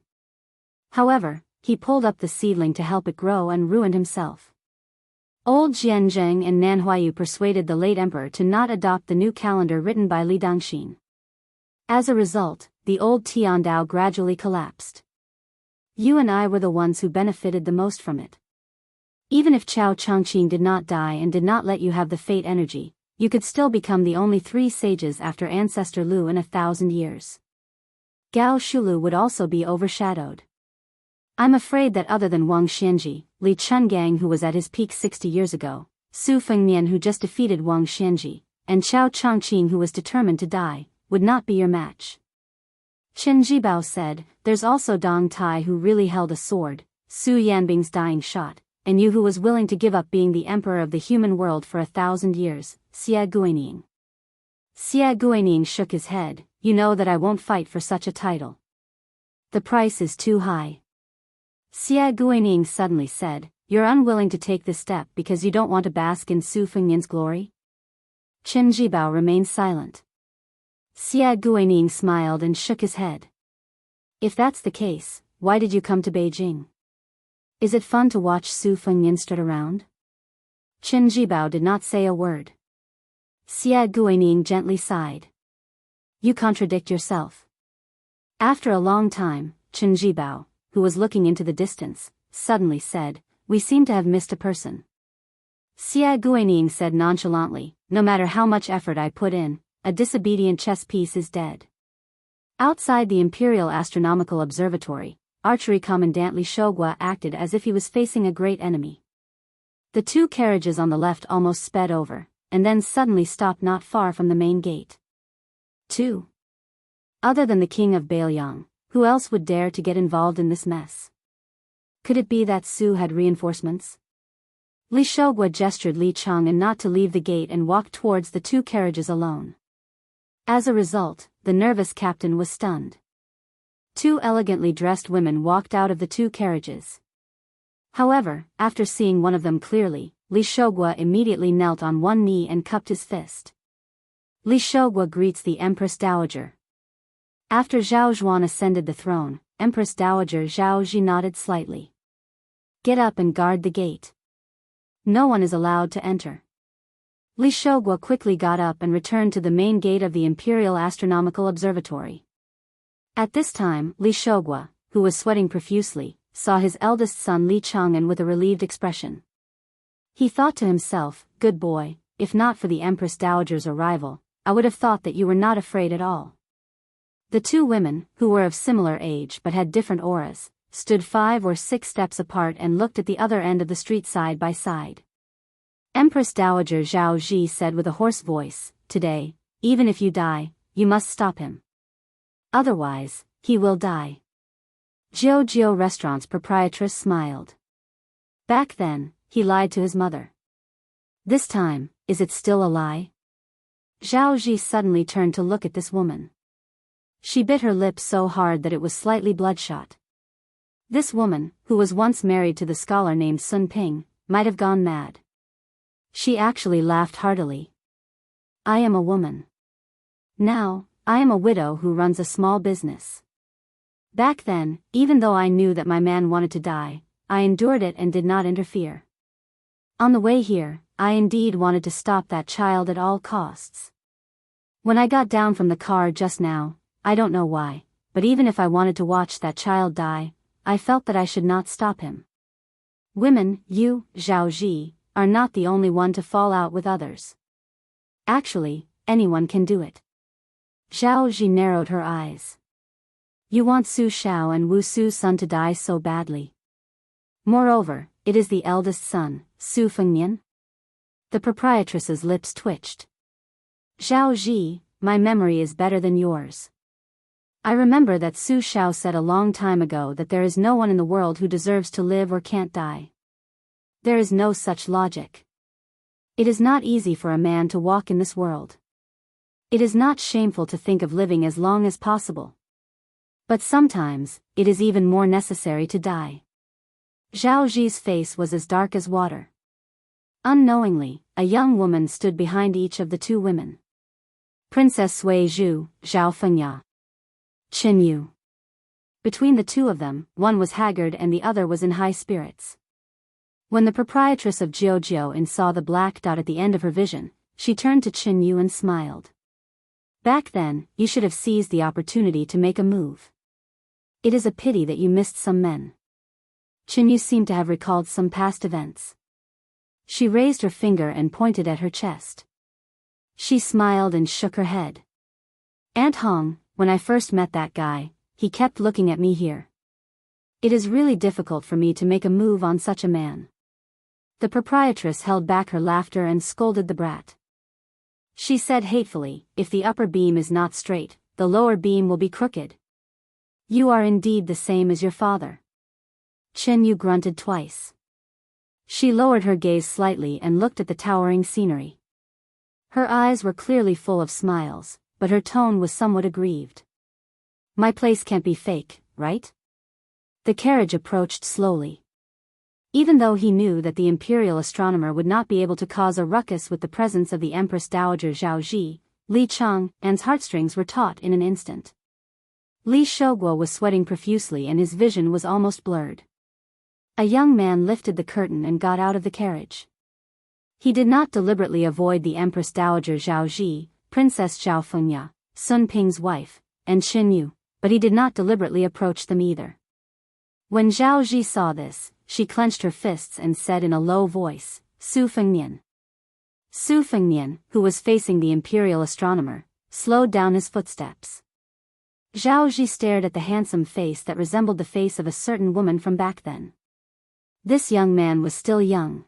However, he pulled up the seedling to help it grow and ruined himself. Old Jianzheng and Nan Huayu persuaded the late emperor to not adopt the new calendar written by Li Dangxin. As a result, the old Tiandao gradually collapsed. You and I were the ones who benefited the most from it. Even if Chao Changqing did not die and did not let you have the fate energy, you could still become the only 3 sages after ancestor Lu in 1,000 years. Gao Shulu would also be overshadowed. I'm afraid that other than Wang Xianji, Li Chungang, who was at his peak 60 years ago, Su Fengnian, who just defeated Wang Xianji, and Chao Changqing, who was determined to die, would not be your match. Chen Jibao said, there's also Dong Tai, who really held a sword, Su Yanbing's dying shot, and you, who was willing to give up being the emperor of the human world for 1,000 years, Xia Guining. Xia Guining shook his head. You know that I won't fight for such a title. The price is too high. Xia Guining suddenly said, you're unwilling to take this step because you don't want to bask in Su Fengnian's glory? Chen Jibao remained silent. Xia Guining smiled and shook his head. If that's the case, why did you come to Beijing? Is it fun to watch Su Fengnian strut around? Chen Jibao did not say a word. Xia Guining gently sighed. You contradict yourself. After a long time, Chen Jibao, who was looking into the distance, suddenly said, we seem to have missed a person. Xia Guining said nonchalantly, no matter how much effort I put in, a disobedient chess piece is dead. Outside the Imperial Astronomical Observatory, Archery Commandant Li Shogua acted as if he was facing a great enemy. The 2 carriages on the left almost sped over, and then suddenly stopped not far from the main gate. 2. Other than the king of Bailiang, who else would dare to get involved in this mess? Could it be that Su had reinforcements? Li Shogua gestured Li Chang'an not to leave the gate and walked towards the 2 carriages alone. As a result, the nervous captain was stunned. 2 elegantly dressed women walked out of the 2 carriages. However, after seeing one of them clearly, Li Shogua immediately knelt on one knee and cupped his fist. Li Shogua greets the Empress Dowager. After Zhao Zhuan ascended the throne, Empress Dowager Zhao Ji nodded slightly. Get up and guard the gate. No one is allowed to enter. Li Shogua quickly got up and returned to the main gate of the Imperial Astronomical Observatory. At this time, Li Shogua, who was sweating profusely, saw his eldest son Li Chang'an with a relieved expression. He thought to himself, good boy, if not for the Empress Dowager's arrival, I would have thought that you were not afraid at all. The 2 women, who were of similar age but had different auras, stood 5 or 6 steps apart and looked at the other end of the street side by side. Empress Dowager Zhao Ji said with a hoarse voice, today, even if you die, you must stop him. Otherwise, he will die. Jiu Jiu Restaurant's proprietress smiled. Back then, he lied to his mother. This time, is it still a lie? Zhao Ji suddenly turned to look at this woman. She bit her lip so hard that it was slightly bloodshot. This woman, who was once married to the scholar named Sun Ping, might have gone mad. She actually laughed heartily. I am a woman. Now, I am a widow who runs a small business. Back then, even though I knew that my man wanted to die, I endured it and did not interfere. On the way here, I indeed wanted to stop that child at all costs. When I got down from the car just now, I don't know why, but even if I wanted to watch that child die, I felt that I should not stop him. Women, you, Zhao Ji, are not the only one to fall out with others. Actually, anyone can do it. Zhao Ji narrowed her eyes. You want Su Xiao and Wu Su's son to die so badly. Moreover, it is the eldest son, Su Fengnian. The proprietress's lips twitched. Zhao Ji, my memory is better than yours. I remember that Su Xiao said a long time ago that there is no one in the world who deserves to live or can't die. There is no such logic. It is not easy for a man to walk in this world. It is not shameful to think of living as long as possible. But sometimes, it is even more necessary to die. Zhao Ji's face was as dark as water. Unknowingly, a young woman stood behind each of the two women. Princess Sui Zhu, Zhao Fengya. Qin Yu. Between the two of them, one was haggard and the other was in high spirits. When the proprietress of Jiujiu saw the black dot at the end of her vision, she turned to Qin Yu and smiled. Back then, you should have seized the opportunity to make a move. It is a pity that you missed some men. Qin Yu seemed to have recalled some past events. She raised her finger and pointed at her chest. She smiled and shook her head. Aunt Hong, when I first met that guy, he kept looking at me here. It is really difficult for me to make a move on such a man. The proprietress held back her laughter and scolded the brat. She said hatefully, if the upper beam is not straight, the lower beam will be crooked. You are indeed the same as your father. Qin Yu grunted twice. She lowered her gaze slightly and looked at the towering scenery. Her eyes were clearly full of smiles, but her tone was somewhat aggrieved. My place can't be fake, right? The carriage approached slowly. Even though he knew that the imperial astronomer would not be able to cause a ruckus with the presence of the Empress Dowager Zhao Ji, Li Chang's heartstrings were taut in an instant. Li Shouguo was sweating profusely and his vision was almost blurred. A young man lifted the curtain and got out of the carriage. He did not deliberately avoid the Empress Dowager Zhao Ji, Princess Zhao Fengya, Sun Ping's wife, and Qin Yu, but he did not deliberately approach them either. When Zhao Ji saw this, she clenched her fists and said in a low voice, Su Fengnian. Su Fengnian, who was facing the imperial astronomer, slowed down his footsteps. Zhao Ji stared at the handsome face that resembled the face of a certain woman from back then. This young man was still young.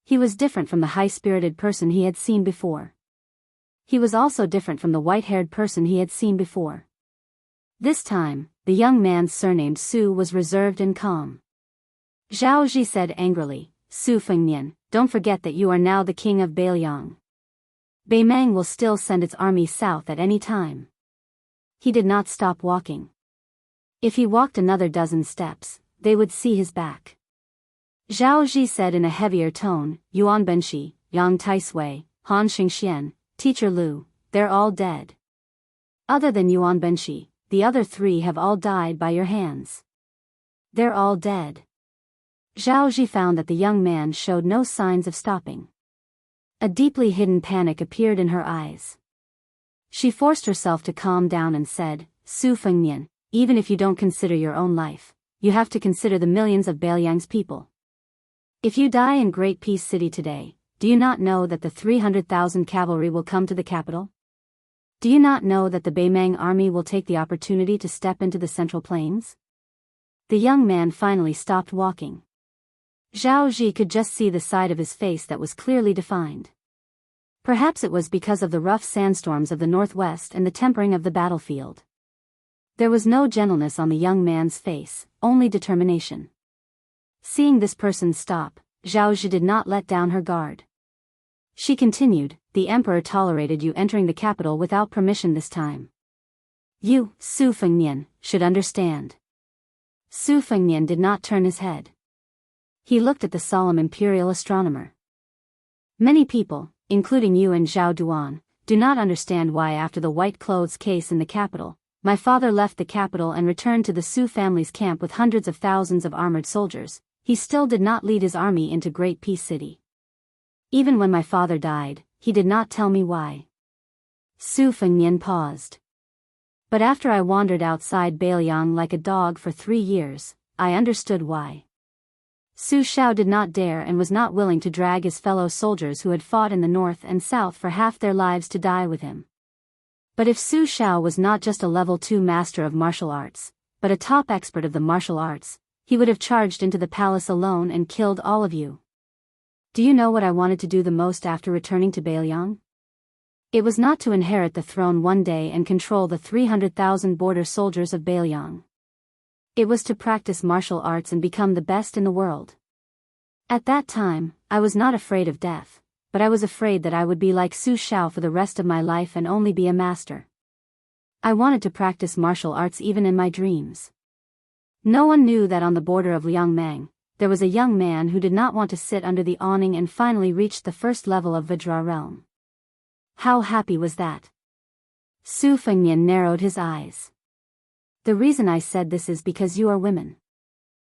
He was different from the high-spirited person he had seen before. He was also different from the white-haired person he had seen before. This time, the young man surnamed Su was reserved and calm. Zhao Ji said angrily, Su Fengnian, don't forget that you are now the king of Beiliang. Beimang will still send its army south at any time. He did not stop walking. If he walked another dozen steps, they would see his back. Zhao Ji said in a heavier tone, Yuan Benshi, Yang Taisui, Han Xingxian, Teacher Lu, they're all dead. Other than Yuan Benshi, the other three have all died by your hands. They're all dead. Zhao Ji found that the young man showed no signs of stopping. A deeply hidden panic appeared in her eyes. She forced herself to calm down and said, Su Fengnian, even if you don't consider your own life, you have to consider the millions of Beiliang's people. If you die in Great Peace City today, do you not know that the 300,000 cavalry will come to the capital? Do you not know that the Beimang army will take the opportunity to step into the Central Plains? The young man finally stopped walking. Zhao Ji could just see the side of his face that was clearly defined. Perhaps it was because of the rough sandstorms of the northwest and the tempering of the battlefield. There was no gentleness on the young man's face, only determination. Seeing this person stop, Zhao Ji did not let down her guard. She continued, the emperor tolerated you entering the capital without permission this time. You, Su Fengnian, should understand. Su Fengnian did not turn his head. He looked at the solemn imperial astronomer. Many people, including you and Zhao Duan, do not understand why after the white clothes case in the capital, my father left the capital and returned to the Su family's camp with hundreds of thousands of armored soldiers, he still did not lead his army into Great Peace City. Even when my father died, he did not tell me why. Su Fengnian paused. But after I wandered outside Beiliang like a dog for 3 years, I understood why. Su Xiao did not dare and was not willing to drag his fellow soldiers who had fought in the north and south for half their lives to die with him. But if Su Xiao was not just a level 2 master of martial arts, but a top expert of the martial arts, he would have charged into the palace alone and killed all of you. Do you know what I wanted to do the most after returning to Beiliang? It was not to inherit the throne one day and control the 300,000 border soldiers of Beiliang. It was to practice martial arts and become the best in the world. At that time, I was not afraid of death, but I was afraid that I would be like Su Xiao for the rest of my life and only be a master. I wanted to practice martial arts even in my dreams. No one knew that on the border of Liangmang, there was a young man who did not want to sit under the awning and finally reached the first level of Vajra realm. How happy was that? Su Fengnian narrowed his eyes. The reason I said this is because you are women.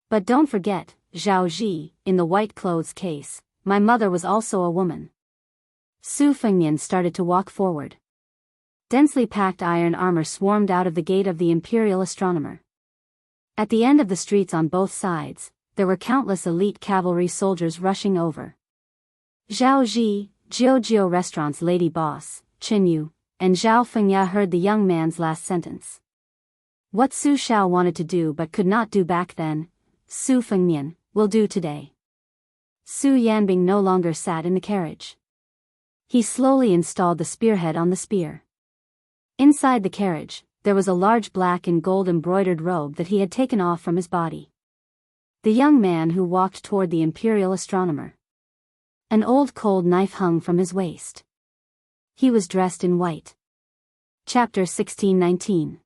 But don't forget, Zhao Ji, in the white clothes case, my mother was also a woman. Su Fengnian started to walk forward. Densely packed iron armor swarmed out of the gate of the Imperial Astronomer. At the end of the streets on both sides, there were countless elite cavalry soldiers rushing over. Zhao Ji, Jiao Restaurant's lady boss, Qin Yu, and Zhao Fengya heard the young man's last sentence. What Su Xiao wanted to do but could not do back then, Su Fengnian will do today. Su Yanbing no longer sat in the carriage. He slowly installed the spearhead on the spear. Inside the carriage, there was a large black and gold embroidered robe that he had taken off from his body. The young man who walked toward the Imperial Astronomer. An old cold knife hung from his waist. He was dressed in white. Chapter 1619.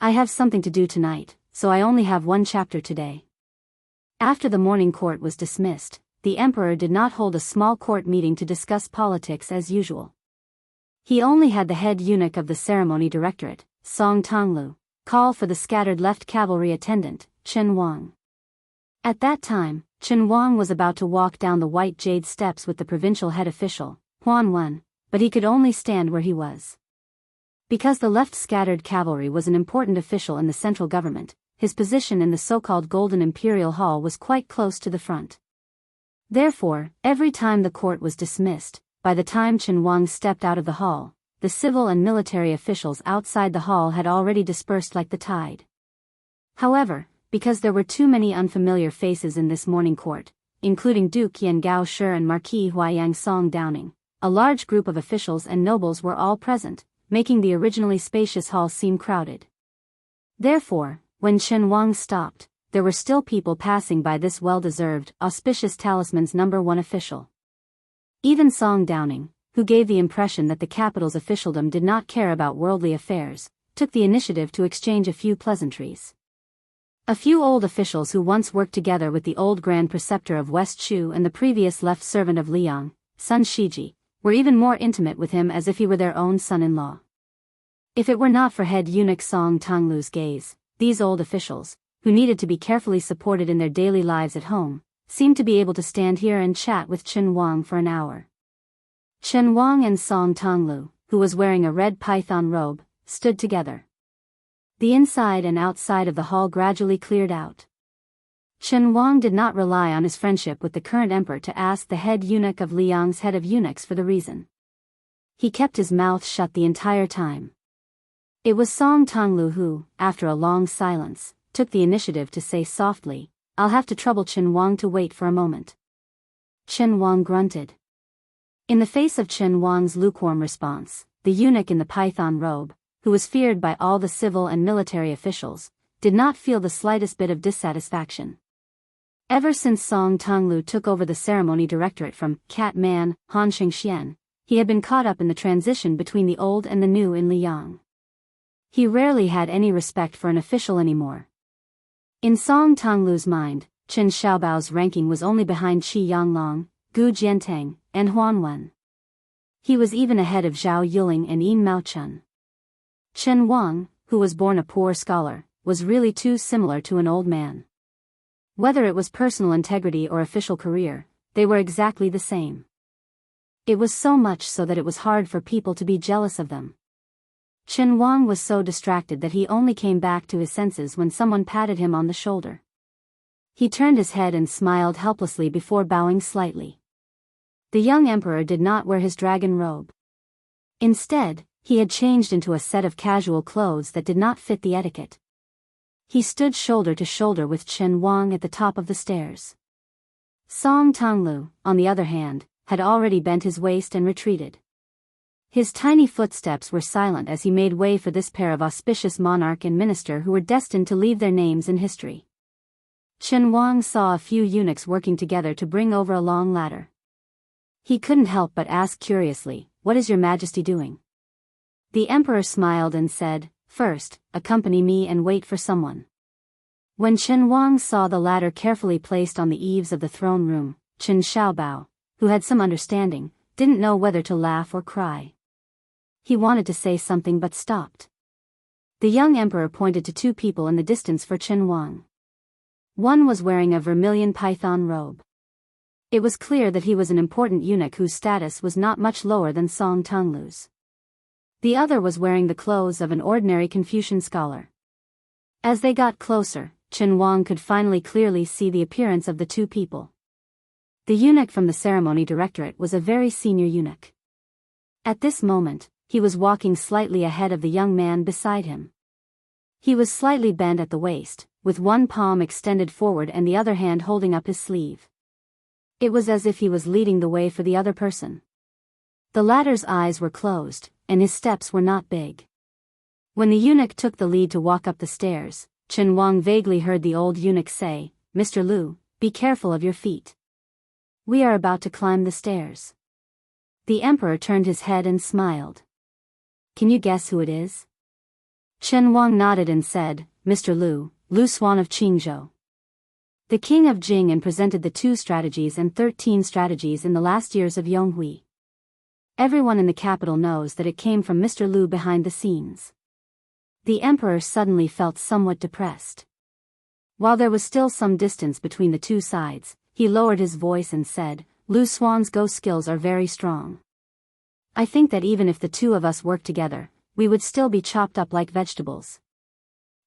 I have something to do tonight, so I only have one chapter today. After the morning court was dismissed, the emperor did not hold a small court meeting to discuss politics as usual. He only had the head eunuch of the ceremony directorate, Song Tonglu, call for the scattered left cavalry attendant, Chen Wang. At that time, Chen Wang was about to walk down the white jade steps with the provincial head official, Huan Wen, but he could only stand where he was. Because the left scattered cavalry was an important official in the central government, his position in the so-called Golden Imperial Hall was quite close to the front. Therefore, every time the court was dismissed, by the time Chen Wang stepped out of the hall, the civil and military officials outside the hall had already dispersed like the tide. However, because there were too many unfamiliar faces in this morning court, including Duke Yan Gao Shi and Marquis Huayang Song Downing, a large group of officials and nobles were all present, making the originally spacious hall seem crowded. Therefore, when Chen Wang stopped, there were still people passing by this well-deserved, auspicious talisman's #1 official. Even Song Downing, who gave the impression that the capital's officialdom did not care about worldly affairs, took the initiative to exchange a few pleasantries. A few old officials who once worked together with the old Grand Preceptor of West Shu and the previous left servant of Liang, Sun Shiji, were even more intimate with him as if he were their own son-in-law. If it were not for head eunuch Song Tonglu's gaze, these old officials, who needed to be carefully supported in their daily lives at home, seemed to be able to stand here and chat with Chen Wang for an hour. Chen Wang and Song Tonglu, who was wearing a red python robe, stood together. The inside and outside of the hall gradually cleared out. Chen Wang did not rely on his friendship with the current emperor to ask the head eunuch of Liang's head of eunuchs for the reason. He kept his mouth shut the entire time. It was Song Tonglu who, after a long silence, took the initiative to say softly, "I'll have to trouble Chen Wang to wait for a moment." Chen Wang grunted. In the face of Chen Wang's lukewarm response, the eunuch in the python robe, who was feared by all the civil and military officials, did not feel the slightest bit of dissatisfaction. Ever since Song Tonglu took over the ceremony directorate from Cat Man Han Xingxian, he had been caught up in the transition between the old and the new in Liang. He rarely had any respect for an official anymore. In Song Tonglu's mind, Chen Xiaobao's ranking was only behind Qi Yanglong, Gu Jiantang, and Huan Wen. He was even ahead of Zhao Yuling and Yin Maochun. Chen Wang, who was born a poor scholar, was really too similar to an old man. Whether it was personal integrity or official career, they were exactly the same. It was so much so that it was hard for people to be jealous of them. Chen Wang was so distracted that he only came back to his senses when someone patted him on the shoulder. He turned his head and smiled helplessly before bowing slightly. The young emperor did not wear his dragon robe. Instead, He had changed into a set of casual clothes that did not fit the etiquette. He stood shoulder to shoulder with Chen Wang at the top of the stairs. Song Tonglu, on the other hand, had already bent his waist and retreated. His tiny footsteps were silent as he made way for this pair of auspicious monarch and minister who were destined to leave their names in history. Chen Wang saw a few eunuchs working together to bring over a long ladder. He couldn't help but ask curiously, "What is your Majesty doing?" The emperor smiled and said, "First, accompany me and wait for someone." When Chen Wang saw the ladder carefully placed on the eaves of the throne room, Chen Xiaobao, who had some understanding, didn't know whether to laugh or cry. He wanted to say something but stopped. The young emperor pointed to two people in the distance for Chen Wang. One was wearing a vermilion python robe. It was clear that he was an important eunuch whose status was not much lower than Song Tonglu's. The other was wearing the clothes of an ordinary Confucian scholar. As they got closer, Chen Wang could finally clearly see the appearance of the two people. The eunuch from the ceremony directorate was a very senior eunuch. At this moment, he was walking slightly ahead of the young man beside him. He was slightly bent at the waist, with one palm extended forward and the other hand holding up his sleeve. It was as if he was leading the way for the other person. The latter's eyes were closed, and his steps were not big. When the eunuch took the lead to walk up the stairs, Chen Wang vaguely heard the old eunuch say, "Mr. Lu, be careful of your feet. We are about to climb the stairs." The emperor turned his head and smiled. "Can you guess who it is?" Chen Wang nodded and said, "Mr. Lu, Lu Xuan of Qingzhou." The king of Jing and presented the 2 strategies and 13 strategies in the last years of Yonghui. Everyone in the capital knows that it came from Mr. Lu behind the scenes. The emperor suddenly felt somewhat depressed. While there was still some distance between the two sides, he lowered his voice and said, "Lu Xuan's go skills are very strong. I think that even if the two of us worked together, we would still be chopped up like vegetables.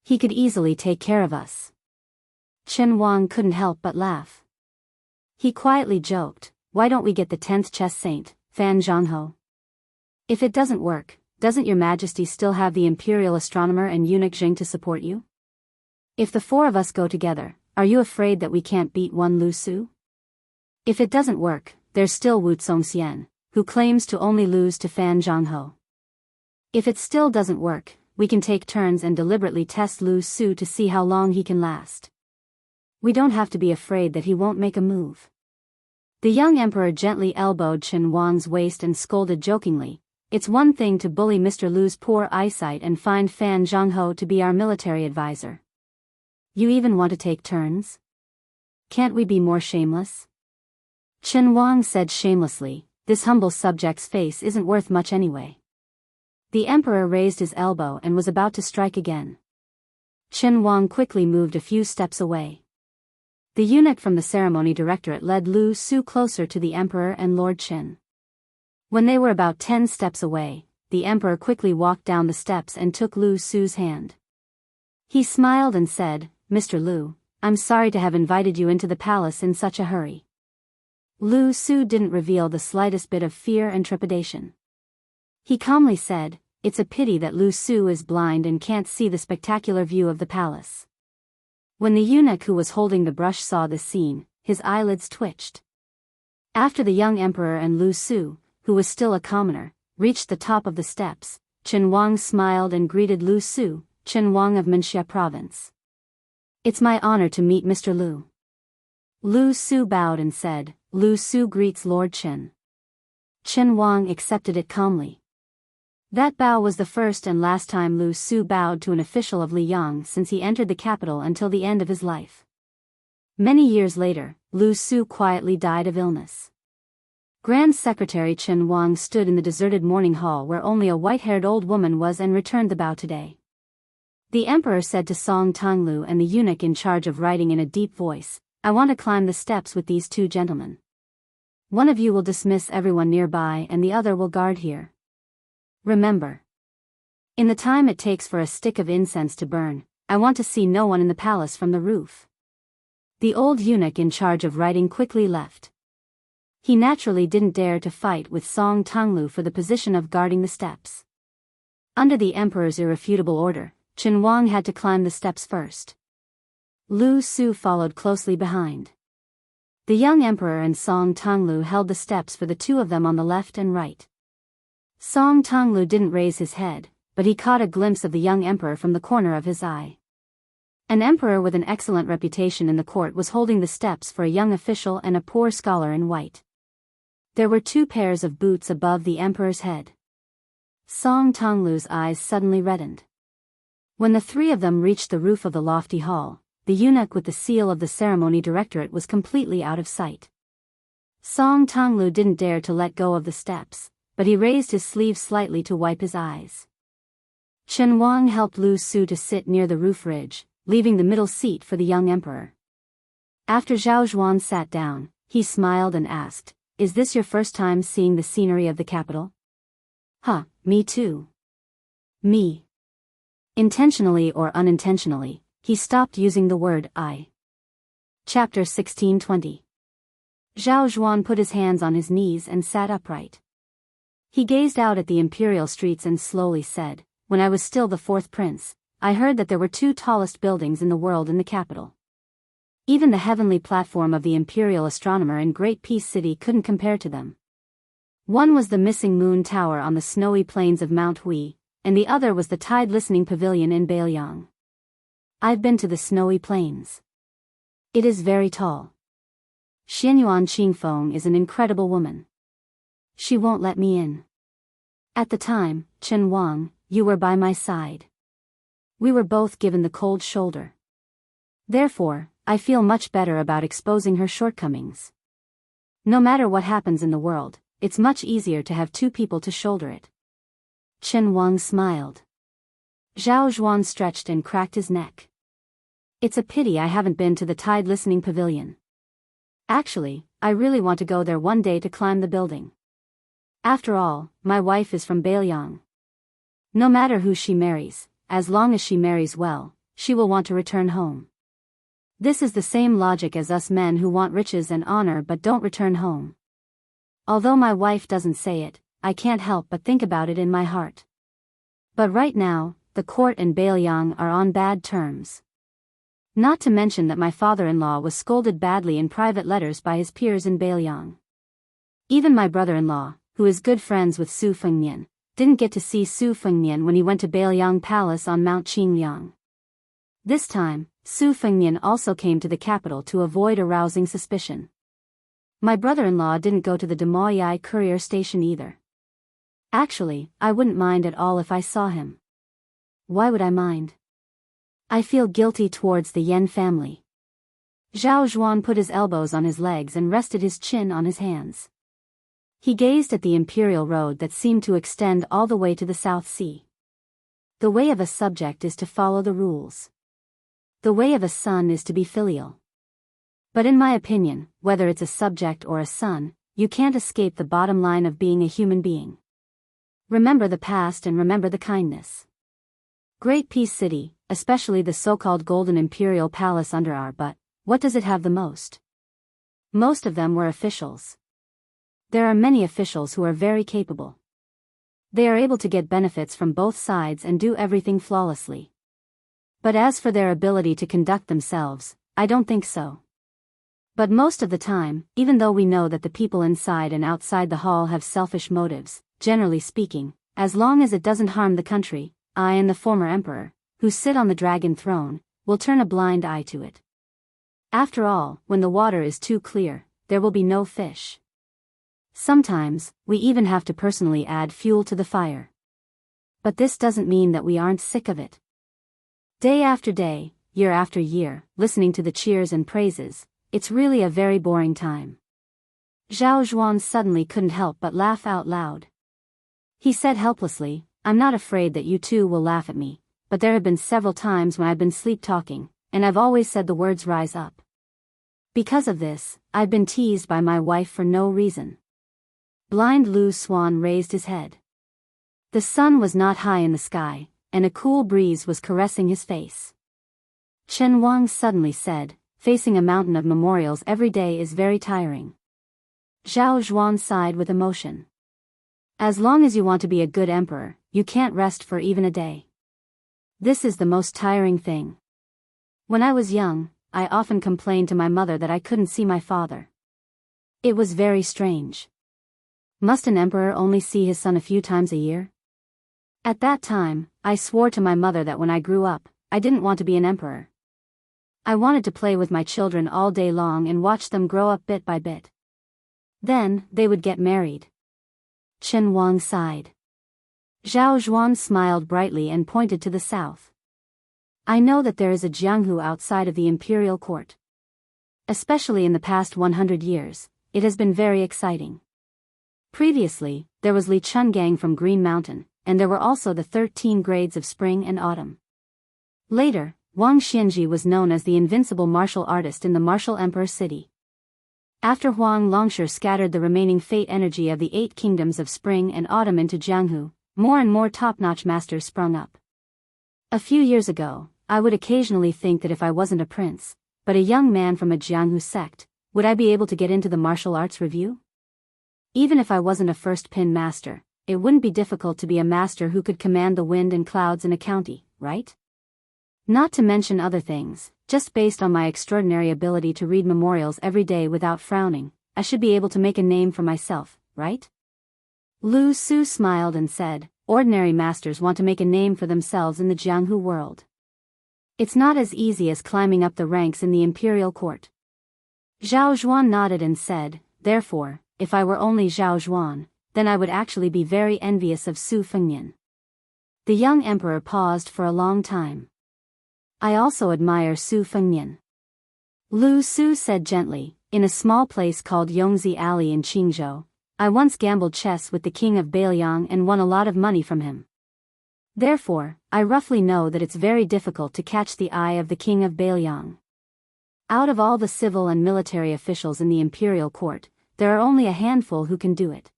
He could easily take care of us." Chen Wang couldn't help but laugh. He quietly joked, "Why don't we get the 10th chess saint, Fan Jianghu? If it doesn't work, doesn't your Majesty still have the imperial astronomer and eunuch Jing to support you? If the 4 of us go together, are you afraid that we can't beat one Lu Su? If it doesn't work, there's still Wu Zongxian, who claims to only lose to Fan Jianghu. If it still doesn't work, we can take turns and deliberately test Lu Su to see how long he can last. We don't have to be afraid that he won't make a move." The young emperor gently elbowed Chen Wang's waist and scolded jokingly, "It's one thing to bully Mr. Lu's poor eyesight and find Fan Jianghu to be our military advisor. You even want to take turns? Can't we be more shameless?" Chen Wang said shamelessly, "This humble subject's face isn't worth much anyway." The emperor raised his elbow and was about to strike again. Chen Wang quickly moved a few steps away. The eunuch from the ceremony directorate led Lu Su closer to the emperor and Lord Qin. When they were about 10 steps away, the emperor quickly walked down the steps and took Lu Su's hand. He smiled and said, "Mr. Lu, I'm sorry to have invited you into the palace in such a hurry." Lu Su didn't reveal the slightest bit of fear and trepidation. He calmly said, "It's a pity that Lu Su is blind and can't see the spectacular view of the palace." When the eunuch who was holding the brush saw this scene, his eyelids twitched. After the young emperor and Lu Su, who was still a commoner, reached the top of the steps, Chen Wang smiled and greeted Lu Su, Chen Wang of Wuxia province. "It's my honor to meet Mr. Lu." Lu Su bowed and said, "Lu Su greets Lord Qin." Chen Wang accepted it calmly. That bow was the first and last time Lu Su bowed to an official of Liyang since he entered the capital until the end of his life. Many years later, Lu Su quietly died of illness. Grand Secretary Chen Wang stood in the deserted morning hall where only a white-haired old woman was and returned the bow today. The emperor said to Song Tonglu and the eunuch in charge of writing in a deep voice, "I want to climb the steps with these 2 gentlemen. One of you will dismiss everyone nearby and the other will guard here. Remember, in the time it takes for a stick of incense to burn, I want to see no one in the palace from the roof." The old eunuch in charge of writing quickly left. He naturally didn't dare to fight with Song Tonglu for the position of guarding the steps. Under the emperor's irrefutable order, Chen Wang had to climb the steps first. Lu Su followed closely behind. The young emperor and Song Tonglu held the steps for the two of them on the left and right. Song Tonglu didn't raise his head, but he caught a glimpse of the young emperor from the corner of his eye. An emperor with an excellent reputation in the court was holding the steps for a young official and a poor scholar in white. There were 2 pairs of boots above the emperor's head. Song Tonglu's eyes suddenly reddened. When the 3 of them reached the roof of the lofty hall, the eunuch with the seal of the ceremony directorate was completely out of sight. Song Tonglu didn't dare to let go of the steps, but he raised his sleeve slightly to wipe his eyes. Chen Wang helped Lu Su to sit near the roof ridge, leaving the middle seat for the young emperor. After Zhao Zhuan sat down, he smiled and asked, "Is this your first time seeing the scenery of the capital?" "Huh, me too." Me. Intentionally or unintentionally, he stopped using the word I. Chapter 1620. Zhao Zhuan put his hands on his knees and sat upright. He gazed out at the imperial streets and slowly said, "When I was still the 4th prince, I heard that there were 2 tallest buildings in the world in the capital. Even the heavenly platform of the imperial astronomer in Great Peace City couldn't compare to them. One was the missing moon tower on the snowy plains of Mount Hui, and the other was the tide-listening pavilion in Bailiang. I've been to the snowy plains. It is very tall. Xianyuan Qingfeng is an incredible woman. She won't let me in. At the time, Chen Wang, you were by my side. We were both given the cold shoulder. Therefore, I feel much better about exposing her shortcomings. No matter what happens in the world, it's much easier to have 2 people to shoulder it." Chen Wang smiled. Zhao Zhuan stretched and cracked his neck. "It's a pity I haven't been to the tide-listening pavilion. Actually, I really want to go there one day to climb the building. After all, my wife is from Bailiang. No matter who she marries, as long as she marries well, she will want to return home. This is the same logic as us men who want riches and honor but don't return home. Although my wife doesn't say it, I can't help but think about it in my heart. But right now, the court and Bailiang are on bad terms. Not to mention that my father-in-law was scolded badly in private letters by his peers in Bailiang. Even my brother-in-law, who is good friends with Su Fengnian, didn't get to see Su Fengnian when he went to Bailiang Palace on Mount Qingliang. This time, Su Fengnian also came to the capital to avoid arousing suspicion. My brother-in-law didn't go to the Demoyai courier station either. Actually, I wouldn't mind at all if I saw him. Why would I mind? I feel guilty towards the Yan family." Zhao Zhuan put his elbows on his legs and rested his chin on his hands. He gazed at the imperial road that seemed to extend all the way to the South Sea. The way of a subject is to follow the rules. The way of a son is to be filial. But in my opinion, whether it's a subject or a son, you can't escape the bottom line of being a human being. Remember the past and remember the kindness. Great Peace City, especially the so-called Golden Imperial Palace under our but, what does it have the most? Most of them were officials. There are many officials who are very capable. They are able to get benefits from both sides and do everything flawlessly. But as for their ability to conduct themselves, I don't think so. But most of the time, even though we know that the people inside and outside the hall have selfish motives, generally speaking, as long as it doesn't harm the country, I and the former emperor, who sit on the dragon throne, will turn a blind eye to it. After all, when the water is too clear, there will be no fish. Sometimes, we even have to personally add fuel to the fire. But this doesn't mean that we aren't sick of it. Day after day, year after year, listening to the cheers and praises, it's really a very boring time. Zhao Zhuan suddenly couldn't help but laugh out loud. He said helplessly, "I'm not afraid that you two will laugh at me, but there have been several times when I've been sleep-talking, and I've always said the words rise up. Because of this, I've been teased by my wife for no reason." Blind Lu Swan raised his head. The sun was not high in the sky, and a cool breeze was caressing his face. Chen Wang suddenly said, "Facing a mountain of memorials every day is very tiring." Zhao Zhuan sighed with emotion. "As long as you want to be a good emperor, you can't rest for even a day. This is the most tiring thing. When I was young, I often complained to my mother that I couldn't see my father. It was very strange. Must an emperor only see his son a few times a year? At that time, I swore to my mother that when I grew up, I didn't want to be an emperor. I wanted to play with my children all day long and watch them grow up bit by bit. Then, they would get married. Chen Wang sighed. Zhao Zhuan smiled brightly and pointed to the south. I know that there is a Jianghu outside of the imperial court. Especially in the past 100 years, it has been very exciting. Previously, there was Li Chungang from Green Mountain, and there were also the 13 grades of spring and autumn. Later, Wang Xianji was known as the invincible martial artist in the martial emperor city. After Huang Longsher scattered the remaining fate energy of the 8 kingdoms of spring and autumn into Jianghu, more and more top-notch masters sprung up. A few years ago, I would occasionally think that if I wasn't a prince, but a young man from a Jianghu sect, would I be able to get into the martial arts review? Even if I wasn't a first-pin master, it wouldn't be difficult to be a master who could command the wind and clouds in a county, right? Not to mention other things, just based on my extraordinary ability to read memorials every day without frowning, I should be able to make a name for myself, right? Lu Su smiled and said, ordinary masters want to make a name for themselves in the Jianghu world. It's not as easy as climbing up the ranks in the imperial court. Zhao Zhuan nodded and said, therefore, if I were only Zhao Zhuan, then I would actually be very envious of Su Fengnian. The young emperor paused for a long time. I also admire Su Fengnian. Lu Su said gently, in a small place called Yongzi Alley in Qingzhou, I once gambled chess with the king of Bailiang and won a lot of money from him. Therefore, I roughly know that it's very difficult to catch the eye of the king of Bailiang. Out of all the civil and military officials in the imperial court, there are only a handful who can do it.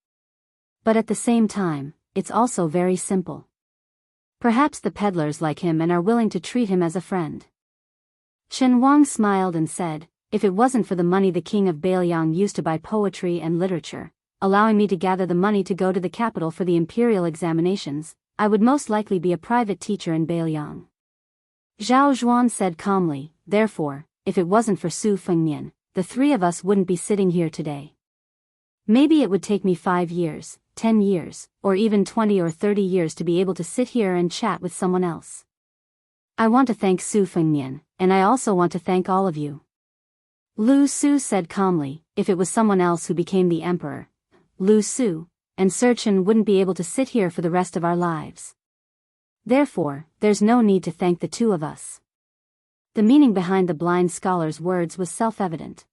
But at the same time, it's also very simple. Perhaps the peddlers like him and are willing to treat him as a friend. Chen Wang smiled and said, if it wasn't for the money the king of Bailiang used to buy poetry and literature, allowing me to gather the money to go to the capital for the imperial examinations, I would most likely be a private teacher in Bailiang. Zhao Zhuan said calmly, therefore, if it wasn't for Su Fengnian, the 3 of us wouldn't be sitting here today. Maybe it would take me 5 years, 10 years, or even 20 or 30 years to be able to sit here and chat with someone else. I want to thank Su Fengnian, and I also want to thank all of you. Lu Su said calmly, if it was someone else who became the emperor, Lu Su and Sir Chen wouldn't be able to sit here for the rest of our lives. Therefore, there's no need to thank the 2 of us. The meaning behind the blind scholar's words was self-evident.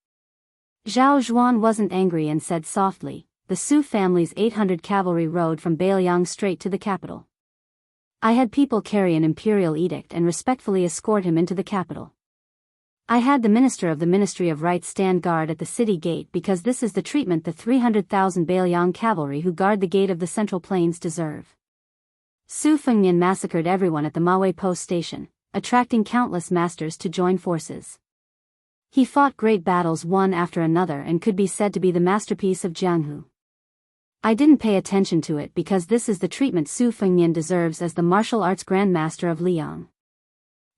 Zhao Zhuan wasn't angry and said softly, the Su family's 800 cavalry rode from Bailiang straight to the capital. I had people carry an imperial edict and respectfully escort him into the capital. I had the minister of the Ministry of Rights stand guard at the city gate because this is the treatment the 300,000 Bailiang cavalry who guard the gate of the Central Plains deserve. Su Fengnian massacred everyone at the Maui post station, attracting countless masters to join forces. He fought great battles one after another and could be said to be the masterpiece of Jianghu. I didn't pay attention to it because this is the treatment Su Fengnian deserves as the martial arts grandmaster of Liang.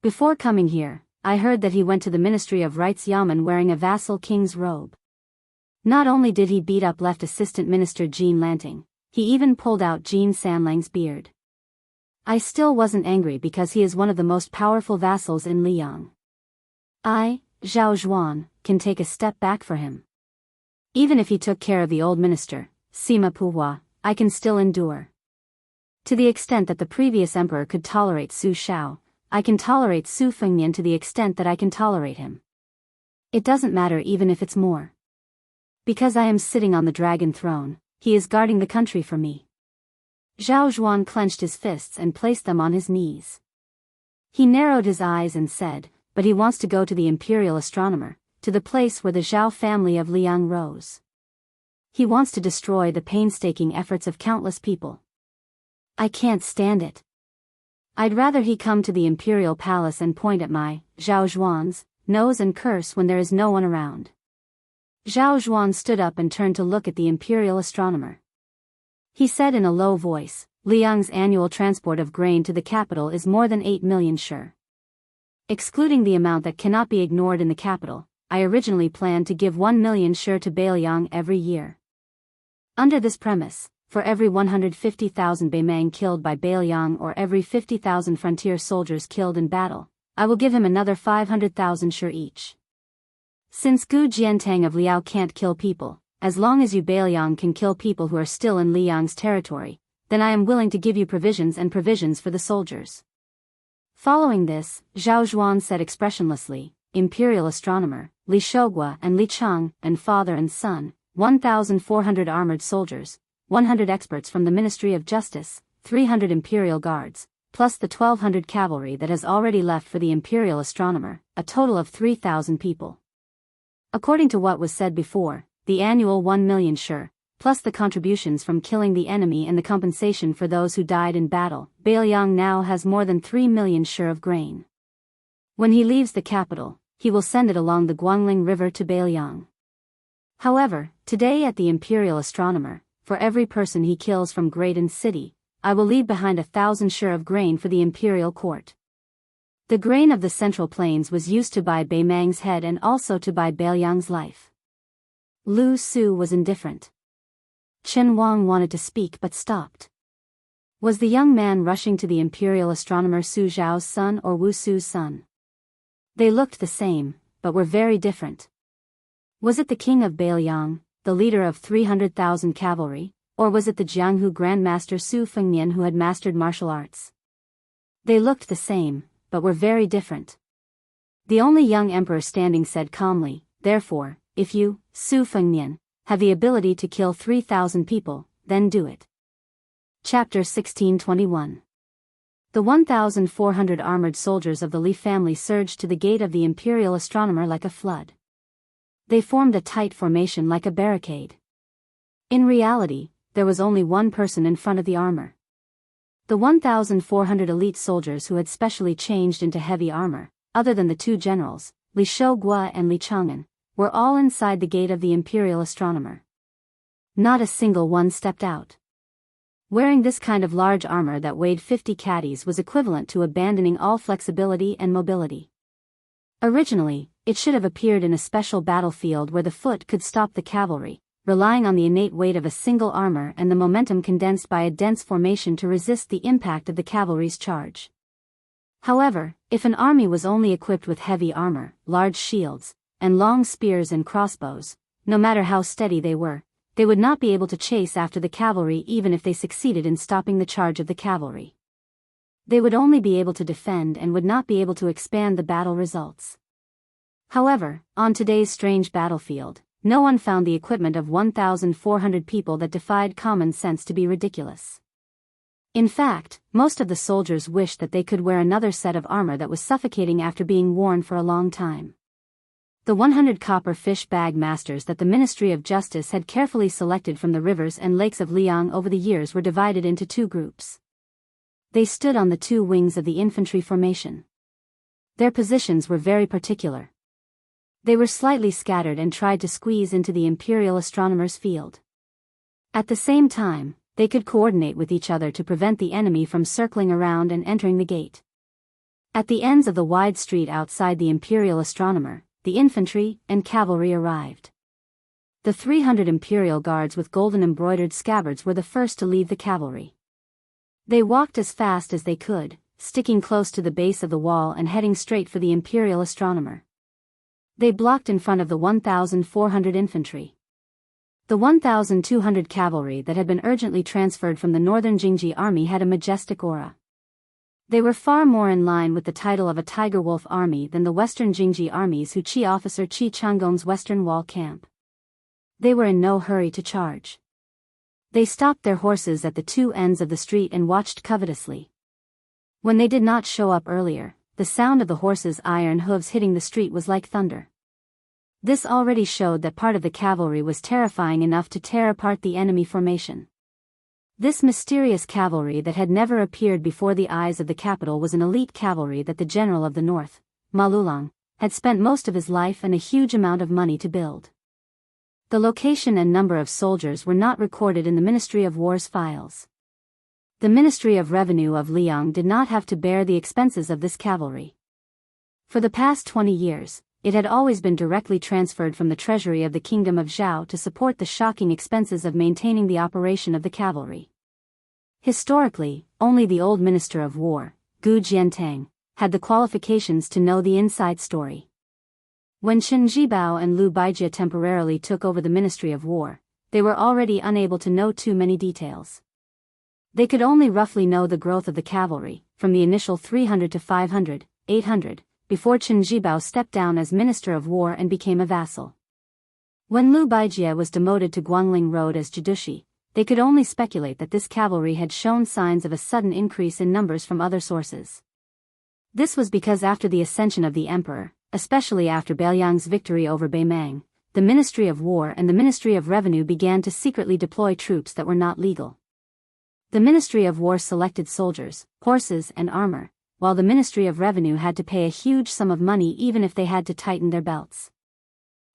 Before coming here, I heard that he went to the Ministry of Rights Yamen wearing a vassal king's robe. Not only did he beat up left assistant minister Jean Lanting, he even pulled out Jean Sanlang's beard. I still wasn't angry because he is one of the most powerful vassals in Liang. I, Zhao Zhuan, can take a step back for him. Even if he took care of the old minister, Sima Puhua, I can still endure. To the extent that the previous emperor could tolerate Su Shao, I can tolerate Su Fengnian to the extent that I can tolerate him. It doesn't matter even if it's more. Because I am sitting on the dragon throne, he is guarding the country for me. Zhao Zhuan clenched his fists and placed them on his knees. He narrowed his eyes and said, but he wants to go to the imperial astronomer, to the place where the Zhao family of Liang rose. He wants to destroy the painstaking efforts of countless people. I can't stand it. I'd rather he come to the imperial palace and point at my, Zhao Zhuan's, nose and curse when there is no one around. Zhao Zhuan stood up and turned to look at the imperial astronomer. He said in a low voice, Liang's annual transport of grain to the capital is more than 8 million shi. Excluding the amount that cannot be ignored in the capital, I originally planned to give 1 million shi to Beiliang every year. Under this premise, for every 150,000 Beimang killed by Beiliang or every 50,000 frontier soldiers killed in battle, I will give him another 500,000 shi each. Since Gu Jiantang of Liao can't kill people, as long as you Beiliang can kill people who are still in Liang's territory, then I am willing to give you provisions for the soldiers. Following this, Zhao Zhuan said expressionlessly, Imperial astronomer, Li Shougua and Li Chang, and father and son, 1,400 armored soldiers, 100 experts from the Ministry of Justice, 300 Imperial guards, plus the 1,200 cavalry that has already left for the Imperial astronomer, a total of 3,000 people. According to what was said before, the annual 1 million shi, plus the contributions from killing the enemy and the compensation for those who died in battle, Beiliang now has more than 3 million shi of grain. When he leaves the capital, he will send it along the Guangling River to Beiliang. However, today at the Imperial astronomer, for every person he kills from great and city, I will leave behind 1,000 shi of grain for the imperial court. The grain of the Central Plains was used to buy Beimang's head and also to buy Beiliang's life. Lu Su was indifferent. Chen Wang wanted to speak but stopped. Was the young man rushing to the imperial astronomer Su Zhao's son or Wu Su's son? They looked the same, but were very different. Was it the king of Beiliang, the leader of 300,000 cavalry, or was it the Jianghu Grandmaster Su Fengnian who had mastered martial arts? They looked the same, but were very different. The only young emperor standing said calmly, therefore, if you, Su Fengnian, have the ability to kill 3,000 people, then do it. Chapter 1621. The 1,400 armored soldiers of the Li family surged to the gate of the imperial astronomer like a flood. They formed a tight formation like a barricade. In reality, there was only one person in front of the armor. The 1,400 elite soldiers who had specially changed into heavy armor, other than the two generals, Li Shougua and Li Chang'an, were all inside the gate of the imperial astronomer. Not a single one stepped out. Wearing this kind of large armor that weighed 50 caddies was equivalent to abandoning all flexibility and mobility. Originally, it should have appeared in a special battlefield where the foot could stop the cavalry, relying on the innate weight of a single armor and the momentum condensed by a dense formation to resist the impact of the cavalry's charge. However, if an army was only equipped with heavy armor, large shields, and long spears and crossbows, no matter how steady they would not be able to chase after the cavalry even if they succeeded in stopping the charge of the cavalry. They would only be able to defend and would not be able to expand the battle results. However, on today's strange battlefield, no one found the equipment of 1,400 people that defied common sense to be ridiculous. In fact, most of the soldiers wished that they could wear another set of armor that was suffocating after being worn for a long time. The 100 copper fish bag masters that the Ministry of Justice had carefully selected from the rivers and lakes of Liang over the years were divided into two groups. They stood on the two wings of the infantry formation. Their positions were very particular. They were slightly scattered and tried to squeeze into the imperial astronomer's field. At the same time, they could coordinate with each other to prevent the enemy from circling around and entering the gate. At the ends of the wide street outside the imperial astronomer, the infantry and cavalry arrived. The 300 imperial guards with golden embroidered scabbards were the first to leave the cavalry. They walked as fast as they could, sticking close to the base of the wall and heading straight for the imperial astronomer. They blocked in front of the 1,400 infantry. The 1,200 cavalry that had been urgently transferred from the northern Jingji army had a majestic aura. They were far more in line with the title of a Tiger Wolf army than the western Jingji armies who Qi officer Qi Changgong's western wall camp. They were in no hurry to charge. They stopped their horses at the two ends of the street and watched covetously. When they did not show up earlier, the sound of the horses' iron hooves hitting the street was like thunder. This already showed that part of the cavalry was terrifying enough to tear apart the enemy formation. This mysterious cavalry that had never appeared before the eyes of the capital was an elite cavalry that the general of the north, Ma Lulang, had spent most of his life and a huge amount of money to build. The location and number of soldiers were not recorded in the Ministry of War's files. The Ministry of Revenue of Liang did not have to bear the expenses of this cavalry. For the past 20 years, it had always been directly transferred from the treasury of the Kingdom of Zhao to support the shocking expenses of maintaining the operation of the cavalry. Historically, only the old Minister of War, Gu Jiantang, had the qualifications to know the inside story. When Chen Jibao and Lu Baijie temporarily took over the Ministry of War, they were already unable to know too many details. They could only roughly know the growth of the cavalry, from the initial 300 to 500, 800, before Chen Jibao stepped down as Minister of War and became a vassal. When Lu Baijie was demoted to Guangling Road as Jidushi, they could only speculate that this cavalry had shown signs of a sudden increase in numbers from other sources. This was because after the ascension of the emperor, especially after Beiliang's victory over Beimang, the Ministry of War and the Ministry of Revenue began to secretly deploy troops that were not legal. The Ministry of War selected soldiers, horses and armor, while the Ministry of Revenue had to pay a huge sum of money even if they had to tighten their belts.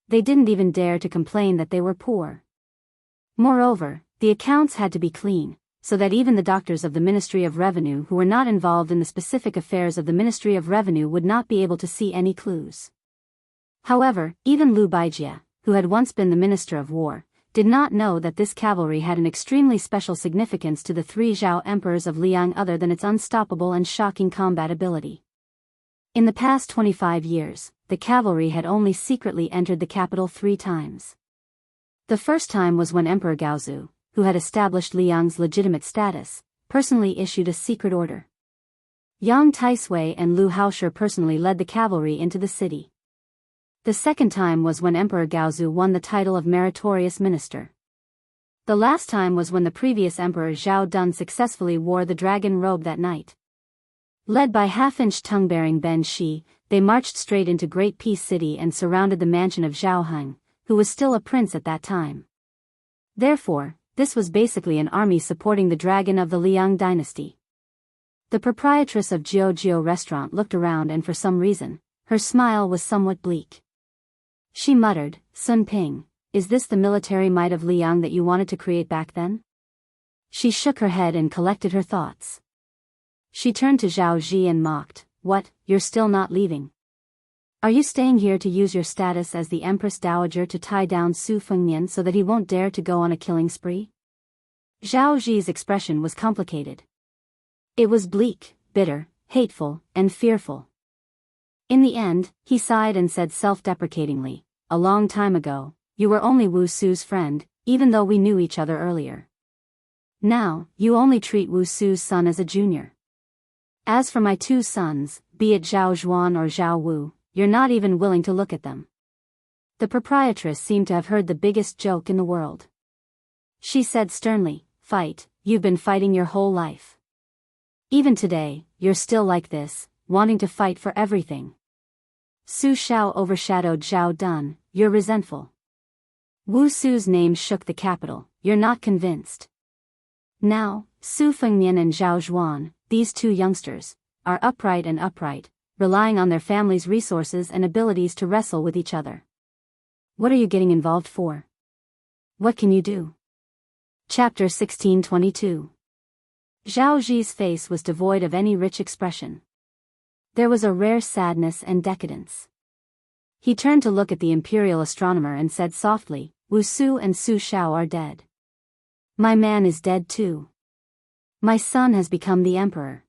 They didn't even dare to complain that they were poor. Moreover, the accounts had to be clean, so that even the doctors of the Ministry of Revenue who were not involved in the specific affairs of the Ministry of Revenue would not be able to see any clues. However, even Lu Baijie, who had once been the Minister of War, did not know that this cavalry had an extremely special significance to the three Zhao emperors of Liang other than its unstoppable and shocking combat ability. In the past 25 years, the cavalry had only secretly entered the capital 3 times. The first time was when Emperor Gaozu, who had established Liang's legitimate status, personally issued a secret order. Yang Taisui and Lu Haoshe personally led the cavalry into the city. The second time was when Emperor Gaozu won the title of Meritorious Minister. The last time was when the previous Emperor Zhao Dun successfully wore the dragon robe that night. Led by half-inch tongue-bearing Ben Shi, they marched straight into Great Peace City and surrounded the mansion of Zhao Heng, who was still a prince at that time. Therefore, this was basically an army supporting the dragon of the Liang dynasty. The proprietress of Jiao restaurant looked around and for some reason, her smile was somewhat bleak. She muttered, "Sun Ping, is this the military might of Liang that you wanted to create back then?" She shook her head and collected her thoughts. She turned to Zhao Ji and mocked, "What, you're still not leaving? Are you staying here to use your status as the Empress Dowager to tie down Su Fengnian so that he won't dare to go on a killing spree?" Zhao Ji's expression was complicated. It was bleak, bitter, hateful, and fearful. In the end, he sighed and said self-deprecatingly, "A long time ago, you were only Wu Su's friend, even though we knew each other earlier. Now, you only treat Wu Su's son as a junior. As for my 2 sons, be it Zhao Zhuan or Zhao Wu, you're not even willing to look at them." The proprietress seemed to have heard the biggest joke in the world. She said sternly, "Fight, you've been fighting your whole life. Even today, you're still like this, wanting to fight for everything. Su Shao overshadowed Zhao Dun, you're resentful. Wu Su's name shook the capital, you're not convinced. Now, Su Fengnian and Zhao Zhuan, these 2 youngsters, are upright, relying on their family's resources and abilities to wrestle with each other. What are you getting involved for? What can you do?" Chapter 1622. Zhao Ji's face was devoid of any rich expression. There was a rare sadness and decadence. He turned to look at the imperial astronomer and said softly, "Wu Su and Su Shao are dead. My man is dead too. My son has become the emperor.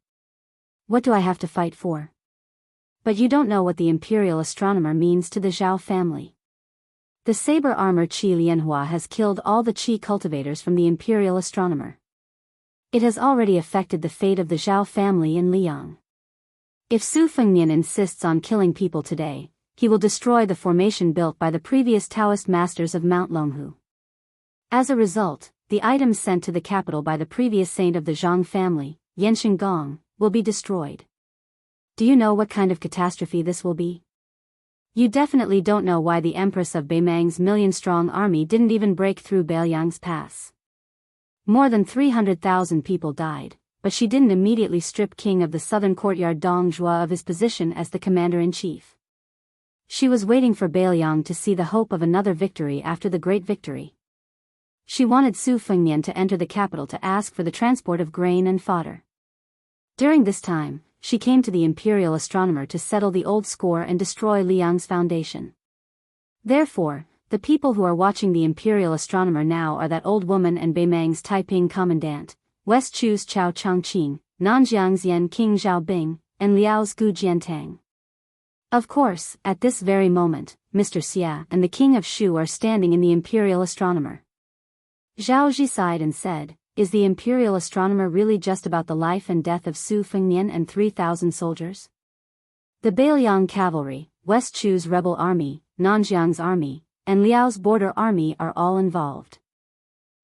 What do I have to fight for?" But you don't know what the imperial astronomer means to the Zhao family. The saber armor Qi Lianhua has killed all the Qi cultivators from the imperial astronomer. It has already affected the fate of the Zhao family in Liang. If Su Fengnian insists on killing people today, he will destroy the formation built by the previous Taoist masters of Mount Longhu. As a result, the items sent to the capital by the previous saint of the Zhang family, Yansheng Gong, will be destroyed. Do you know what kind of catastrophe this will be? You definitely don't know why the Empress of Beimang's million-strong army didn't even break through Beiliang's pass. More than 300,000 people died, but she didn't immediately strip King of the Southern Courtyard Dong Zhuo of his position as the commander-in-chief. She was waiting for Beiliang to see the hope of another victory after the great victory. She wanted Su Fengnian to enter the capital to ask for the transport of grain and fodder. During this time, she came to the imperial astronomer to settle the old score and destroy Liang's foundation. Therefore, the people who are watching the imperial astronomer now are that old woman and Beimang's Taiping commandant, West Chu's Chao Changqing, Nanjiang's Yan King Zhaobing, and Liao's Gu Jiantang. Of course, at this very moment, Mr. Xia and the king of Shu are standing in the imperial astronomer. Zhao Ji sighed and said, "Is the imperial astronomer really just about the life and death of Su Fengnian and 3,000 soldiers? The Beiliang cavalry, West Chu's rebel army, Nanjiang's army, and Liao's border army are all involved.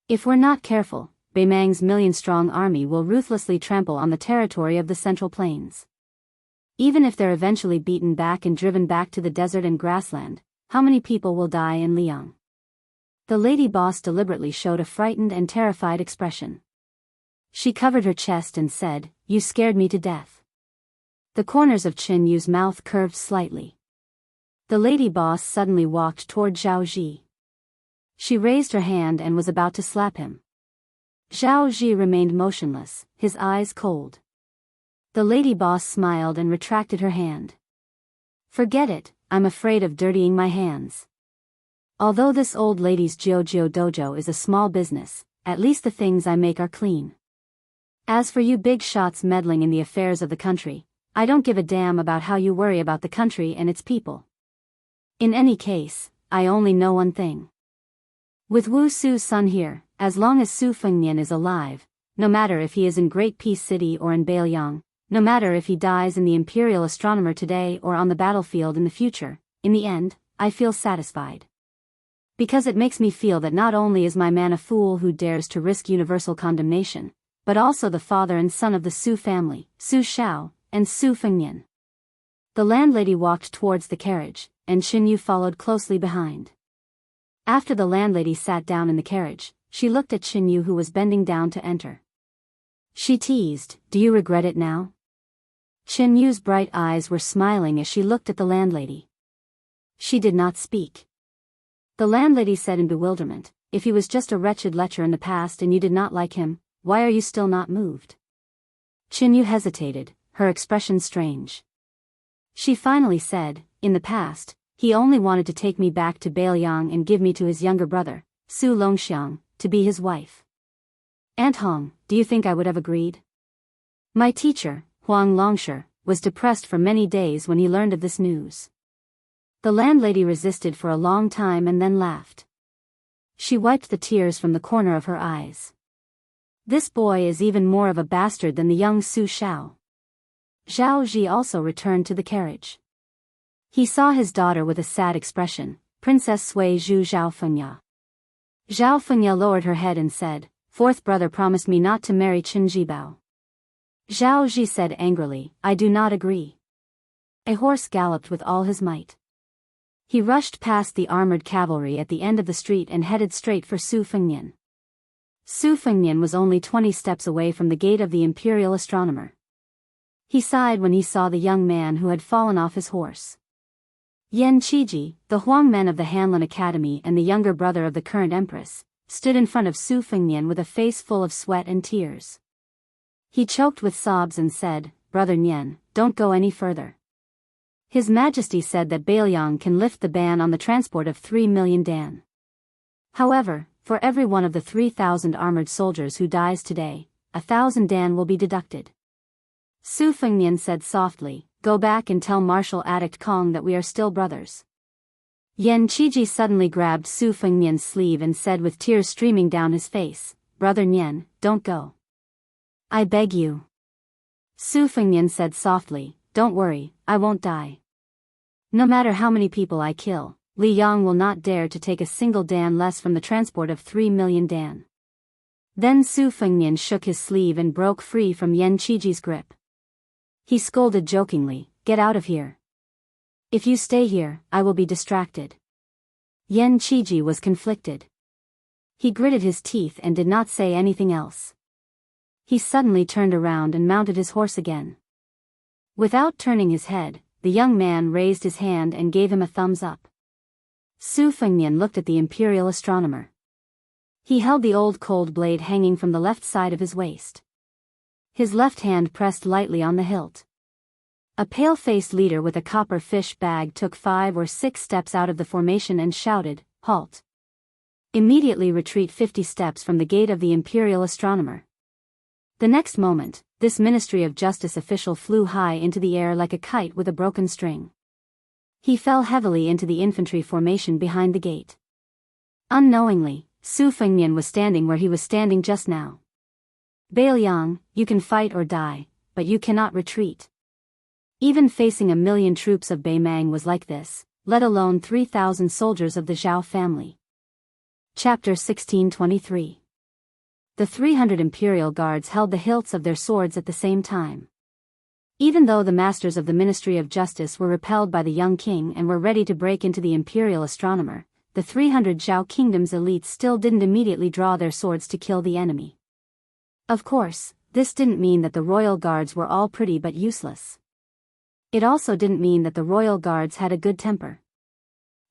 If we're not careful, Beimang's million-strong army will ruthlessly trample on the territory of the Central Plains. Even if they're eventually beaten back and driven back to the desert and grassland, how many people will die in Liang?" The lady boss deliberately showed a frightened and terrified expression. She covered her chest and said, "You scared me to death." The corners of Qin Yu's mouth curved slightly. The lady boss suddenly walked toward Zhao Ji. She raised her hand and was about to slap him. Zhao Ji remained motionless, his eyes cold. The lady boss smiled and retracted her hand. "Forget it, I'm afraid of dirtying my hands. Although this old lady's Jiu-Jitsu dojo is a small business, at least the things I make are clean. As for you big shots meddling in the affairs of the country, I don't give a damn about how you worry about the country and its people. In any case, I only know one thing. With Wu Su's son here, as long as Su Fengnian is alive, no matter if he is in Great Peace City or in Beiliang, no matter if he dies in the Imperial Astronomer today or on the battlefield in the future, in the end, I feel satisfied. Because it makes me feel that not only is my man a fool who dares to risk universal condemnation, but also the father and son of the Su family, Su Xiao, and Su Fengnian." The landlady walked towards the carriage, and Qin Yu followed closely behind. After the landlady sat down in the carriage, she looked at Qin Yu who was bending down to enter. She teased, "Do you regret it now?" Qin Yu's bright eyes were smiling as she looked at the landlady. She did not speak. The landlady said in bewilderment, "If he was just a wretched lecher in the past and you did not like him, why are you still not moved?" Qin Yu hesitated, her expression strange. She finally said, "In the past, he only wanted to take me back to Beiliang and give me to his younger brother, Su Longxiang, to be his wife. Aunt Hong, do you think I would have agreed? My teacher, Huang Longsher, was depressed for many days when he learned of this news." The landlady resisted for a long time and then laughed. She wiped the tears from the corner of her eyes. "This boy is even more of a bastard than the young Su Xiao." Zhao Ji also returned to the carriage. He saw his daughter with a sad expression, Princess Sui Zhu Zhao Fengya. Zhao Fengya lowered her head and said, "Fourth brother promised me not to marry Qin Jibao." Zhao Ji said angrily, "I do not agree." A horse galloped with all his might. He rushed past the armored cavalry at the end of the street and headed straight for Su Fengnian. Su Fengnian was only 20 steps away from the gate of the Imperial Astronomer. He sighed when he saw the young man who had fallen off his horse. Yan Qiji, the Huang men of the Hanlin Academy and the younger brother of the current empress, stood in front of Su Fengnian with a face full of sweat and tears. He choked with sobs and said, "Brother Nian, don't go any further. His Majesty said that Beiliang can lift the ban on the transport of 3 million Dan. However, for every one of the 3,000 armored soldiers who dies today, 1,000 Dan will be deducted." Su Fengnian said softly, "Go back and tell Marshal Addict Kong that we are still brothers." Yan Qiji suddenly grabbed Su Fengnian's sleeve and said with tears streaming down his face, "Brother Nian, don't go. I beg you." Su Fengnian said softly, "Don't worry, I won't die. No matter how many people I kill, Li Yang will not dare to take a single Dan less from the transport of 3 million Dan." Then Su Fengnian shook his sleeve and broke free from Yan Qiji's grip. He scolded jokingly, "Get out of here. If you stay here, I will be distracted." Yan Qiji was conflicted. He gritted his teeth and did not say anything else. He suddenly turned around and mounted his horse again. Without turning his head, the young man raised his hand and gave him a thumbs up. Su Fengnian looked at the Imperial Astronomer. He held the old cold blade hanging from the left side of his waist. His left hand pressed lightly on the hilt. A pale-faced leader with a copper fish bag took 5 or 6 steps out of the formation and shouted, "Halt! Immediately retreat 50 steps from the gate of the Imperial Astronomer." The next moment, this Ministry of Justice official flew high into the air like a kite with a broken string. He fell heavily into the infantry formation behind the gate. Unknowingly, Su Fengnian was standing where he was standing just now. "Bailiang, you can fight or die, but you cannot retreat." Even facing 1,000,000 troops of Beimang was like this, let alone 3,000 soldiers of the Zhao family. Chapter 1623. The 300 imperial guards held the hilts of their swords at the same time. Even though the masters of the Ministry of Justice were repelled by the young king and were ready to break into the Imperial Astronomer, the 300 Zhao Kingdom's elites still didn't immediately draw their swords to kill the enemy. Of course, this didn't mean that the royal guards were all pretty but useless. It also didn't mean that the royal guards had a good temper.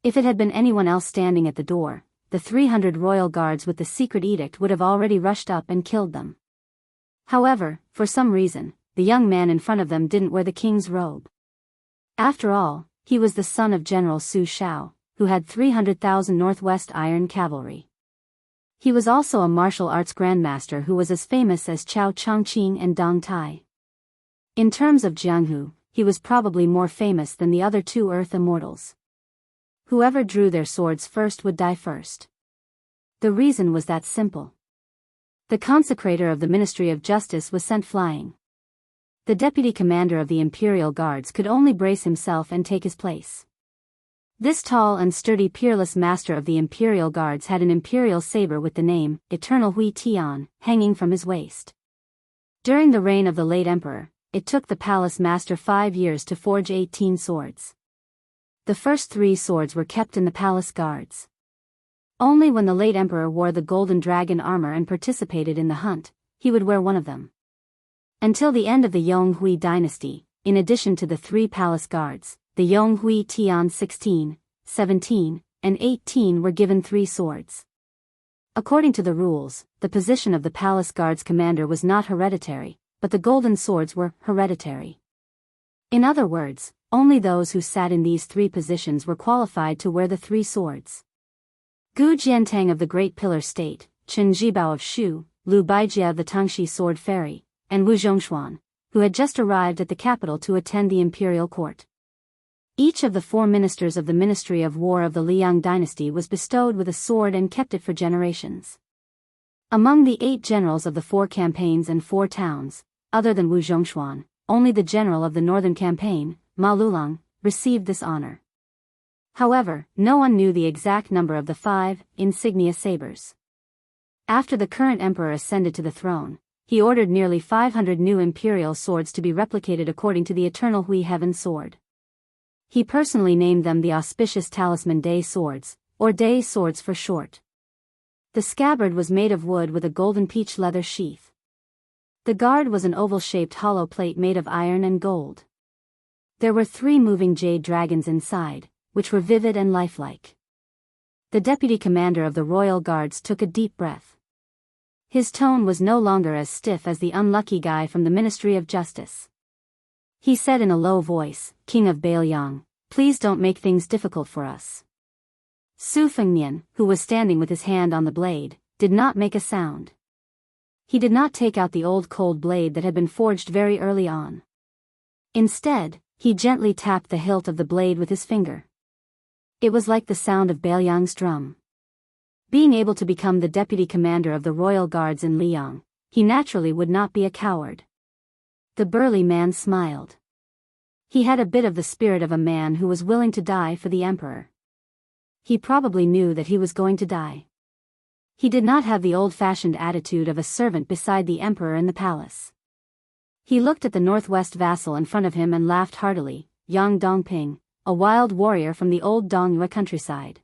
If it had been anyone else standing at the door, the 300 royal guards with the secret edict would have already rushed up and killed them. However, for some reason, the young man in front of them didn't wear the king's robe. After all, he was the son of General Su Shao, who had 300,000 Northwest Iron Cavalry. He was also a martial arts grandmaster who was as famous as Chao Chongqing and Dong Tai. In terms of Jianghu, he was probably more famous than the other 2 Earth Immortals. Whoever drew their swords first would die first. The reason was that simple. The consecrator of the Ministry of Justice was sent flying. The deputy commander of the Imperial Guards could only brace himself and take his place. This tall and sturdy peerless master of the Imperial Guards had an imperial saber with the name, Eternal Hui Tian, hanging from his waist. During the reign of the late emperor, it took the palace master 5 years to forge 18 swords. The first 3 swords were kept in the palace guards. Only when the late emperor wore the golden dragon armor and participated in the hunt, he would wear one of them. Until the end of the Yonghui dynasty, in addition to the 3 palace guards, the Yonghui Tian 16, 17, and 18 were given 3 swords. According to the rules, the position of the palace guards commander was not hereditary, but the golden swords were hereditary. In other words, only those who sat in these 3 positions were qualified to wear the 3 swords. Gu Jiantang of the Great Pillar State, Chen Zhibao of Shu, Lu Baijie of the Tangxi Sword Ferry, and Wu Zhongshuan, who had just arrived at the capital to attend the imperial court. Each of the 4 ministers of the Ministry of War of the Liang dynasty was bestowed with a sword and kept it for generations. Among the 8 generals of the 4 campaigns and 4 towns, other than Wu Zhongshuan, only the general of the northern campaign, Ma Lulang, received this honor. However, no one knew the exact number of the 5 insignia sabers. After the current emperor ascended to the throne, he ordered nearly 500 new imperial swords to be replicated according to the Eternal Hui Heaven Sword. He personally named them the auspicious talisman Day Swords, or Day Swords for short. The scabbard was made of wood with a golden peach leather sheath. The guard was an oval-shaped hollow plate made of iron and gold. There were 3 moving jade dragons inside, which were vivid and lifelike. The deputy commander of the royal guards took a deep breath. His tone was no longer as stiff as the unlucky guy from the Ministry of Justice. He said in a low voice, "King of Bailiang, please don't make things difficult for us." Su Fengnian, who was standing with his hand on the blade, did not make a sound. He did not take out the old cold blade that had been forged very early on. Instead, he gently tapped the hilt of the blade with his finger. It was like the sound of Bailiang's drum. Being able to become the deputy commander of the royal guards in Liang, he naturally would not be a coward. The burly man smiled. He had a bit of the spirit of a man who was willing to die for the emperor. He probably knew that he was going to die. He did not have the old-fashioned attitude of a servant beside the emperor in the palace. He looked at the northwest vassal in front of him and laughed heartily, Yang Dongping, a wild warrior from the old Dongyue countryside.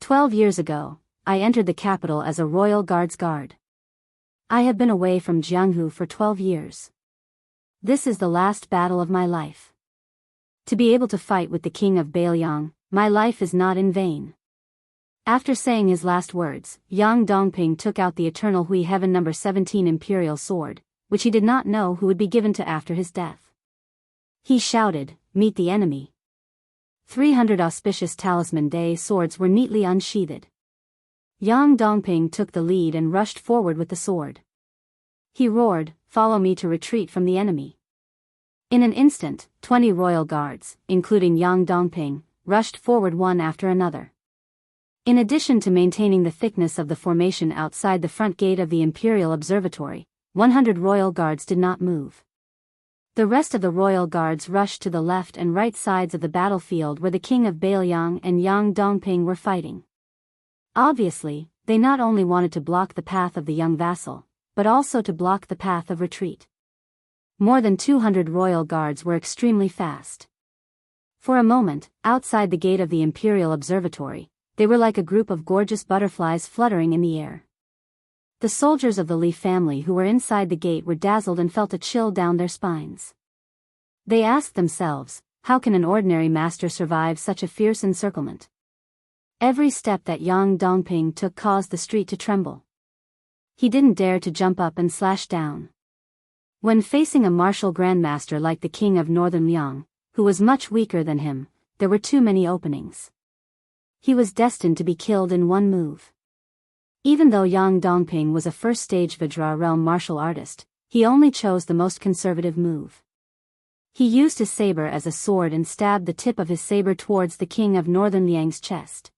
12 years ago, I entered the capital as a royal guard's guard. I have been away from Jianghu for 12 years. This is the last battle of my life. To be able to fight with the king of Bailiang, my life is not in vain. After saying his last words, Yang Dongping took out the Eternal Hui Heaven No. 17 Imperial Sword, which he did not know who would be given to after his death. He shouted, "Meet the enemy." 300 auspicious Talisman Day swords were neatly unsheathed. Yang Dongping took the lead and rushed forward with the sword. He roared, "Follow me to retreat from the enemy." In an instant, 20 royal guards, including Yang Dongping, rushed forward one after another. In addition to maintaining the thickness of the formation outside the front gate of the Imperial Observatory, 100 royal guards did not move. The rest of the royal guards rushed to the left and right sides of the battlefield where the king of Bailiang and Yang Dongping were fighting. Obviously, they not only wanted to block the path of the young vassal, but also to block the path of retreat. More than 200 royal guards were extremely fast. For a moment, outside the gate of the Imperial Observatory, they were like a group of gorgeous butterflies fluttering in the air. The soldiers of the Li family who were inside the gate were dazzled and felt a chill down their spines. They asked themselves, how can an ordinary master survive such a fierce encirclement? Every step that Yang Dongping took caused the street to tremble. He didn't dare to jump up and slash down. When facing a martial grandmaster like the king of Northern Liang, who was much weaker than him, there were too many openings. He was destined to be killed in one move. Even though Yang Dongping was a first-stage Vajra realm martial artist, he only chose the most conservative move. He used his saber as a sword and stabbed the tip of his saber towards the king of Northern Liang's chest.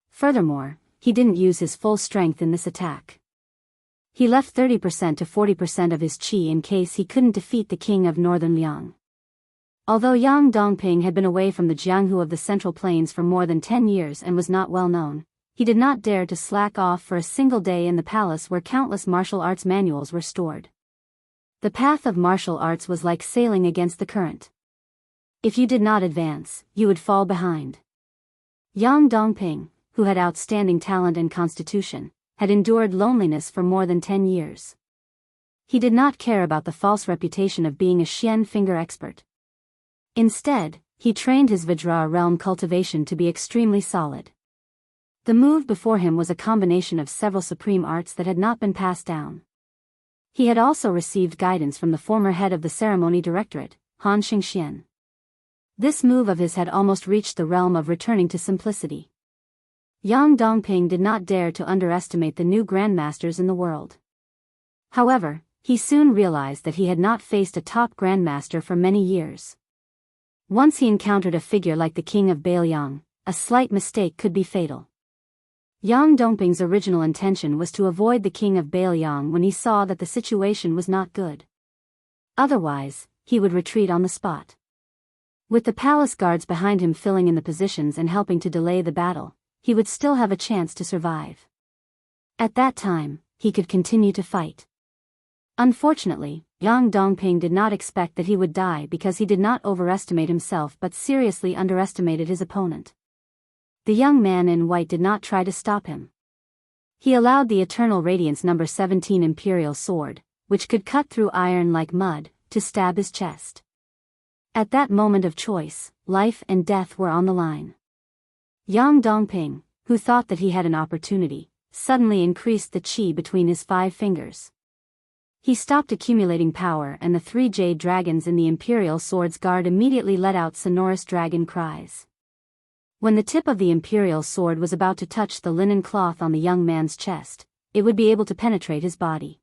Furthermore, he didn't use his full strength in this attack. He left 30% to 40% of his chi in case he couldn't defeat the king of Northern Liang. Although Yang Dongping had been away from the Jianghu of the Central Plains for more than 10 years and was not well known, he did not dare to slack off for a single day in the palace where countless martial arts manuals were stored. The path of martial arts was like sailing against the current. If you did not advance, you would fall behind. Yang Dongping, who had outstanding talent and constitution, had endured loneliness for more than 10 years. He did not care about the false reputation of being a Xian finger expert. Instead, he trained his Vajra realm cultivation to be extremely solid. The move before him was a combination of several supreme arts that had not been passed down. He had also received guidance from the former head of the ceremony directorate, Han Xingxian. This move of his had almost reached the realm of returning to simplicity. Yang Dongping did not dare to underestimate the new grandmasters in the world. However, he soon realized that he had not faced a top grandmaster for many years. Once he encountered a figure like the king of Bailiang, a slight mistake could be fatal. Yang Dongping's original intention was to avoid the king of Bailiang when he saw that the situation was not good. Otherwise, he would retreat on the spot. With the palace guards behind him filling in the positions and helping to delay the battle, he would still have a chance to survive. At that time, he could continue to fight. Unfortunately, Yang Dongping did not expect that he would die because he did not overestimate himself but seriously underestimated his opponent. The young man in white did not try to stop him. He allowed the Eternal Radiance No. 17 Imperial Sword, which could cut through iron like mud, to stab his chest. At that moment of choice, life and death were on the line. Yang Dongping, who thought that he had an opportunity, suddenly increased the chi between his 5 fingers. He stopped accumulating power and the 3 jade dragons in the Imperial Sword's guard immediately let out sonorous dragon cries. When the tip of the Imperial Sword was about to touch the linen cloth on the young man's chest, it would be able to penetrate his body.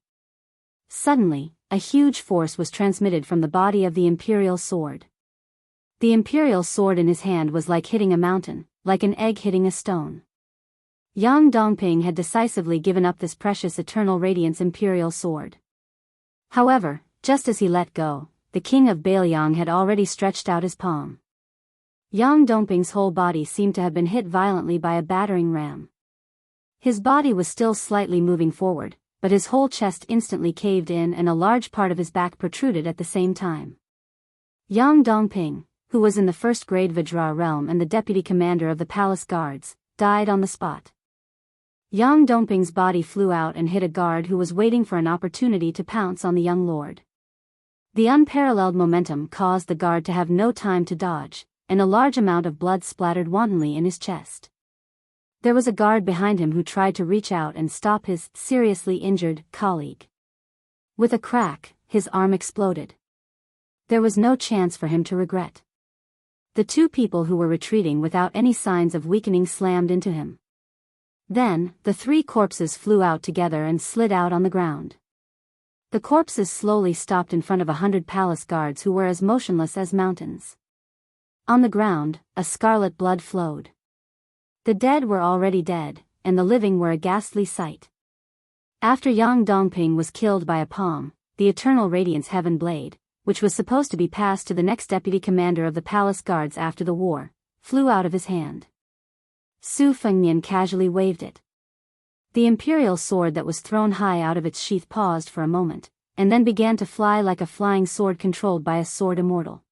Suddenly, a huge force was transmitted from the body of the Imperial Sword. The Imperial Sword in his hand was like hitting a mountain, like an egg hitting a stone. Yang Dongping had decisively given up this precious Eternal Radiance Imperial Sword. However, just as he let go, the king of Bailiang had already stretched out his palm. Yang Dongping's whole body seemed to have been hit violently by a battering ram. His body was still slightly moving forward, but his whole chest instantly caved in and a large part of his back protruded at the same time. Yang Dongping, who was in the first-grade Vajra realm and the deputy commander of the palace guards, died on the spot. Yang Dongping's body flew out and hit a guard who was waiting for an opportunity to pounce on the young lord. The unparalleled momentum caused the guard to have no time to dodge, and a large amount of blood splattered wantonly in his chest. There was a guard behind him who tried to reach out and stop his seriously injured colleague. With a crack, his arm exploded. There was no chance for him to regret. The two people who were retreating without any signs of weakening slammed into him. Then, the three corpses flew out together and slid out on the ground. The corpses slowly stopped in front of 100 palace guards who were as motionless as mountains. On the ground, a scarlet blood flowed. The dead were already dead, and the living were a ghastly sight. After Yang Dongping was killed by a palm, the Eternal Radiance Heaven Blade, which was supposed to be passed to the next deputy commander of the palace guards after the war, flew out of his hand. Su Fengnian casually waved it. The imperial sword that was thrown high out of its sheath paused for a moment, and then began to fly like a flying sword controlled by a sword immortal.